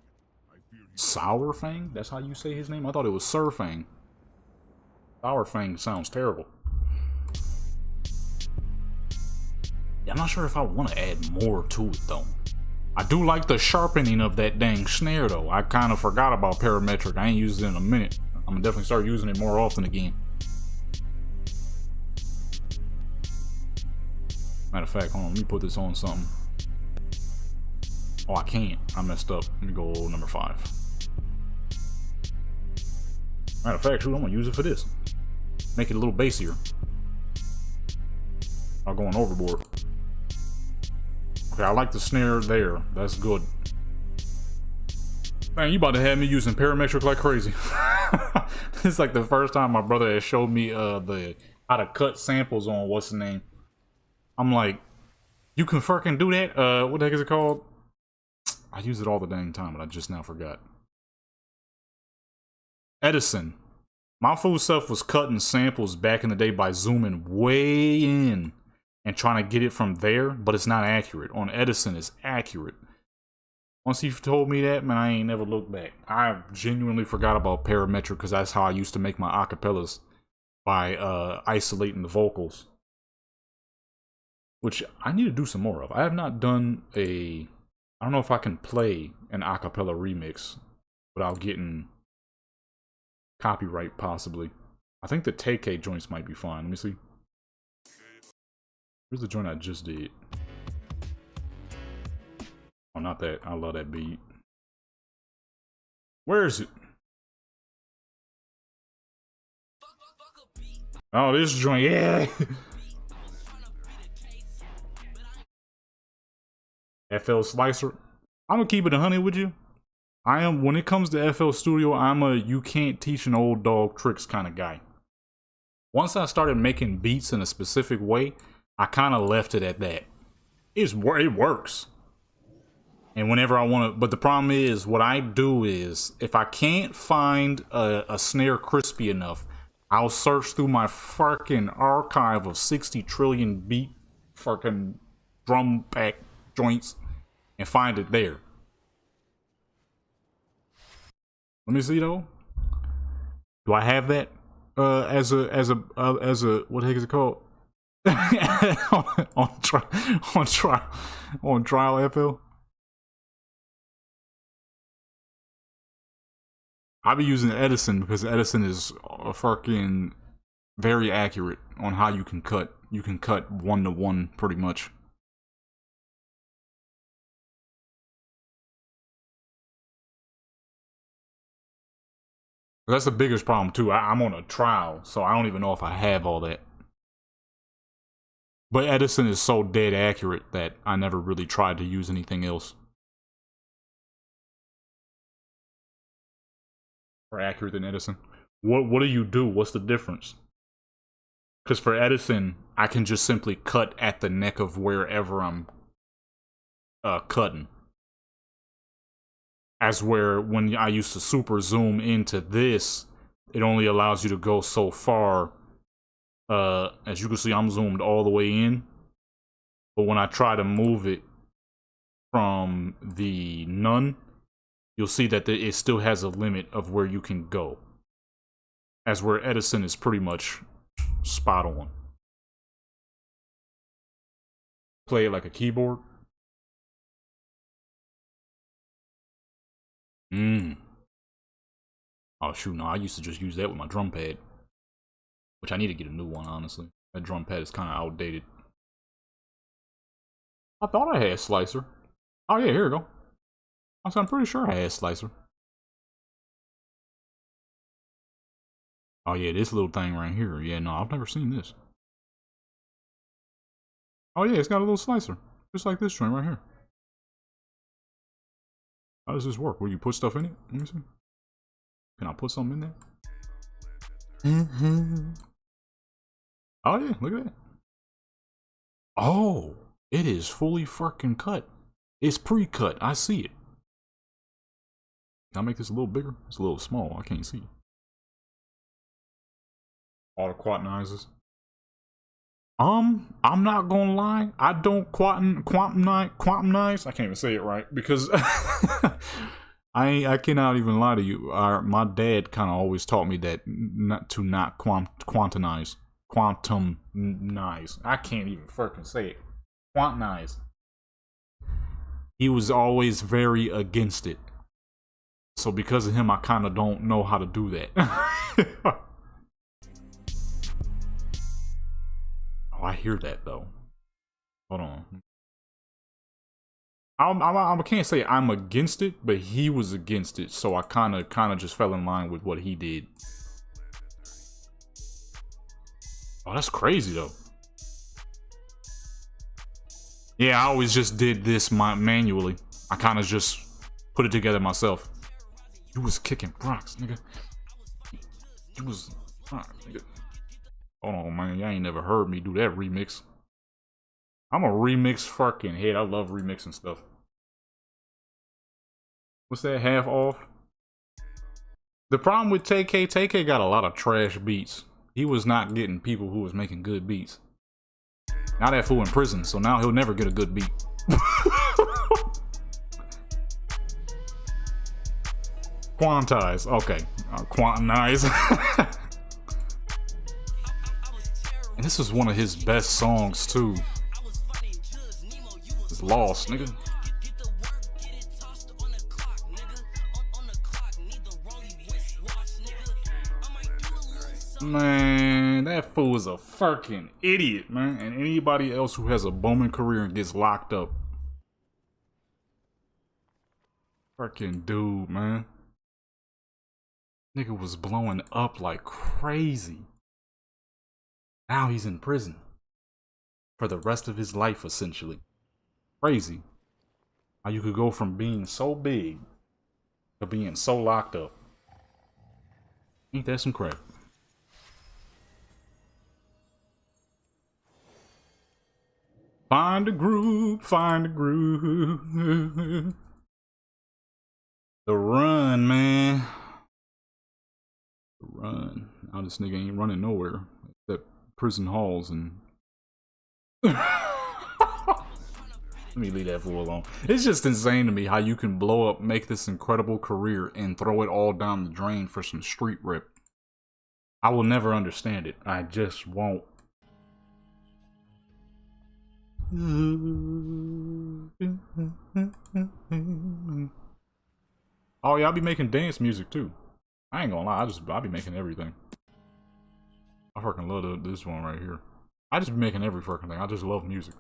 I fear he... Sourfang? That's how you say his name? I thought it was Surfang. Sourfang sounds terrible. Yeah, I'm not sure if I want to add more to it, though. I do like the sharpening of that dang snare, though. I kind of forgot about parametric. I ain't used it in a minute. I'm gonna definitely start using it more often again. Matter of fact, hold on, let me put this on something. Oh, I can't. I messed up. Let me go number 5. Matter of fact, shoot, I'm gonna use it for this. Make it a little bassier. I'm going overboard. Okay, I like the snare there. That's good. Man, you about to have me using parametric like crazy. It's like the first time my brother has showed me how to cut samples on what's the name. I'm like, you can fucking do that? What the heck is it called? I use it all the dang time, but I just now forgot. Edison. My fool self was cutting samples back in the day by zooming way in and trying to get it from there, but it's not accurate. On Edison, it's accurate. Once he told me that, man, I ain't never looked back. I genuinely forgot about parametric because that's how I used to make my acapellas, by isolating the vocals. Which I need to do some more of. I have not done I don't know if I can play an acapella remix without getting copyright, possibly. I think the TK joints might be fine. Let me see. Where's the joint I just did? Oh, not that. I love that beat. Where is it? Oh, this joint, yeah! FL Slicer. I'm gonna keep it 100 with you. When it comes to FL Studio, I'm a you can't teach an old dog tricks kind of guy. Once I started making beats in a specific way, I kind of left it at that. It works. And whenever I want to, but the problem is, what I do is, if I can't find a snare crispy enough, I'll search through my fucking archive of 60 trillion beat fucking drum pack joints and find it there. Let me see though. Do I have that as a what the heck is it called? on trial FL? I be using Edison because Edison is fucking very accurate on how you can cut. You can cut 1-to-1 pretty much. That's the biggest problem too. I'm on a trial, so I don't even know if I have all that. But Edison is so dead accurate that I never really tried to use anything else. More accurate than Edison. What do you do? What's the difference? Because for Edison, I can just simply cut at the neck of wherever I'm cutting. As where when I used to super zoom into this, it only allows you to go so far. As you can see, I'm zoomed all the way in. But when I try to move it from the none, you'll see that it still has a limit of where you can go. As where Edison is pretty much spot on. Play it like a keyboard. Oh shoot, no, I used to just use that with my drum pad. Which I need to get a new one, honestly. That drum pad is kind of outdated. I thought I had Slicer. Oh yeah, here we go. I'm pretty sure I had Slicer. Oh yeah, this little thing right here. Yeah, no, I've never seen this. Oh yeah, it's got a little slicer. Just like this joint right here. How does this work? Will you put stuff in it? Let me see. Can I put something in there? Oh yeah, look at that. Oh, it is fully fucking cut. It's pre-cut. I see it. Can I make this a little bigger? It's a little small. I can't see. All the quatinizers. I'm not gonna lie. I don't quantinize. I can't even say it right because I cannot even lie to you. My dad kind of always taught me that not quantinize. Quantumize. I can't even fucking say it. Quantinize. He was always very against it. So because of him, I kind of don't know how to do that. Oh, I hear that though. Hold on. I can't say I'm against it, but he was against it, so I kind of just fell in line with what he did. Oh, that's crazy though. Yeah, I always just did this manually. I kind of just put it together myself. You was kicking rocks, nigga. You was nigga. Hold on, man. Y'all ain't never heard me do that remix. I'm a remix fucking head. I love remixing stuff. What's that, half off? The problem with TK got a lot of trash beats. He was not getting people who was making good beats. Now that fool in prison, so now he'll never get a good beat. Quantize, okay. Quantize. And this was one of his best songs too. It's Lost, nigga. Man, that fool is a fucking idiot, man. And anybody else who has a booming career and gets locked up. Fucking dude, man. Nigga was blowing up like crazy. Now he's in prison. For the rest of his life, essentially. Crazy. How you could go from being so big to being so locked up. Ain't that some crap? Find a groove, find a groove. The run, man. The run. Now this nigga ain't running nowhere. Except prison halls and... Let me leave that fool alone. It's just insane to me how you can blow up, make this incredible career, and throw it all down the drain for some street rip. I will never understand it. I just won't. Oh yeah, I'll be making dance music too. I ain't gonna lie, I'll be making everything. I fucking love this one right here. I just be making every fucking thing. I just love music.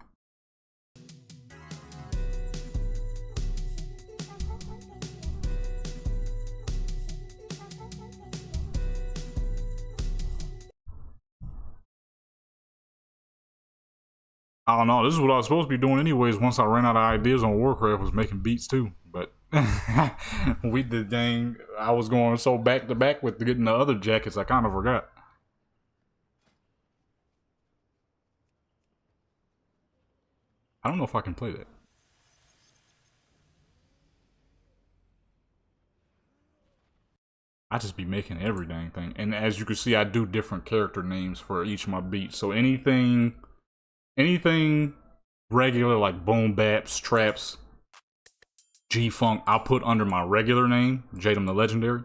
I don't know, this is what I was supposed to be doing anyways once I ran out of ideas on Warcraft, was making beats too. But we did dang, I was going so back to back with getting the other jackets, I kind of forgot. I don't know if I can play that. I just be making every dang thing. And as you can see, I do different character names for each of my beats. So anything regular like boom baps, traps, G-Funk, I'll put under my regular name, Jadam the Legendary.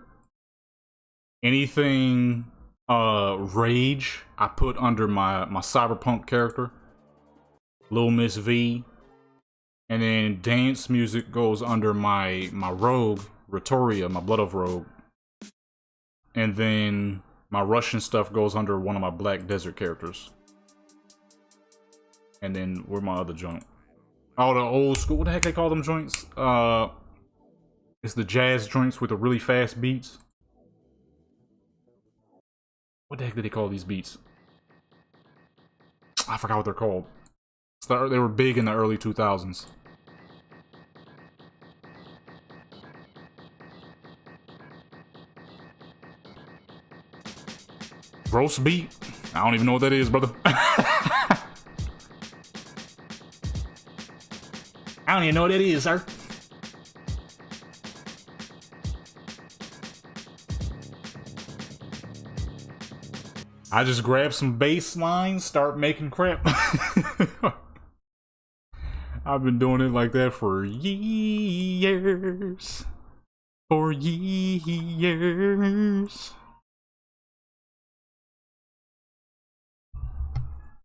Anything rage, I put under my cyberpunk character, Lil Miss V. And then dance music goes under my rogue, Ratoria, my Blood of Rogue. And then my Russian stuff goes under one of my Black Desert characters. And then where my other joint? Oh, the old school. What the heck they call them joints? It's the jazz joints with the really fast beats. What the heck did they call these beats? I forgot what they're called. They were big in the early 2000s. Gross beat? I don't even know what that is, brother. I don't even know what that is, sir. I just grab some bass lines, start making crap. I've been doing it like that for years. For years.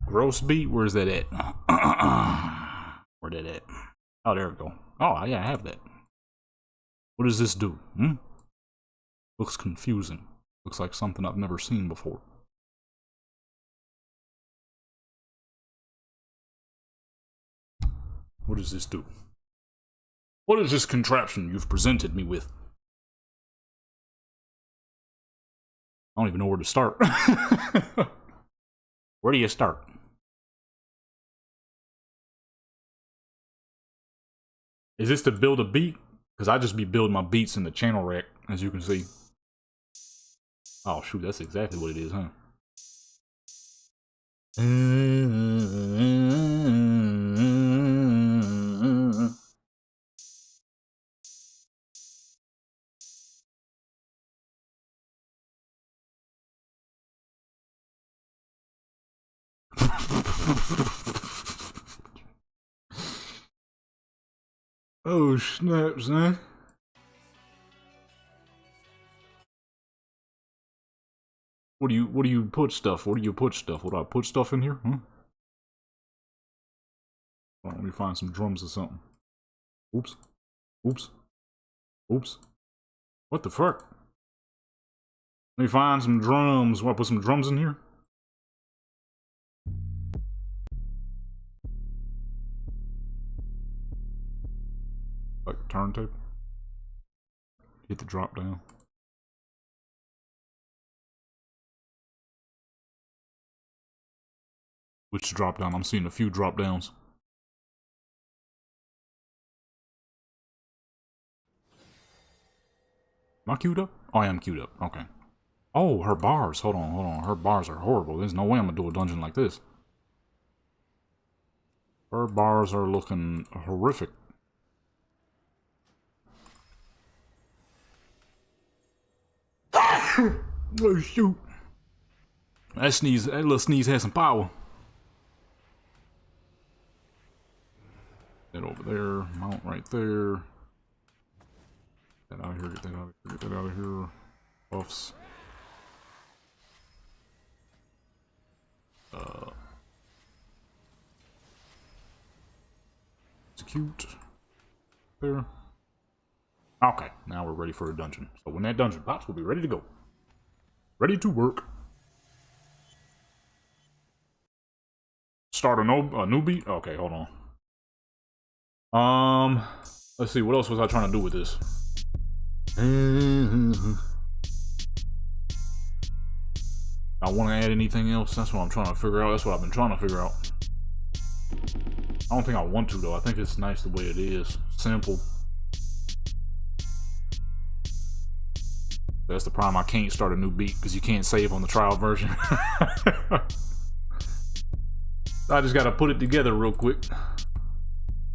Gross beat, where's that at? Where that at? Oh, there we go. Oh, yeah, I have that. What does this do? Looks confusing. Looks like something I've never seen before. What does this do? What is this contraption you've presented me with? I don't even know where to start. Where do you start? Is this to build a beat? Because I just be building my beats in the channel rack, as you can see. Oh shoot, that's exactly what it is, huh? Oh snaps, man. What do you put stuff? What do you put stuff? What do I put stuff in here? Huh? Hold on, let me find some drums or something. Oops. Oops. Oops. What the fuck? Let me find some drums. Want to put some drums in here? Like a turntable? Hit the drop down. Which drop down? I'm seeing a few drop downs. Am I queued up? Oh, I am queued up. Okay. Oh, her bars. Hold on, hold on. Her bars are horrible. There's no way I'm gonna do a dungeon like this. Her bars are looking horrific. Oh, shoot. That little sneeze has some power. That over there, mount right there. Get that out of here, get that out of here, get that out of here. Buffs. Execute. There. Okay, now we're ready for a dungeon. So when that dungeon pops, we'll be ready to go. Ready to work. Start a new beat? Okay, hold on. Let's see, what else was I trying to do with this? I want to add anything else? That's what I'm trying to figure out. That's what I've been trying to figure out. I don't think I want to, though. I think it's nice the way it is. Simple. That's the problem. I can't start a new beat because you can't save on the trial version. I just gotta put it together real quick.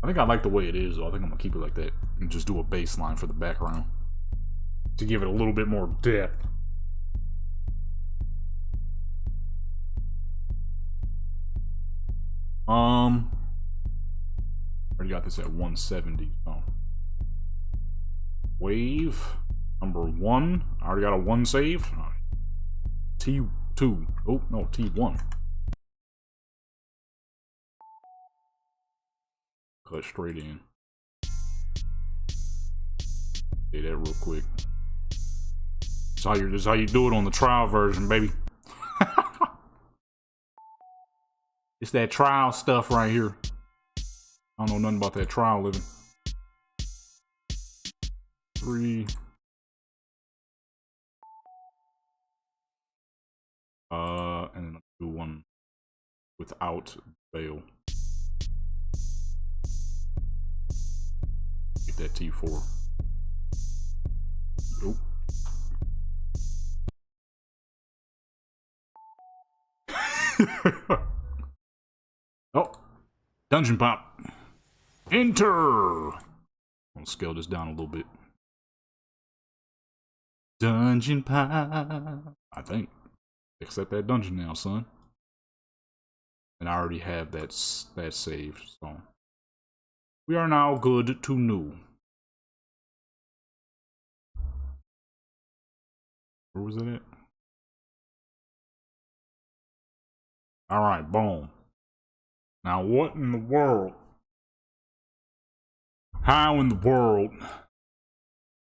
I think I like the way it is, though. I think I'm gonna keep it like that and just do a bass line for the background to give it a little bit more depth. Already got this at 170. So wave number 1. I already got a 1 saved. T2. Oh no, T1. Cut straight in. Say that real quick. This is how you do it on the trial version, baby. It's that trial stuff right here. I don't know nothing about that trial living. 3. And then do one without veil. Get that T4. Nope. Oh, dungeon pop. Enter. I'll scale this down a little bit. Dungeon pop. I think. Accept that dungeon now, son. And I already have that saved, so we are now good to new. Where was it at? Alright, boom. Now what in the world? How in the world?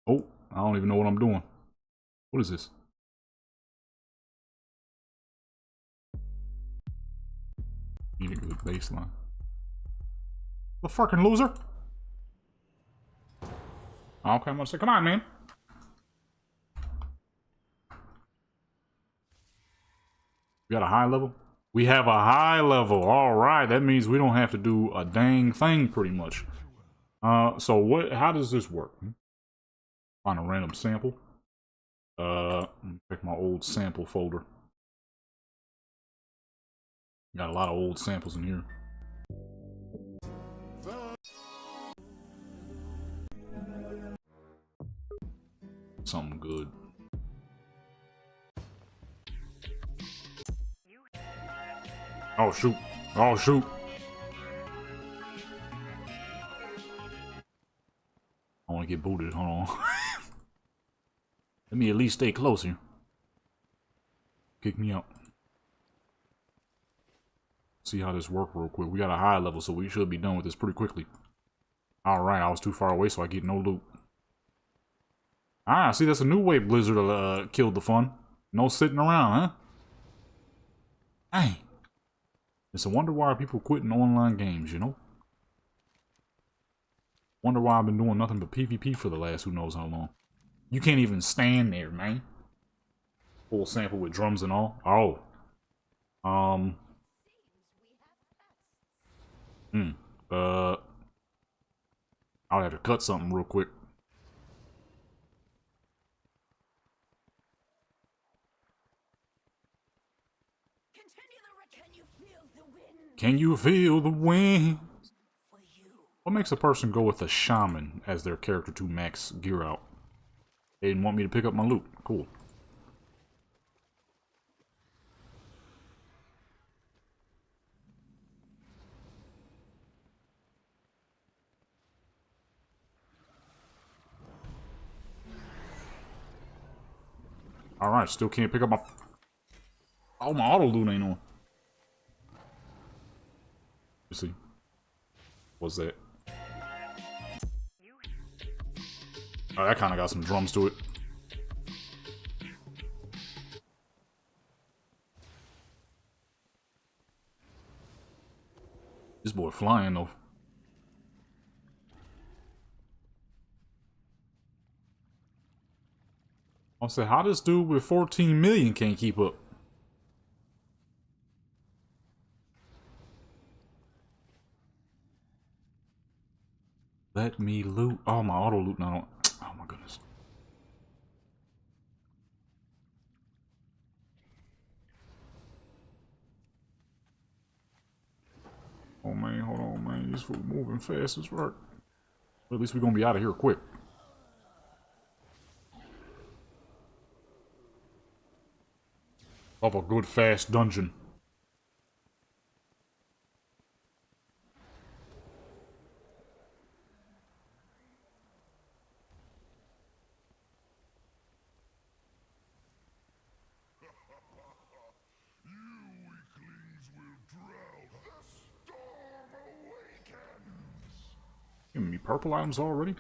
Oh, I don't even know what I'm doing. What is this? Need a good baseline. The fucking loser? Okay, I'm gonna say, come on, man. We got a high level? We have a high level. Alright, that means we don't have to do a dang thing pretty much. So what, how does this work? Find a random sample. Check my old sample folder. Got a lot of old samples in here. Something good. Oh shoot. Oh shoot. I want to get booted. Hold on. Let me at least stay closer. Kick me out. See how this works real quick. We got a high level, so we should be done with this pretty quickly. Alright, I was too far away, so I get no loot. Ah, see, that's a new way Blizzard killed the fun. No sitting around, huh? Dang. It's a wonder why people quitting online games, you know? Wonder why I've been doing nothing but PvP for the last who knows how long. You can't even stand there, man. Full sample with drums and all. Oh. I'll have to cut something real quick. Can you feel the wind? What makes a person go with a shaman as their character to max gear out? They didn't want me to pick up my loot. Cool. Alright, still can't pick up my... Oh, my auto loot ain't on. Let's see. What's that? Oh, that kind of got some drums to it. This boy flying though. I'll say, how this dude with 14 million can't keep up? Let me loot. Oh, my auto loot now. Oh my goodness. Oh man, hold on, man. These food moving fast as fuck. But at least we're gonna be out of here quick. Of a good fast dungeon. Giving me purple items already?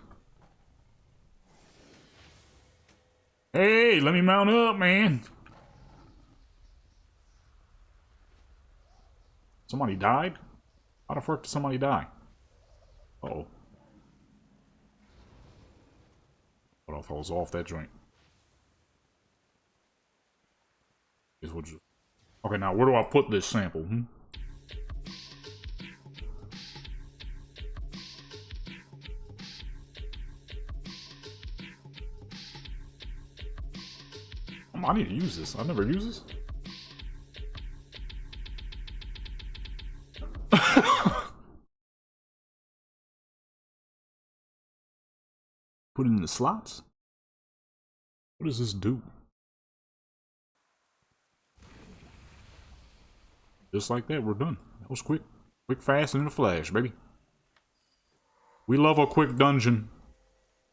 Hey, let me mount up, man. Somebody died? How the fuck did somebody die? Uh-oh. Hold What if I was off that joint? Okay, now where do I put this sample? I need to use this. I've never used this. Put it in the slots? What does this do? Just like that, we're done. That was quick. Quick, fast, and in a flash, baby. We love a quick dungeon.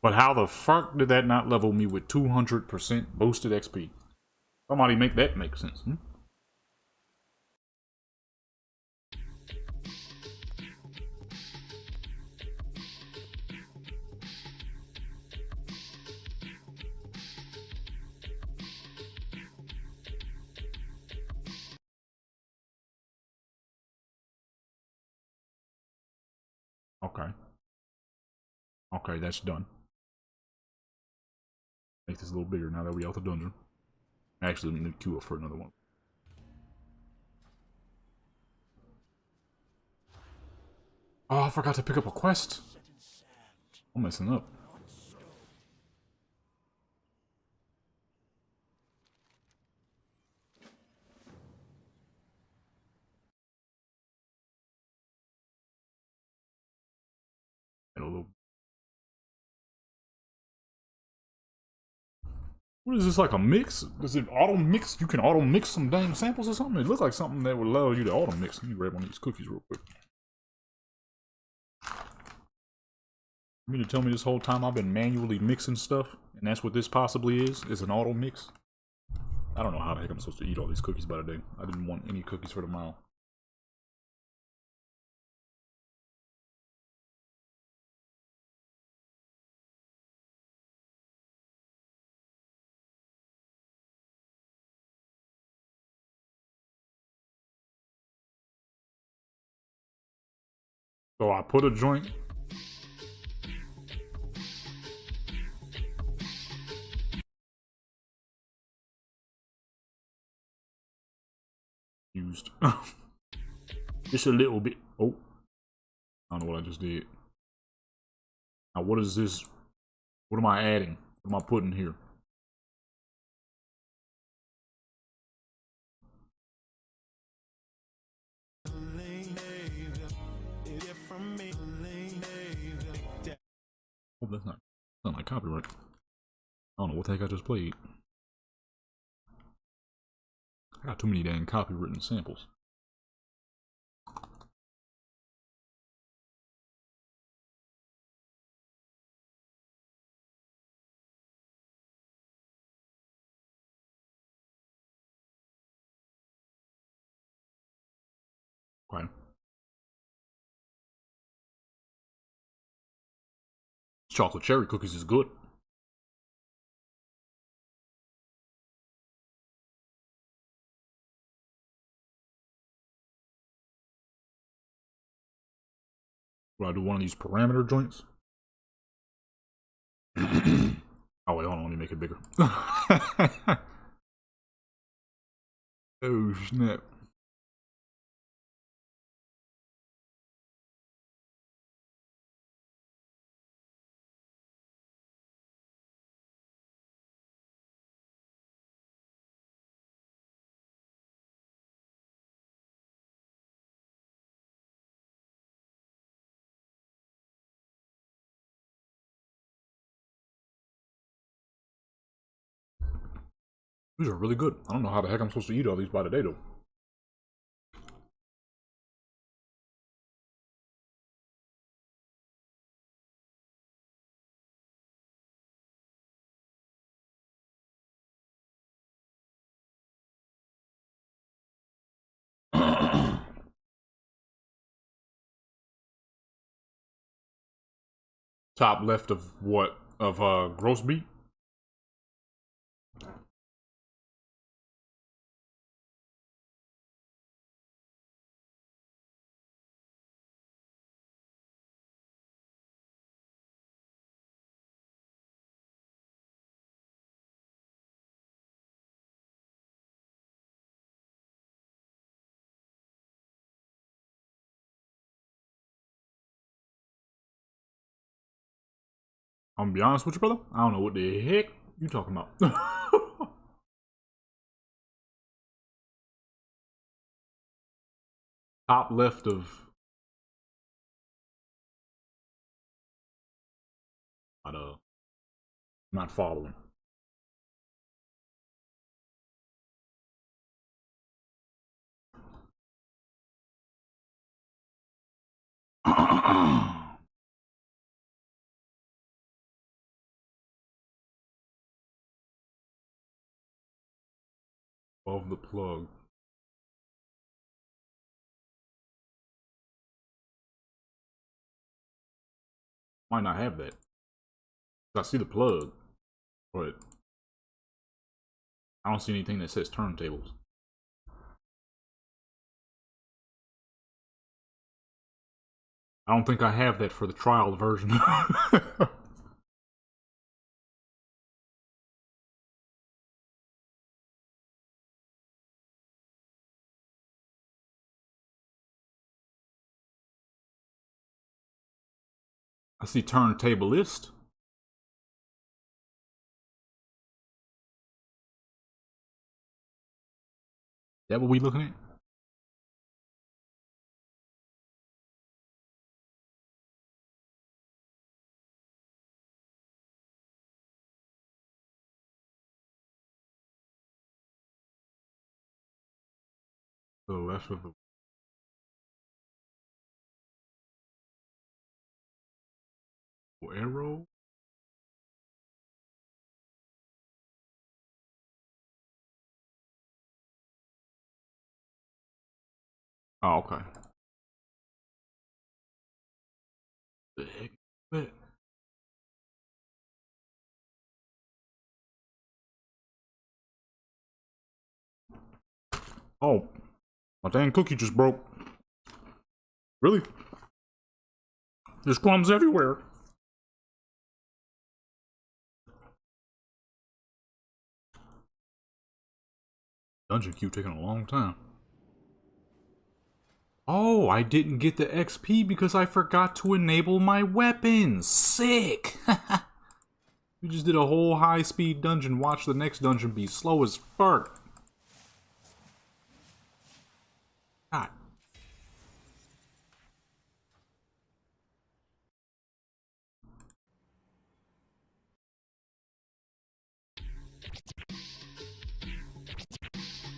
But how the fuck did that not level me with 200% boosted XP? Somebody make that make sense, Okay. Okay, that's done. Make this a little bigger now that we out the dungeon. Actually, let me queue up for another one. Oh, I forgot to pick up a quest. I'm messing up. What is this, like a mix? Does it auto mix? You can auto mix some dang samples or something? It looks like something that would allow you to auto mix. Let me grab one of these cookies real quick. You mean to tell me this whole time I've been manually mixing stuff? And that's what this possibly is an auto mix? I don't know how the heck I'm supposed to eat all these cookies by the day. I didn't want any cookies for the mile. So I put a joint. Used. Just a little bit. Oh. I don't know what I just did. Now what is this? What am I adding? What am I putting here? Oh, that's not like copyright. I don't know what the heck I just played. I got too many dang copywritten samples. Okay. Chocolate cherry cookies is good. Will I do one of these parameter joints? Oh wait, hold on, let me make it bigger. Oh snap. These are really good. I don't know how the heck I'm supposed to eat all these by the day though. Top left of what? Of gross beef? I'm gonna be honest with you, brother. I don't know what the heck you talking about. Top left of... not following. Above the plug. Might not have that. I see the plug, but I don't see anything that says turntables. I don't think I have that for the trial version. I see turntablist. That what we looking at? To the left of the arrow. Oh, okay. The heck is that? Oh, my dang cookie just broke. Really? There's crumbs everywhere. Dungeon queue taking a long time. Oh, I didn't get the XP because I forgot to enable my weapons. Sick! We just did a whole high-speed dungeon. Watch the next dungeon be slow as fuck. God.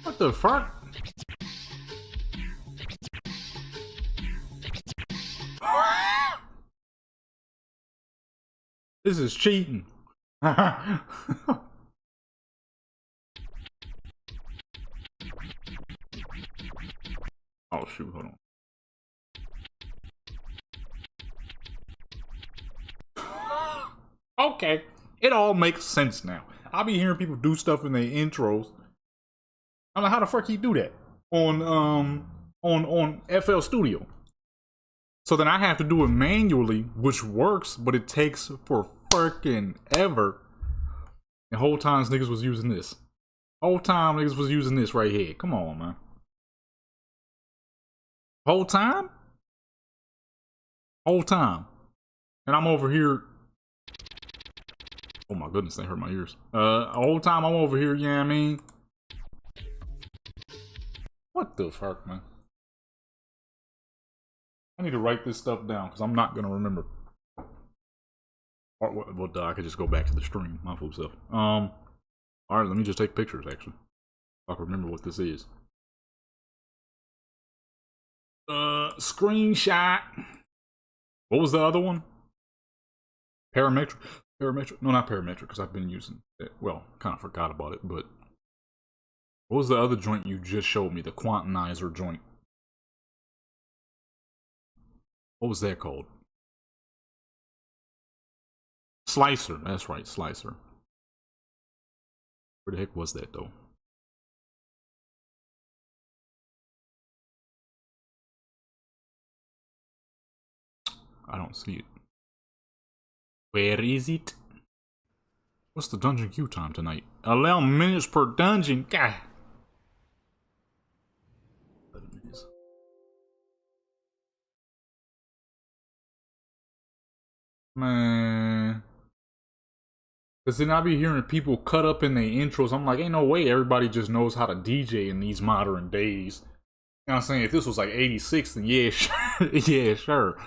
What the fuck? This is cheating. Oh shoot, hold on. Okay, it all makes sense now. I be hearing people do stuff in their intros. I'm like, how the fuck he do that on FL Studio? So then I have to do it manually, which works, but it takes for fucking ever. And whole times niggas was using this. Whole time niggas was using this right here. Come on, man. Whole time? Whole time. And I'm over here. Oh my goodness, they hurt my ears. Whole time I'm over here, you know what I mean? What the fuck, man? I need to write this stuff down because I'm not gonna remember. Or, well, I could just go back to the stream. My full self. All right, let me just take pictures. Actually, I can remember what this is. Screenshot. What was the other one? Parametric. Parametric. No, not parametric because I've been using it. Well, kind of forgot about it. But what was the other joint you just showed me? The quantizer joint. What was that called? Slicer. That's right, slicer. Where the heck was that though? I don't see it. Where is it? What's the dungeon queue time tonight? 11 minutes per dungeon. God. 11 minutes. Man. Cause then I be hearing people cut up in their intros. I'm like, ain't no way everybody just knows how to DJ in these modern days. You know what I'm saying? If this was like 86, then yeah, sure. Yeah, sure.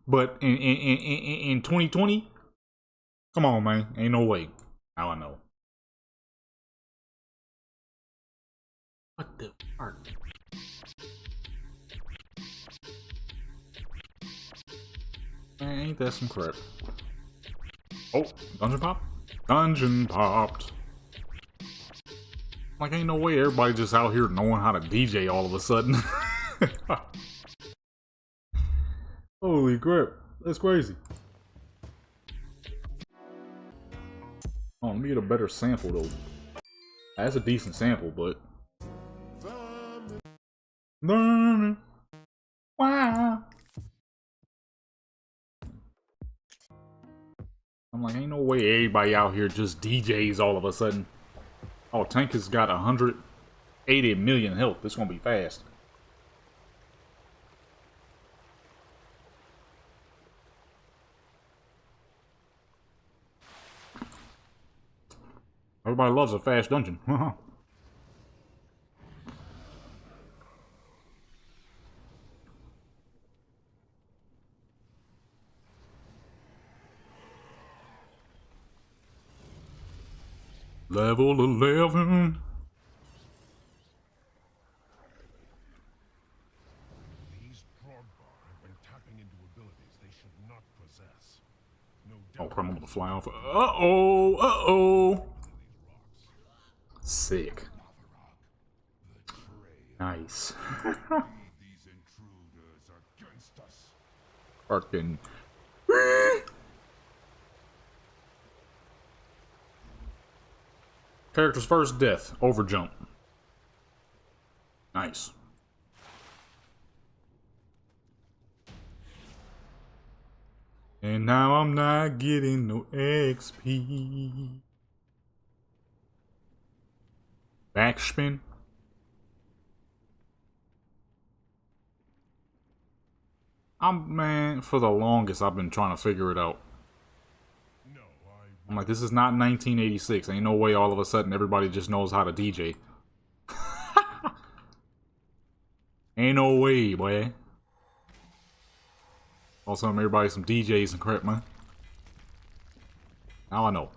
But in 2020, come on, man. Ain't no way. Now I know. What the fuck? Man, ain't that some crap? Oh, dungeon pop? Dungeon popped. Like, ain't no way everybody just out here knowing how to DJ all of a sudden. Holy crap. That's crazy. Oh, let me get a better sample, though. That's a decent sample, but... Wow. I'm like, ain't no way everybody out here just DJs all of a sudden. Oh, Tank has got 180 million health. This gonna be fast. Everybody loves a fast dungeon. Level 11. These Drogbar have been tapping into abilities they should not possess. No Oh, doubt. crap, I'm gonna fly off. Uh-oh, uh-oh. Sick. Nice. These intruders against us. Fucking. Character's first death. Overjump. Nice. And now I'm not getting no XP. Backspin. Man, for the longest I've been trying to figure it out. No, I'm like, this is not 1986. Ain't no way all of a sudden everybody just knows how to DJ. Ain't no way, boy. Also, everybody some DJs and crap, man. Now I know.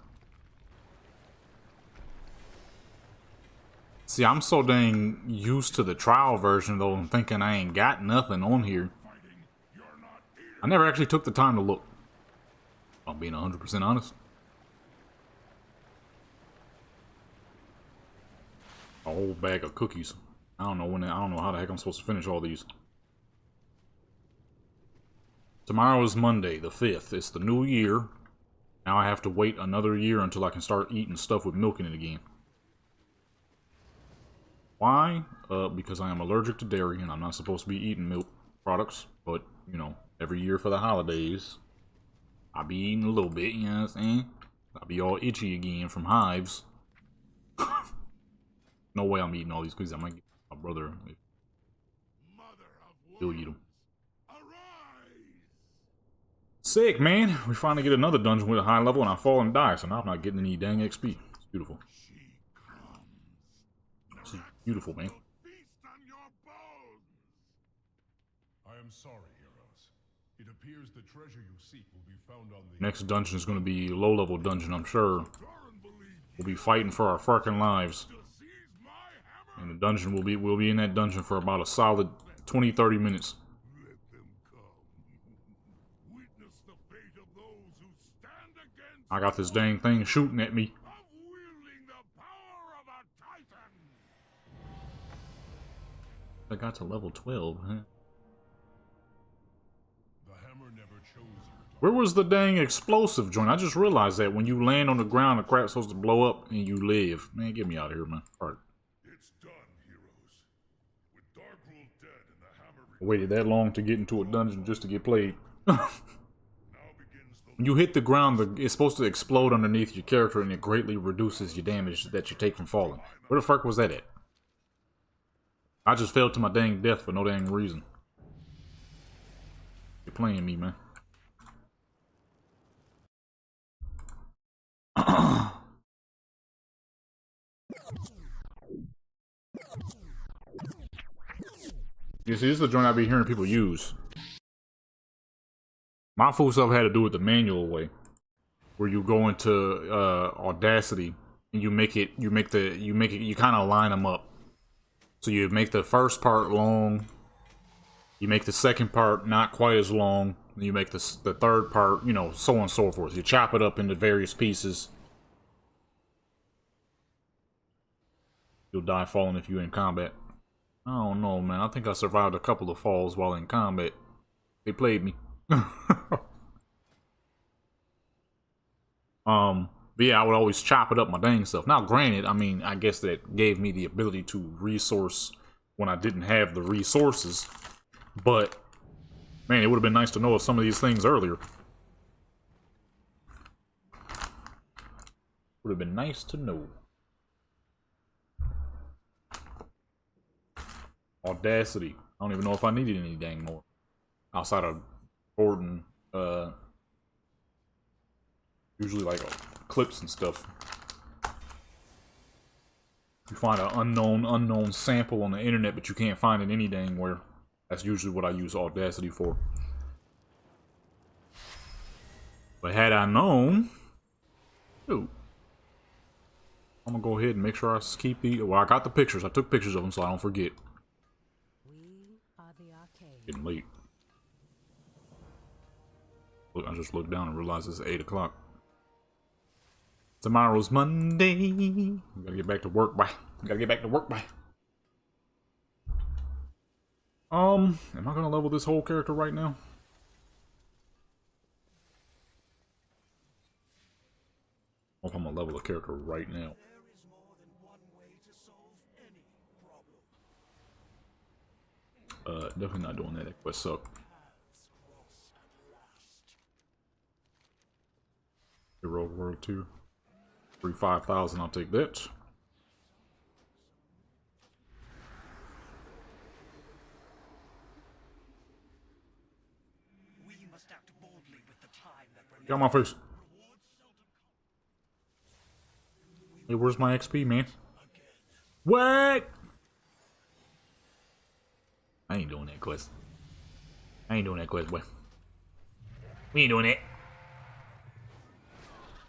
See, I'm so dang used to the trial version, though, I'm thinking I ain't got nothing on here. I never actually took the time to look. I'm being 100% honest. A whole bag of cookies. I don't know how the heck I'm supposed to finish all these. Tomorrow is Monday, the 5th. It's the new year. Now I have to wait another year until I can start eating stuff with milk in it again. Why? Because I am allergic to dairy and I'm not supposed to be eating milk products. But, you know, every year for the holidays, I'll be eating a little bit, you know what I'm saying? I'll be all itchy again from hives. No way I'm eating all these cookies. I might get my brother. He'll eat them. Sick, man. We finally get another dungeon with a high level and I fall and die, so now I'm not getting any dang XP. It's beautiful. This is beautiful, man. I am sorry, heroes. It appears the treasure you seek will be found on the Next dungeon is going to be a low-level dungeon, I'm sure. We'll be fighting for our fucking lives. And the dungeon we'll be in that dungeon for about a solid 20-30 minutes. Let them come. Witness the fate of those who stand against I got this dang thing shooting at me. of wielding the power of a titan. I got to level 12, huh? The hammer never chose you. Where was the dang explosive joint? I just realized that when you land on the ground, the crap's supposed to blow up and you live. Man, get me out of here, man. All right. It's done, heroes. With Darkfuse dead and the hammer I waited that long to get into a dungeon just to get played. now begins the When you hit the ground, it's supposed to explode underneath your character and it greatly reduces your damage that you take from falling. Where the fuck was that at? I just fell to my dang death for no dang reason. You're playing me, man. You see, this is the joint I be hearing people use. My full stuff had to do with the manual way, where you go into Audacity and you kind of line them up. So you make the first part long, you make the second part not quite as long, and you make the third part, you know, so on and so forth. You chop it up into various pieces. You'll die falling if you're in combat. I don't know, man. I think I survived a couple of falls while in combat. They played me. But yeah, I would always chop it up my dang stuff. Now, granted, I mean, I guess that gave me the ability to resource when I didn't have the resources. But, man, it would have been nice to know of some of these things earlier. Would have been nice to know. Audacity. I don't even know if I needed any dang more. Outside of recording, usually like clips and stuff. You find an unknown sample on the internet, but you can't find it any dang where. That's usually what I use Audacity for. But had I known, ooh, I'm gonna go ahead and make sure I keep the. Well, I got the pictures. I took pictures of them so I don't forget. We are the arcade. Getting late. Look, I just looked down and realized it's 8 o'clock. Tomorrow's Monday. We gotta get back to work by. Am I gonna level this whole character right now? I don't know if I'm gonna level the character right now. Definitely not doing that. That quest sucked. Hero World 2. Free 5,000, I'll take that. Get on my face. Hey, where's my XP, man? What? I ain't doing that quest. Boy. We ain't doing that.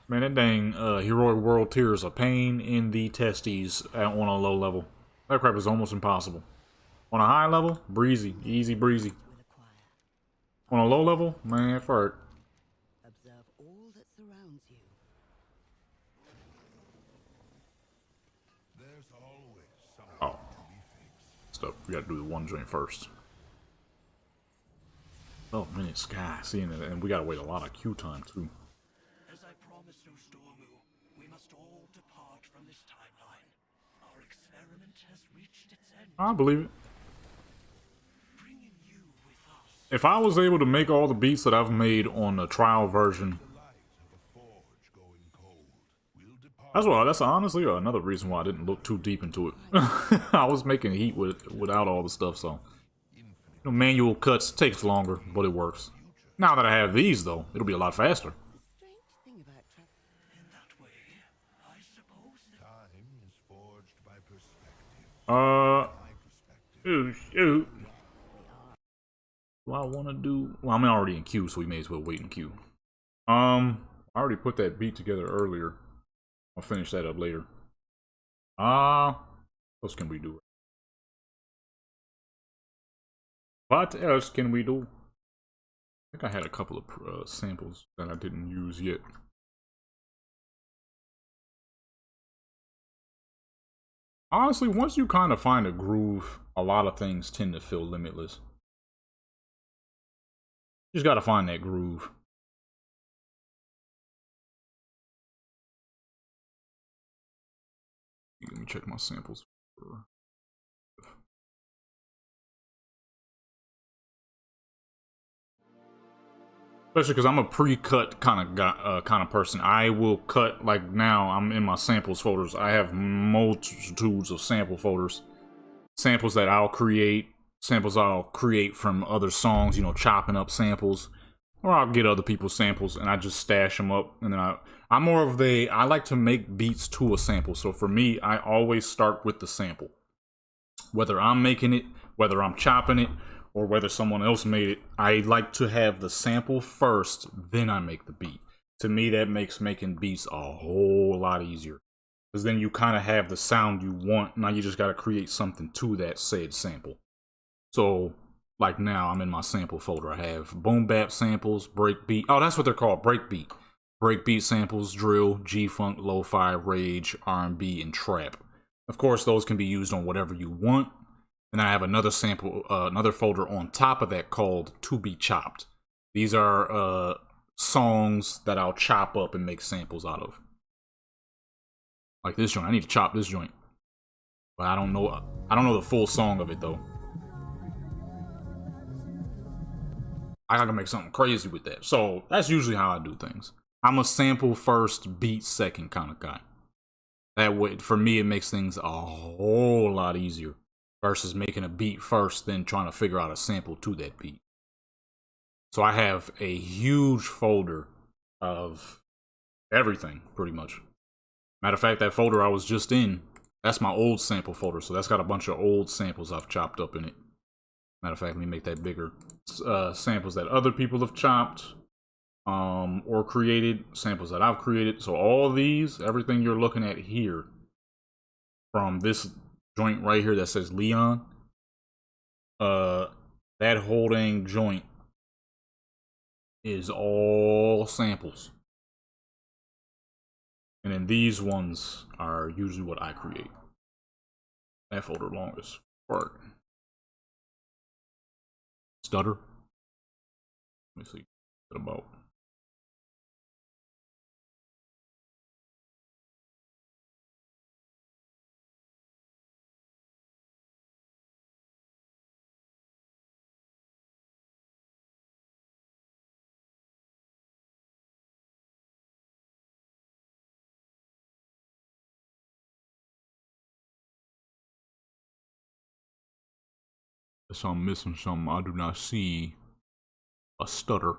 Man, that dang Heroic World tier is a pain in the testes on a low level. That crap is almost impossible. On a high level, breezy. Easy breezy. On a low level, man, fart. Observe all that surrounds you. There's always something Oh. to be fixed. Stuff. We gotta do the one joint first. Oh, man, sky. Seeing it, and we gotta wait a lot of queue time, too. As I promised Ostormu, we must all depart from this timeline. Our experiment has reached its end. I believe it. Bringing you with us. If I was able to make all the beats that I've made on the trial version, The light of a forge going cold. We'll depart. that's honestly another reason why I didn't look too deep into it. I was making heat without all the stuff, so you know, manual cuts takes longer, but it works. Now that I have these, though, it'll be a lot faster. Strange thing about travel. In that way, I suppose that Time is forged by perspective. Uh, My perspective. shoot. Do I want to do? Well, I'm already in queue, so we may as well wait in queue. I already put that beat together earlier. I'll finish that up later. What else can we do? What else can we do? I think I had a couple of samples that I didn't use yet. Honestly, once you kind of find a groove, a lot of things tend to feel limitless. You just gotta find that groove. Let me check my samples. Especially because I'm a pre-cut kind of person. I will cut, like now I'm in my samples folders. I have multitudes of sample folders. Samples that I'll create. Samples I'll create from other songs, you know, chopping up samples. Or I'll get other people's samples and I just stash them up. And then I'm more of I like to make beats to a sample. So for me, I always start with the sample. Whether I'm making it Whether I'm chopping it or whether someone else made it, I like to have the sample first, then I make the beat. To me, that makes making beats a whole lot easier. Because then you kind of have the sound you want. Now you just got to create something to that said sample. So, like now, I'm in my sample folder. I have boom bap samples, breakbeat. Oh, that's what they're called, breakbeat. Breakbeat samples, drill, G-funk, lo-fi, rage, R&B, and trap. Of course, those can be used on whatever you want. And I have another sample, another folder on top of that called To Be Chopped. These are songs that I'll chop up and make samples out of. Like this joint, I need to chop this joint, but I don't know the full song of it though. I gotta make something crazy with that. So that's usually how I do things. I'm a sample first, beat second kind of guy. That way, for me, it makes things a whole lot easier versus making a beat first, then trying to figure out a sample to that beat. So I have a huge folder of everything, pretty much. Matter of fact, that folder I was just in, that's my old sample folder. So that's got a bunch of old samples I've chopped up in it. Matter of fact, let me make that bigger. Samples that other people have chopped or created, samples that I've created. So all these, everything you're looking at here, from this joint right here that says Leon, that whole dang joint is all samples. And then these ones are usually what I create. That folder long as fuck. Stutter. Let me see. What about? So I'm missing something. I do not see a stutter.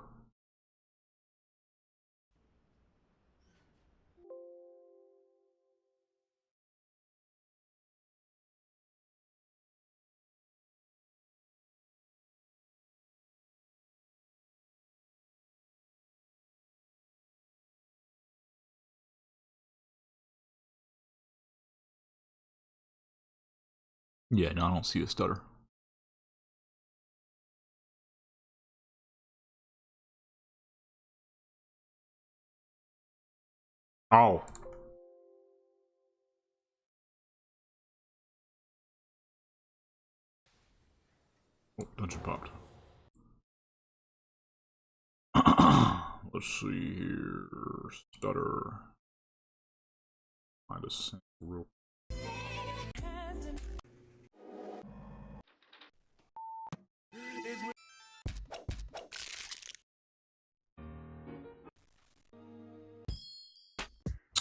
Yeah, no, I don't see a stutter. Oh. Oh, dungeon popped. Let's see here. Stutter. Find a sample real.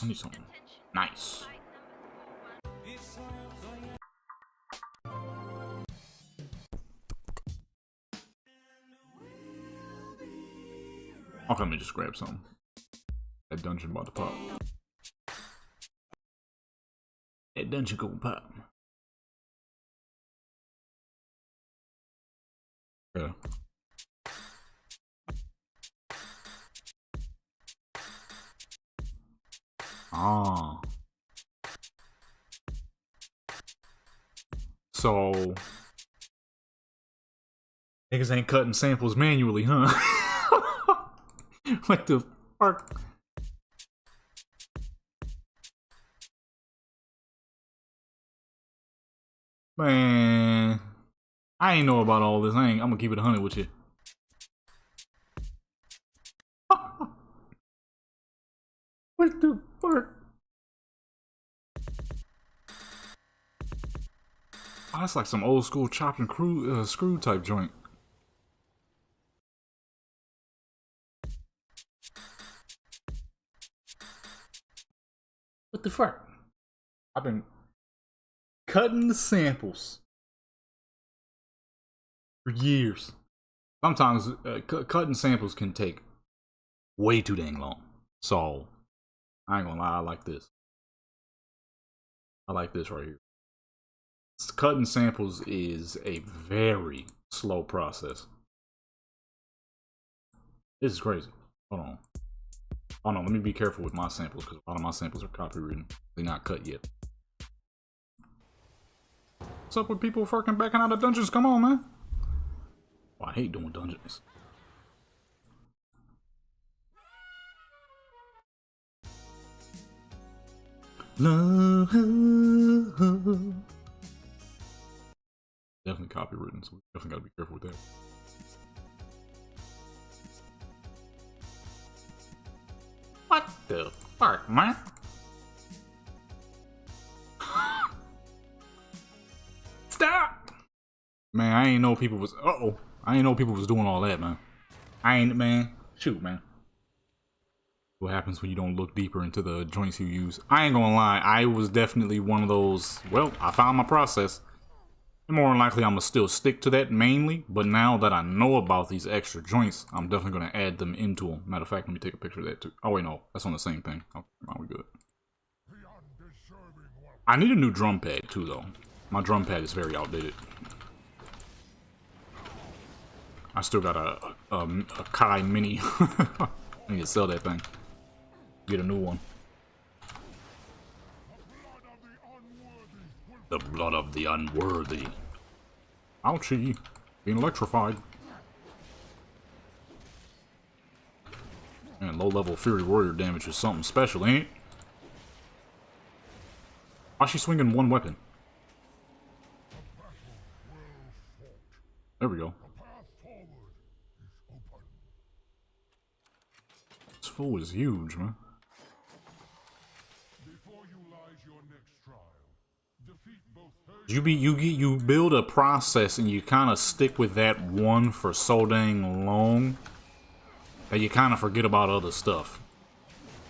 I need something nice. Okay, let me just grab something. That dungeon about to pop. That dungeon gonna pop. Yeah. Ah. So niggas ain't cutting samples manually, huh? What the fuck? Man, I ain't know about all this. I'm gonna keep it 100 with you. What the fuck? Oh, that's like some old school chopped and screw type joint. What the fuck? I've been cutting the samples for years. Sometimes cutting samples can take way too dang long. So I ain't gonna lie, I like this. I like this right here. Cutting samples is a very slow process. This is crazy. Hold on. Oh no, let me be careful with my samples because a lot of my samples are copywritten. They're not cut yet. What's up with people fucking backing out of dungeons? Come on, man. Oh, I hate doing dungeons. Love. Definitely copywritten, so we definitely gotta be careful with that. What the fuck, man? Stop! Man, I ain't know people was. I ain't know people was doing all that, man. Man. Shoot, man. What happens when you don't look deeper into the joints you use? I ain't gonna lie, I was definitely one of those. Well, I found my process. And more than likely, I'm gonna still stick to that mainly. But now that I know about these extra joints, I'm definitely gonna add them into them. Matter of fact, let me take a picture of that too. Oh wait, no, that's on the same thing. Oh, we good. I need a new drum pad too, though. My drum pad is very outdated. I still got a Kai Mini. I need to sell that thing. Get a new one. The blood of the unworthy. Ouchie. Being electrified. Man, low-level Fury Warrior damage is something special, ain't it? Why's she swinging one weapon? There we go. This fool is huge, man. You build a process and you kind of stick with that one for so dang long that you kind of forget about other stuff.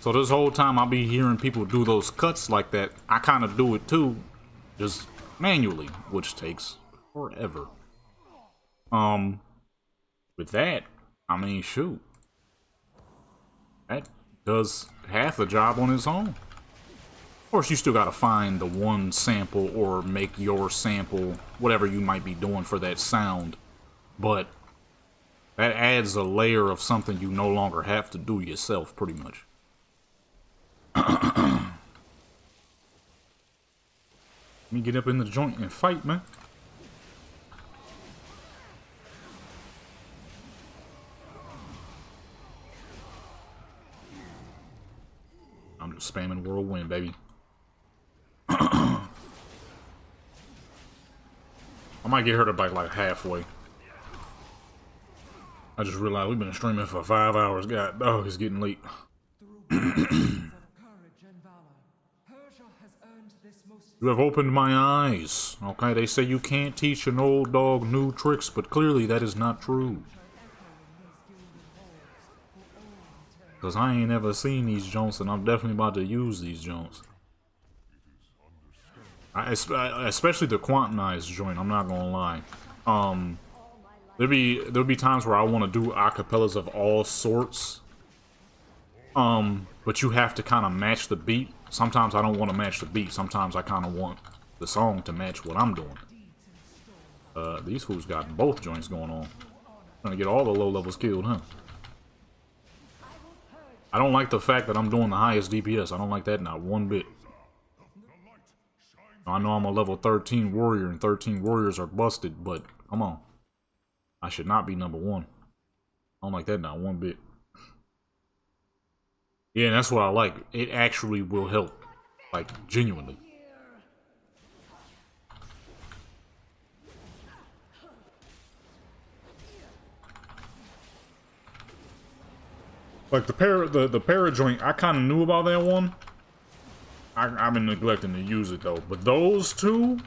So this whole time I'll be hearing people do those cuts like that. I kind of do it too, just manually, which takes forever. With that, I mean, shoot, that does half the job on its own. Of course, you still gotta find the one sample or make your sample, whatever you might be doing for that sound. But that adds a layer of something you no longer have to do yourself, pretty much. Let me get up in the joint and fight, man. I'm just spamming Whirlwind, baby. I might get her to bite like halfway. I just realized we've been streaming for 5 hours. God, oh, it's getting late. You have opened my eyes. Okay, they say you can't teach an old dog new tricks, but clearly that is not true. Because I ain't ever seen these joints, and I'm definitely about to use these joints. Especially the quantized joint, I'm not gonna lie. There'll be times where I want to do acapellas of all sorts. But you have to kind of match the beat. Sometimes I don't want to match the beat. Sometimes I kind of want the song to match what I'm doing. These fools got both joints going on. Trying to get all the low levels killed, huh? I don't like the fact that I'm doing the highest DPS. I don't like that not one bit. I know I'm a level 13 warrior and 13 warriors are busted, but come on. I should not be number 1. I don't like that not one bit. Yeah, that's what I like. It actually will help. Like, genuinely. Like the para joint, I kind of knew about that one. I've been neglecting to use it though. But those two,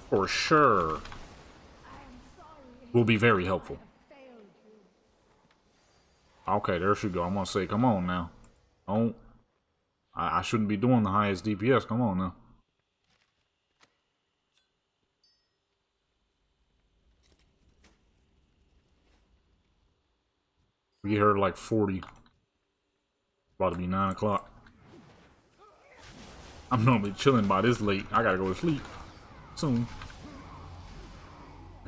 for sure, will be very helpful. Okay, there she go. I'm gonna say, come on now. Don't. I shouldn't be doing the highest DPS. Come on now. We get her to like 40. About to be 9 o'clock. I'm normally chilling by this late. I gotta go to sleep soon.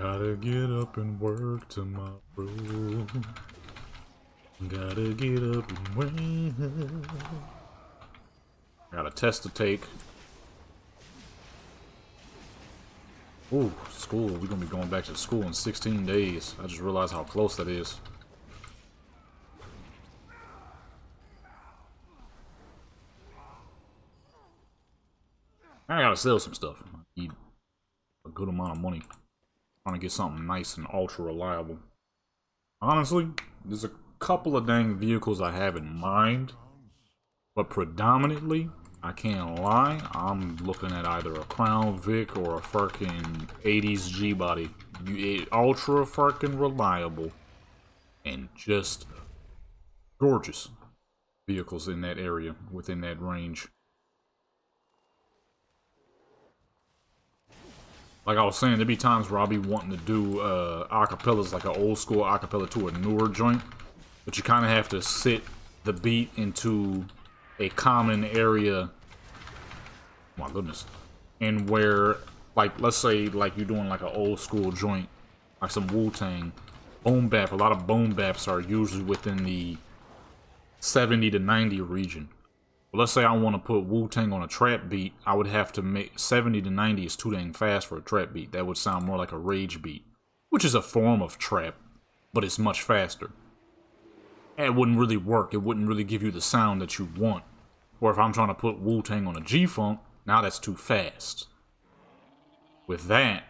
Gotta get up and work tomorrow. Gotta get up and work. Got a test to take. Ooh, school. We're gonna be going back to school in 16 days. I just realized how close that is. I gotta sell some stuff. I need a good amount of money. Trying to get something nice and ultra reliable. Honestly, there's a couple of dang vehicles I have in mind, but predominantly, I can't lie, I'm looking at either a Crown Vic or a fucking 80s G-body. Ultra fucking reliable and just gorgeous vehicles in that area, within that range. Like I was saying, there'd be times where I'll be wanting to do acapellas, like an old school acapella to a newer joint, but you kind of have to sit the beat into a common area. Oh my goodness. And where, like, let's say, like you're doing like an old school joint, like some Wu-Tang, boom bap. A lot of boom baps are usually within the 70 to 90 region. But let's say I want to put Wu-Tang on a trap beat, I would have to make 70 to 90 is too dang fast for a trap beat. That would sound more like a rage beat, which is a form of trap, but it's much faster. And it wouldn't really work. It wouldn't really give you the sound that you want. Or if I'm trying to put Wu-Tang on a G-Funk, now that's too fast. With that,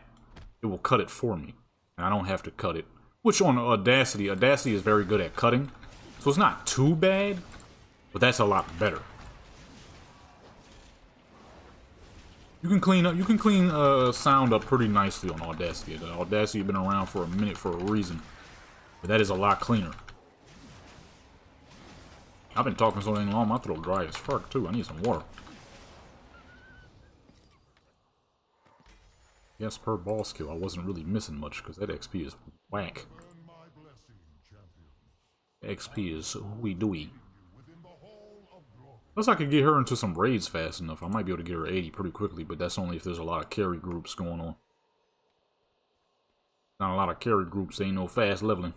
it will cut it for me, and I don't have to cut it. Which on Audacity is very good at cutting, so it's not too bad, but that's a lot better. You can clean sound up pretty nicely on Audacity. The Audacity has been around for a minute for a reason, but that is a lot cleaner. I've been talking so dang long, my throat dry as fuck too. I need some water. Yes, per ball skill, I wasn't really missing much because that XP is whack. XP is hooey dooey. Unless I could get her into some raids fast enough, I might be able to get her 80 pretty quickly, but that's only if there's a lot of carry groups going on. Not a lot of carry groups, ain't no fast leveling.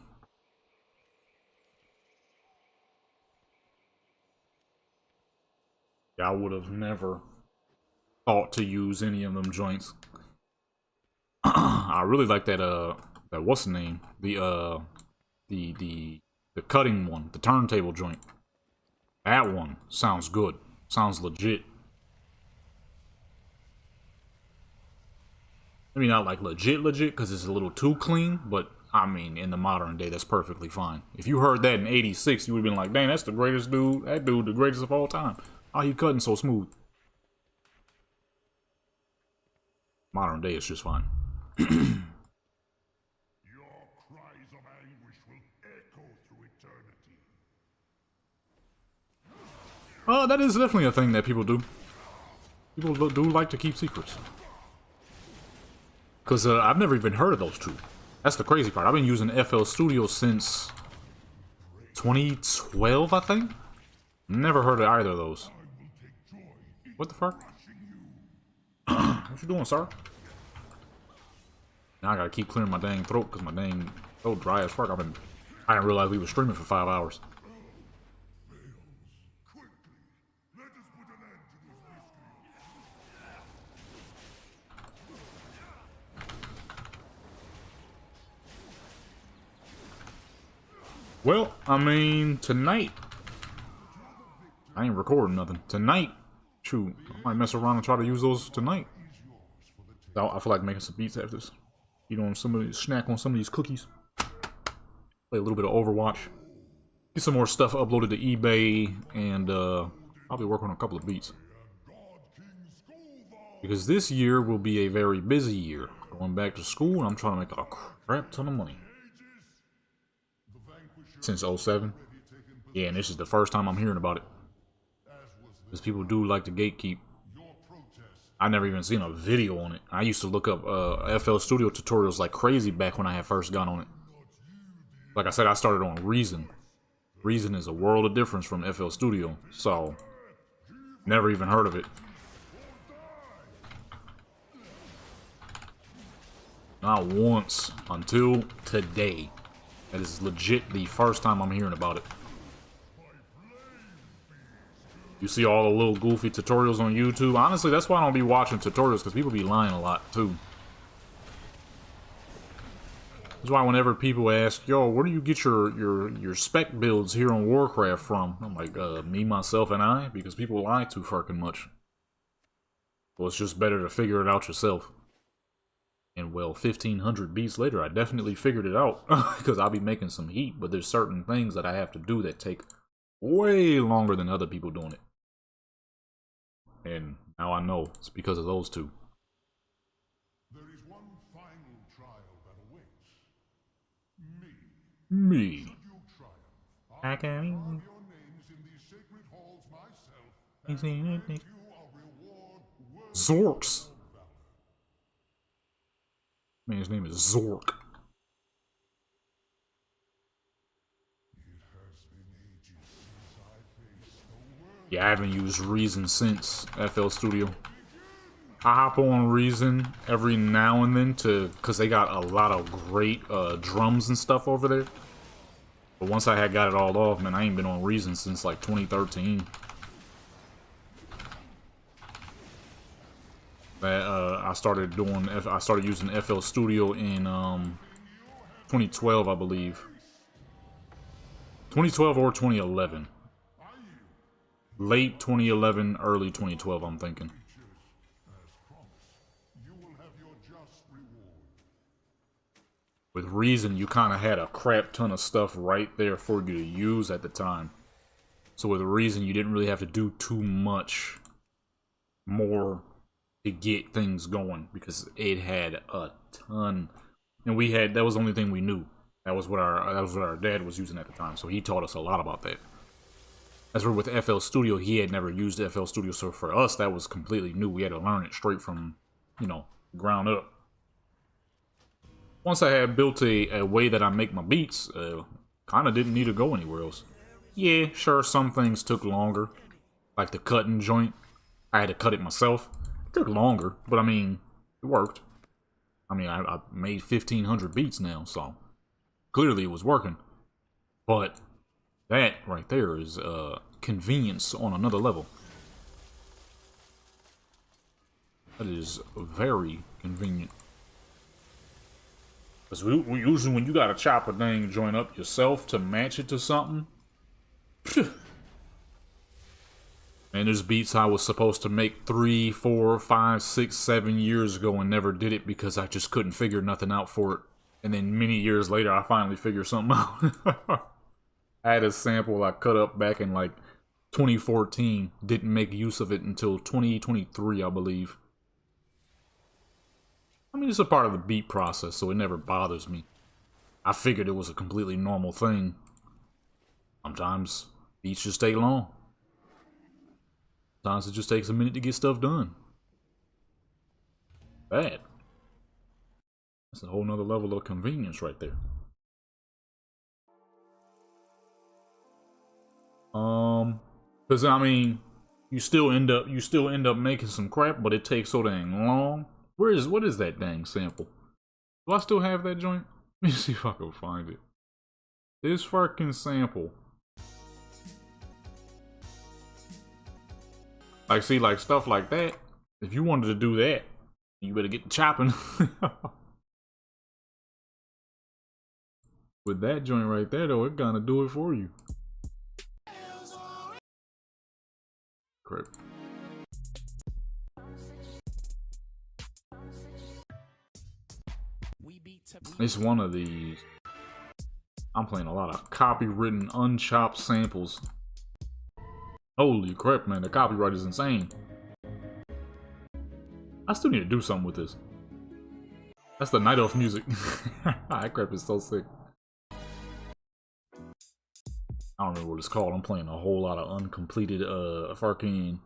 Yeah, I would have never thought to use any of them joints. I really like that that what's the name? The cutting one, the turntable joint. That one sounds good. Sounds legit. Maybe not like legit because it's a little too clean, but I mean, in the modern day, that's perfectly fine. If you heard that in '86, you would have been like, dang, that's the greatest dude. That dude, the greatest of all time. How he cutting so smooth? Modern day, it's just fine. Your cries of anguish will echo through eternity. That is definitely a thing that people do. People do like to keep secrets. Because I've never even heard of those two. That's the crazy part. I've been using FL Studio since 2012, I think? Never heard of either of those. What the fuck? What you doing, sir? Now I gotta keep clearing my dang throat because my dang throat dry as fuck. I didn't realize we were streaming for 5 hours. Well, I mean, tonight, I ain't recording nothing. Tonight, shoot, I might mess around and try to use those tonight. I feel like making some beats after this. You know, snack on some of these cookies. Play a little bit of Overwatch. Get some more stuff uploaded to eBay, and I'll be working on a couple of beats. Because this year will be a very busy year. Going back to school, and I'm trying to make a crap ton of money. Since 07. Yeah, and this is the first time I'm hearing about it. Because people do like to gatekeep. I never even seen a video on it. I used to look up FL Studio tutorials like crazy back when I had first got on it. Like I said, I started on Reason. Reason is a world of difference from FL Studio, so never even heard of it. Not once until today. That is legit the first time I'm hearing about it. You see all the little goofy tutorials on YouTube. Honestly, that's why I don't be watching tutorials, because people be lying a lot too. That's why whenever people ask, yo, where do you get your spec builds here on Warcraft from? I'm like, me, myself, and I, because people lie too fucking much. Well, it's just better to figure it out yourself. And well, 1500 beats later, I definitely figured it out, because I'll be making some heat, but there's certain things that I have to do that take way longer than other people doing it. And now I know it's because of those two. There is one final trial that awaits. Me. Me. Should you triumph, I can. carve your names in these sacred halls myself, and grant you a reward worthy Zorks. of valor. Man, his name is Zork. It has been ages since I faced the world. Yeah, I haven't used Reason since FL Studio. I hop on Reason every now and then because they got a lot of great drums and stuff over there. But once I had got it all off, man, I ain't been on Reason since like 2013. I started using FL Studio in 2012, I believe. 2012 or 2011. Late 2011, early 2012, I'm thinking. You will have your just reward. With Reason, you kind of had a crap ton of stuff right there for you to use at the time. So with Reason, you didn't really have to do too much more to get things going, because it had a ton. And that was the only thing we knew. That was what our dad was using at the time. So he taught us a lot about that. As for with FL Studio, he had never used FL Studio, so for us, that was completely new. We had to learn it straight from, you know, ground up. Once I had built a way that I make my beats, kind of didn't need to go anywhere else. Yeah, sure, some things took longer. Like the cutting joint. I had to cut it myself. It took longer, but I mean, it worked. I mean, I made 1,500 beats now, so clearly it was working. But that right there is convenience on another level. That is very convenient. Because we usually, when you gotta chop a dang joint up yourself to match it to something, phew. Man, there's beats I was supposed to make 3, 4, 5, 6, 7 years ago and never did it because I just couldn't figure nothing out for it. And then many years later, I finally figured something out. I had a sample I cut up back in like 2014. Didn't make use of it until 2023, I believe. I mean, it's a part of the beat process, so it never bothers me. I figured it was a completely normal thing. Sometimes beats just take long. Sometimes it just takes a minute to get stuff done. Bad. That's a whole nother level of convenience right there. Because I mean, you still end up making some crap, but it takes so dang long. What is that dang sample? Do I still have that joint? Let me see if I can find it. This fucking sample. Like, see, like stuff like that. If you wanted to do that, you better get to chopping. With that joint right there, though, it gonna do it for you. Crap. It's one of these. I'm playing a lot of copywritten, unchopped samples. Holy crap, man, the copyright is insane. I still need to do something with this. That's the Night Elf music. That crap is so sick. I don't remember what it's called. I'm playing a whole lot of uncompleted fucking.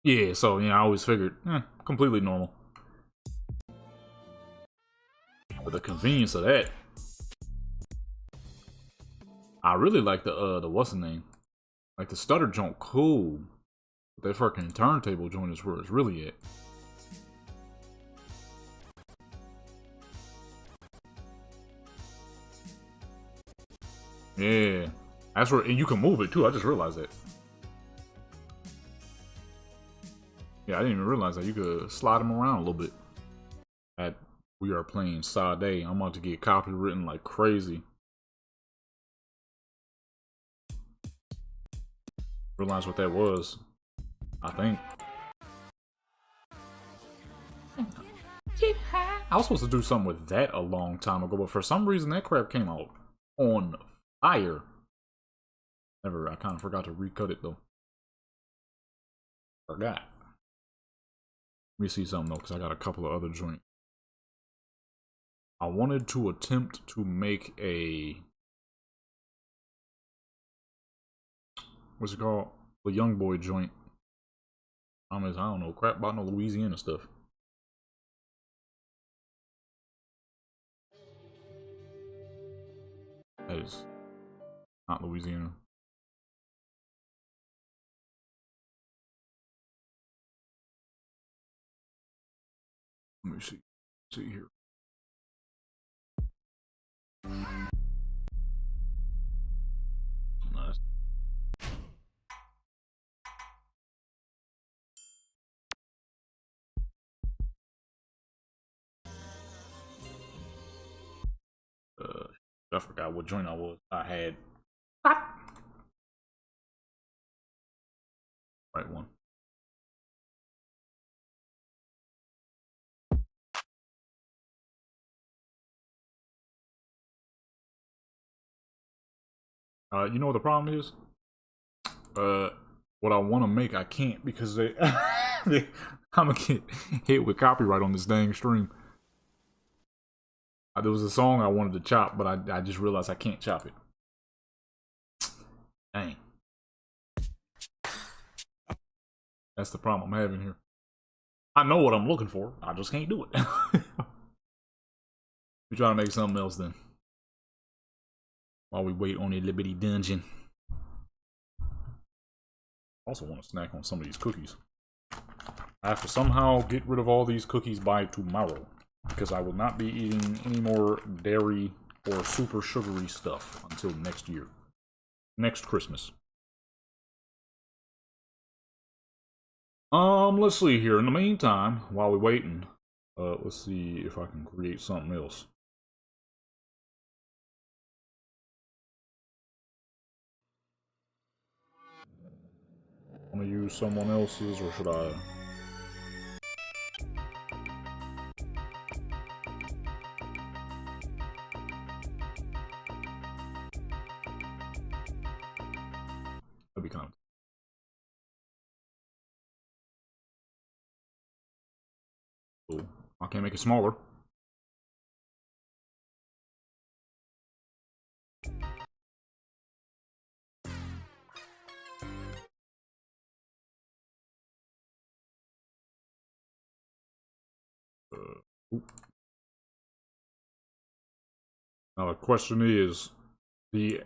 Yeah, so yeah, I always figured, completely normal. But the convenience of that, I really like the what's the name? Like the stutter joint, cool. But that fucking turntable joint is where it's really at. Yeah. That's where, and you can move it too. I just realized that. Yeah, I didn't even realize that you could slide them around a little bit. We are playing Sade. I'm about to get copywritten like crazy. Realize what that was. I think. I was supposed to do something with that a long time ago, but for some reason that crap came out on fire. I kind of forgot to recut it though. Forgot. Let me see something though, because I got a couple of other joints. I wanted to attempt to make a, what's it called? The young boy joint. I don't know crap about no Louisiana stuff. That is not Louisiana. Let me see here. Nice. I forgot what joint I had. Right one. You know what the problem is? What I want to make, I can't because I'm gonna get hit with copyright on this dang stream. There was a song I wanted to chop, but I just realized I can't chop it. Dang. That's the problem I'm having here. I know what I'm looking for. I just can't do it. We trying to make something else then. While we wait on the Liberty Dungeon. Also want to snack on some of these cookies. I have to somehow get rid of all these cookies by tomorrow. Because I will not be eating any more dairy or super sugary stuff until next year. Next Christmas. Let's see here. In the meantime, while we're waiting, let's see if I can create something else. I'm gonna use someone else's, or should I? That'd be kind of cool. I can't make it smaller. Now the question is the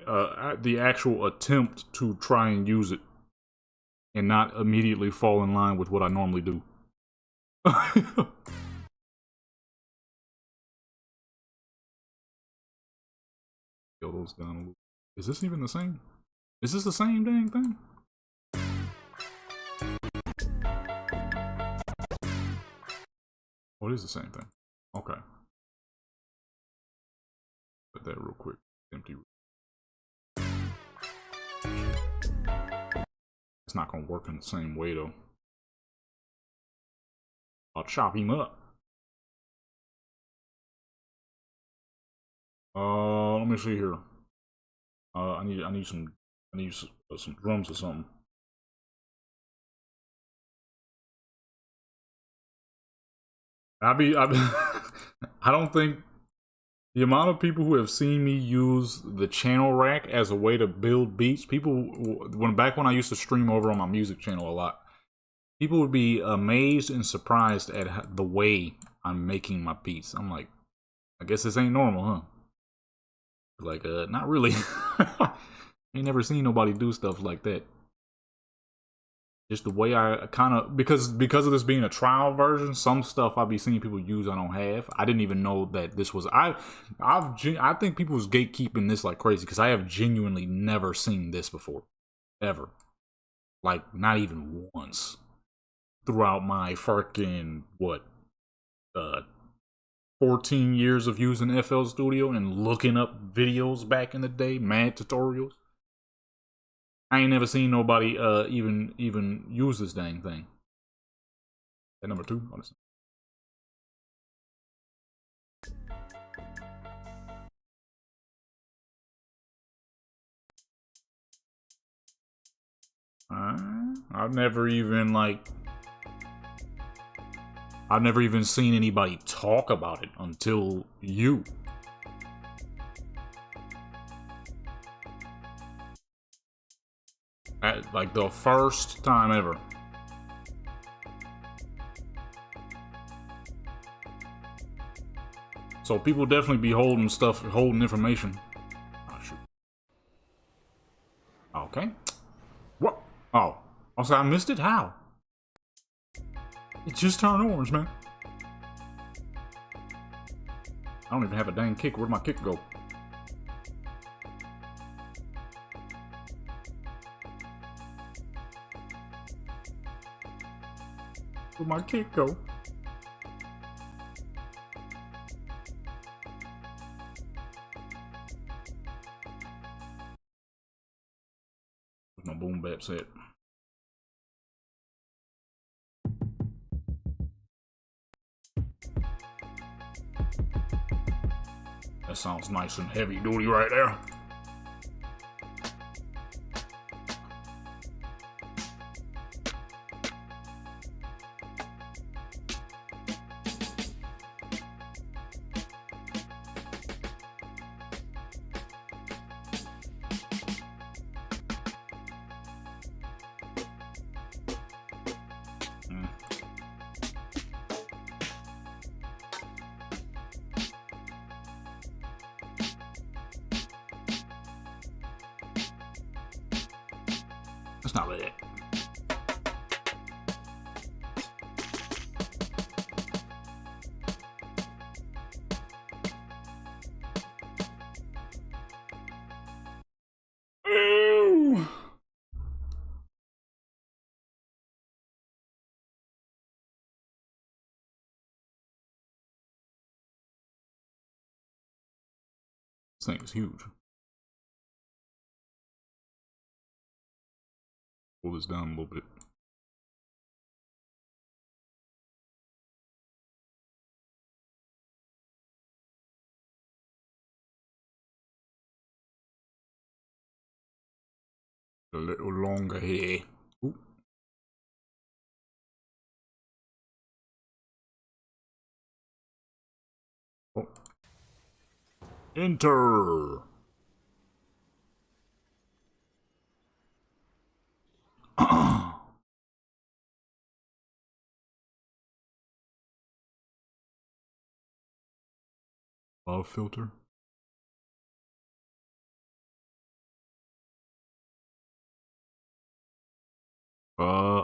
actual attempt to try and use it and not immediately fall in line with what I normally do. Kill those down a little. Is this even the same? Is this the same dang thing? Oh, it is the same thing. Okay. Put that real quick. Empty. It's not gonna work in the same way though. I'll chop him up. Let me see here. I need some drums or something. I don't think the amount of people who have seen me use the channel rack as a way to build beats, back when I used to stream over on my music channel a lot, people would be amazed and surprised at the way I'm making my beats. I'm like, I guess this ain't normal, huh? Like, not really. Ain't never seen nobody do stuff like that. Just the way I kind of, because of this being a trial version, some stuff I'll be seeing people use I don't have. I didn't even know that this was, I think people was gatekeeping this like crazy, because I have genuinely never seen this before. Ever. Like, not even once. Throughout my fucking, 14 years of using FL Studio and looking up videos back in the day, mad tutorials. I ain't never seen nobody even use this dang thing. That number 2? Honestly. I've never even seen anybody talk about it until you. Like the first time ever. So people definitely be holding information. Oh, shoot. Okay. What? Oh. Also, I missed it? How? It just turned orange, man. I don't even have a dang kick. Where'd my kick go? Where'd my kick go? Where's my boom bap set? That sounds nice and heavy duty right there. That's not bad. Ew. This thing is huge. Pull this down a little bit. A little longer here. Ooh. Oh. Enter. Love filter.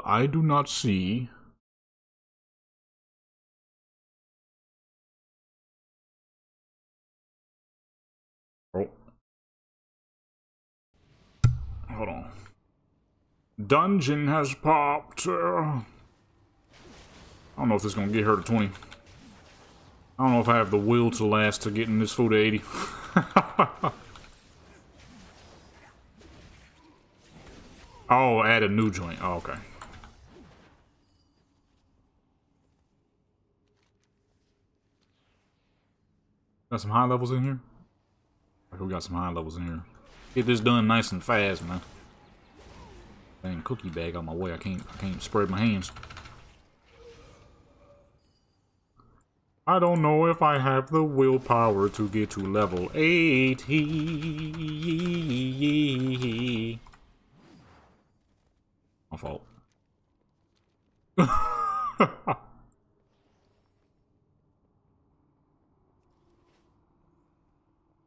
I do not see. Oh. Hold on. Dungeon has popped. I don't know if this is gonna get her to 20. I don't know if I have the will to last to getting this food to 80. Oh, add a new joint. Oh, okay. Got some high levels in here? Okay, we got some high levels in here. Get this done nice and fast, man. Dang cookie bag on my way. I can't spread my hands. I don't know if I have the willpower to get to level 80. My fault.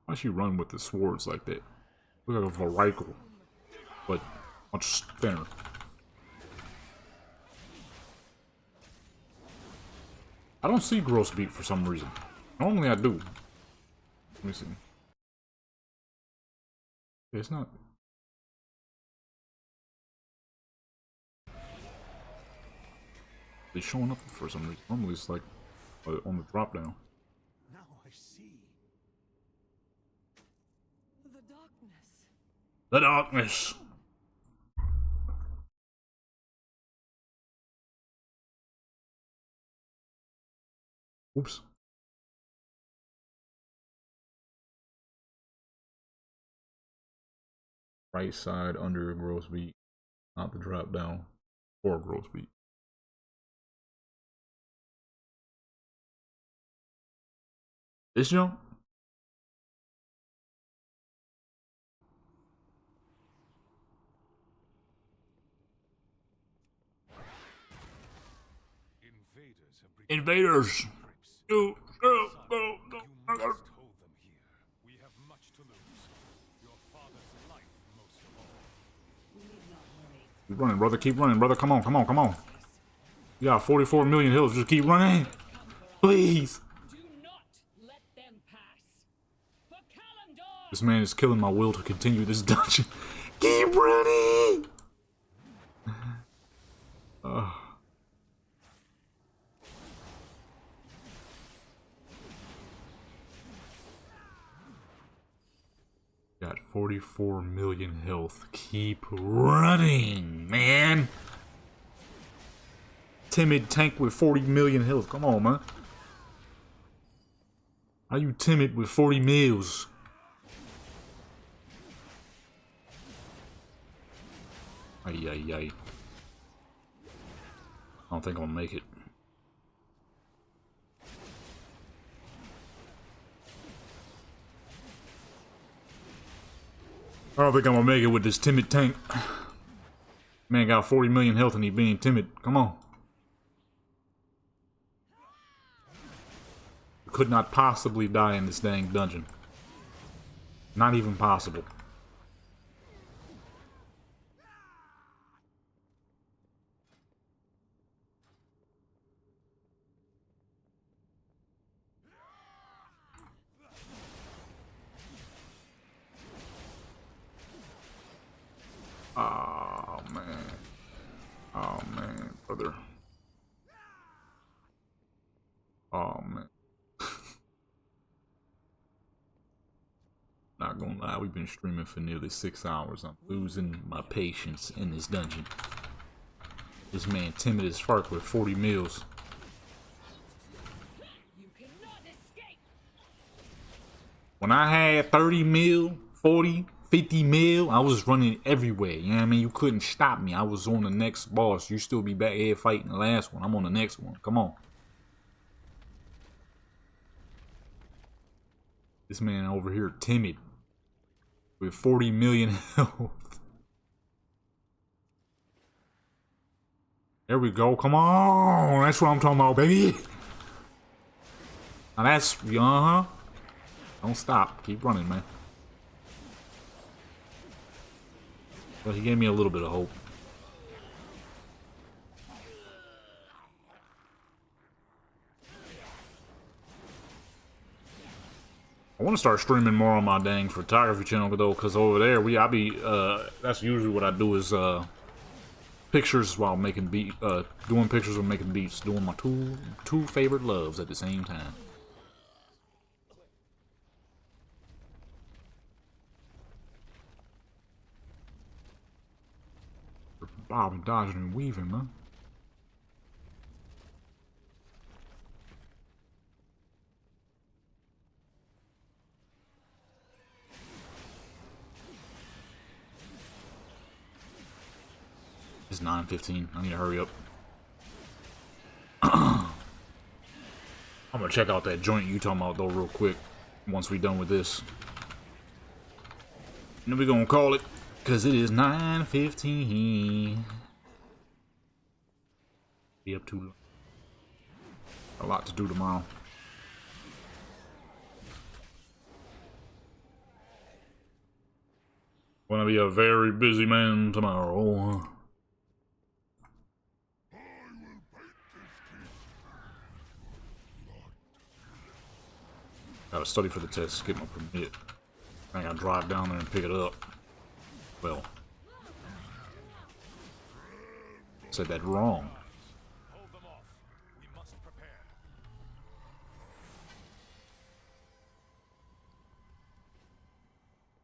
Why she run with the swords like that? Look like a Varicle, but much thinner. I don't see gross beat for some reason. Normally I do. Let me see. It's not. It's showing up for some reason. Normally it's like on the drop down. Now I see. The darkness. The darkness. Oops. Right side under gross beat, not the drop down or gross beat. This jump? Invaders! No, no, no, no. You must hold them here. We have much to lose. Your father's life most of all. Keep running, brother. Keep running, brother. Come on, come on, come on. You got 44 million hills. Just keep running. Please. Do not let them pass. For Kalimdor! This man is killing my will to continue this dungeon. Keep running! Got 44 million health. Keep running, man. Timid tank with 40 million health. Come on, man. How you timid with 40 mils? Ay, ay, ay. I don't think I'm gonna make it. I don't think I'm gonna make it with this timid tank. Man got 40 million health and he being timid. Come on. You could not possibly die in this dang dungeon. Not even possible. Oh man. Oh man, brother. Oh man. Not gonna lie, we've been streaming for nearly 6 hours. I'm losing my patience in this dungeon. This man timid as fuck with 40 mils. You cannot escape. When I had 30 mil, 40, 50 mil, I was running everywhere. You know what I mean? You couldn't stop me. I was on the next boss. You still be back here fighting the last one. I'm on the next one. Come on. This man over here timid with 40 million health. There we go. Come on. That's what I'm talking about, baby. Now that's, uh-huh. Don't stop. Keep running, man. Well, he gave me a little bit of hope. I want to start streaming more on my dang photography channel though, because over there that's usually what I do is pictures while making doing pictures or making beats, doing my two favorite loves at the same time. Bobbing, dodging, and weaving, man. It's 9:15. I need to hurry up. I'm gonna check out that joint you talking about though real quick once we done with this. And then we gonna call it. Cause it is 9:15. Be up too long. A lot to do tomorrow. Gonna be a very busy man tomorrow. Gotta study for the test, get my permit. I gotta drive down there and pick it up. Well, said that wrong. Hold them off. We must prepare.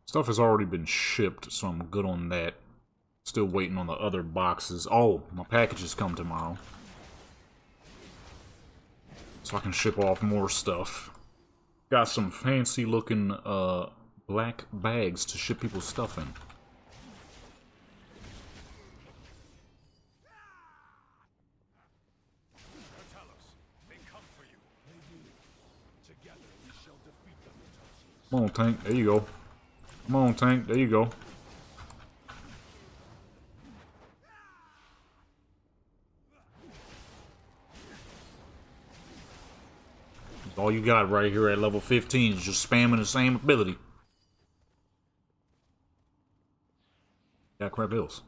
Stuff has already been shipped, so I'm good on that. Still waiting on the other boxes. Oh, my packages come tomorrow. So I can ship off more stuff. Got some fancy looking black bags to ship people's stuff in. Come on, tank. There you go. Come on, tank. There you go. All you got right here at level 15 is just spamming the same ability. Got crap bills.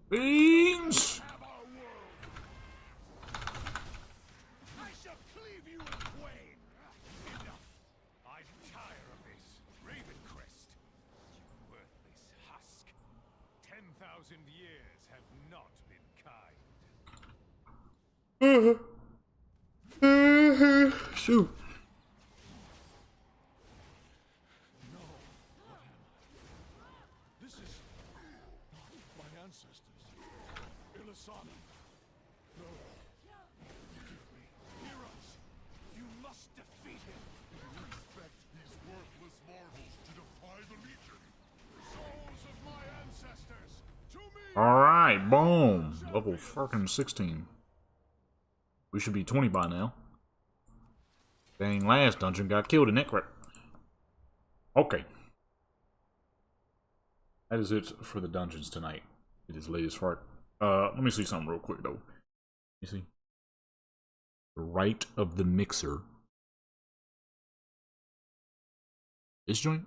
Beans! I shall cleave you in twain. Enough. I tire of this. Ravencrest, you worthless husk. 10,000 years have not been kind. Shoot. No, what am I? This is not my ancestors. Ilisana. No. Forgive me. Heroes, you must defeat him. You expect these worthless mortals to defy the Legion? Souls of my ancestors, to me! Alright, boom. Level fucking 16. We should be 20 by now. Dang, last dungeon got killed in that crap. Okay. That is it for the dungeons tonight. It is late as fuck. Let me see something real quick though. You see? The right of the mixer. This joint?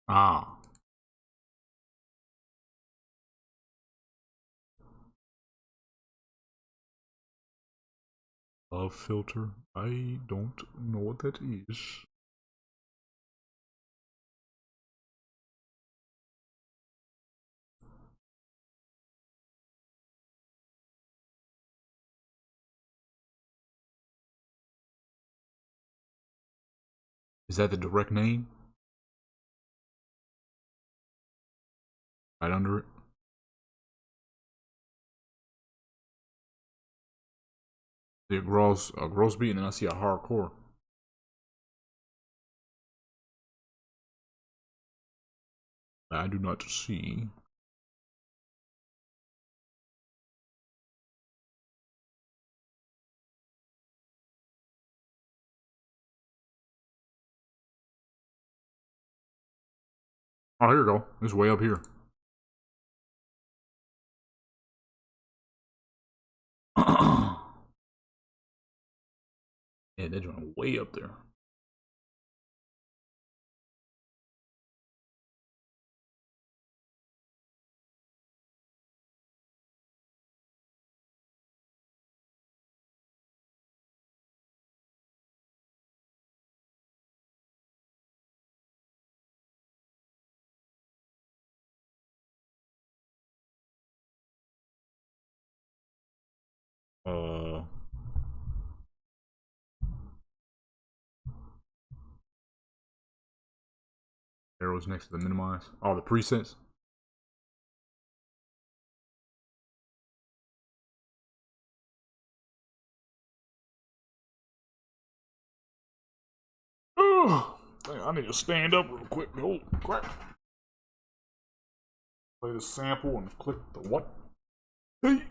Ah. A filter. I don't know what that is. Is that the direct name? Right under it? The gross beat, and then I see a hardcore. I do not see. Oh, here we go. It's way up here. Yeah, they're doing way up there. Arrows next to the minimize. Oh, the presets. Oh, I need to stand up real quick. Holy crap. Play the sample and click the what? Hey.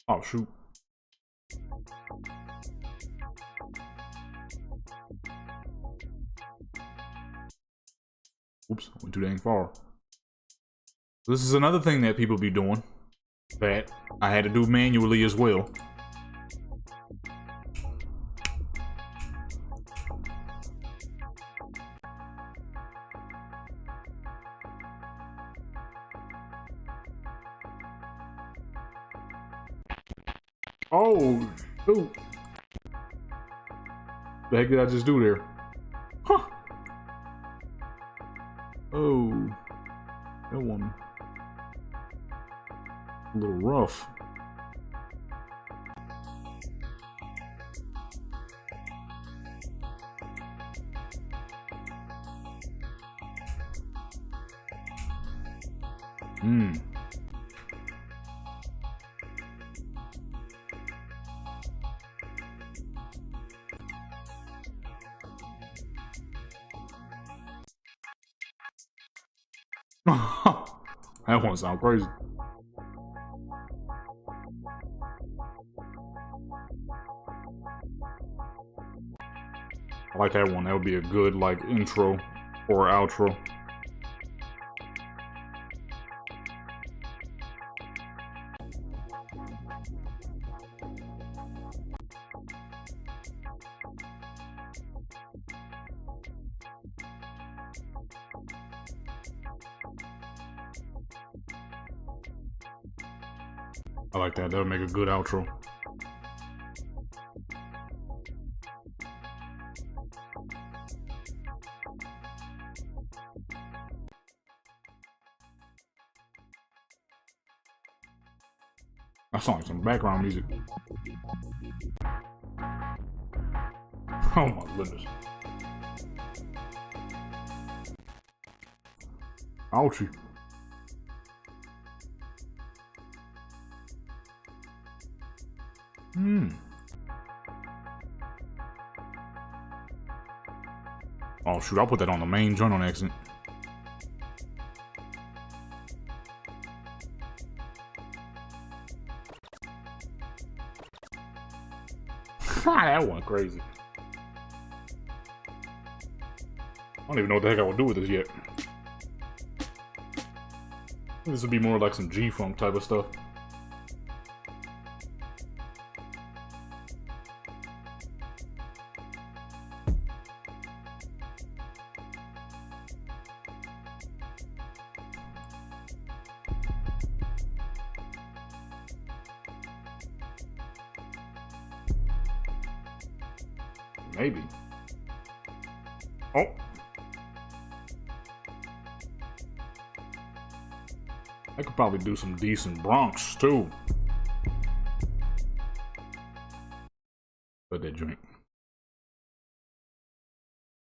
Oh, shoot. Oops, went too dang far. This is another thing that people be doing that I had to do manually as well. Oh, shoot. The heck did I just do there? Huh. Oh, that one a little rough. That one sound crazy. I like that one. That would be a good like intro or outro. I like that. That would make a good outro. That sounds like some background music. Oh my goodness. Ouchie. Oh shoot, I'll put that on the main joint on accident. That one crazy. I don't even know what the heck I would do with this yet. This would be more like some G-Funk type of stuff. Maybe. Oh. I could probably do some decent Bronx too. Let that drink.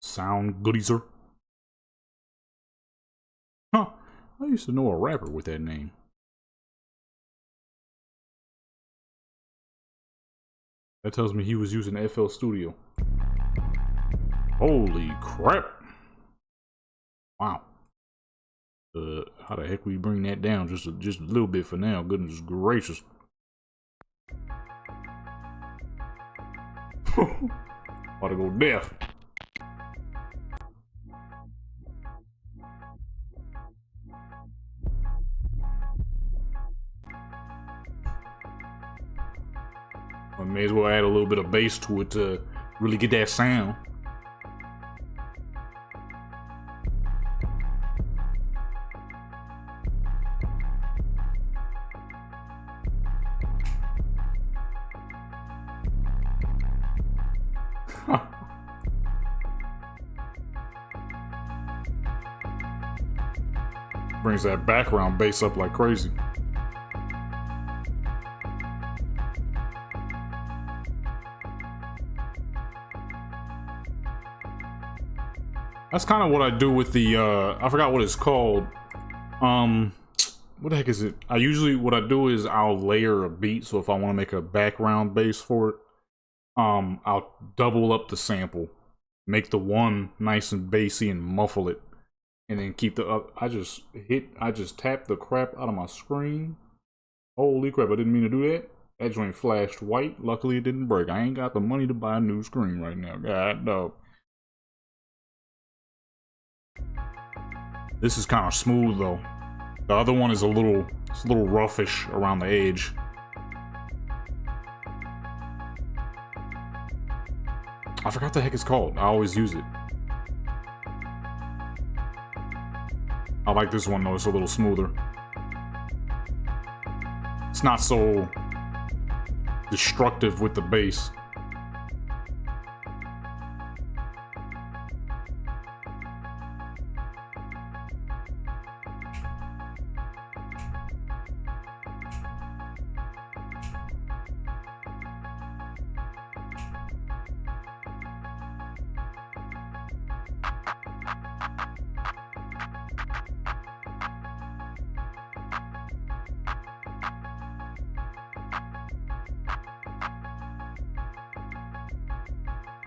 Sound goody, sir. Huh. I used to know a rapper with that name. That tells me he was using FL Studio. Holy crap. Wow. How the heck we bring that down just a little bit for now? Goodness gracious. About to go deaf. I may as well add a little bit of bass to it to really get that sound. Brings that background bass up like crazy. That's kind of what I do with the, I forgot what it's called. What the heck is it? What I do is I'll layer a beat, so if I want to make a background bass for it, I'll double up the sample, make the one nice and bassy and muffle it, and then keep the other. I just tapped the crap out of my screen. Holy crap, I didn't mean to do that. That joint flashed white. Luckily it didn't break. I ain't got the money to buy a new screen right now. God no. This is kind of smooth though. The other one is a little roughish around the edge. I forgot what the heck it's called. I always use it. I like this one though, it's a little smoother. It's not so destructive with the bass.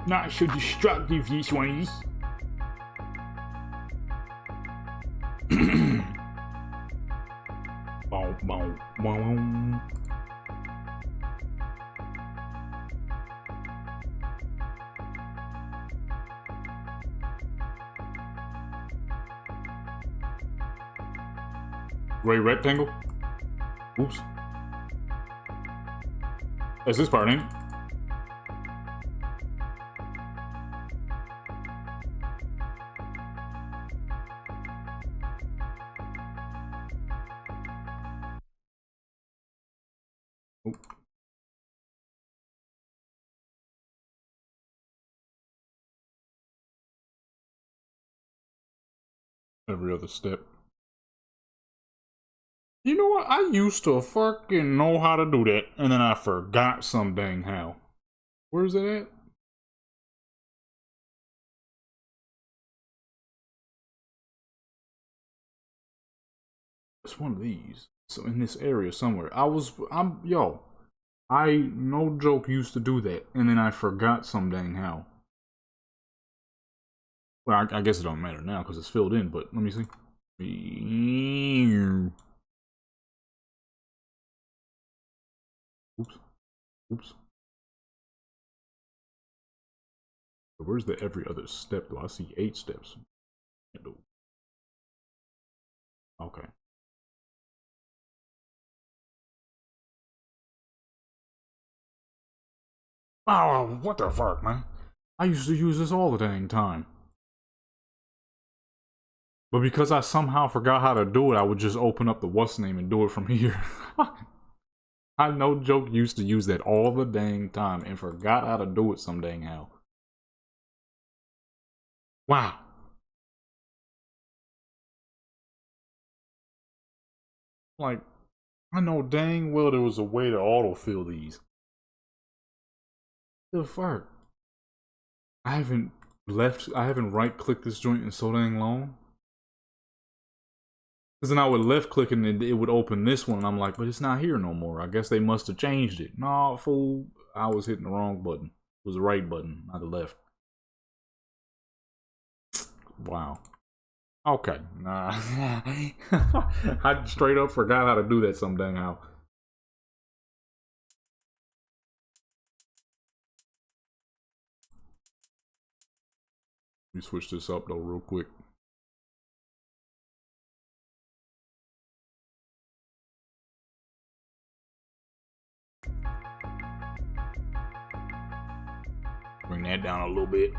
Not so destructive, this one is. Boom, boom, boom. Gray rectangle? Oops. That's this part, ain't it? Every other step. You know what? I used to fucking know how to do that, and then I forgot some dang how. Where's it at? It's one of these. So in this area somewhere. I no joke used to do that, and then I forgot some dang how. Well, I guess it don't matter now because it's filled in, but let me see. Oops. Oops. Where's the every other step though? I see 8 steps. Okay. Oh, what the fuck, man? I used to use this all the dang time. But because I somehow forgot how to do it, I would just open up the what's name and do it from here. I no joke used to use that all the dang time and forgot how to do it some dang how. Wow. Like, I know dang well there was a way to autofill these. The fuck? I haven't right clicked this joint in so dang long. Because then I would left click and it would open this one and I'm like, but it's not here no more. I guess they must have changed it. No, fool. I was hitting the wrong button. It was the right button, not the left. Wow. Okay. Nah. I straight up forgot how to do that some dang how. Let me switch this up though real quick. Bring that down a little bit.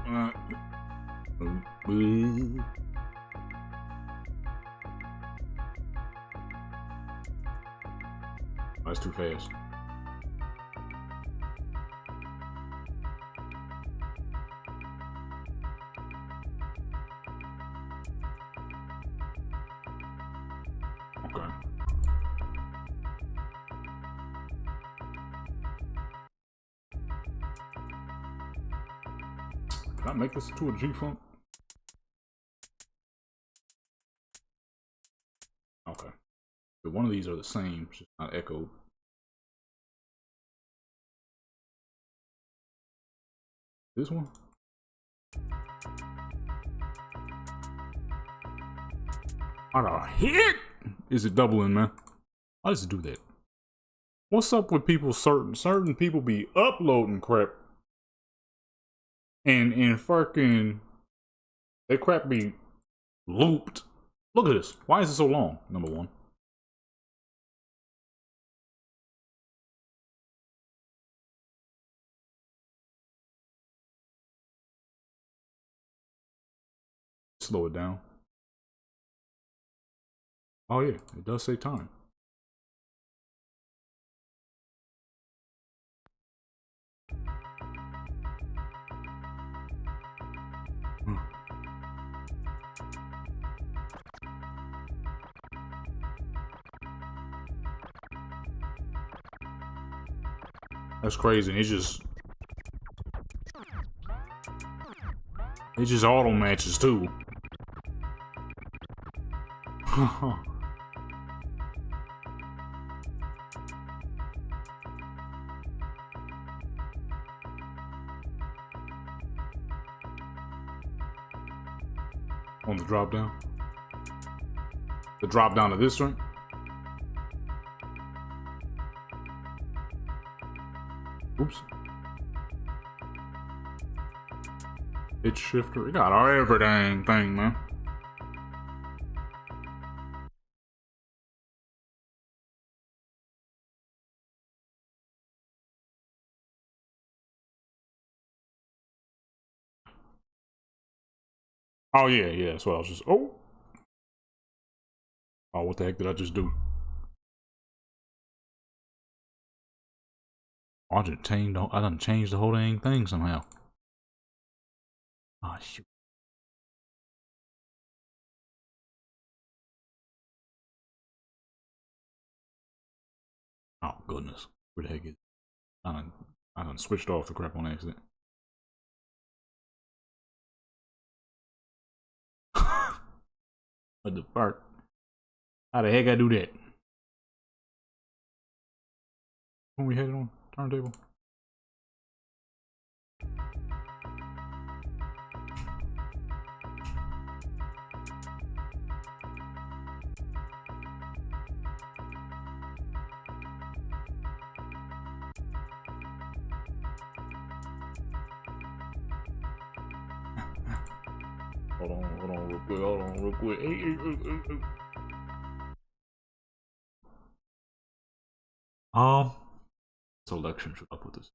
That's too fast. Did I make this into a G-Funk? Okay. But one of these are the same, it's just not echoed. This one? How the heck is it doubling, man? I just do that. What's up with people? Certain people be uploading crap, and fucking that crap be looped. Look at this. Why is it so long? Number one. Slow it down. Oh yeah, it does say time. That's crazy. It just auto matches too. On the drop down. The drop down to this one. Oops. Pitch shifter. It got everything thing, man. Oh yeah, yeah, that's what I was just oh, what the heck did I just do? I done changed the whole dang thing somehow. Oh shoot. Oh goodness. Where the heck is it? I done switched off the crap on accident. What the fuck? How the heck I do that? When we had it on turntable? Hold on real quick. Hey. Selection should I put this?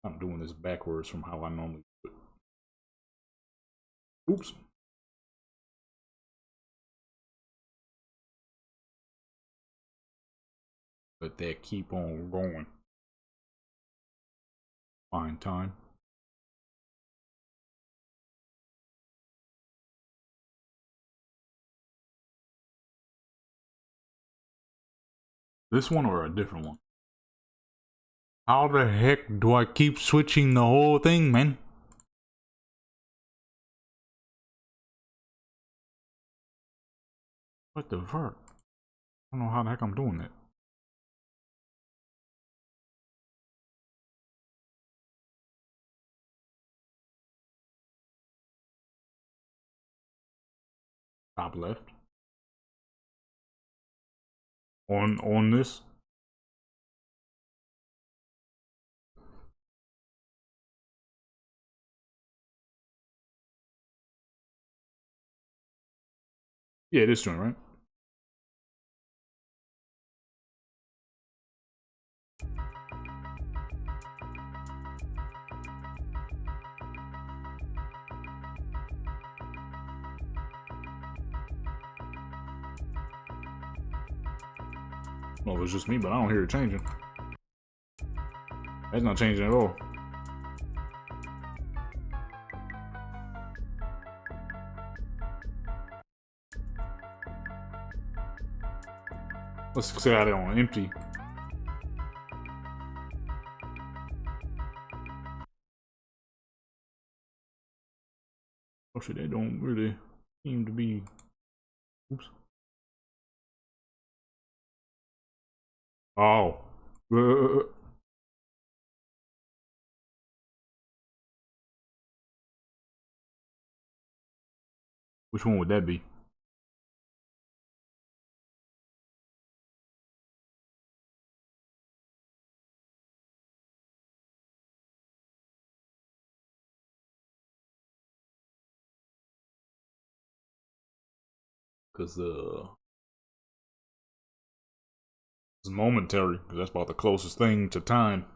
I'm doing this backwards from how I normally do it. Oops. Let that keep on going. Fine time. This one or a different one? How the heck do I keep switching the whole thing, man? What the fuck? I don't know how the heck I'm doing that. Top left. On this. Yeah, this one, right? Well, it's just me, but I don't hear it changing. That's not changing at all. Let's set it on empty. Oh shit, they don't really seem to be. Oops. Oh. Which one would that be? Cause it's momentary. Cause that's about the closest thing to time.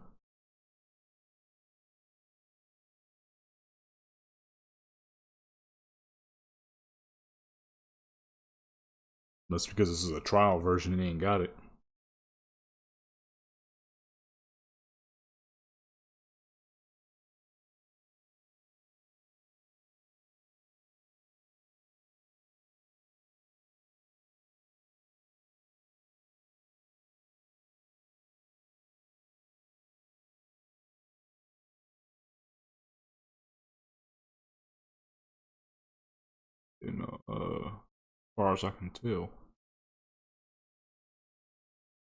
That's because this is a trial version and they ain't got it. And as far as I can tell.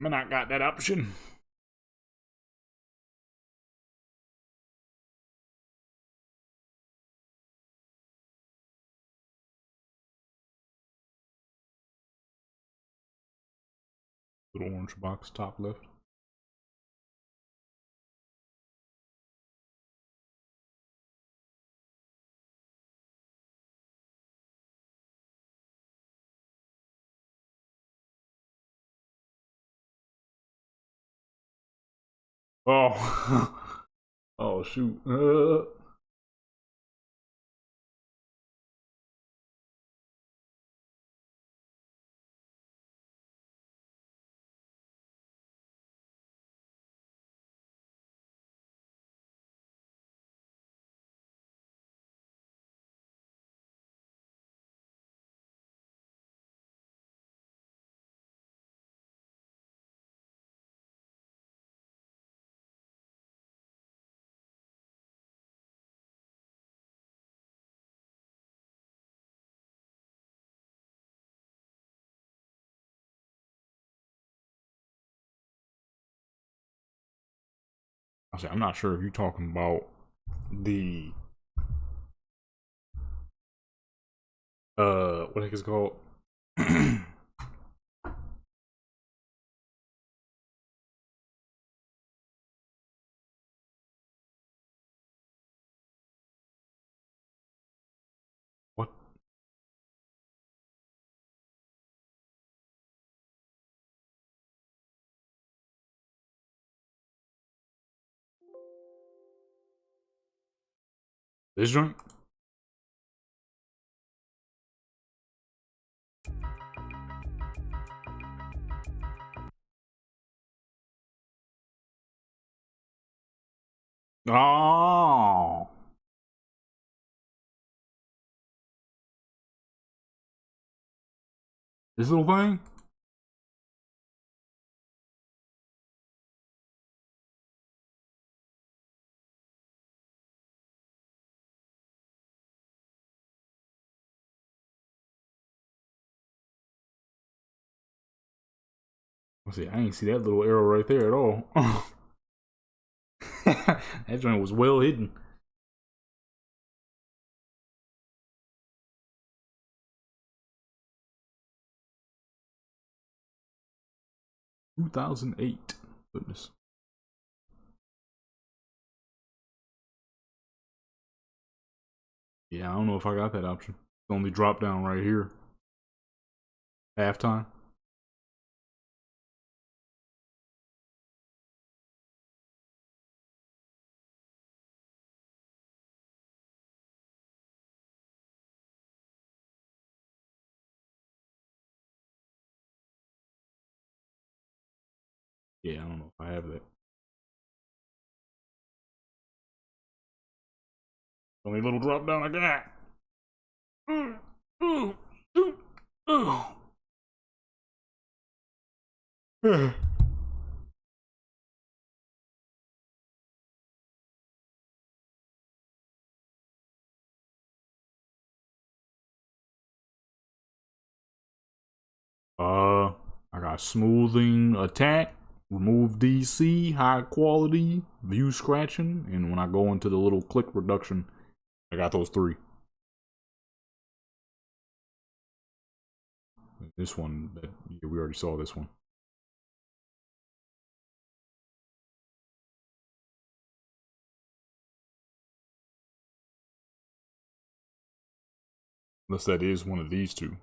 I mean, I got that option. Little orange box top left. Oh. Oh shoot. I say, I'm not sure if you're talking about the what the heck is it called? What? This joint? Oh. This little thing? Let's see, I ain't see that little arrow right there at all. That joint was well hidden. 2008. Goodness. Yeah, I don't know if I got that option. It's only drop down right here. Halftime. Yeah, I don't know if I have that. Only little drop down I got. Ooh, ooh, ooh, ooh. I got smoothing attack, remove DC, high quality, view scratching, and when I go into the little click reduction, I got those 3. This one, yeah, we already saw this one. Unless that is one of these 2.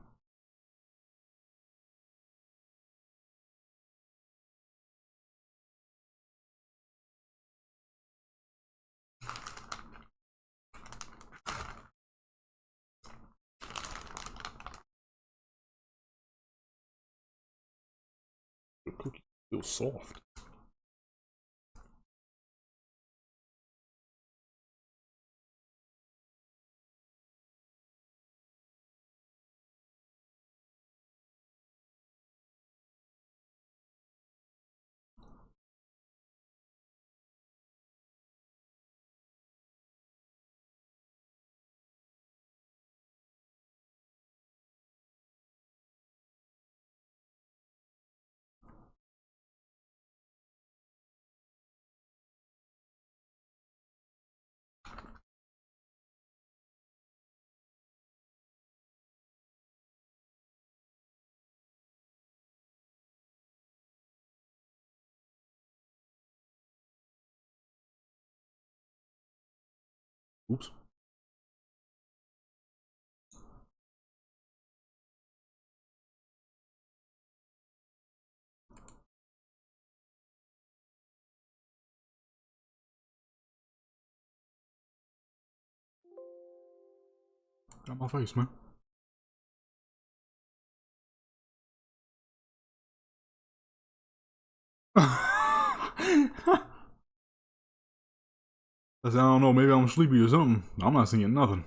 The cookie feels soft. Oops. Got my face, man. I said, I don't know, maybe I'm sleepy or something. I'm not seeing nothing.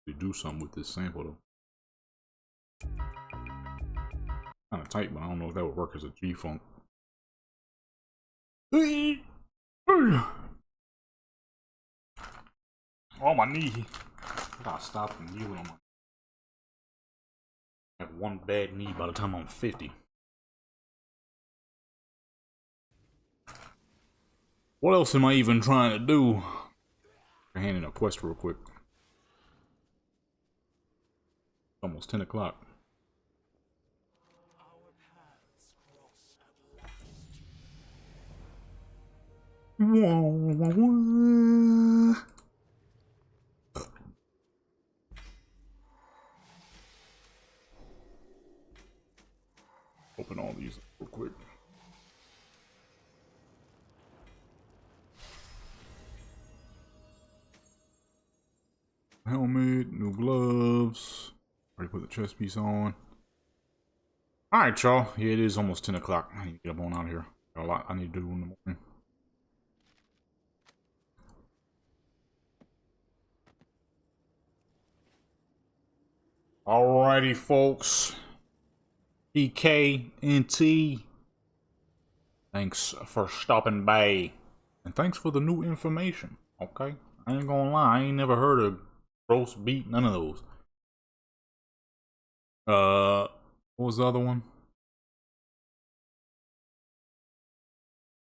To do something with this sample though. Kind of tight, but I don't know if that would work as a G-funk. Oh, my knee. I gotta stop from kneeling on my. I have one bad knee by the time I'm 50. What else am I even trying to do? I'm handing a quest real quick. Almost 10 o'clock. Open all these real quick. Helmet, new gloves. Already put the chest piece on. Alright, y'all. Yeah, it is almost 10 o'clock. I need to get up on out of here. Got a lot I need to do in the morning. Alrighty, folks. DKNT. Thanks for stopping by. And thanks for the new information. Okay? I ain't gonna lie. I ain't never heard of roast beef. None of those. What was the other one?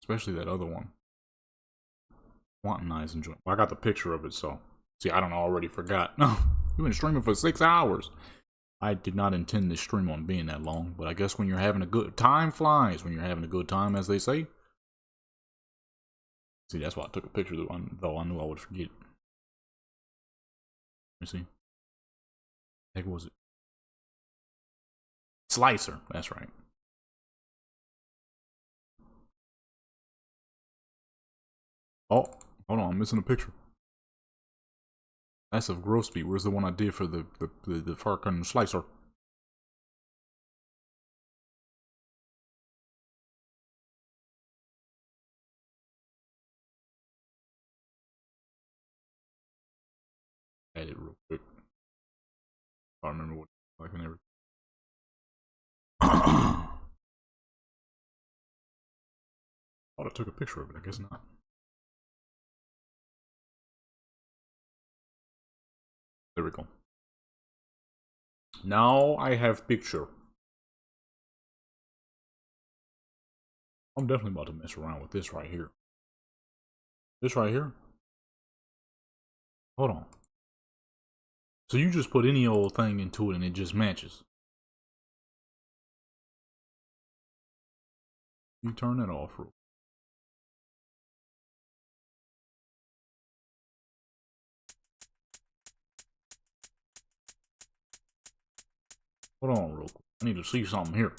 Especially that other one. Quantinize and joint. Well, I got the picture of it, so. See, I don't know, already forgot. No, we've been streaming for 6 hours. I did not intend this stream on being that long, but I guess when you're having a good time flies when you're having a good time, as they say. See, that's why I took a picture, though I knew I would forget. Let me see. Heck was it? Slicer, that's right. Oh, hold on, I'm missing a picture. That's of Grosby. Where's the one I did for the fucking slicer? edit real quick. I remember what it's like and everything. Thought I took a picture of it, I guess not. There we go. Now I have picture. I'm definitely about to mess around with this right here. This right here? Hold on. So you just put any old thing into it and it just matches. You turn that off real. Hold on real quick. I need to see something here.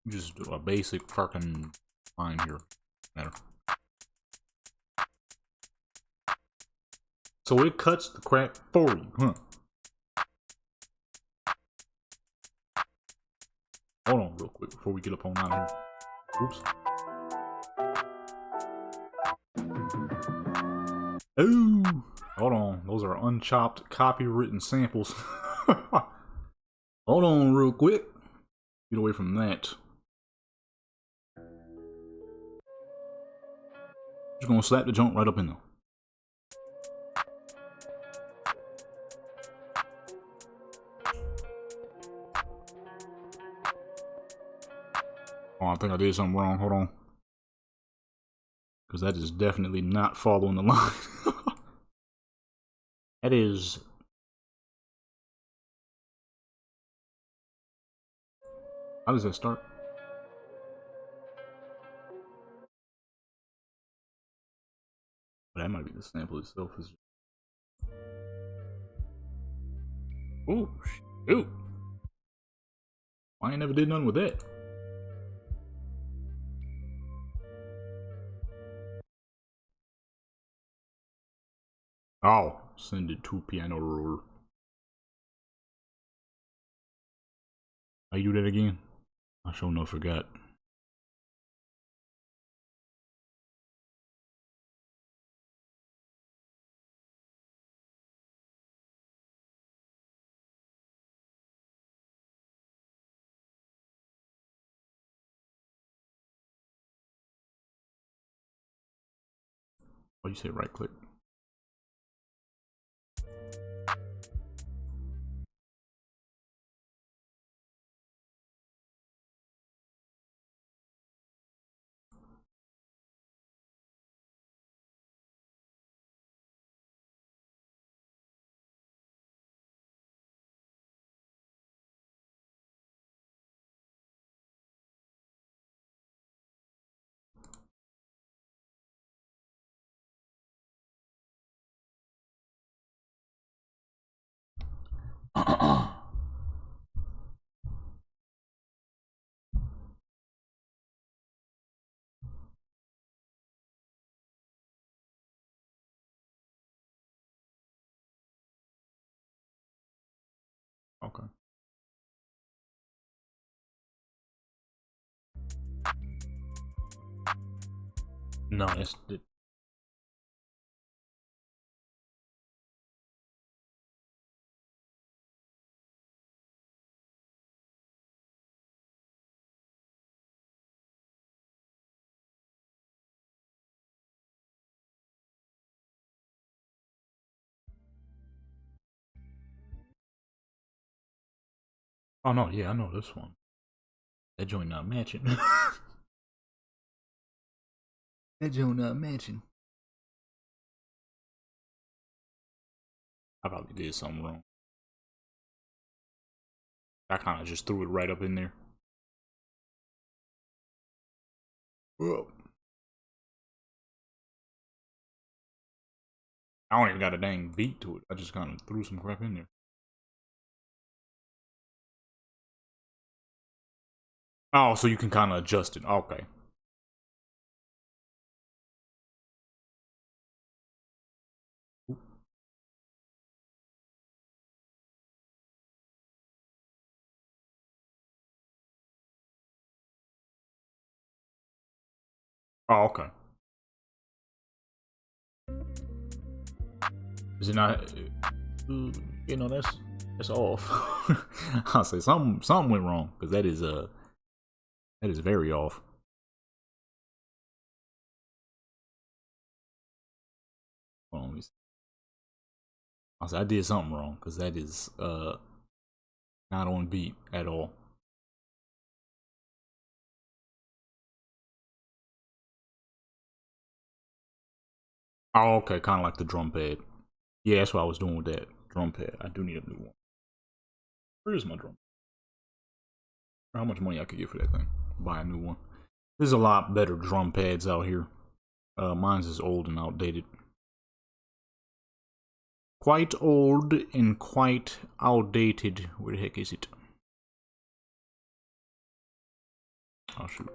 Just do a basic fucking line here. Matter. So it cuts the crap for you, huh? Hold on real quick before we get up on out of here. Oops. Oh, hold on. Those are unchopped, copywritten samples. Hold on real quick. Get away from that. Just gonna slap the junk right up in there. Oh, I think I did something wrong. Hold on. Because that is definitely not following the line. That is... How does that start? That might be the sample itself. Ooh, shoot. I ain't never did nothing with that. Oh, send it to piano roller. How you do that again? I sure no forgot. Oh, you say right click. Okay. No, that's it. Oh no, yeah, I know this one. That joint not matching. That joint not matching. I probably did something wrong. I kind of just threw it right up in there. Whoa. I don't even got a dang beat to it. I just kind of threw some crap in there. Oh, so you can kind of adjust it. Okay. Oh, okay. Is it not? You know, that's off. I'll say something went wrong, because that is very off. Hold on, let me see. I'll say I did something wrong, because that is not on beat at all. Oh, okay, kind of like the drum pad. Yeah, that's what I was doing with that drum pad. I do need a new one. Where's my drum? How much money I could get for that thing? Buy a new one. There's a lot better drum pads out here. Mine's is old and outdated. Quite old and quite outdated. Where the heck is it? Oh shoot.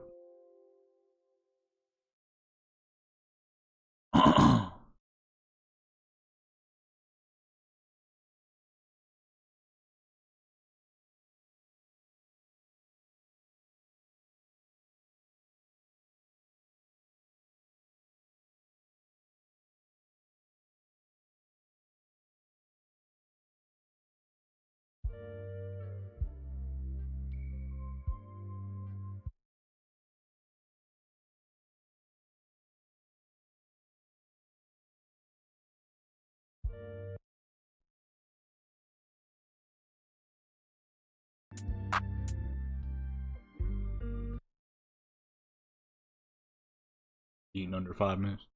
Eating under 5 minutes.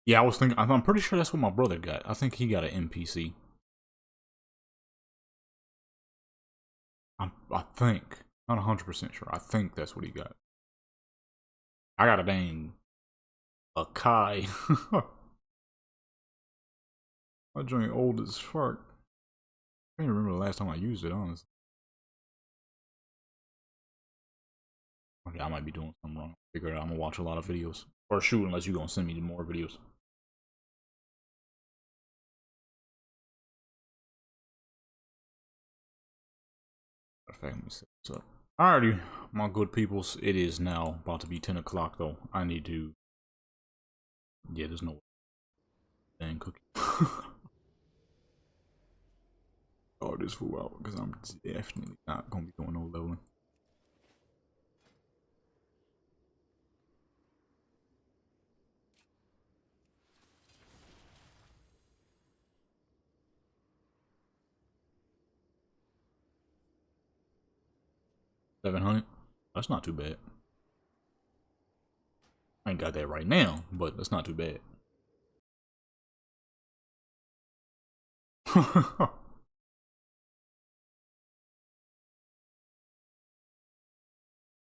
Yeah, I was thinking. I'm pretty sure that's what my brother got. I think he got an NPC. I think. Not 100% sure. I think that's what he got. I got a dang Kai. My joint old as fuck. I can't remember the last time I used it, honestly. Okay, I might be doing something wrong. Figure it out. I'm gonna watch a lot of videos. Or shoot, unless you're gonna send me more videos. In fact, let me set this up. Alrighty, my good peoples. It is now about to be 10 o'clock, though. I need to... Yeah, there's no... dang cookie. Oh, this fool out, because I'm definitely not gonna be doing no leveling. $700? That's not too bad. I ain't got that right now, but that's not too bad.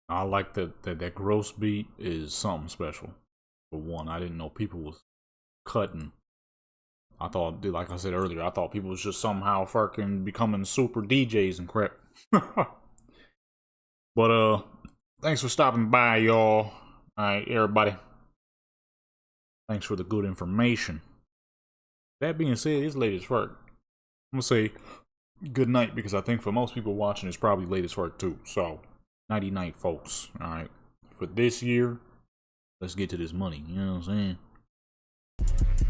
I like that gross beat is something special. For one, I didn't know people was cutting. I thought, like I said earlier, I thought people was just somehow fucking becoming super DJs and crap. But thanks for stopping by, y'all. Alright, everybody. Thanks for the good information. That being said, it's late as fuck. I'm gonna say good night, because I think for most people watching it's probably late as fuck too. So, nighty night, folks. Alright. For this year, let's get to this money. You know what I'm saying?